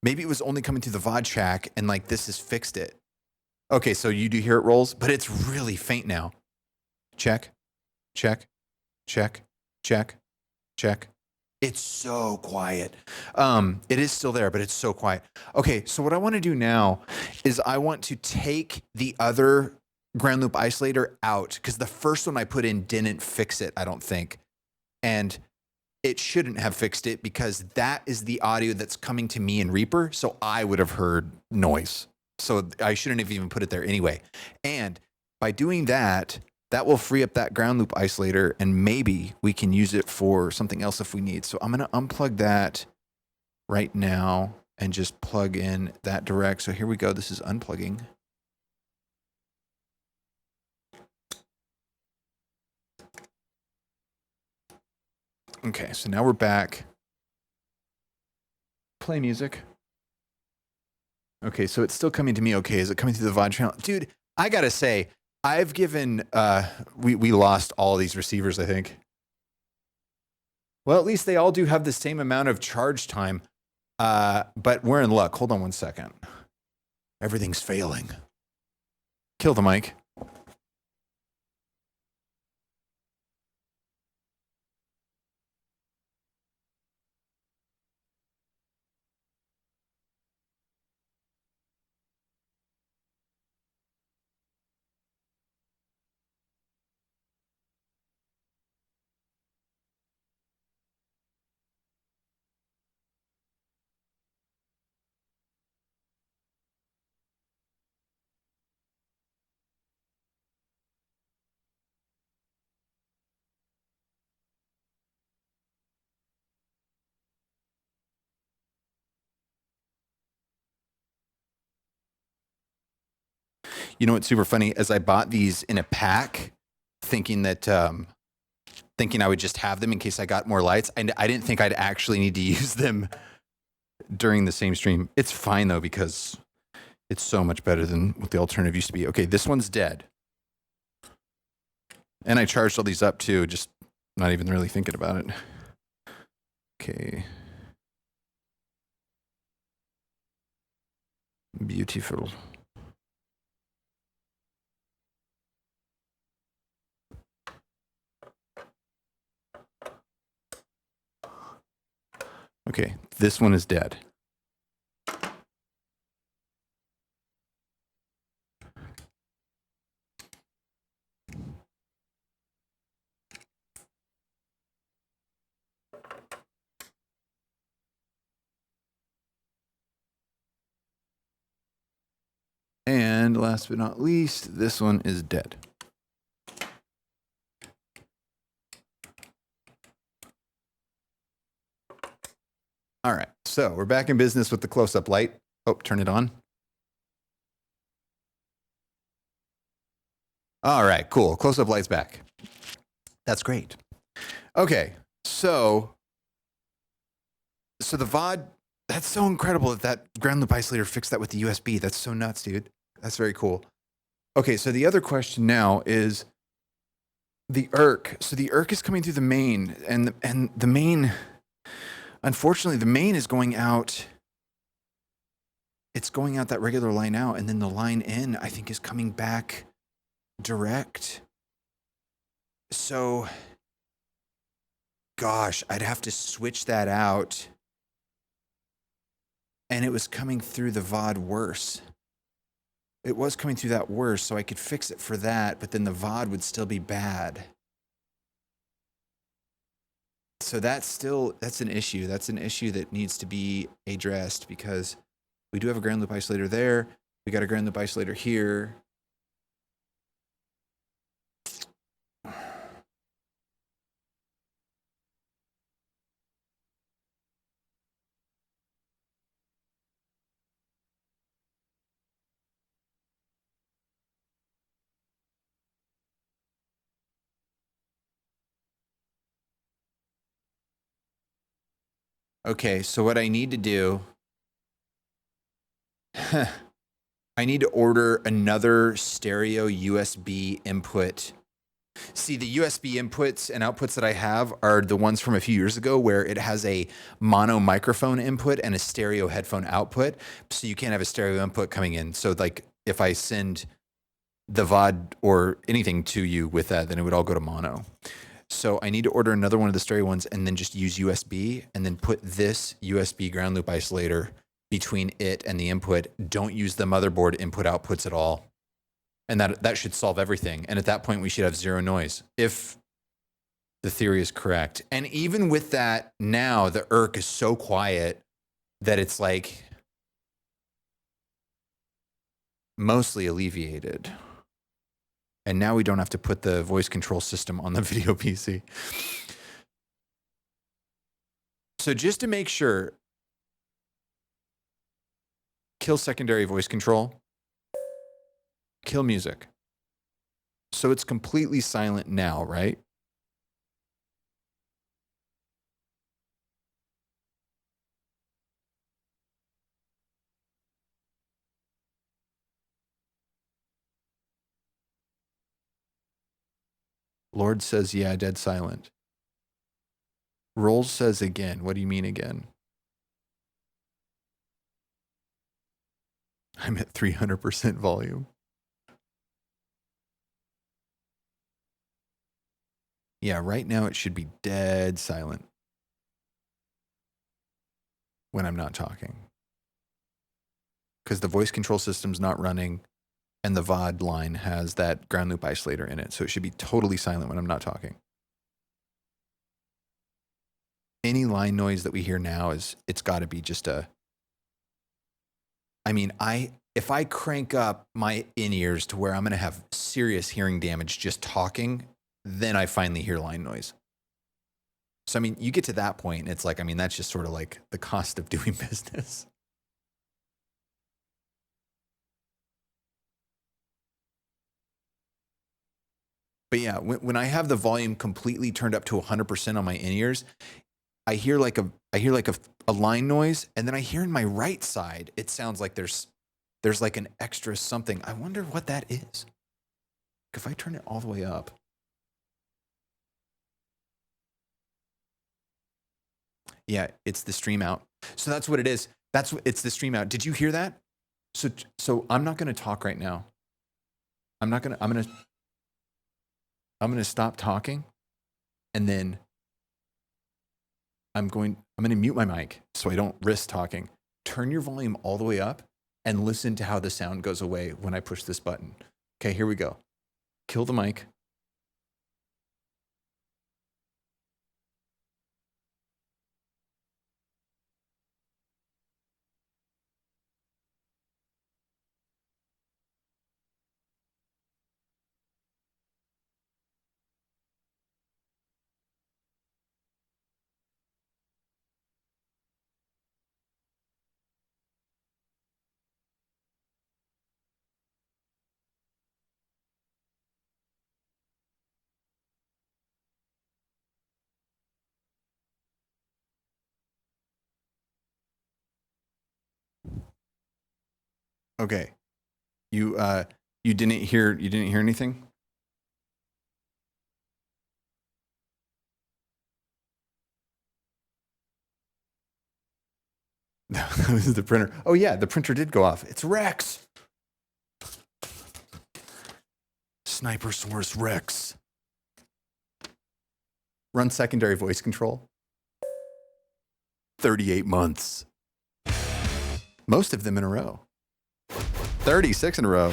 Maybe it was only coming through the VOD shack and like this has fixed it. Okay, so you do hear it rolls, but it's really faint now. Check, check, check, check, check. It's so quiet. It is still there, but it's so quiet. Okay, so what I want to do now is I want to take the other ground loop isolator out because the first one I put in didn't fix it, I don't think. And it shouldn't have fixed it because that is the audio that's coming to me in Reaper. So I would have heard noise. So I shouldn't have even put it there anyway. And by doing that, that will free up that ground loop isolator and maybe we can use it for something else if we need. So I'm going to unplug that right now and just plug in that direct. So here we go. This is unplugging. Okay, so now we're back. Play music. Okay, so it's still coming to me. Okay, is it coming through the VOD channel? Dude, I gotta say, I've given, we lost all these receivers, I think. Well, at least they all do have the same amount of charge time, but we're in luck. Hold on one second. Everything's failing. Kill the mic. You know what's super funny? As I bought these in a pack, thinking that, thinking I would just have them in case I got more lights. And I didn't think I'd actually need to use them during the same stream. It's fine though, because it's so much better than what the alternative used to be. Okay, this one's dead. And I charged all these up too, just not even really thinking about it. Okay. Beautiful. Okay, this one is dead. And last but not least, this one is dead. All right, so we're back in business with the close-up light. Oh, turn it on. All right, cool. Close-up light's back. That's great. Okay, so the VOD, that's so incredible that ground loop isolator fixed that with the USB. That's so nuts, dude. That's very cool. Okay, so the other question now is the ERC. So the ERC is coming through the main, and the main, unfortunately, the main is going out. It's going out that regular line out, and then the line in, I think, is coming back direct. So, gosh, I'd have to switch that out. And it was coming through the VOD worse. It was coming through that worse, so I could fix it for that, but then the VOD would still be bad. So that's an issue. That's an issue that needs to be addressed, because we do have a ground loop isolator there. We got a ground loop isolator here. Okay, so what I need to do, I need to order another stereo USB input. See, the USB inputs and outputs that I have are the ones from a few years ago where it has a mono microphone input and a stereo headphone output. So you can't have a stereo input coming in. So like if I send the VOD or anything to you with that, then it would all go to mono. So I need to order another one of the stereo ones and then just use USB and then put this USB ground loop isolator between it and the input. Don't use the motherboard input outputs at all. And that should solve everything. And at that point, we should have zero noise, if the theory is correct. And even with that, now the ERC is so quiet that it's like mostly alleviated. And now we don't have to put the voice control system on the video PC. So just to make sure, kill secondary voice control. Kill music. So it's completely silent now, right? Lord says, yeah, dead silent. Rolls says again. What do you mean again? I'm at 300% volume. Yeah, right now it should be dead silent when I'm not talking. Because the voice control system's not running and the VOD line has that ground loop isolator in it. So it should be totally silent when I'm not talking. Any line noise that we hear now it's got to be just a... I mean, if I crank up my in-ears to where I'm going to have serious hearing damage just talking, then I finally hear line noise. So, I mean, you get to that point, and it's like, I mean, that's just sort of like the cost of doing business. But yeah, when I have the volume completely turned up to 100% on my in-ears, I hear like a line noise, and then I hear in my right side, it sounds like there's like an extra something. I wonder what that is. If I turn it all the way up. Yeah, it's the stream out. So that's what it is. It's the stream out. Did you hear that? So I'm not going to talk right now. I'm going to stop talking, and then I'm going to mute my mic so I don't risk talking. Turn your volume all the way up and listen to how the sound goes away when I push this button. Okay, here we go. Kill the mic. Okay. You didn't hear anything? That was the printer. Oh yeah, the printer did go off. It's Rex. Sniper Source Rex. Run secondary voice control. 38 months. Most of them in a row. 36 in a row.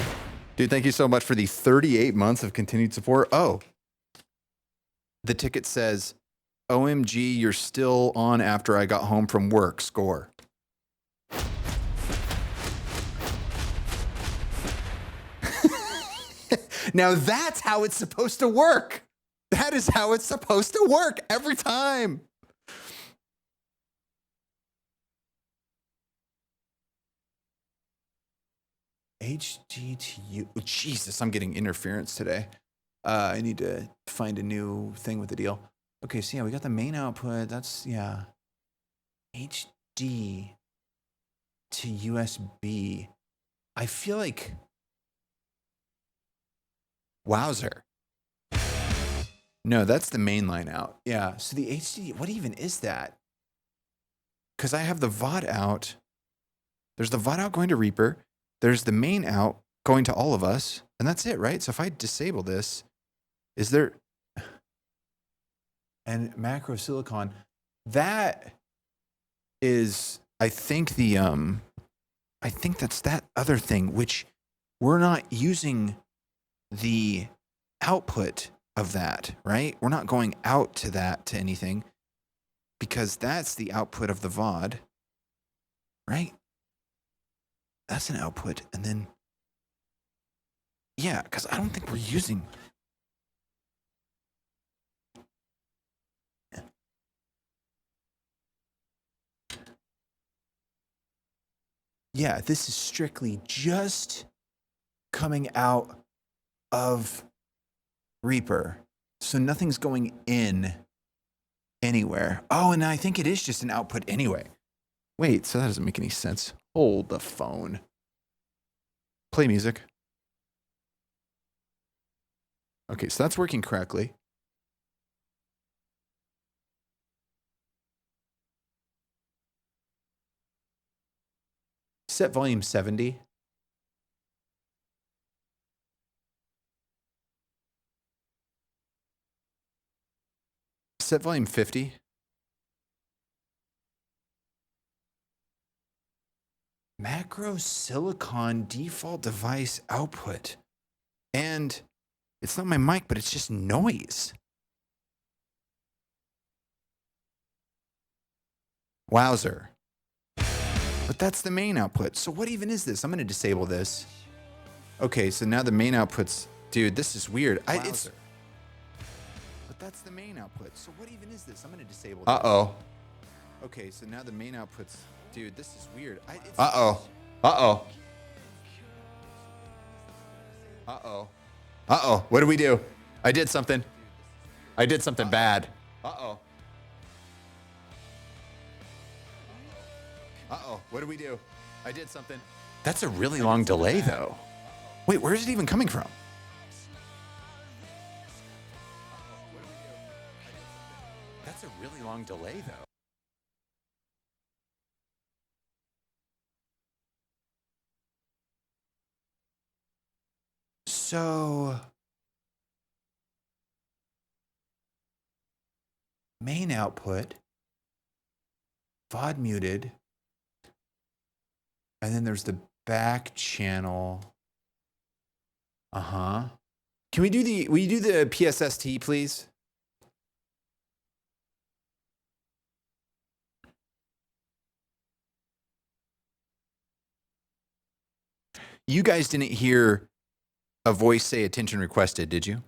Dude, thank you so much for the 38 months of continued support. Oh. The ticket says, OMG, you're still on after I got home from work. Score. Now that's how it's supposed to work. That is how it's supposed to work every time. HDTU. Oh, Jesus, I'm getting interference today. I need to find a new thing with the deal. Okay, so yeah, we got the main output. That's, yeah. HD to USB. I feel like... Wowzer. No, that's the main line out. Yeah, so the HD, what even is that? Because I have the VOD out. There's the VOD out going to Reaper. There's the main out going to all of us. And that's it, right? So if I disable this, is there... And macro silicon, that is, I think the, I think that's that other thing, which we're not using the output of that, right? We're not going out to that, to anything, because that's the output of the VOD, right? That's an output. And then, yeah, because I don't think we're using... Yeah, this is strictly just coming out of Reaper. So nothing's going in anywhere. Oh, and I think it is just an output anyway. Wait, so that doesn't make any sense. Hold the phone. Play music. Okay, so that's working correctly. Set volume 70. Set volume 50. Macro silicon default device output. And it's not my mic, but it's just noise. Wowzer. But that's the main output. So what even is this? I'm going to disable this. Okay, so now the main output's... Dude, this is weird. But that's the main output. So what even is this? I'm going to disable this. Uh-oh. Okay, so now the main output's... Dude, this is weird. Uh-oh. Uh-oh. Uh-oh. Uh-oh. What do we do? I did something. I did something bad. Uh-oh. Uh-oh. What do we do? I did something. That's a really long delay, though. Wait, where is it even coming from? That's a really long delay, though. So, main output, VOD muted, and then there's the back channel. Uh-huh. Will you do the PSST, please? You guys didn't hear a voice say attention requested, did you?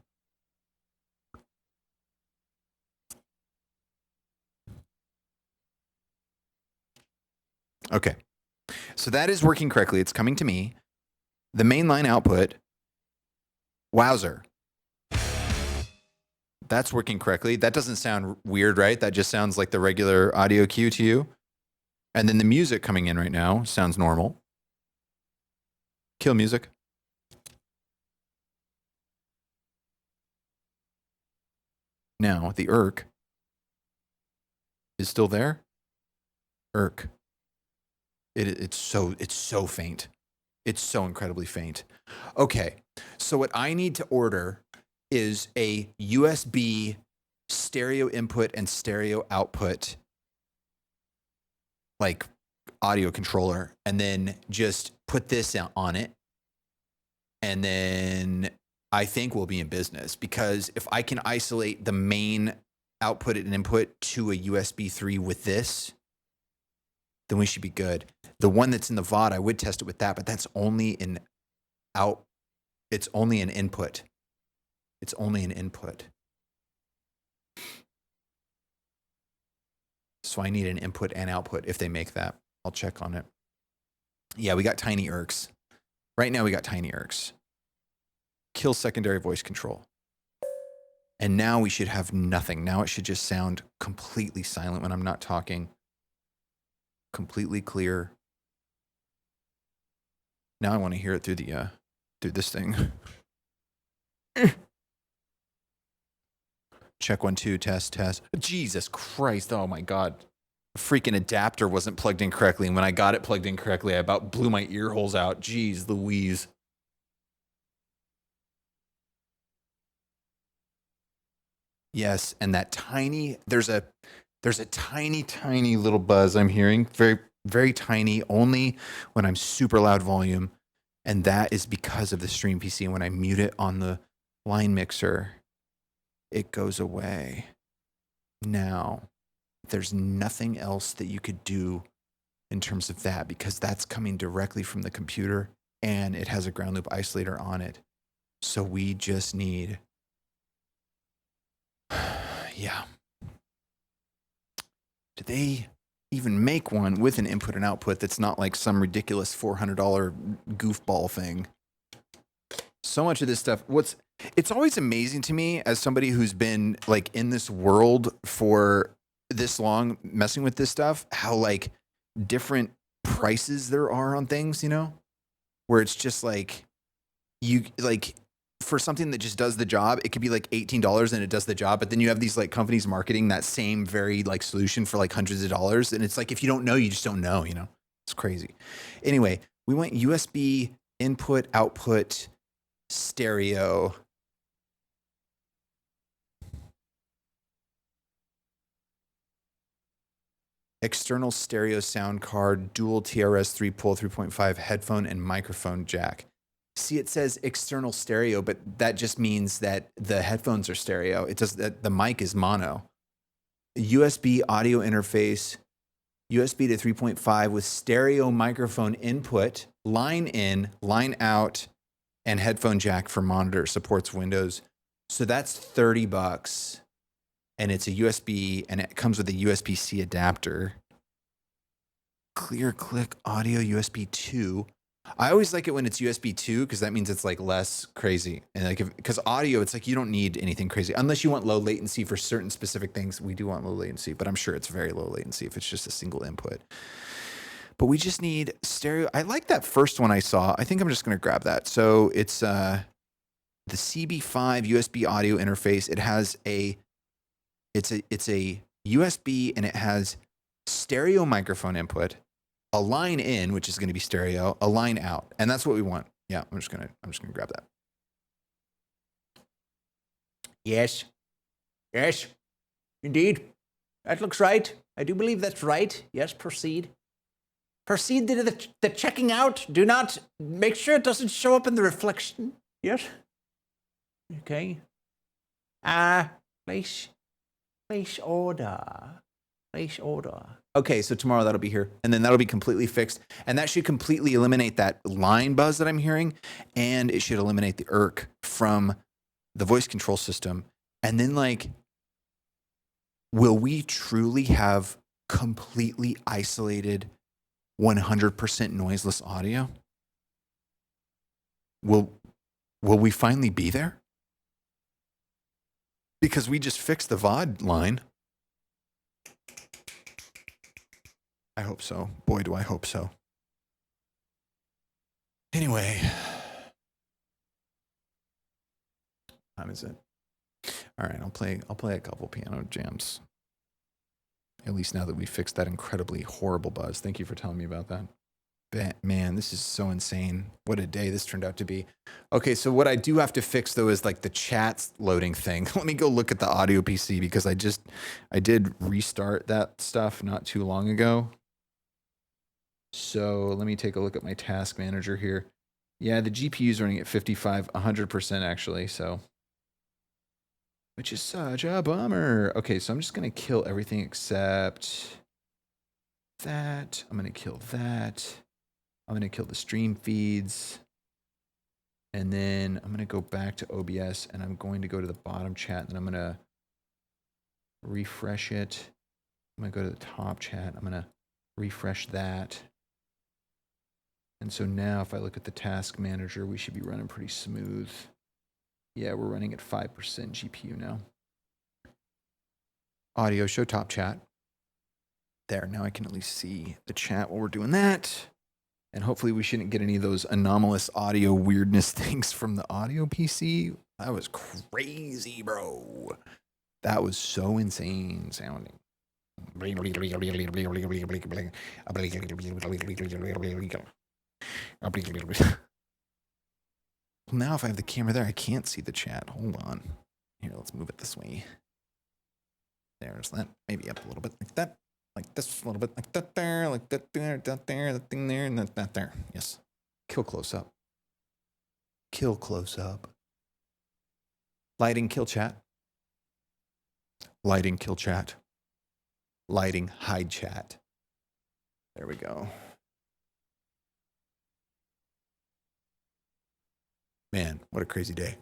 Okay. So that is working correctly. It's coming to me. The mainline output, wowzer. That's working correctly. That doesn't sound weird, right? That just sounds like the regular audio cue to you. And then the music coming in right now sounds normal. Kill music. Now, the irk is still there. Irk. It's so faint. It's so incredibly faint. Okay, so what I need to order is a USB stereo input and stereo output, like audio controller, and then just put this on it. And then I think we'll be in business, because if I can isolate the main output and input to a USB 3 with this, then we should be good. The one that's in the VOD, I would test it with that, but that's only an out. It's only an input. It's only an input. So I need an input and output if they make that. I'll check on it. Yeah, we got tiny irks. Right now we got tiny irks. Kill secondary voice control. And now we should have nothing. Now it should just sound completely silent when I'm not talking. Completely clear. Now I want to hear it through the through this thing. Check 1 2 test. Jesus Christ! Oh my God! The freaking adapter wasn't plugged in correctly, and when I got it plugged in correctly, I about blew my ear holes out. Jeez Louise! Yes, and that tiny there's a tiny little buzz I'm hearing, very very tiny, only when I'm super loud volume, and that is because of the Stream PC. And when I mute it on the line mixer, it goes away. Now, there's nothing else that you could do in terms of that, because that's coming directly from the computer and it has a ground loop isolator on it. So we just need, yeah. Did they even make one with an input and output that's not like some ridiculous $400 goofball thing? So much of this stuff, it's always amazing to me as somebody who's been like in this world for this long, messing with this stuff, how like different prices there are on things, you know, where it's just like, you like, for something that just does the job, it could be like $18 and it does the job. But then you have these like companies marketing that same very like solution for like hundreds of dollars. And it's like, if you don't know, you just don't know, you know? It's crazy. Anyway, we went USB input, output, stereo. External stereo sound card, dual TRS 3-pole 3.5 headphone and microphone jack. See, it says external stereo, but that just means that the headphones are stereo. It does that the mic is mono. USB audio interface, USB to 3.5 with stereo microphone input, line in, line out, and headphone jack for monitor, supports Windows. So that's $30. And it's a USB, and it comes with a USB-C adapter. Clear click audio USB 2. I always like it when it's USB 2 because that means it's like less crazy. And like, because audio, it's like you don't need anything crazy unless you want low latency for certain specific things. We do want low latency, but I'm sure it's very low latency if it's just a single input. But we just need stereo. I like that first one I saw. I think I'm just going to grab that. So it's the CB5 USB audio interface. It has it's a USB and it has stereo microphone input, a line in, which is going to be stereo, a line out. And that's what we want. Yeah, I'm just going to grab that. Yes. Yes. Indeed. That looks right. I do believe that's right. Yes, proceed. Proceed to the checking out. Do not make sure it doesn't show up in the reflection. Yes. Okay. Place order. Place order. Okay, so tomorrow that'll be here. And then that'll be completely fixed. And that should completely eliminate that line buzz that I'm hearing. And it should eliminate the irk from the voice control system. And then, like, will we truly have completely isolated 100% noiseless audio? Will we finally be there? Because we just fixed the VOD line. I hope so. Boy, do I hope so. Anyway. What time is it? All right, I'll play a couple piano jams. At least now that we fixed that incredibly horrible buzz. Thank you for telling me about that. Man, this is so insane. What a day this turned out to be. Okay, so what I do have to fix though is like the chat loading thing. Let me go look at the audio PC because I did restart that stuff not too long ago. So let me take a look at my task manager here. Yeah, the GPU is running at 100% actually, so. Which is such a bummer. Okay, so I'm just gonna kill everything except that. I'm gonna kill that. I'm going to kill the stream feeds. And then I'm going to go back to OBS and I'm going to go to the bottom chat and I'm going to refresh it. I'm going to go to the top chat. I'm going to refresh that. And so now if I look at the task manager, we should be running pretty smooth. Yeah, we're running at 5% GPU now. Audio, show top chat. There, now I can at least see the chat while we're doing that. And hopefully we shouldn't get any of those anomalous audio weirdness things from the audio PC. That was crazy, bro. That was so insane sounding. Well, now if I have the camera there, I can't see the chat. Hold on. Here, let's move it this way. There's that. Maybe up a little bit like that. Like this, a little bit like that there, like that there, that there, that thing there, and that there. Yes. Kill close up. Kill close up. Lighting, kill chat. Lighting, kill chat. Lighting, hide chat. There we go. Man, what a crazy day.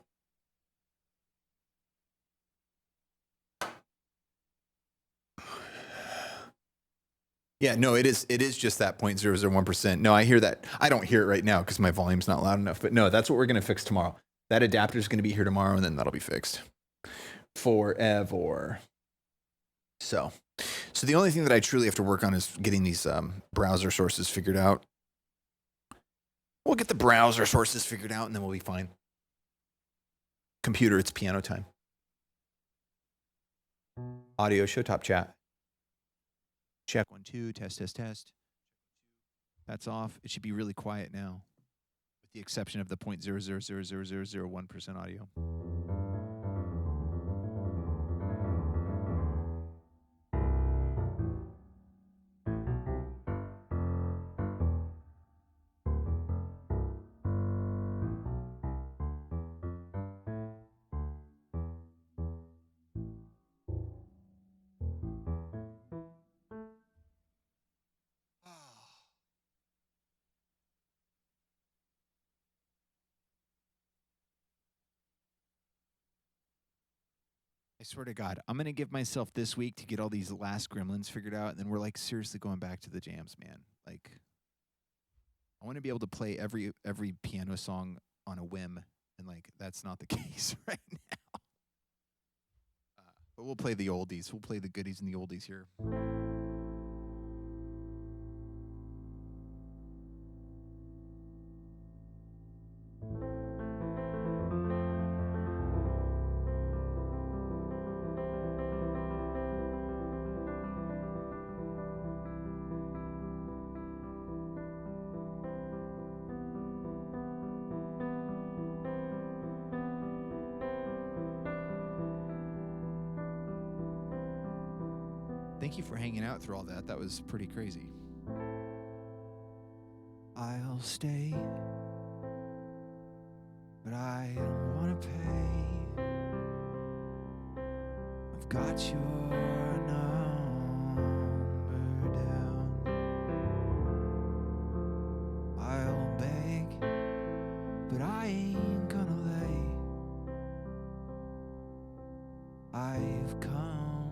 Yeah, no, it is just that 0.001%. No, I hear that. I don't hear it right now because my volume's not loud enough. But no, that's what we're going to fix tomorrow. That adapter is going to be here tomorrow, and then that'll be fixed. Forever. So the only thing that I truly have to work on is getting these browser sources figured out. We'll get the browser sources figured out, and then we'll be fine. Computer, it's piano time. Audio, show top chat. Check 1 2, test. That's off. It should be really quiet now, with the exception of the 0.00000001% audio. I swear to God, I'm going to give myself this week to get all these last gremlins figured out. And then we're like seriously going back to the jams, man. Like, I want to be able to play every piano song on a whim. And like, that's not the case right now. But we'll play the oldies. We'll play the goodies and the oldies here. Thank you for hanging out through all that. That was pretty crazy. I'll stay, but I don't want to pay. I've got your number down. I'll beg, but I ain't gonna lay. I've come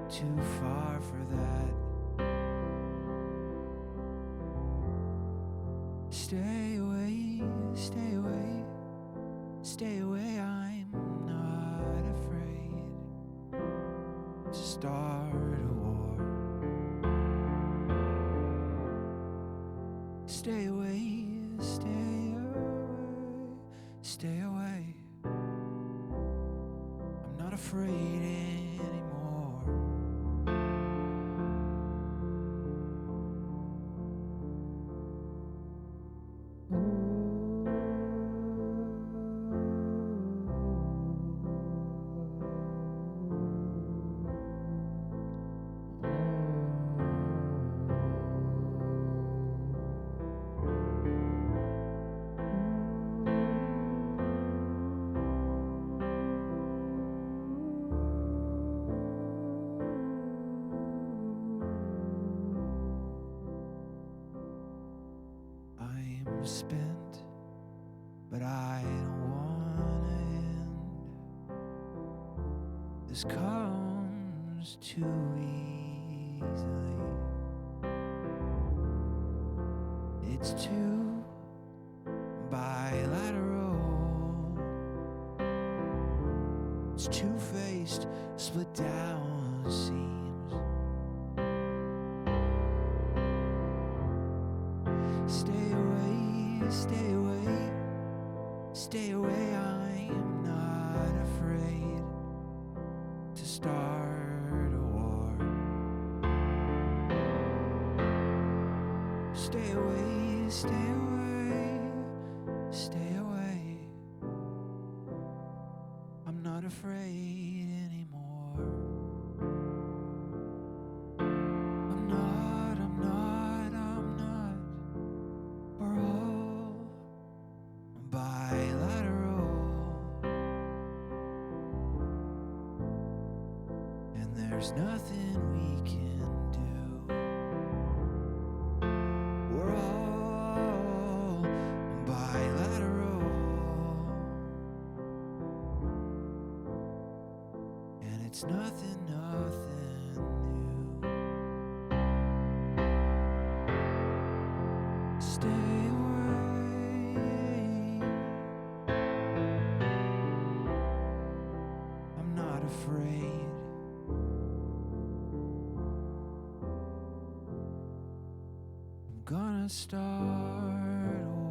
too far for that. Stay away, stay away, stay away. I'm not afraid to start a war. Stay away, stay away, stay away. I'm not afraid anymore. I'm spent, but I don't wanna end. This comes too easily. It's too bilateral. It's two-faced, split down seams. Stay away, stay away, stay away. I am not afraid to start a war. Stay away, stay away, stay away. I'm not afraid anymore. I'm not, I'm not, I'm not. We're all bilateral, and there's nothing we can do. We're all bilateral, and it's nothing, nothing new. Stay away. I'm not afraid. I'm gonna start a war.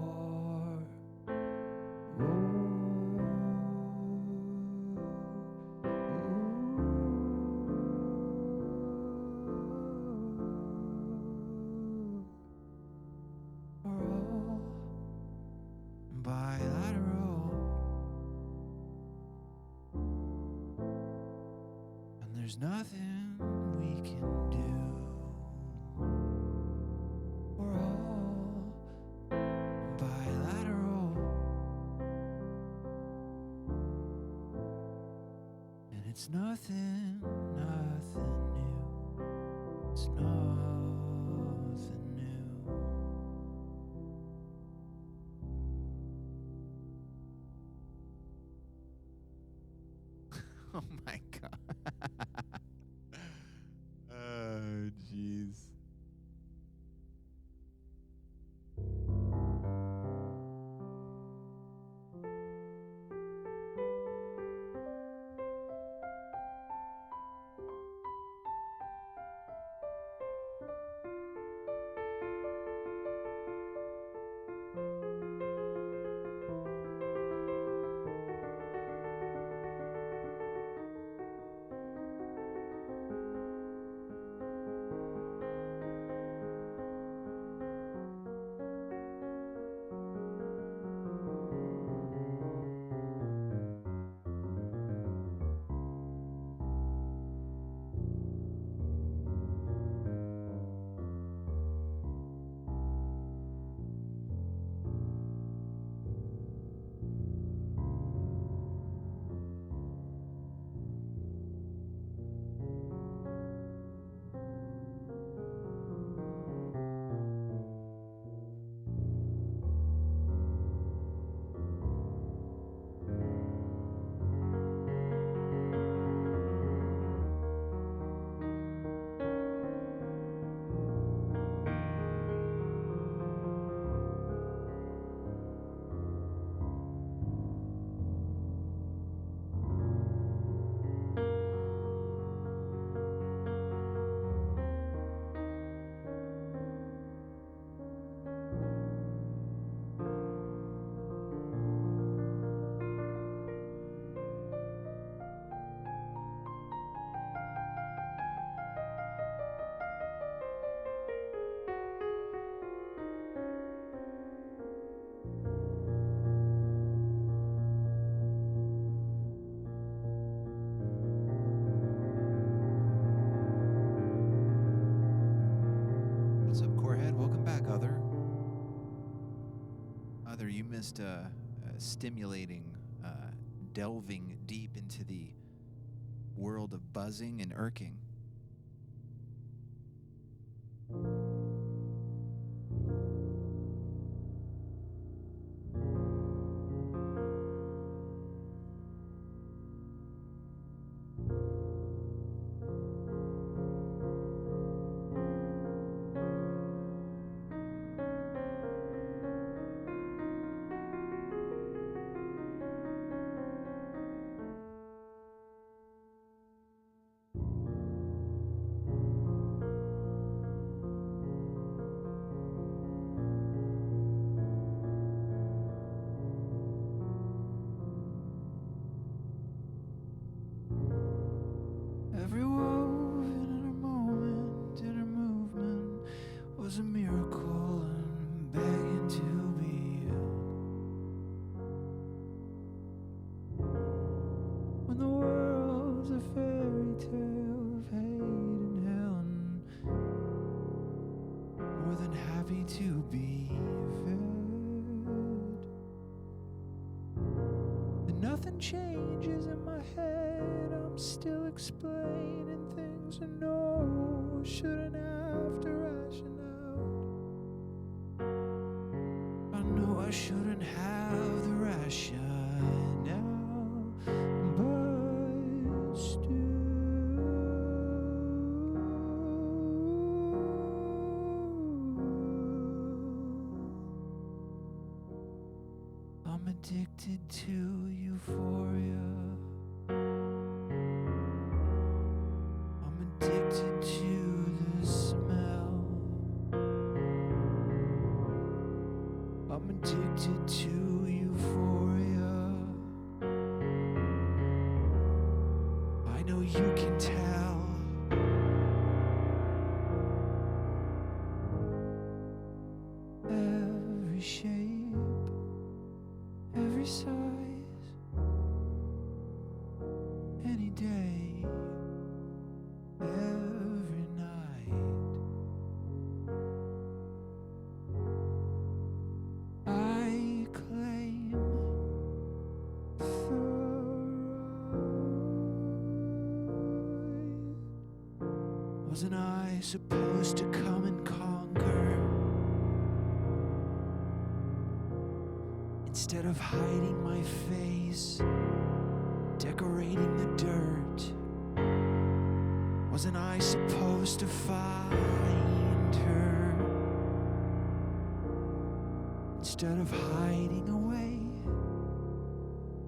bilateral. And there's nothing we can do. We're all bilateral. And it's nothing, nothing new. It's nothing new. Oh my god. Oh, jeez. What's up, Corehead? Welcome back, Other. Other, you missed a stimulating, delving deep into the world of buzzing and irking. Every woven in her moment, in her movement, was a miracle and begging to be healed. When the world's a fairy tale of hate and hell, and more than happy to be fed. And nothing changes in my head, I'm still explaining things I know, shouldn't have to ration out. I know I shouldn't have the ration now, but still I'm addicted to euphoria. I'm addicted to the smell. I'm addicted to euphoria. I know you can tell. Every shape Wasn't I supposed to come and conquer? Instead of hiding my face, decorating the dirt, wasn't I supposed to find her? Instead of hiding away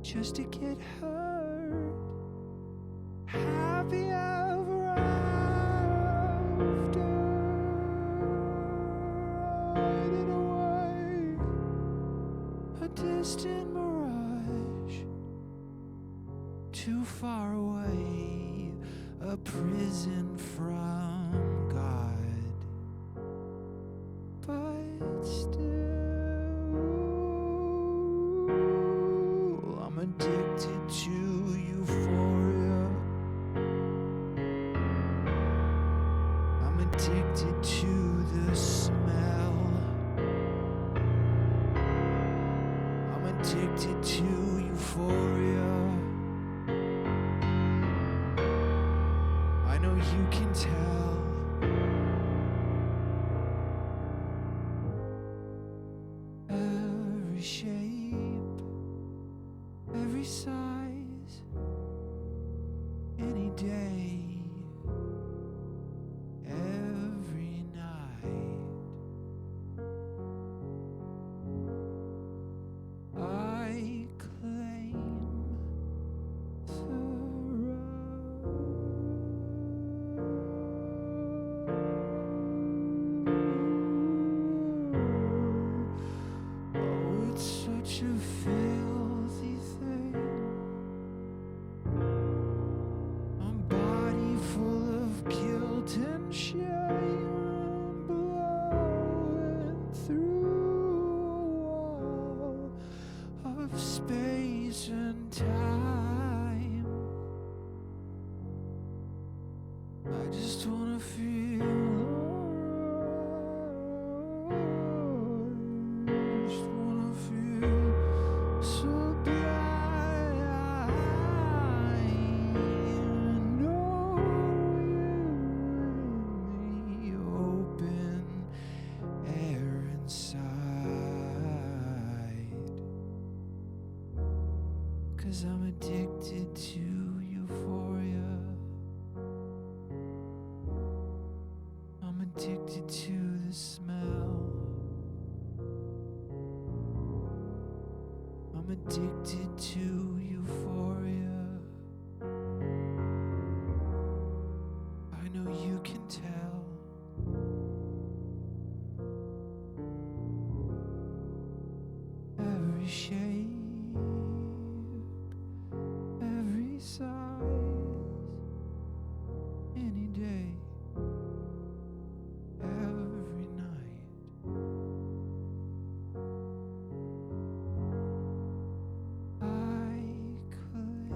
just to get hurt, happy ever after, hiding away, a distant mirage, too far away, a prison from God, but still, I'm addicted to euphoria. I'm addicted to the smell. I'm addicted to euphoria. I know you can tell. Every shape, every size, any day, every night. I claim oh, it's such a filthy thing. A body full of guilt and shame, blowing through a wall of space and time. I just wanna feel alright. Just wanna feel sublime. Know you in the open air inside. 'Cause I'm addicted to euphoria. I'm addicted to the smell. I'm addicted to euphoria. I know you can tell. Every shape, every size, any day, every night. I claim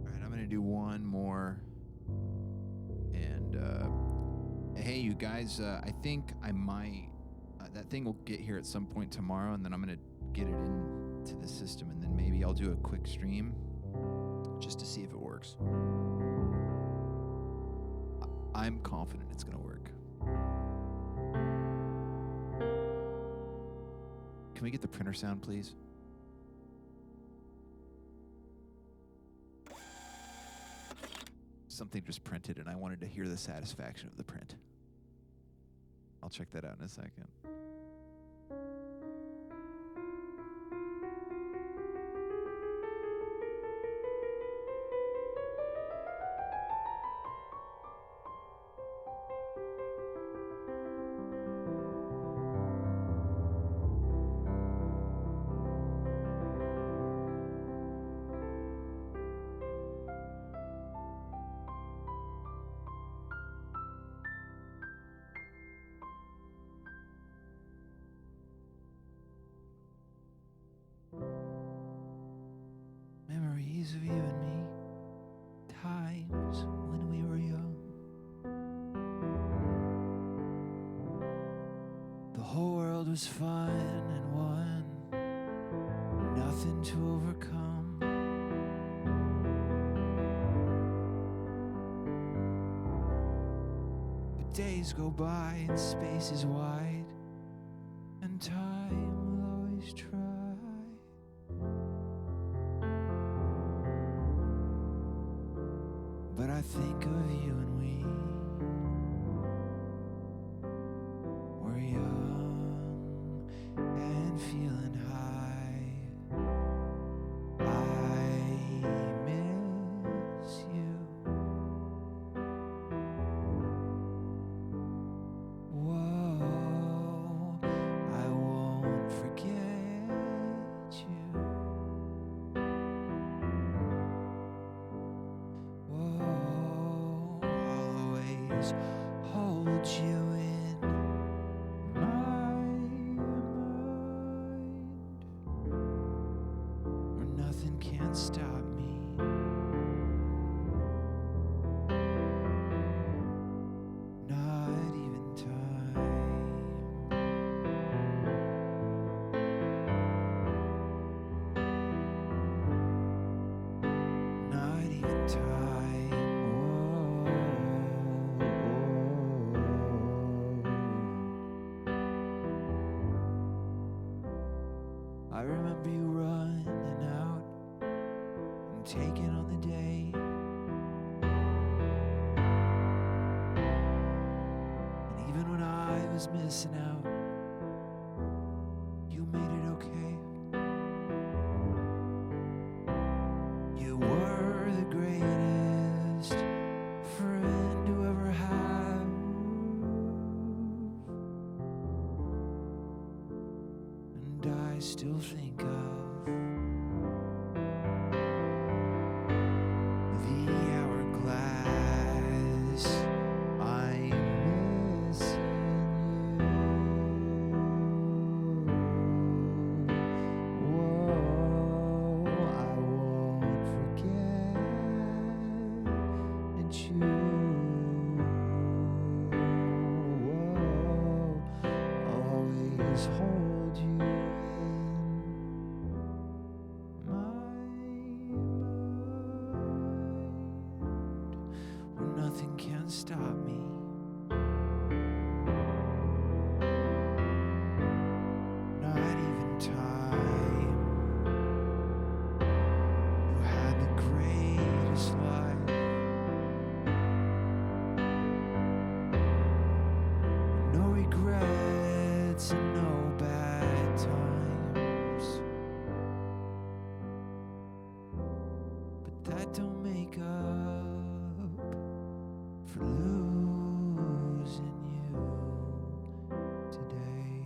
All right, I'm gonna do one more. And hey, you guys, I think I might. That thing will get here at some point tomorrow, and then I'm gonna get it into the system, and then maybe I'll do a quick stream just to see if it works. I'm confident it's gonna work. Can we get the printer sound, please? Something just printed, and I wanted to hear the satisfaction of the print. I'll check that out in a second. memories of you and me, times when we were young. The whole world was fun and one, nothing to overcome. But days go by and space is wide, and time will always try. But I think of you and we were young and feeling high. I miss you. Whoa, I won't forget you. Whoa, I'll always hold you in my mind, where nothing can stop me. Not even time. Not even time. Whoa. I remember you running out and taking on the day. And even when I was missing out, you made it okay. You were the greatest friend to ever have. And I still think of the hourglass. I'm missing you. Whoa, I won't forget you. Whoa, I'll always hold you in my mind, where nothing can stop me. Not even time. You had the greatest life. No regrets and no bad times. But that don't make up for losing you today.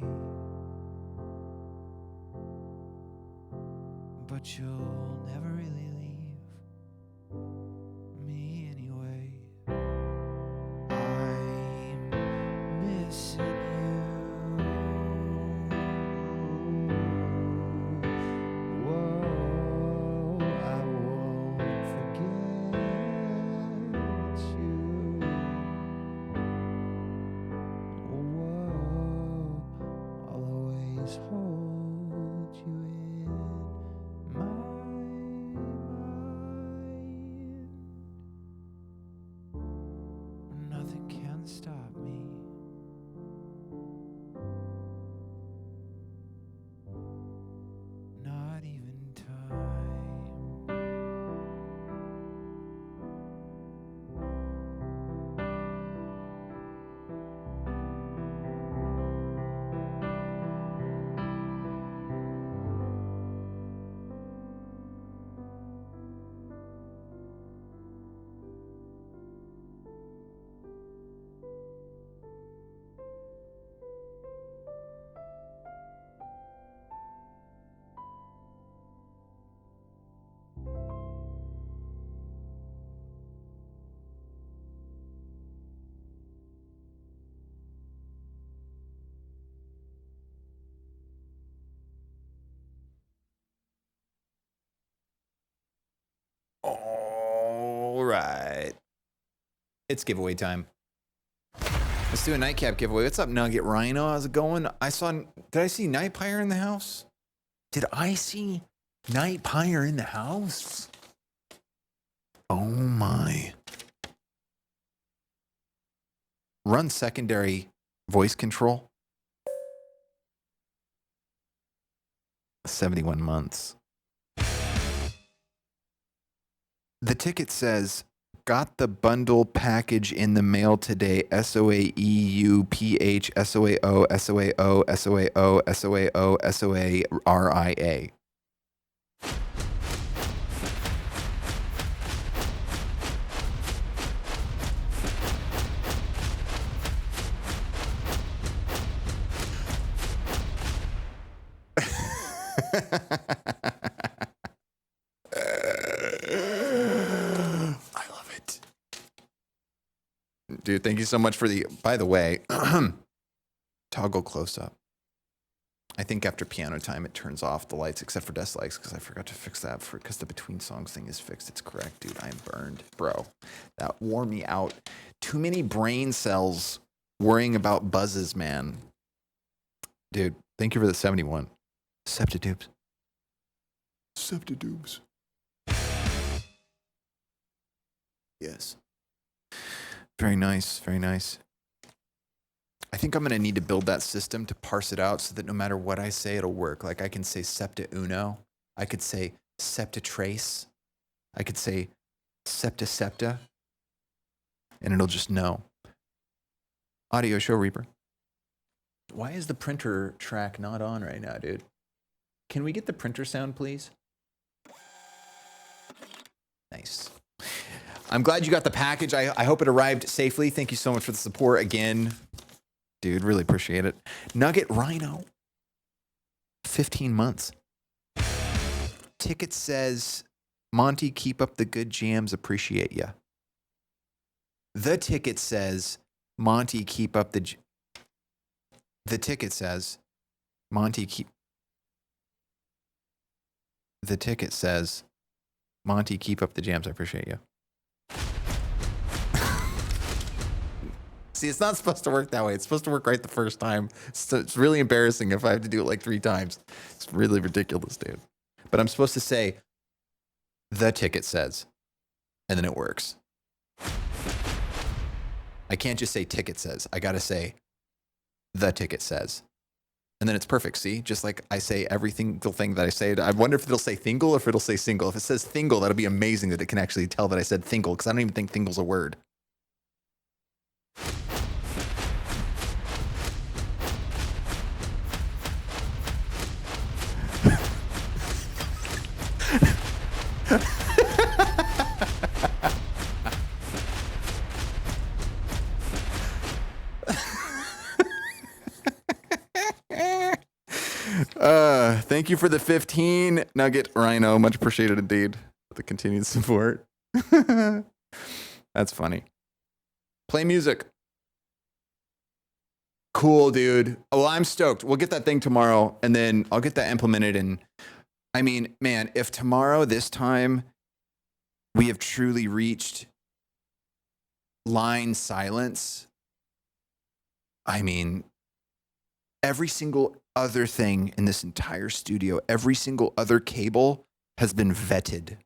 But you'll never really leave me anyway. I'm missing you. Whoa, I won't forget you. Whoa, I'll always hold you in my mind. Nothing can stop me. Not even time. All right. It's giveaway time. Let's do a nightcap giveaway. What's up, Nugget Rhino? How's it going? Did I see Night Pyre in the house? Did I see Night Pyre in the house? Oh my. Run secondary voice control. 71 months. The ticket says, got the bundle package in the mail today. SOAEUPH SOAO SOAO SOAO SOAO SOARIA. I love it. Dude, thank you so much for the, by the way, toggle close up. I think after piano time, it turns off the lights except for desk lights because I forgot to fix that because the between songs thing is fixed. It's correct, dude. I'm burned, bro. That wore me out. Too many brain cells worrying about buzzes, man. Dude, thank you for the 71. Septidubes. Septidubes. Yes. Very nice. Very nice. I think I'm going to need to build that system to parse it out so that no matter what I say, it'll work. Like I can say septa uno. I could say septa trace. I could say septa septa. And it'll just know. Audio Show Reaper. Why is the printer track not on right now, dude? Can we get the printer sound, please? Nice. I'm glad you got the package. I hope it arrived safely. Thank you so much for the support again. Dude, really appreciate it. Nugget Rhino. 15 months. Ticket says, Monty, keep up the good jams. Appreciate ya. The ticket says, Monty, keep up the... The ticket says, Monty, keep... The ticket says, Monty, keep up the jams. I appreciate you. See, it's not supposed to work that way. It's supposed to work right the first time. So it's really embarrassing if I have to do it like 3 times. It's really ridiculous, dude. But I'm supposed to say, the ticket says, and then it works. I can't just say ticket says. I got to say, the ticket says. And then it's perfect, see? Just like I say every single thing that I say. I wonder if it'll say thingle or if it'll say single. If it says thingle, that'll be amazing that it can actually tell that I said thingle, because I don't even think thingle's a word. Thank you for the 15, Nugget Rhino. Much appreciated indeed. The continued support. That's funny. Play music. Cool, dude. Well, I'm stoked. We'll get that thing tomorrow, and then I'll get that implemented. And I mean, man, if tomorrow, this time, we have truly reached line silence, I mean, every single other thing in this entire studio, every single other cable has been vetted.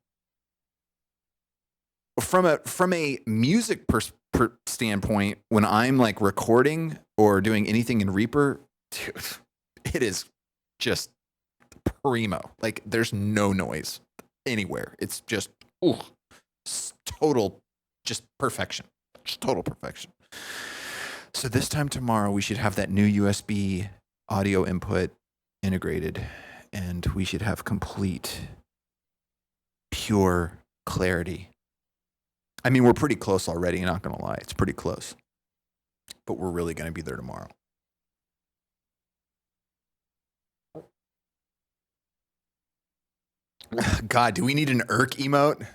From a music standpoint, when I'm like recording or doing anything in Reaper, dude, it is just primo. Like there's no noise anywhere. It's just total, just perfection. Just total perfection. So this time tomorrow, we should have that new USB audio input integrated, and we should have complete, pure clarity. I mean, we're pretty close already, not going to lie. It's pretty close. But we're really going to be there tomorrow. God, do we need an irk emote?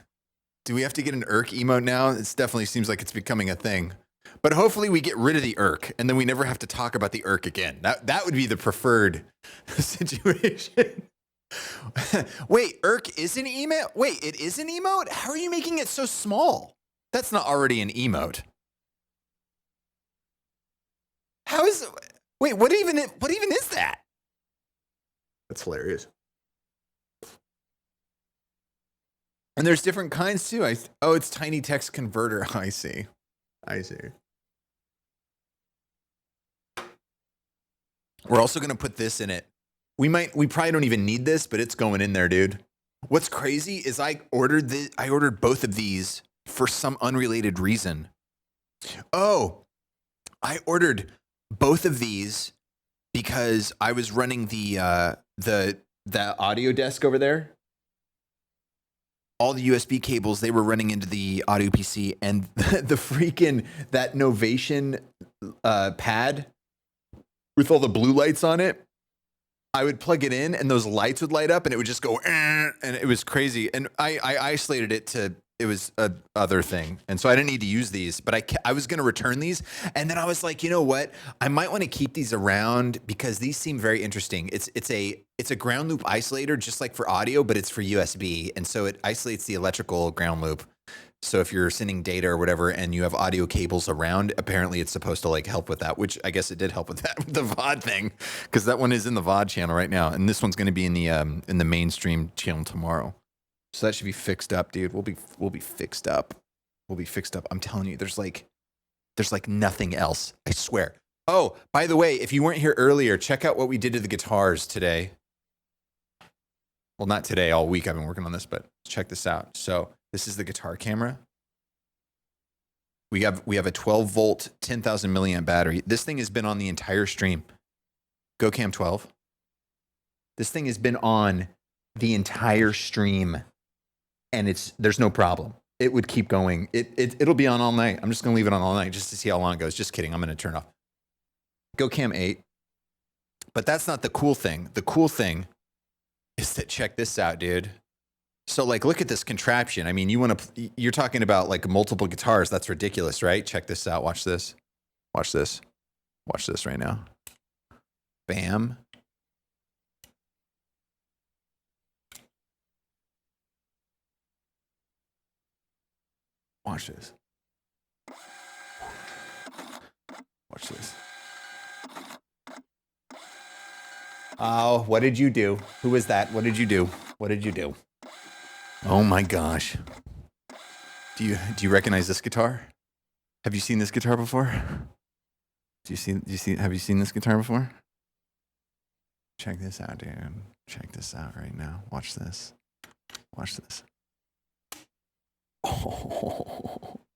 Do we have to get an irk emote now? It definitely seems like it's becoming a thing. But hopefully we get rid of the irk, and then we never have to talk about the irk again. That would be the preferred situation. Wait, Irk is an emote? Wait, it is an emote? How are you making it so small? That's not already an emote. How is it? Wait, what even is that? That's hilarious. And there's different kinds too. Oh, it's tiny text converter. I see. We're also going to put this in it. We probably don't even need this, but it's going in there, dude. What's crazy is I ordered both of these for some unrelated reason. Oh, I ordered both of these because I was running the audio desk over there. All the USB cables, they were running into the audio PC, and the freaking, that Novation pad with all the blue lights on it, I would plug it in and those lights would light up and it would just go, and it was crazy. And I isolated it to, it was a other thing. And so I didn't need to use these, but I was going to return these. And then I was like, you know what? I might want to keep these around because these seem very interesting. It's a ground loop isolator, just like for audio, but it's for USB. And so it isolates the electrical ground loop. So if you're sending data or whatever and you have audio cables around, apparently it's supposed to like help with that, which I guess it did help with that, with the VOD thing, because that one is in the VOD channel right now. And this one's going to be in the mainstream channel tomorrow. So that should be fixed up, dude. We'll be fixed up. We'll be fixed up. I'm telling you, there's like nothing else. I swear. Oh, by the way, if you weren't here earlier, check out what we did to the guitars today. Well, not today, all week I've been working on this, but check this out. So this is the guitar camera. We have a 12 volt, 10,000 milliamp battery. This thing has been on the entire stream. GoCam 12. This thing has been on the entire stream, and there's no problem. It would keep going. It'll be on all night. I'm just gonna leave it on all night just to see how long it goes. Just kidding. I'm gonna turn it off. GoCam 8. But that's not the cool thing. The cool thing is that, check this out, dude. So like, look at this contraption. I mean, you're talking about like multiple guitars. That's ridiculous, right? Check this out. Watch this. Watch this. Watch this right now. Bam. Watch this. Watch this. Oh, what did you do? Who was that? What did you do? What did you do? Oh my gosh. Do you recognize this guitar? Have you seen this guitar before? Have you seen this guitar before? Check this out, dude. Check this out right now. Watch this. Watch this.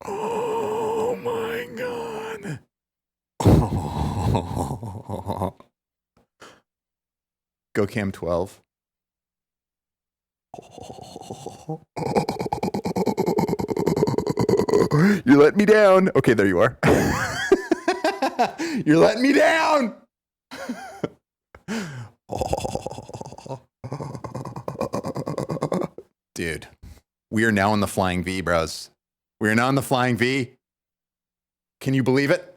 Oh my God. Oh. GoCam 12. You let me down. Okay, there you are. You're letting me down. Dude, we are now in the Flying V, bros. We are now in the Flying V. Can you believe it?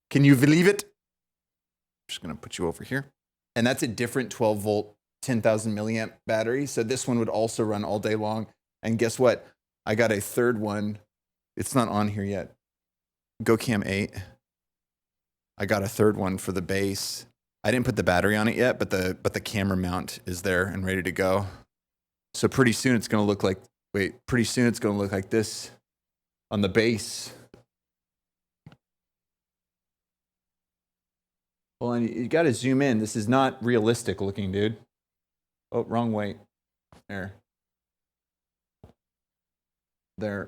Can you believe it? I'm just going to put you over here. And that's a different 12 volt, 10,000 milliamp battery. So this one would also run all day long. And guess what? I got a third one. It's not on here yet. GoCam 8. I got a third one for the bass. I didn't put the battery on it yet, but the camera mount is there and ready to go. So pretty soon it's going to look like, pretty soon it's going to look like this on the bass. Well, you got to zoom in. This is not realistic looking, dude. Oh, wrong way. There.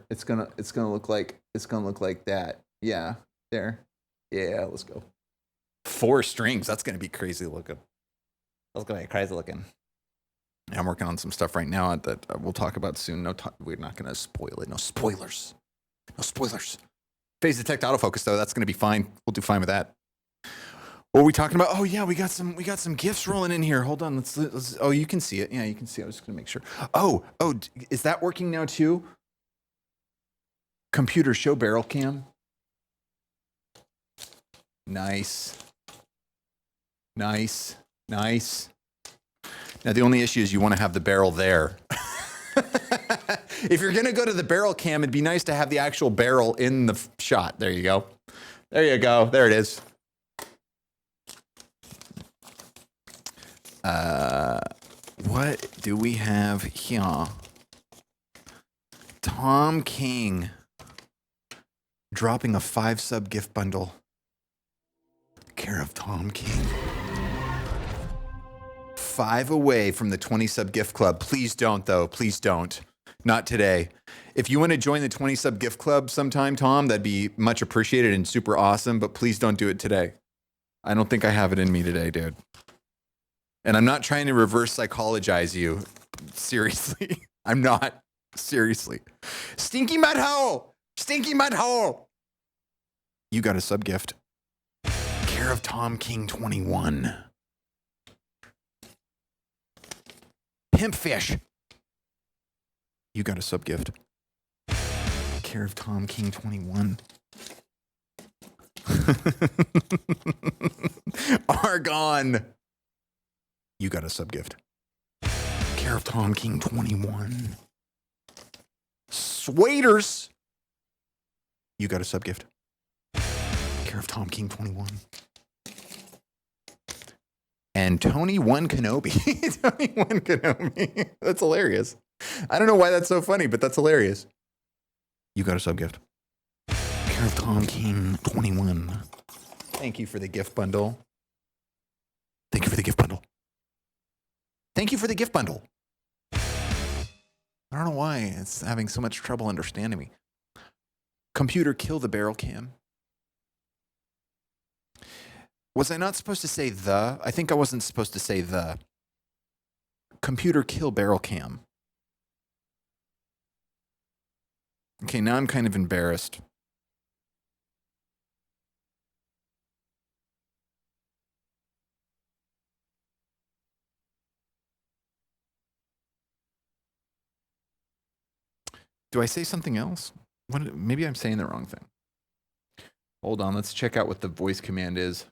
It's gonna look like that. Yeah. There. Yeah. Let's go. 4 strings. That's gonna be crazy looking. That's gonna be crazy looking. I'm working on some stuff right now that we'll talk about soon. We're not gonna spoil it. No spoilers. No spoilers. Phase detect autofocus though. That's gonna be fine. We'll do fine with that. What are we talking about? Oh yeah, we got some gifts rolling in here. Hold on, let's. Oh, you can see it. Yeah, you can see it. I was just gonna make sure. Oh, is that working now too? Computer show barrel cam. Nice. Nice. Nice. Now, the only issue is you want to have the barrel there. If you're going to go to the barrel cam, it'd be nice to have the actual barrel in the shot. There you go. There you go. There it is. What do we have here? Tom King dropping a 5-sub gift bundle. Care of Tom King. 5 away from the 20-sub gift club. Please don't, though. Please don't. Not today. If you want to join the 20-sub gift club sometime, Tom, that'd be much appreciated and super awesome, but please don't do it today. I don't think I have it in me today, dude. And I'm not trying to reverse psychologize you. Seriously. I'm not. Seriously. Stinky Mud Hole! Stinky Mud Hole! You got a sub gift. Care of Tom King 21. Pimpfish. You got a sub gift. Care of Tom King 21. Argon. You got a sub gift. Care of Tom King 21. Swaders. You got a sub gift. Care of Tom King 21. And Tony One Kenobi. Tony One Kenobi. That's hilarious. I don't know why that's so funny, but that's hilarious. You got a sub gift. Care of Tom King 21. Thank you for the gift bundle. Thank you for the gift bundle. Thank you for the gift bundle. I don't know why it's having so much trouble understanding me. Computer, kill the barrel cam. Was I not supposed to say the? I think I wasn't supposed to say the. Computer, kill barrel cam. Okay, now I'm kind of embarrassed. Do I say something else? Maybe I'm saying the wrong thing. Hold on, let's check out what the voice command is.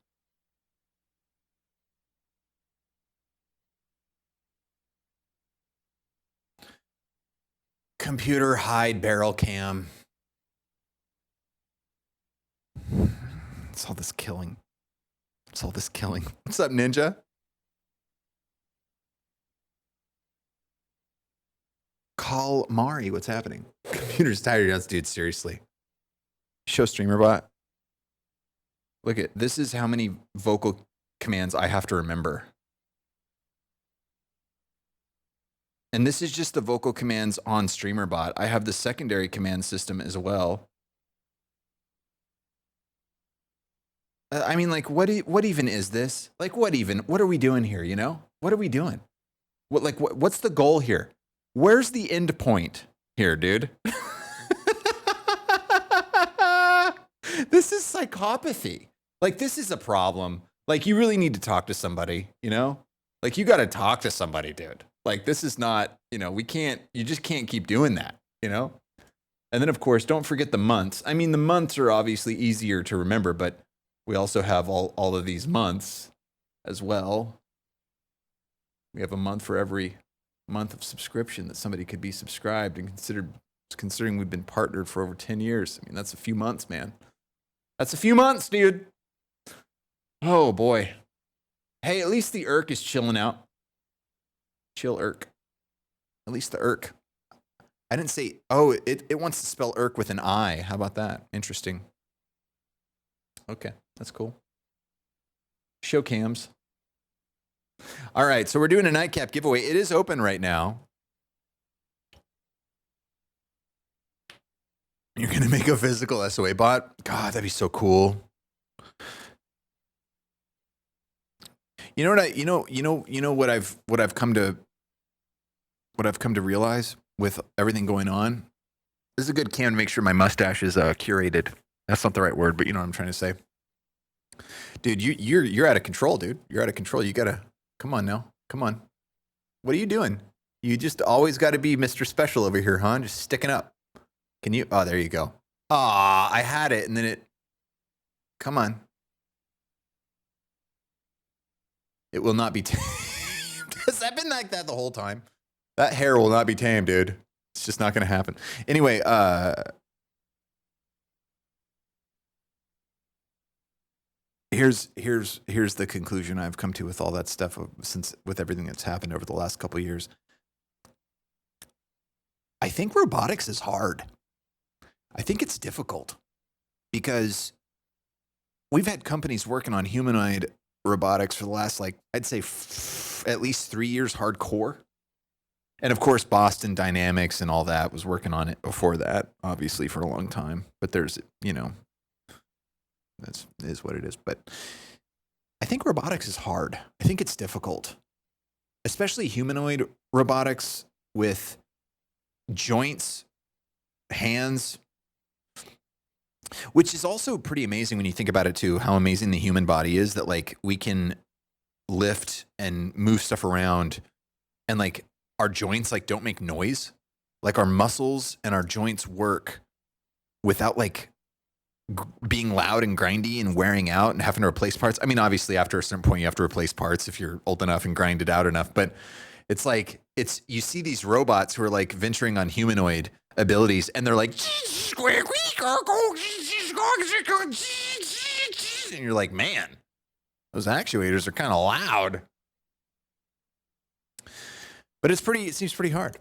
Computer, hide barrel cam. It's all this killing. It's all this killing. What's up, Ninja? Call Mari. What's happening? Computer's tired of us, dude. Seriously. Show StreamerBot. Look at this. Is how many vocal commands I have to remember. And this is just the vocal commands on StreamerBot. I have the secondary command system as well. I mean, like, what even is this? Like, what are we doing here, you know? What are we doing? What's the goal here? Where's the end point here, dude? This is psychopathy. Like, this is a problem. Like, you really need to talk to somebody, you know? Like, you got to talk to somebody, dude. Like, this is not, you know, you just can't keep doing that, you know? And then, of course, don't forget the months. I mean, the months are obviously easier to remember, but we also have all of these months as well. We have a month for every month of subscription that somebody could be subscribed and considering we've been partnered for over 10 years. I mean, that's a few months, man. That's a few months, dude. Oh, boy. Hey, at least the Irk is chilling out. Chill Irk. At least the Irk. I didn't say, oh, it wants to spell Irk with an I. How about that? Interesting. Okay, that's cool. Show cams. All right, so we're doing a nightcap giveaway. It is open right now. You're gonna make a physical SOA bot? God, that'd be so cool. You know what I've come to realize with everything going on? This is a good cam to make sure my mustache is curated. That's not the right word, but you know what I'm trying to say. Dude, you're out of control, dude. You're out of control. You gotta come on now. Come on. What are you doing? You just always got to be Mr. Special over here, huh? Just sticking up. Can you? Oh, there you go. Ah, I had it, and then it. Come on. It will not be tamed. Has that been like that the whole time? That hair will not be tamed, dude. It's just not going to happen. Anyway, here's the conclusion I've come to with all that stuff with everything that's happened over the last couple of years. I think robotics is hard. I think it's difficult because we've had companies working on humanoid robotics for the last, like, I'd say at least 3 years hardcore. And of course, Boston Dynamics and all that was working on it before that, obviously, for a long time. But there's, that is what it is. But I think robotics is hard. I think it's difficult, especially humanoid robotics with joints, hands, which is also pretty amazing when you think about it too, how amazing the human body is, that like we can lift and move stuff around and like our joints like don't make noise. Like our muscles and our joints work without like being loud and grindy and wearing out and having to replace parts. I mean, obviously after a certain point you have to replace parts if you're old enough and grinded out enough, but it's like, you see these robots who are like venturing on humanoid abilities and they're like, and you're like, man, those actuators are kind of loud. But it seems pretty hard.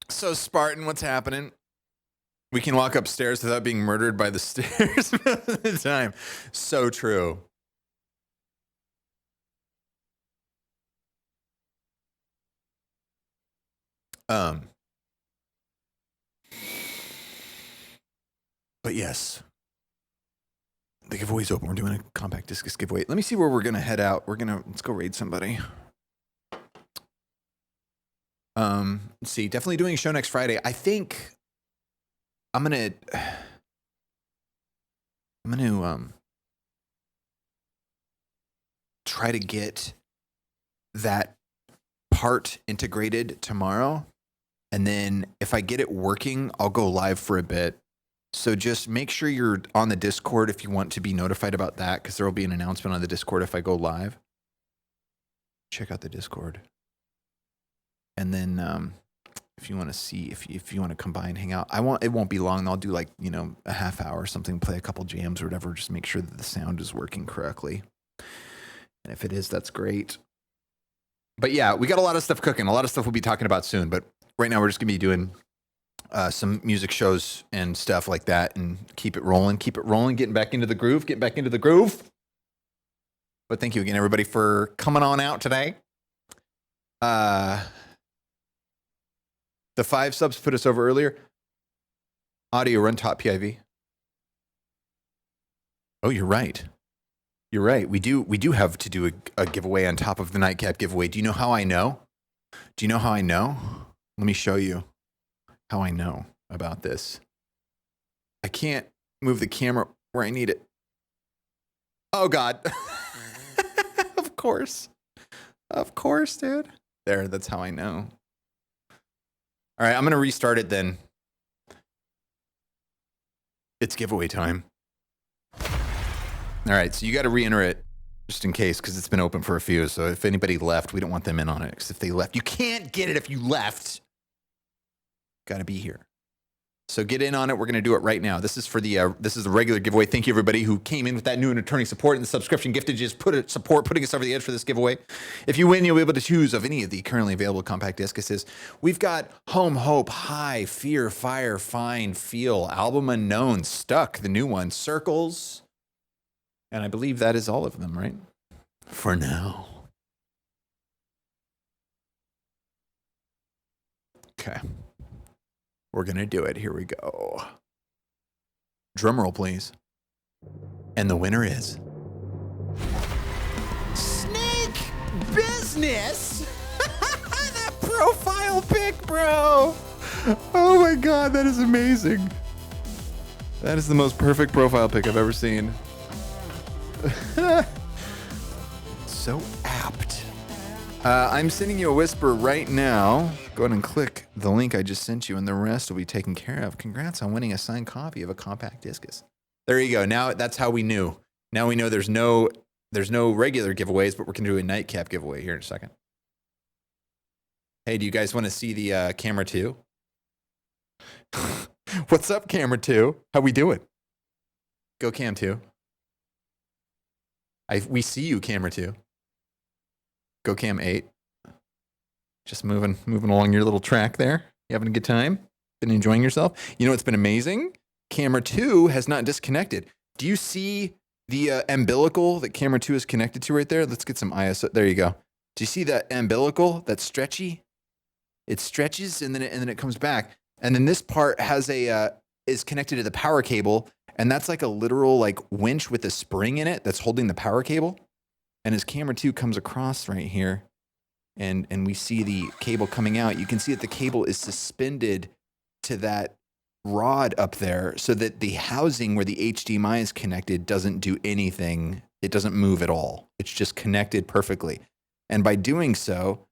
So Spartan, what's happening? We can walk upstairs without being murdered by the stairs most of the time. So true. But yes, the giveaway's open. We're doing a compact discus giveaway. Let me see where we're gonna head out. Let's go raid somebody. Let's see. Definitely doing a show next Friday. I think I'm gonna try to get that part integrated tomorrow. And then if I get it working, I'll go live for a bit. So just make sure you're on the Discord if you want to be notified about that, because there will be an announcement on the Discord if I go live. Check out the Discord. And then if you want to see, if you want to come by and hang out, it won't be long. I'll do like, a half hour or something, play a couple jams or whatever, just make sure that the sound is working correctly. And if it is, that's great. But yeah, we got a lot of stuff cooking. A lot of stuff we'll be talking about soon. But right now we're just going to be doing some music shows and stuff like that and keep it rolling, getting back into the groove. But thank you again, everybody, for coming on out today. The 5 subs put us over earlier. Audio run top PIV. Oh, you're right. You're right. We do have to do a giveaway on top of the nightcap giveaway. Do you know how I know? Let me show you how I know about this. I can't move the camera where I need it. Oh, God. Of course, dude. There, that's how I know. All right, I'm going to restart it then. It's giveaway time. All right, so you got to re-enter it just in case, because it's been open for a few. So if anybody left, we don't want them in on it, because if they left, you can't get it if you left. Got to be here. So get in on it. We're going to do it right now. This is for the this is the regular giveaway. Thank you, everybody who came in with that new and returning support and the subscription giftages. Putting us over the edge for this giveaway. If you win, you'll be able to choose of any of the currently available compact discuses. We've got Home, Hope, High, Fear, Fire, Find, Feel, Album Unknown, Stuck, the new one, Circles, and I believe that is all of them, right? For now. Okay. We're going to do it. Here we go. Drum roll, please. And the winner is Snake Business. That profile pic, bro. Oh my God, that is amazing. That is the most perfect profile pic I've ever seen. So apt. I'm sending you a whisper right now. Go ahead and click the link I just sent you, and the rest will be taken care of. Congrats on winning a signed copy of a compact discus. There you go. Now that's how we knew. Now we know there's no regular giveaways, but we're going to do a nightcap giveaway here in a second. Hey, do you guys want to see the camera 2? What's up, camera 2? How we doing? Go cam 2. We see you, camera 2. Go cam 8. Just moving along your little track there. You having a good time? Been enjoying yourself? You know what's been amazing? Camera 2 has not disconnected. Do you see the umbilical that camera 2 is connected to right there? Let's get some ISO. There you go. Do you see that umbilical that's stretchy? It stretches and then it comes back. And then this part has is connected to the power cable, and that's like a literal like winch with a spring in it that's holding the power cable. And as camera 2 comes across right here, and we see the cable coming out, you can see that the cable is suspended to that rod up there so that the housing where the HDMI is connected doesn't do anything. It doesn't move at all. It's just connected perfectly. And by doing so,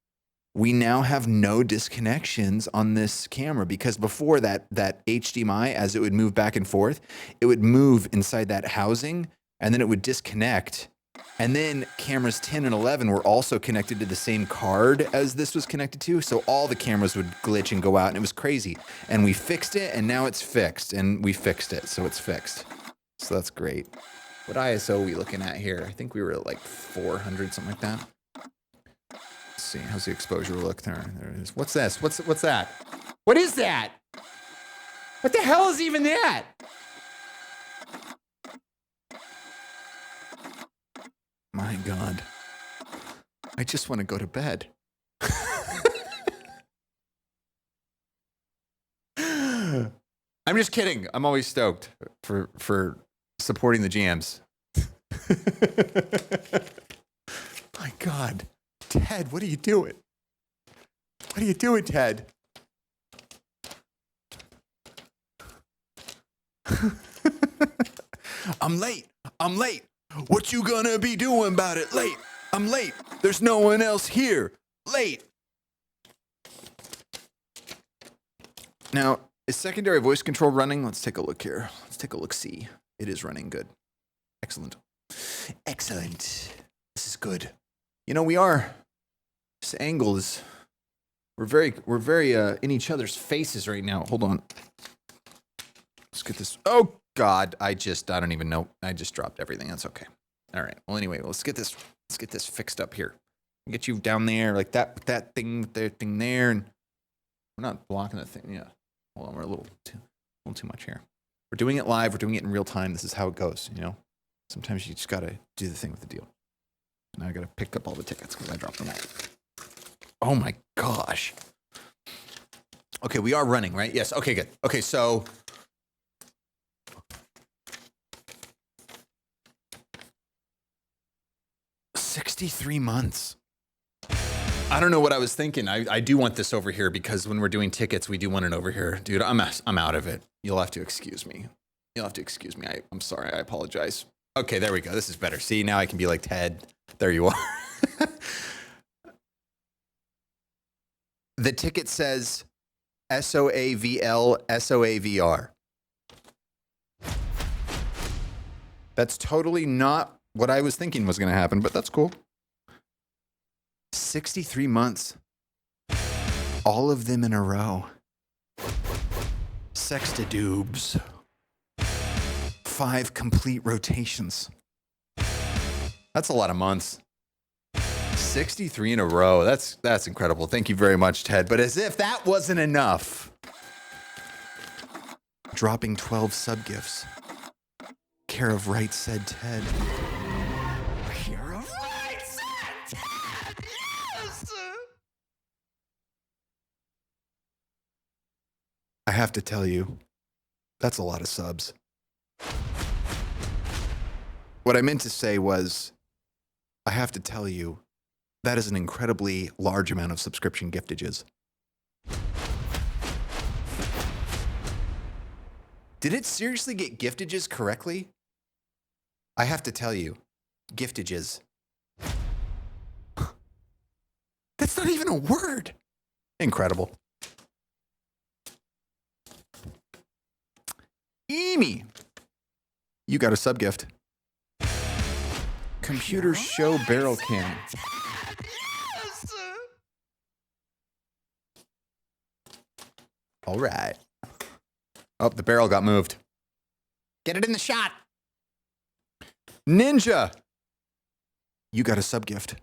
we now have no disconnections on this camera, because before that HDMI, as it would move back and forth, it would move inside that housing and then it would disconnect. And then cameras 10 and 11 were also connected to the same card as this was connected to. So all the cameras would glitch and go out, and it was crazy. And we fixed it, and now it's fixed. And we fixed it, so it's fixed. So that's great. What ISO are we looking at here? I think we were at like 400, something like that. Let's see, how's the exposure look there? There it is. What's this? What's that? What is that? What the hell is even that? My God. I just want to go to bed. I'm just kidding. I'm always stoked for supporting the jams. My God. Ted, what are you doing? What are you doing, Ted? I'm late. What you gonna be doing about it? Late. I'm late. There's no one else here. Late. Now, is secondary voice control running? Let's take a look here. Let's take a look-see. It is running good. Excellent. Excellent. This is good. You know, this angle is, we're very in each other's faces right now. Hold on. Let's get this. Oh, God, I don't even know. I just dropped everything. That's okay. All right. Well, anyway, let's get this fixed up here. Get you down there like that thing there, and we're not blocking the thing. Yeah. Hold on, we're a little too much here. We're doing it live. We're doing it in real time. This is how it goes. You know, sometimes you just gotta do the thing with the deal. Now I gotta pick up all the tickets because I dropped them all. Oh my gosh. Okay, we are running, right? Yes. Okay, good. Okay, so. 63 months. I don't know what I was thinking. I do want this over here because when we're doing tickets, we do want it over here. Dude, I'm out of it. You'll have to excuse me. I'm sorry. I apologize. Okay, there we go. This is better. See, now I can be like Ted. There you are. The ticket says SOAVL SOAVR. That's totally not what I was thinking was going to happen, but that's cool. 63 months. All of them in a row. Sextadoobs. 5 complete rotations. That's a lot of months. 63 in a row. That's incredible. Thank you very much, Ted. But as if that wasn't enough. Dropping 12 sub-gifts. Care of Right Said Ted. Care of Right Said Ted! Yes! I have to tell you, that's a lot of subs. What I meant to say was, I have to tell you, that is an incredibly large amount of subscription giftages. Did it seriously get giftages correctly? I have to tell you, giftages. That's not even a word. Incredible. Amy, you got a sub gift. Computer show barrel cam. All right. Oh, the barrel got moved. Get it in the shot. Ninja, you got a sub gift.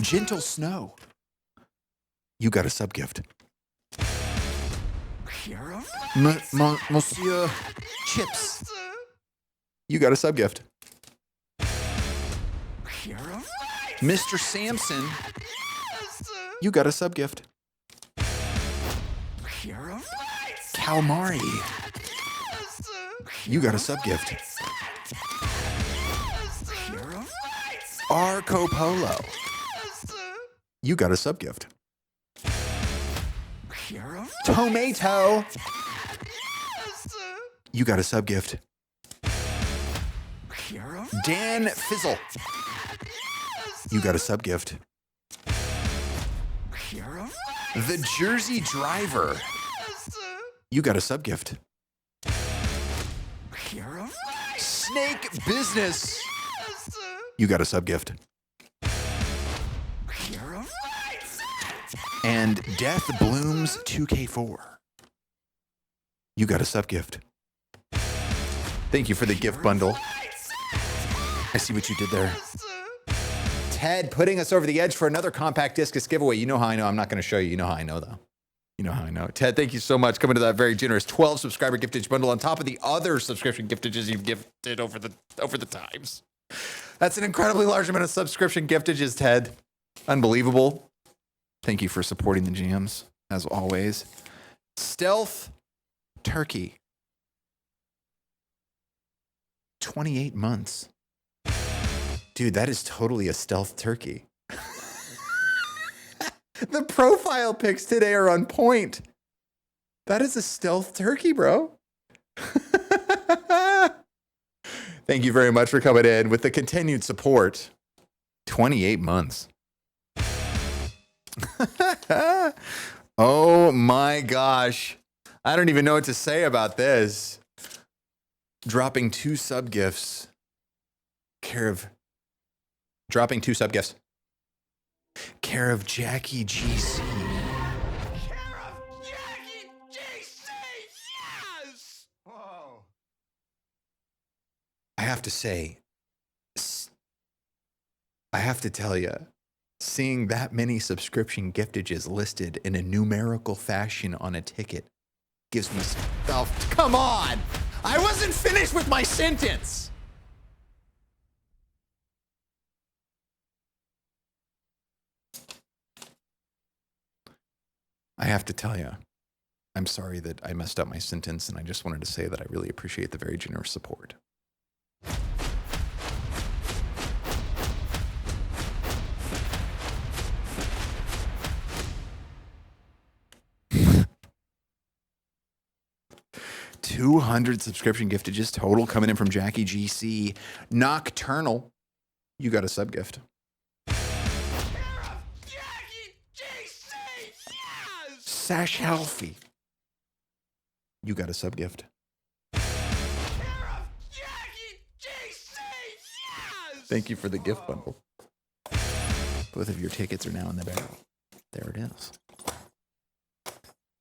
Gentle Snow, you got a sub gift. Monsieur Chips, you got a sub gift. Mr. Samson, you got a sub gift. Calamari, you got a sub gift. Arco Polo, you got a sub gift. Tomato, you got a sub gift. Dan Fizzle, you got a sub gift. The Jersey Driver, you got a sub gift. Snake Business, you got a sub gift. And Death Blooms 2K4, you got a sub gift. Thank you for the gift bundle. I see what you did there. Ted putting us over the edge for another compact discus giveaway. You know how I know. I'm not going to show you. You know how I know, though. You know how I know. Ted, thank you so much. Coming to that very generous 12 subscriber giftage bundle on top of the other subscription giftages you've gifted over the times. That's an incredibly large amount of subscription giftages, Ted. Unbelievable. Thank you for supporting the jams, as always. Stealth Turkey. 28 months. Dude, that is totally a stealth turkey. The profile pics today are on point. That is a stealth turkey, bro. Thank you very much for coming in with the continued support. 28 months. Oh my gosh. I don't even know what to say about this. Dropping 2 sub gifts. Dropping 2 sub gifts. Care of Jackie GC. Care of Jackie GC, yes! Whoa. I have to say, I have to tell you, seeing that many subscription giftages listed in a numerical fashion on a ticket gives me self. Come on! I wasn't finished with my sentence! I have to tell you, I'm sorry that I messed up my sentence, and I just wanted to say that I really appreciate the very generous support. $200 subscription giftages total coming in from Jackie GC. Nocturnal, you got a sub gift. Sash Halfie, you got a sub gift. Thank you for the gift bundle. Both of your tickets are now in the barrel. There it is.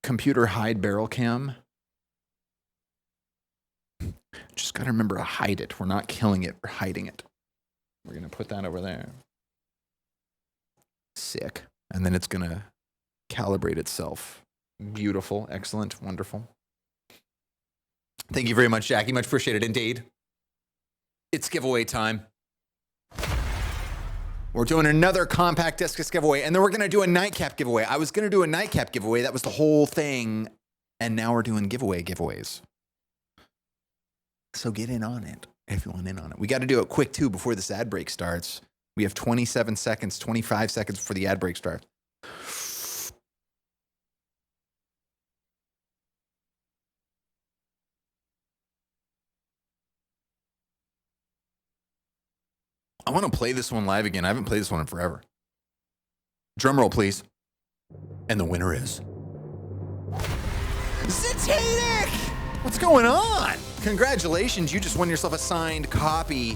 Computer hide barrel cam. Just got to remember to hide it. We're not killing it, we're hiding it. We're going to put that over there. Sick. And then it's going to calibrate itself. Beautiful, excellent, wonderful. Thank you very much, Jackie. Much appreciated indeed. It's giveaway time. We're doing another compact discus giveaway, and then we're going to do a nightcap giveaway. I was going to do a nightcap giveaway. That was the whole thing. And now we're doing giveaways. So get in on it if you want in on it. We got to do it quick, too, before this ad break starts. We have 27 seconds, 25 seconds before the ad break starts. I want to play this one live again. I haven't played this one in forever. Drum roll, please. And the winner is Zatanic! What's going on? Congratulations, you just won yourself a signed copy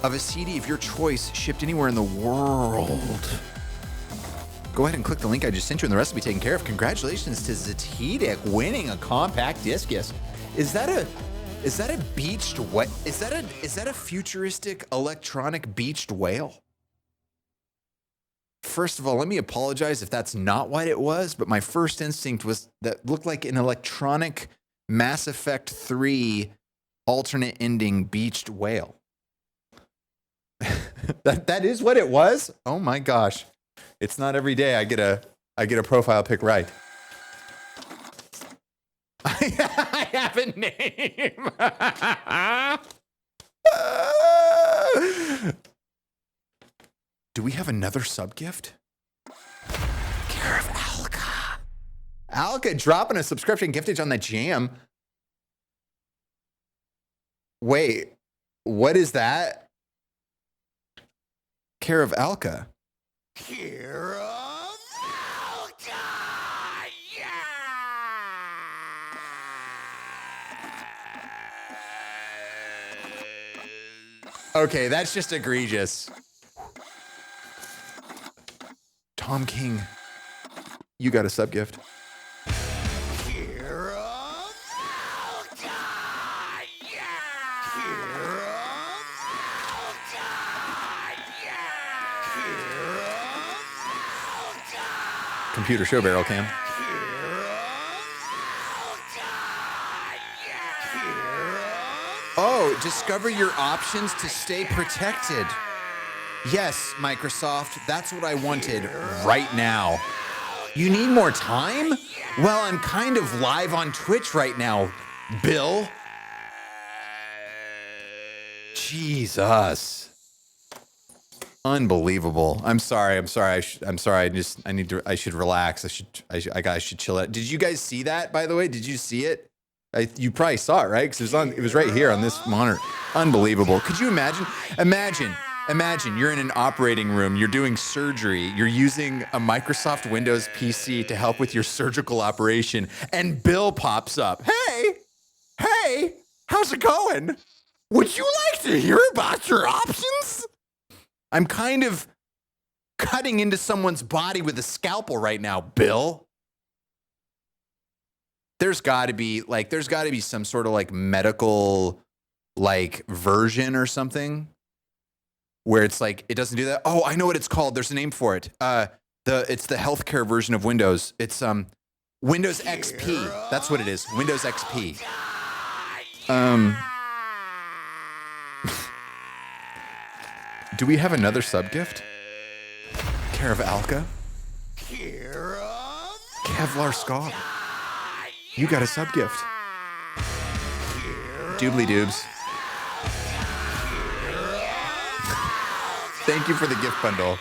of a CD of your choice shipped anywhere in the world. Go ahead and click the link I just sent you and the rest will be taken care of. Congratulations to Zatanic winning a compact discus. Is that a beached what? Is that a futuristic electronic beached whale? First of all, let me apologize if that's not what it was, but my first instinct was that looked like an electronic Mass Effect 3 alternate ending beached whale. that is what it was? Oh my gosh. It's not every day I get a profile pic right. I have a name. Do we have another sub gift? Care of Alka. Alka dropping a subscription giftage on the jam. Wait, what is that? Care of Alka. Care of Alka. Yeah. Okay, that's just egregious. Tom King, you got a sub gift. Care of Alka. Yeah. Care of Alka. Yeah. Care of Alka. Computer show barrel cam. Oh, discover your options to stay protected. Yes, Microsoft, that's what I wanted right now. You need more time? Well, I'm kind of live on Twitch right now, Bill. Jesus. Unbelievable. I'm sorry. I should relax. I should chill out. Did you guys see that, by the way? Did you see it? You probably saw it, right? Because it was right here on this monitor. Unbelievable. Could you imagine? Imagine you're in an operating room, you're doing surgery, you're using a Microsoft Windows PC to help with your surgical operation, and Bill pops up. Hey, how's it going? Would you like to hear about your options? I'm kind of cutting into someone's body with a scalpel right now, Bill. There's gotta be some sort of like medical like version or something. Where it's like, it doesn't do that. Oh, I know what it's called. There's a name for it. It's the healthcare version of Windows. It's Windows XP. That's what it is. Windows XP. Do we have another sub gift? Care of Alka? Kevlar Scott. You got a sub gift. Doobly doobs. Thank you for the gift bundle.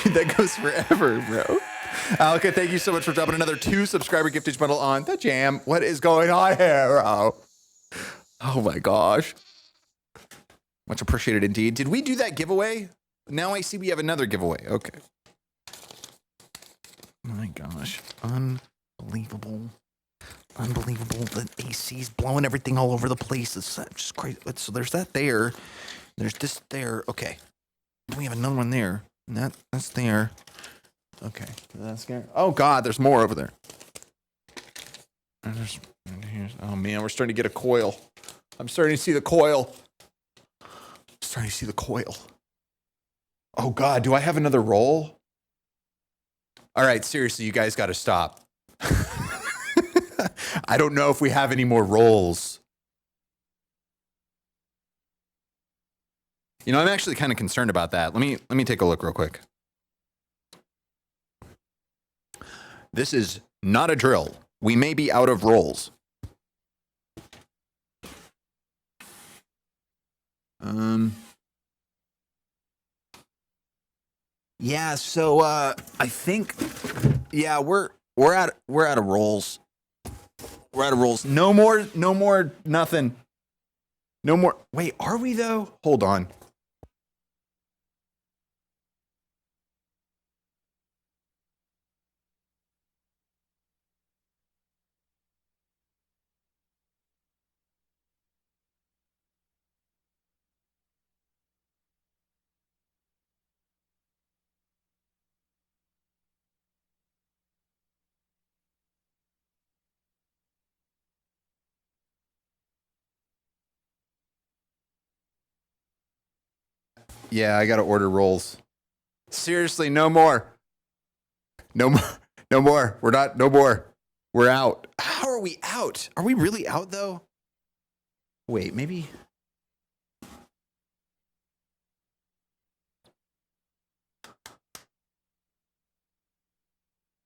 Dude, that goes forever, bro. Alka, thank you so much for dropping another 2 subscriber giftage bundle on the jam. What is going on here, bro? Oh my gosh. Much appreciated indeed. Did we do that giveaway? Now I see we have another giveaway. Okay. My gosh. Unbelievable. Unbelievable. The AC's blowing everything all over the place. It's just crazy. So there's that there. There's this there. Okay. We have another one there. And that's there. Okay. That's there. Oh God, there's more over there. Oh man, we're starting to get a coil. I'm starting to see the coil. Oh God, do I have another roll? All right, seriously, you guys got to stop. I don't know if we have any more rolls. You know, I'm actually kind of concerned about that. Let me take a look real quick. This is not a drill. We may be out of rolls. Yeah, so I think we're out of rolls. We're out of rolls. No more nothing. No more. Wait, are we though? Hold on. Yeah, I got to order rolls. Seriously, no more. No more. No more. We're not. No more. We're out. How are we out? Are we really out though? Wait, maybe.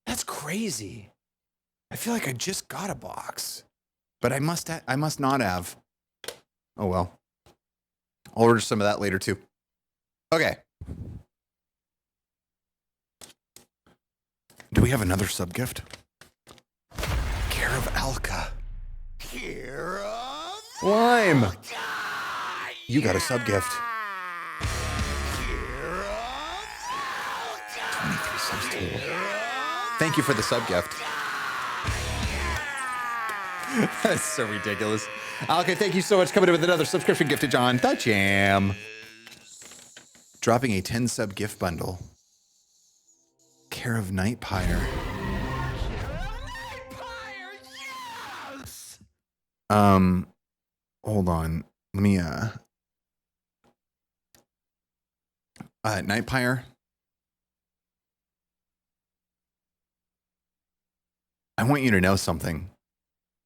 That's crazy. I feel like I just got a box, but I must not have. Oh well. I'll order some of that later too. Okay. Do we have another sub gift? Care of Alka. Care of Lime. You got a sub gift. 23 subs total. Thank you for the sub gift. That's so ridiculous. Alka, thank you so much. Coming in with another subscription gift to John the Jam. Dropping a 10 sub gift bundle. Care of Nightpire. Hold on. Let me Nightpire. I want you to know something.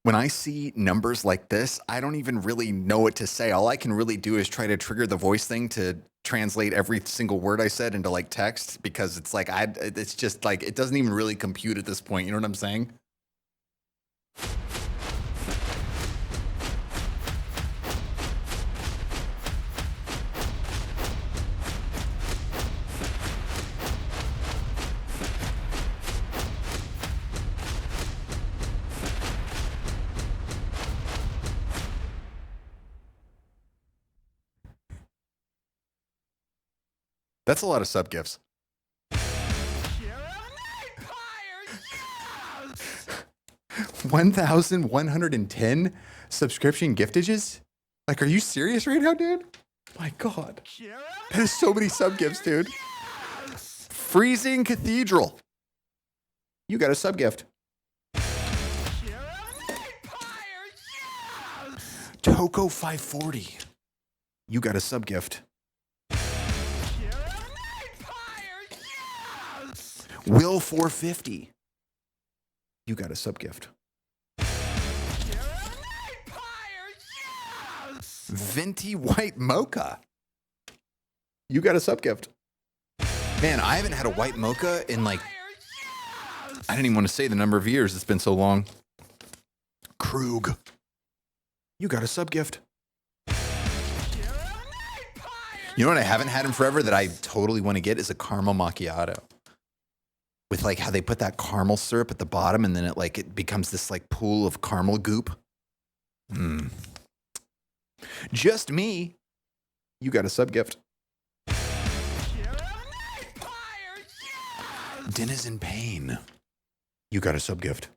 When I see numbers like this, I don't even really know what to say. All I can really do is try to trigger the voice thing to translate every single word I said into like text, because it's like it's just like it doesn't even really compute at this point. You know what I'm saying? That's a lot of sub gifts. 1,110 subscription giftages? Like, are you serious right now, dude? My God. That is so many sub gifts, dude. Freezing Cathedral. You got a sub gift. Toko 540. You got a sub gift. Will 450. You got a sub gift. Venti White Mocha. You got a sub gift. Man, I haven't had a white mocha in like, I didn't even want to say the number of years. It's been so long. Krug. You got a sub gift. You know what I haven't had in forever that I totally want to get is a caramel macchiato. With like how they put that caramel syrup at the bottom and then it becomes this like pool of caramel goop. Just me. You got a sub gift. Denizen Pain. You got a sub gift.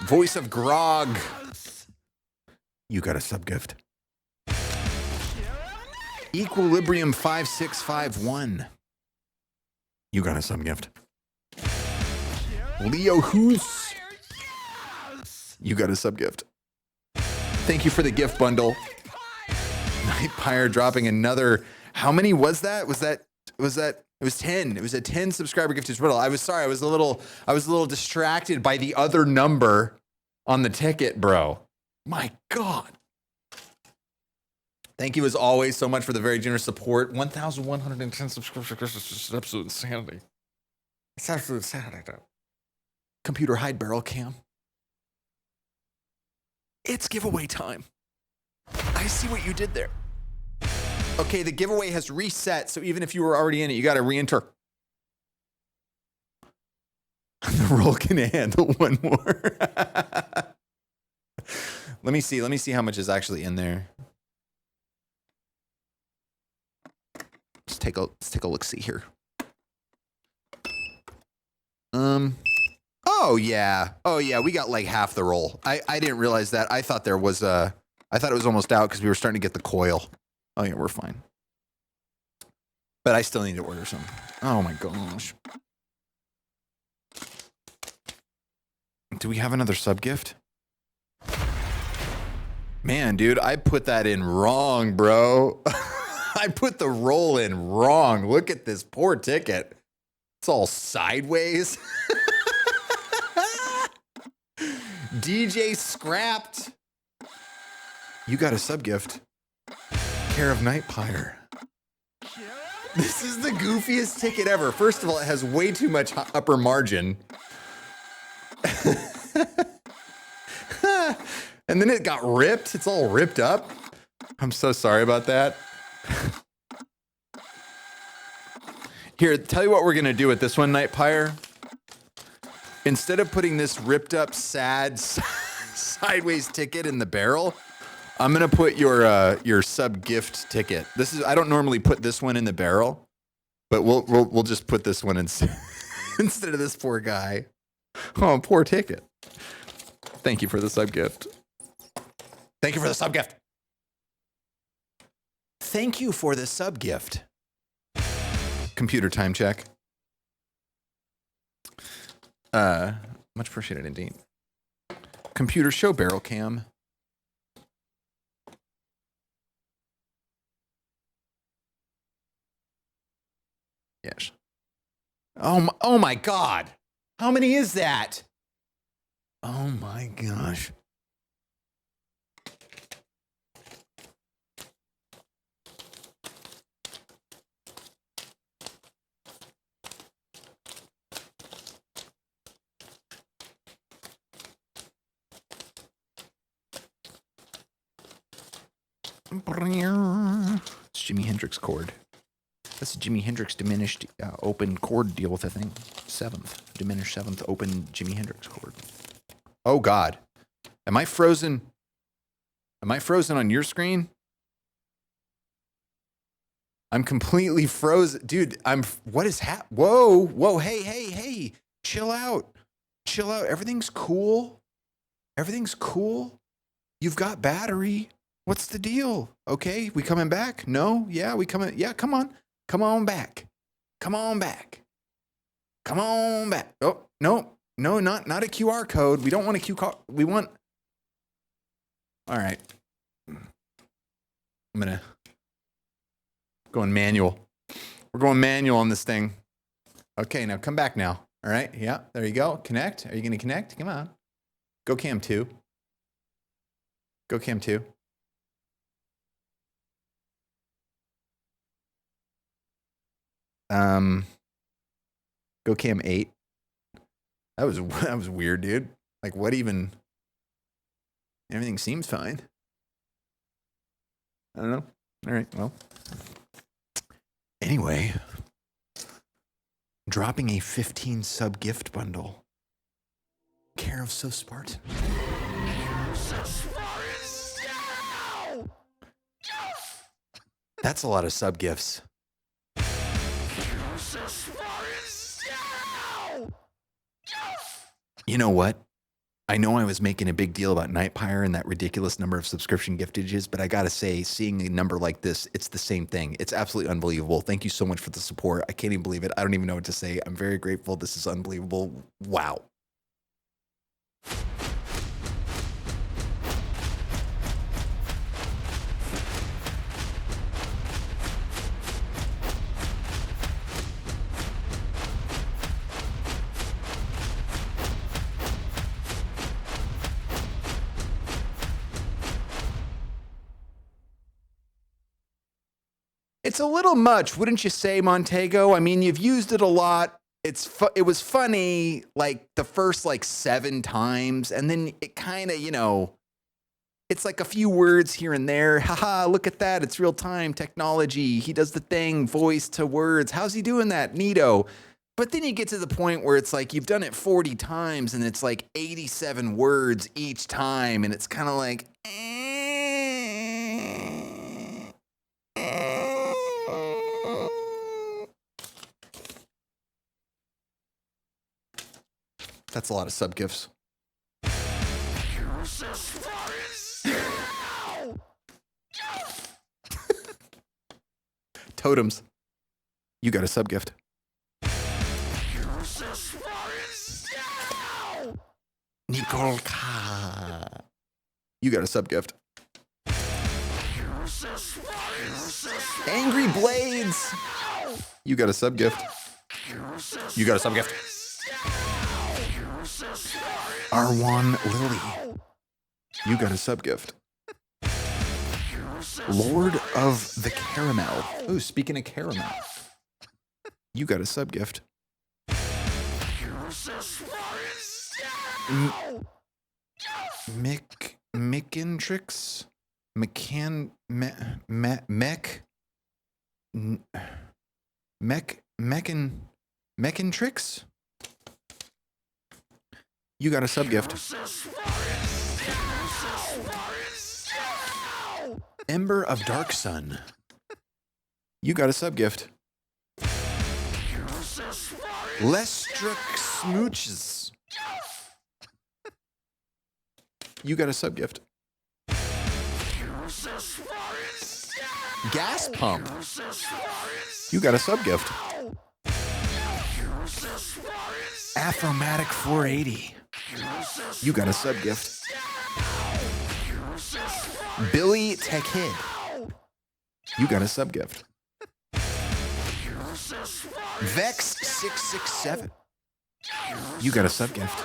Voice of Grog. You got a sub gift. Equilibrium 5651. You got a sub gift. Leo Hoos. You got a sub gift. Thank you for the gift bundle. Nightpire dropping another. How many was that? It was 10. It was a 10 subscriber gifted bundle. I was sorry. I was a little distracted by the other number on the ticket, bro. My God. Thank you as always so much for the very generous support. 1,110 subscriptions. It's absolute insanity. It's absolute insanity, though. Computer hide barrel cam. It's giveaway time. I see what you did there. Okay, the giveaway has reset, so even if you were already in it, you got to re-enter. The roll can handle one more. Let me see how much is actually in there. Let's take a look see here. Oh yeah, we got like half the roll. I didn't realize that. I thought there was I thought it was almost out because we were starting to get the coil. Oh yeah, we're fine. But I still need to order some. Oh my gosh. Do we have another sub gift? Man, dude, I put that in wrong, bro. I put the roll in wrong. Look at this poor ticket. It's all sideways. DJ scrapped. You got a sub gift. Care of Nightpire. This is the goofiest ticket ever. First of all, it has way too much upper margin. And then it got ripped. It's all ripped up. I'm so sorry about that. Here, tell you what we're going to do with this one, Nightpire. Instead of putting this ripped up, sad, sideways ticket in the barrel, I'm going to put your sub gift ticket. This is, I don't normally put this one in the barrel, but we'll just put this one in instead of this poor guy. Oh, poor ticket. Thank you for the sub gift. Thank you for the sub gift. Thank you for the sub gift. Computer time check. Much appreciated indeed. Computer show barrel cam. Yes. Oh my God. How many is that? Oh my gosh. It's Jimi Hendrix chord. That's a Jimi Hendrix diminished open chord deal with, I think, diminished seventh open Jimi Hendrix chord. Oh God, am I frozen? Am I frozen on your screen? I'm completely frozen, dude. What is Whoa, hey, chill out. Everything's cool. You've got battery. What's the deal? Okay, we coming back? No? Yeah, we coming. Yeah, come on. Come on back. Oh, no, not a QR code. We don't want a QR. We want. All right. I'm going to go in manual. We're going manual on this thing. Okay, now come back now. All right. Yeah, there you go. Connect. Are you going to connect? Come on. Go cam 2. Go cam 2. Go cam 8. That was weird, dude. Like, what even? Everything seems fine. I don't know. All right, well. Anyway, dropping a 15 sub gift bundle. Care of So Spartan. That's a lot of sub gifts. You know what? I know I was making a big deal about Nightpire and that ridiculous number of subscription giftages, but I gotta say, seeing a number like this, it's the same thing. It's absolutely unbelievable. Thank you so much for the support. I can't even believe it. I don't even know what to say. I'm very grateful. This is unbelievable. Wow. It's a little much, wouldn't you say, Montego? I mean, you've used it a lot. It was funny like the first 7 times, and then it kind of, it's like a few words here and there. Haha, look at that. It's real time technology. He does the thing, voice to words. How's he doing that? Neato. But then you get to the point where it's like you've done it 40 times and it's like 87 words each time. And it's kind of like, that's a lot of sub gifts. Totems. You got a sub gift. Nicole K. You got a sub gift. Angry Blades. You got a sub gift. You got a sub gift. Arwan Lily. You got a sub gift. Lord of the Caramel. Ooh, speaking of caramel. You got a sub gift. Mickentrix? Meckentrix? You got a sub gift. Ember of Dark Sun. You got a sub gift. Lestrick Smooches. You got a sub gift. Gas Pump. You got a sub gift. Afromatic 480. You got a sub gift. Billy Tech Kid. You got a sub gift. Vex 667. You got a sub gift.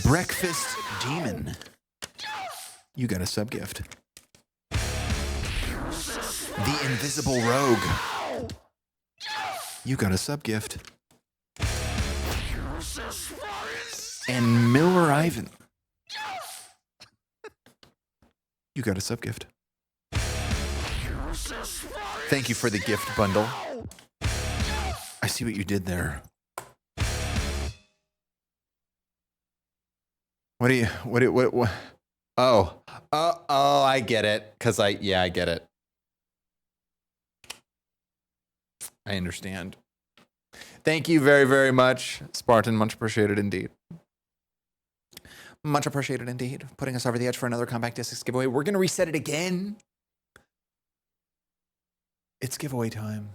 Breakfast Demon. You got a sub gift. The Invisible Rogue. You got a sub gift. And Miller Ivan. You got a sub gift. Thank you for the gift bundle. I see what you did there. What? Oh, I get it. I get it. I understand. Thank you very, very much, Spartan. Much appreciated indeed. Much appreciated indeed. Putting us over the edge for another Compact Discs giveaway. We're going to reset it again. It's giveaway time.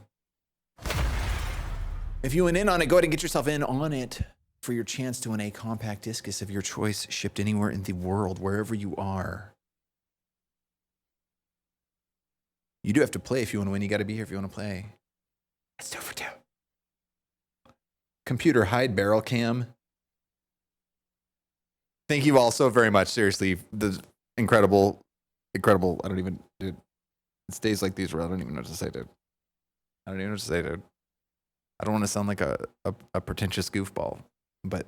If you went in on it, go ahead and get yourself in on it for your chance to win a Compact Discus of your choice, shipped anywhere in the world, wherever you are. You do have to play if you want to win. You got to be here if you want to play. Let's do it for two. Computer hide barrel cam. Thank you all so very much. Seriously, the incredible. I don't even, dude. It's days like these where I don't even know what to say, dude. I don't want to sound like a pretentious goofball, but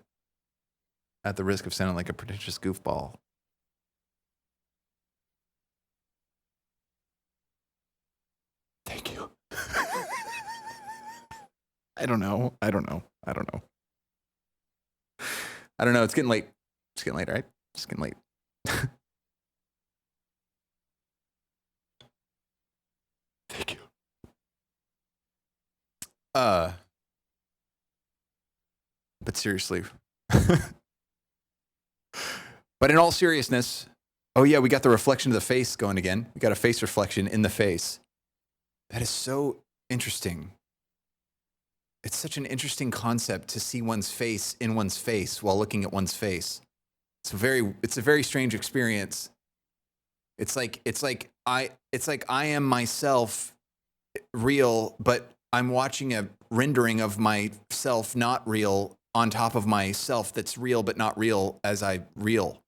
at the risk of sounding like a pretentious goofball, thank you. I don't know. It's getting late. Right? It's getting late. Thank you. But seriously. But in all seriousness, oh yeah, we got the reflection of the face going again. We got a face reflection in the face. That is so interesting. It's such an interesting concept to see one's face in one's face while looking at one's face. It's a very strange experience. It's like I am myself real, but I'm watching a rendering of myself not real on top of myself that's real but not real as I real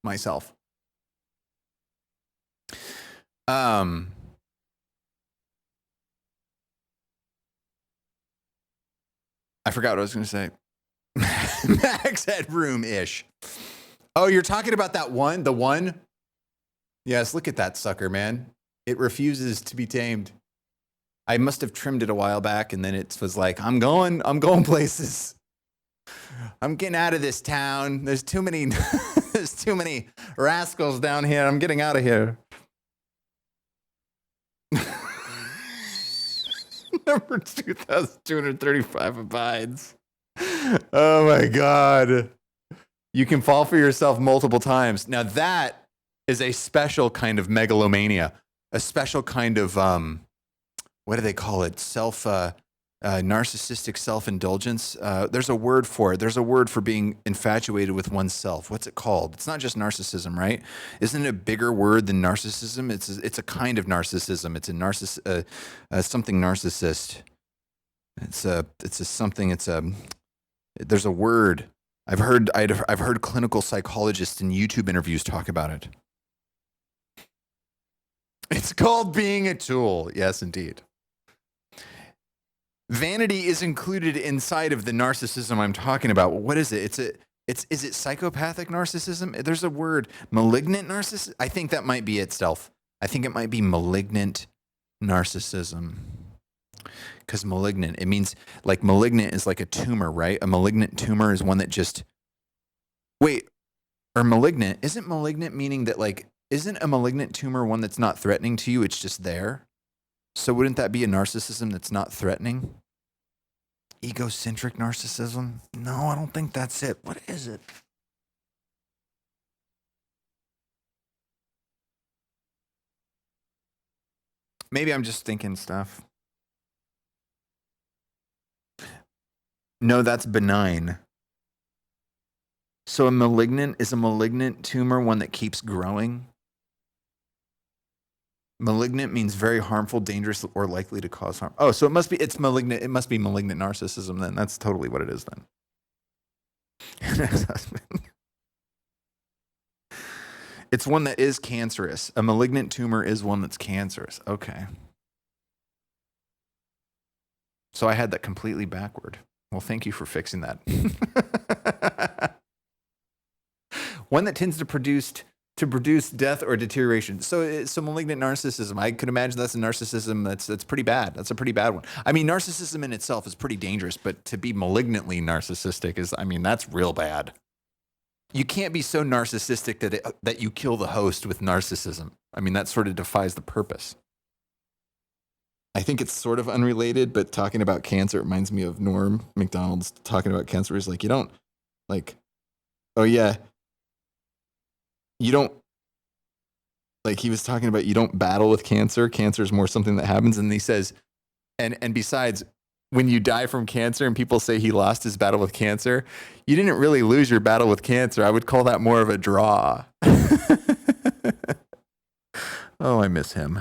myself. I forgot what I was going to say. Max Headroom-ish. Oh, you're talking about that one? The one? Yes, look at that sucker, man. It refuses to be tamed. I must have trimmed it a while back, and then it was like, I'm going places. I'm getting out of this town. There's too many there's too many rascals down here. I'm getting out of here. Number 2,235 abides. Oh my God. You can fall for yourself multiple times. Now that is a special kind of megalomania, a special kind of, what do they call it? Narcissistic self-indulgence. There's a word for it. There's a word for being infatuated with oneself. What's it called? It's not just narcissism, right? Isn't it a bigger word than narcissism? It's a kind of narcissism. It's a something narcissist. There's a word. I've heard clinical psychologists in YouTube interviews talk about it. It's called being a tool. Yes, indeed. Vanity is included inside of the narcissism I'm talking about. What is it? Is it psychopathic narcissism? There's a word, malignant narcissism. I think that might be itself. I think it might be malignant narcissism. Because malignant, it means like malignant is like a tumor, right? A malignant tumor is one that just, malignant, isn't malignant meaning that like, isn't a malignant tumor one that's not threatening to you? It's just there. So wouldn't that be a narcissism that's not threatening? Egocentric narcissism? No, I don't think that's it. What is it? Maybe I'm just thinking stuff. No, that's benign. So is a malignant tumor one that keeps growing? Malignant means very harmful, dangerous, or likely to cause harm. Oh, so it's malignant. It must be malignant narcissism then. That's totally what it is then. It's one that is cancerous. A malignant tumor is one that's cancerous. Okay. So I had that completely backward. Well, thank you for fixing that. One that tends to produce death or deterioration. So malignant narcissism, I could imagine that's a narcissism that's pretty bad. That's a pretty bad one. I mean, narcissism in itself is pretty dangerous, but to be malignantly narcissistic that's real bad. You can't be so narcissistic that you kill the host with narcissism. I mean, that sort of defies the purpose. I think it's sort of unrelated, but talking about cancer reminds me of Norm Macdonald's talking about cancer. He's like, you don't, like, oh yeah, you don't, like he was talking about, you don't battle with cancer. Cancer is more something that happens. And he says, and besides, when you die from cancer and people say he lost his battle with cancer, you didn't really lose your battle with cancer. I would call that more of a draw. Oh, I miss him.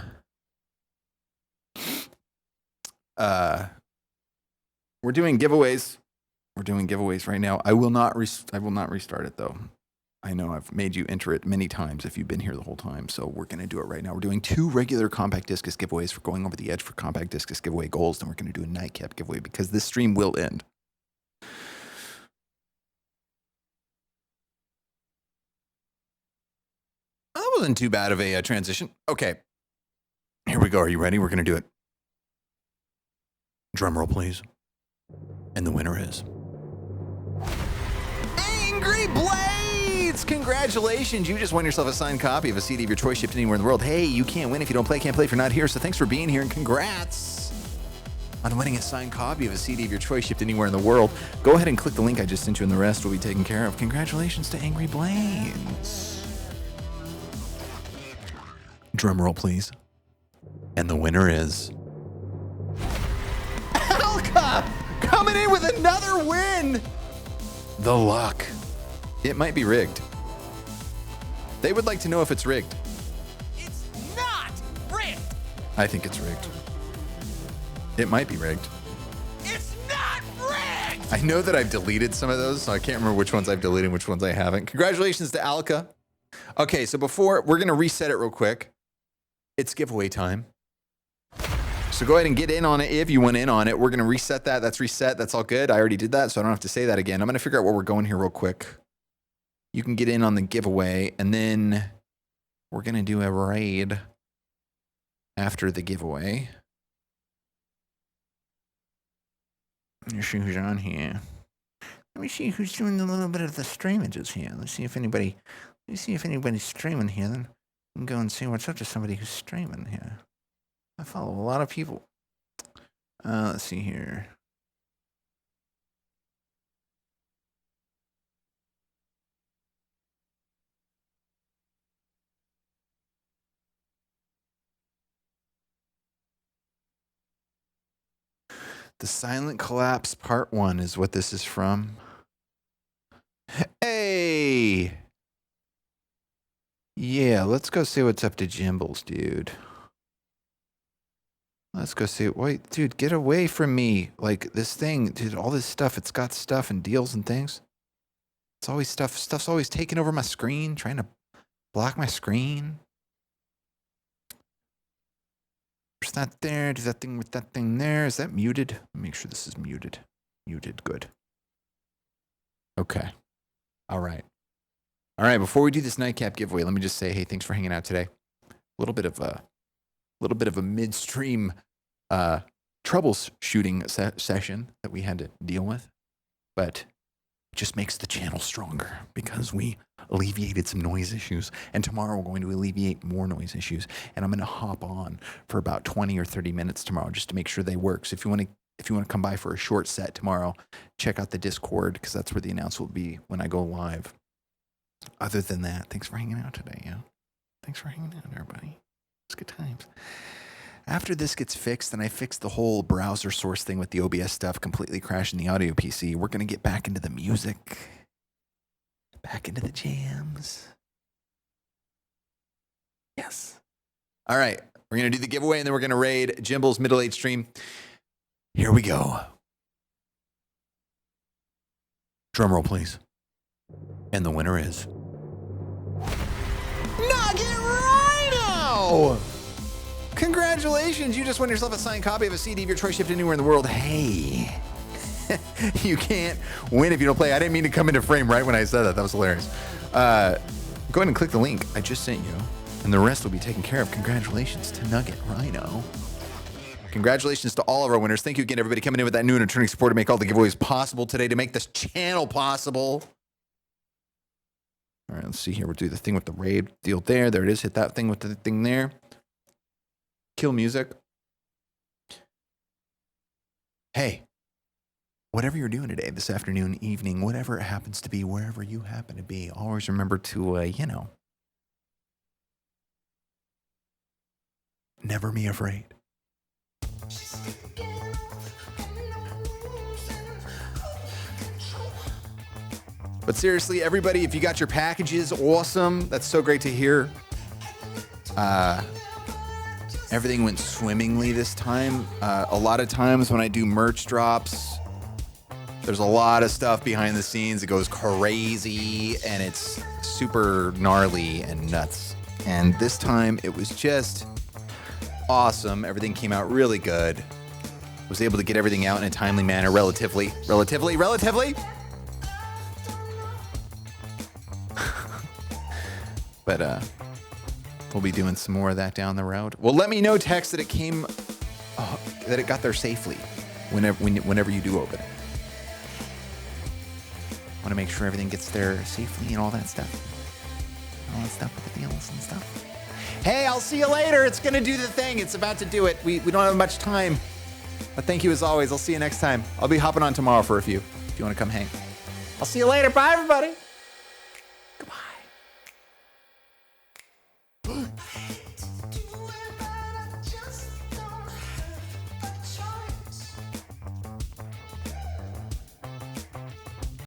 We're doing giveaways. We're doing giveaways right now. I will not restart it though. I know I've made you enter it many times if you've been here the whole time. So we're going to do it right now. We're doing 2 regular Compact Discus giveaways for going over the edge for Compact Discus giveaway goals. And we're going to do a nightcap giveaway because this stream will end. That wasn't too bad of a transition. Okay. Here we go. Are you ready? We're going to do it. Drum roll, please. And the winner is Angry Blades! Congratulations, you just won yourself a signed copy of a CD of your choice shipped anywhere in the world. Hey, you can't win if you don't play, can't play if you're not here, so thanks for being here and congrats on winning a signed copy of a CD of your choice shipped anywhere in the world. Go ahead and click the link I just sent you and the rest will be taken care of. Congratulations to Angry Blades. Drum roll, please. And the winner is Alka! Coming in with another win! The luck. It might be rigged. They would like to know if it's rigged. It's not rigged! I think it's rigged. It might be rigged. It's not rigged! I know that I've deleted some of those, so I can't remember which ones I've deleted and which ones I haven't. Congratulations to Alka. Okay, so before, we're going to reset it real quick. It's giveaway time. So go ahead and get in on it if you want in on it. We're going to reset that. That's reset. That's all good. I already did that, so I don't have to say that again. I'm going to figure out where we're going here real quick. You can get in on the giveaway, and then we're going to do a raid after the giveaway. Let me see who's on here. Let me see who's doing a little bit of the streamages here. Let's see if anybody's streaming here. Then I can go and see what's up to somebody who's streaming here. I follow a lot of people. Let's see here. The Silent Collapse Part 1 is what this is from. Hey! Yeah, let's go see what's up to Jimbles, dude. Let's go see. Wait, dude, get away from me. Like, this thing, dude, all this stuff, it's got stuff and deals and things. It's always stuff. Stuff's always taking over my screen, trying to block my screen. There's that there. Do that thing with that thing there. Is that muted? Make sure this is muted. Muted. Good. Okay. All right. All right. Before we do this nightcap giveaway, let me just say, hey, thanks for hanging out today. A little bit of a midstream troubleshooting session that we had to deal with, but it just makes the channel stronger because we alleviated some noise issues, and tomorrow we're going to alleviate more noise issues, and I'm going to hop on for about 20 or 30 minutes tomorrow just to make sure they work. So if you want to come by for a short set tomorrow, check out the Discord because that's where the announcement will be when I go live. Other than that, thanks for hanging out today. Yeah, thanks for hanging out, everybody. It's good times. After this gets fixed, and I fix the whole browser source thing with the OBS stuff, completely crashing the audio PC, we're going to get back into the music, back into the jams. Yes. All right. We're going to do the giveaway, and then we're going to raid Jimbo's Middle Age Stream. Here we go. Drum roll, please. And the winner is Nugget Rhino! Congratulations, you just won yourself a signed copy of a CD of your choice shipped anywhere in the world. Hey, you can't win if you don't play. I didn't mean to come into frame right when I said that. That was hilarious. Go ahead and click the link I just sent you, and the rest will be taken care of. Congratulations to Nugget Rhino. Congratulations to all of our winners. Thank you again, everybody, coming in with that new and returning support to make all the giveaways possible today, to make this channel possible. All right, let's see here. We'll do the thing with the raid deal there. There it is. Hit that thing with the thing there. Kill music. Hey, whatever you're doing today, this afternoon, evening, whatever it happens to be, wherever you happen to be, always remember to, never be afraid. But seriously, everybody, if you got your packages, awesome. That's so great to hear. Everything went swimmingly this time. A lot of times when I do merch drops, there's a lot of stuff behind the scenes. It goes crazy and it's super gnarly and nuts. And this time it was just awesome. Everything came out really good. Was able to get everything out in a timely manner, relatively. But we'll be doing some more of that down the road. Well, let me know, text, that it came, that it got there safely whenever you do open it. Want to make sure everything gets there safely and all that stuff. All that stuff with the deals and stuff. Hey, I'll see you later. It's going to do the thing. It's about to do it. We don't have much time. But thank you as always. I'll see you next time. I'll be hopping on tomorrow for a few if you want to come hang. I'll see you later. Bye, everybody.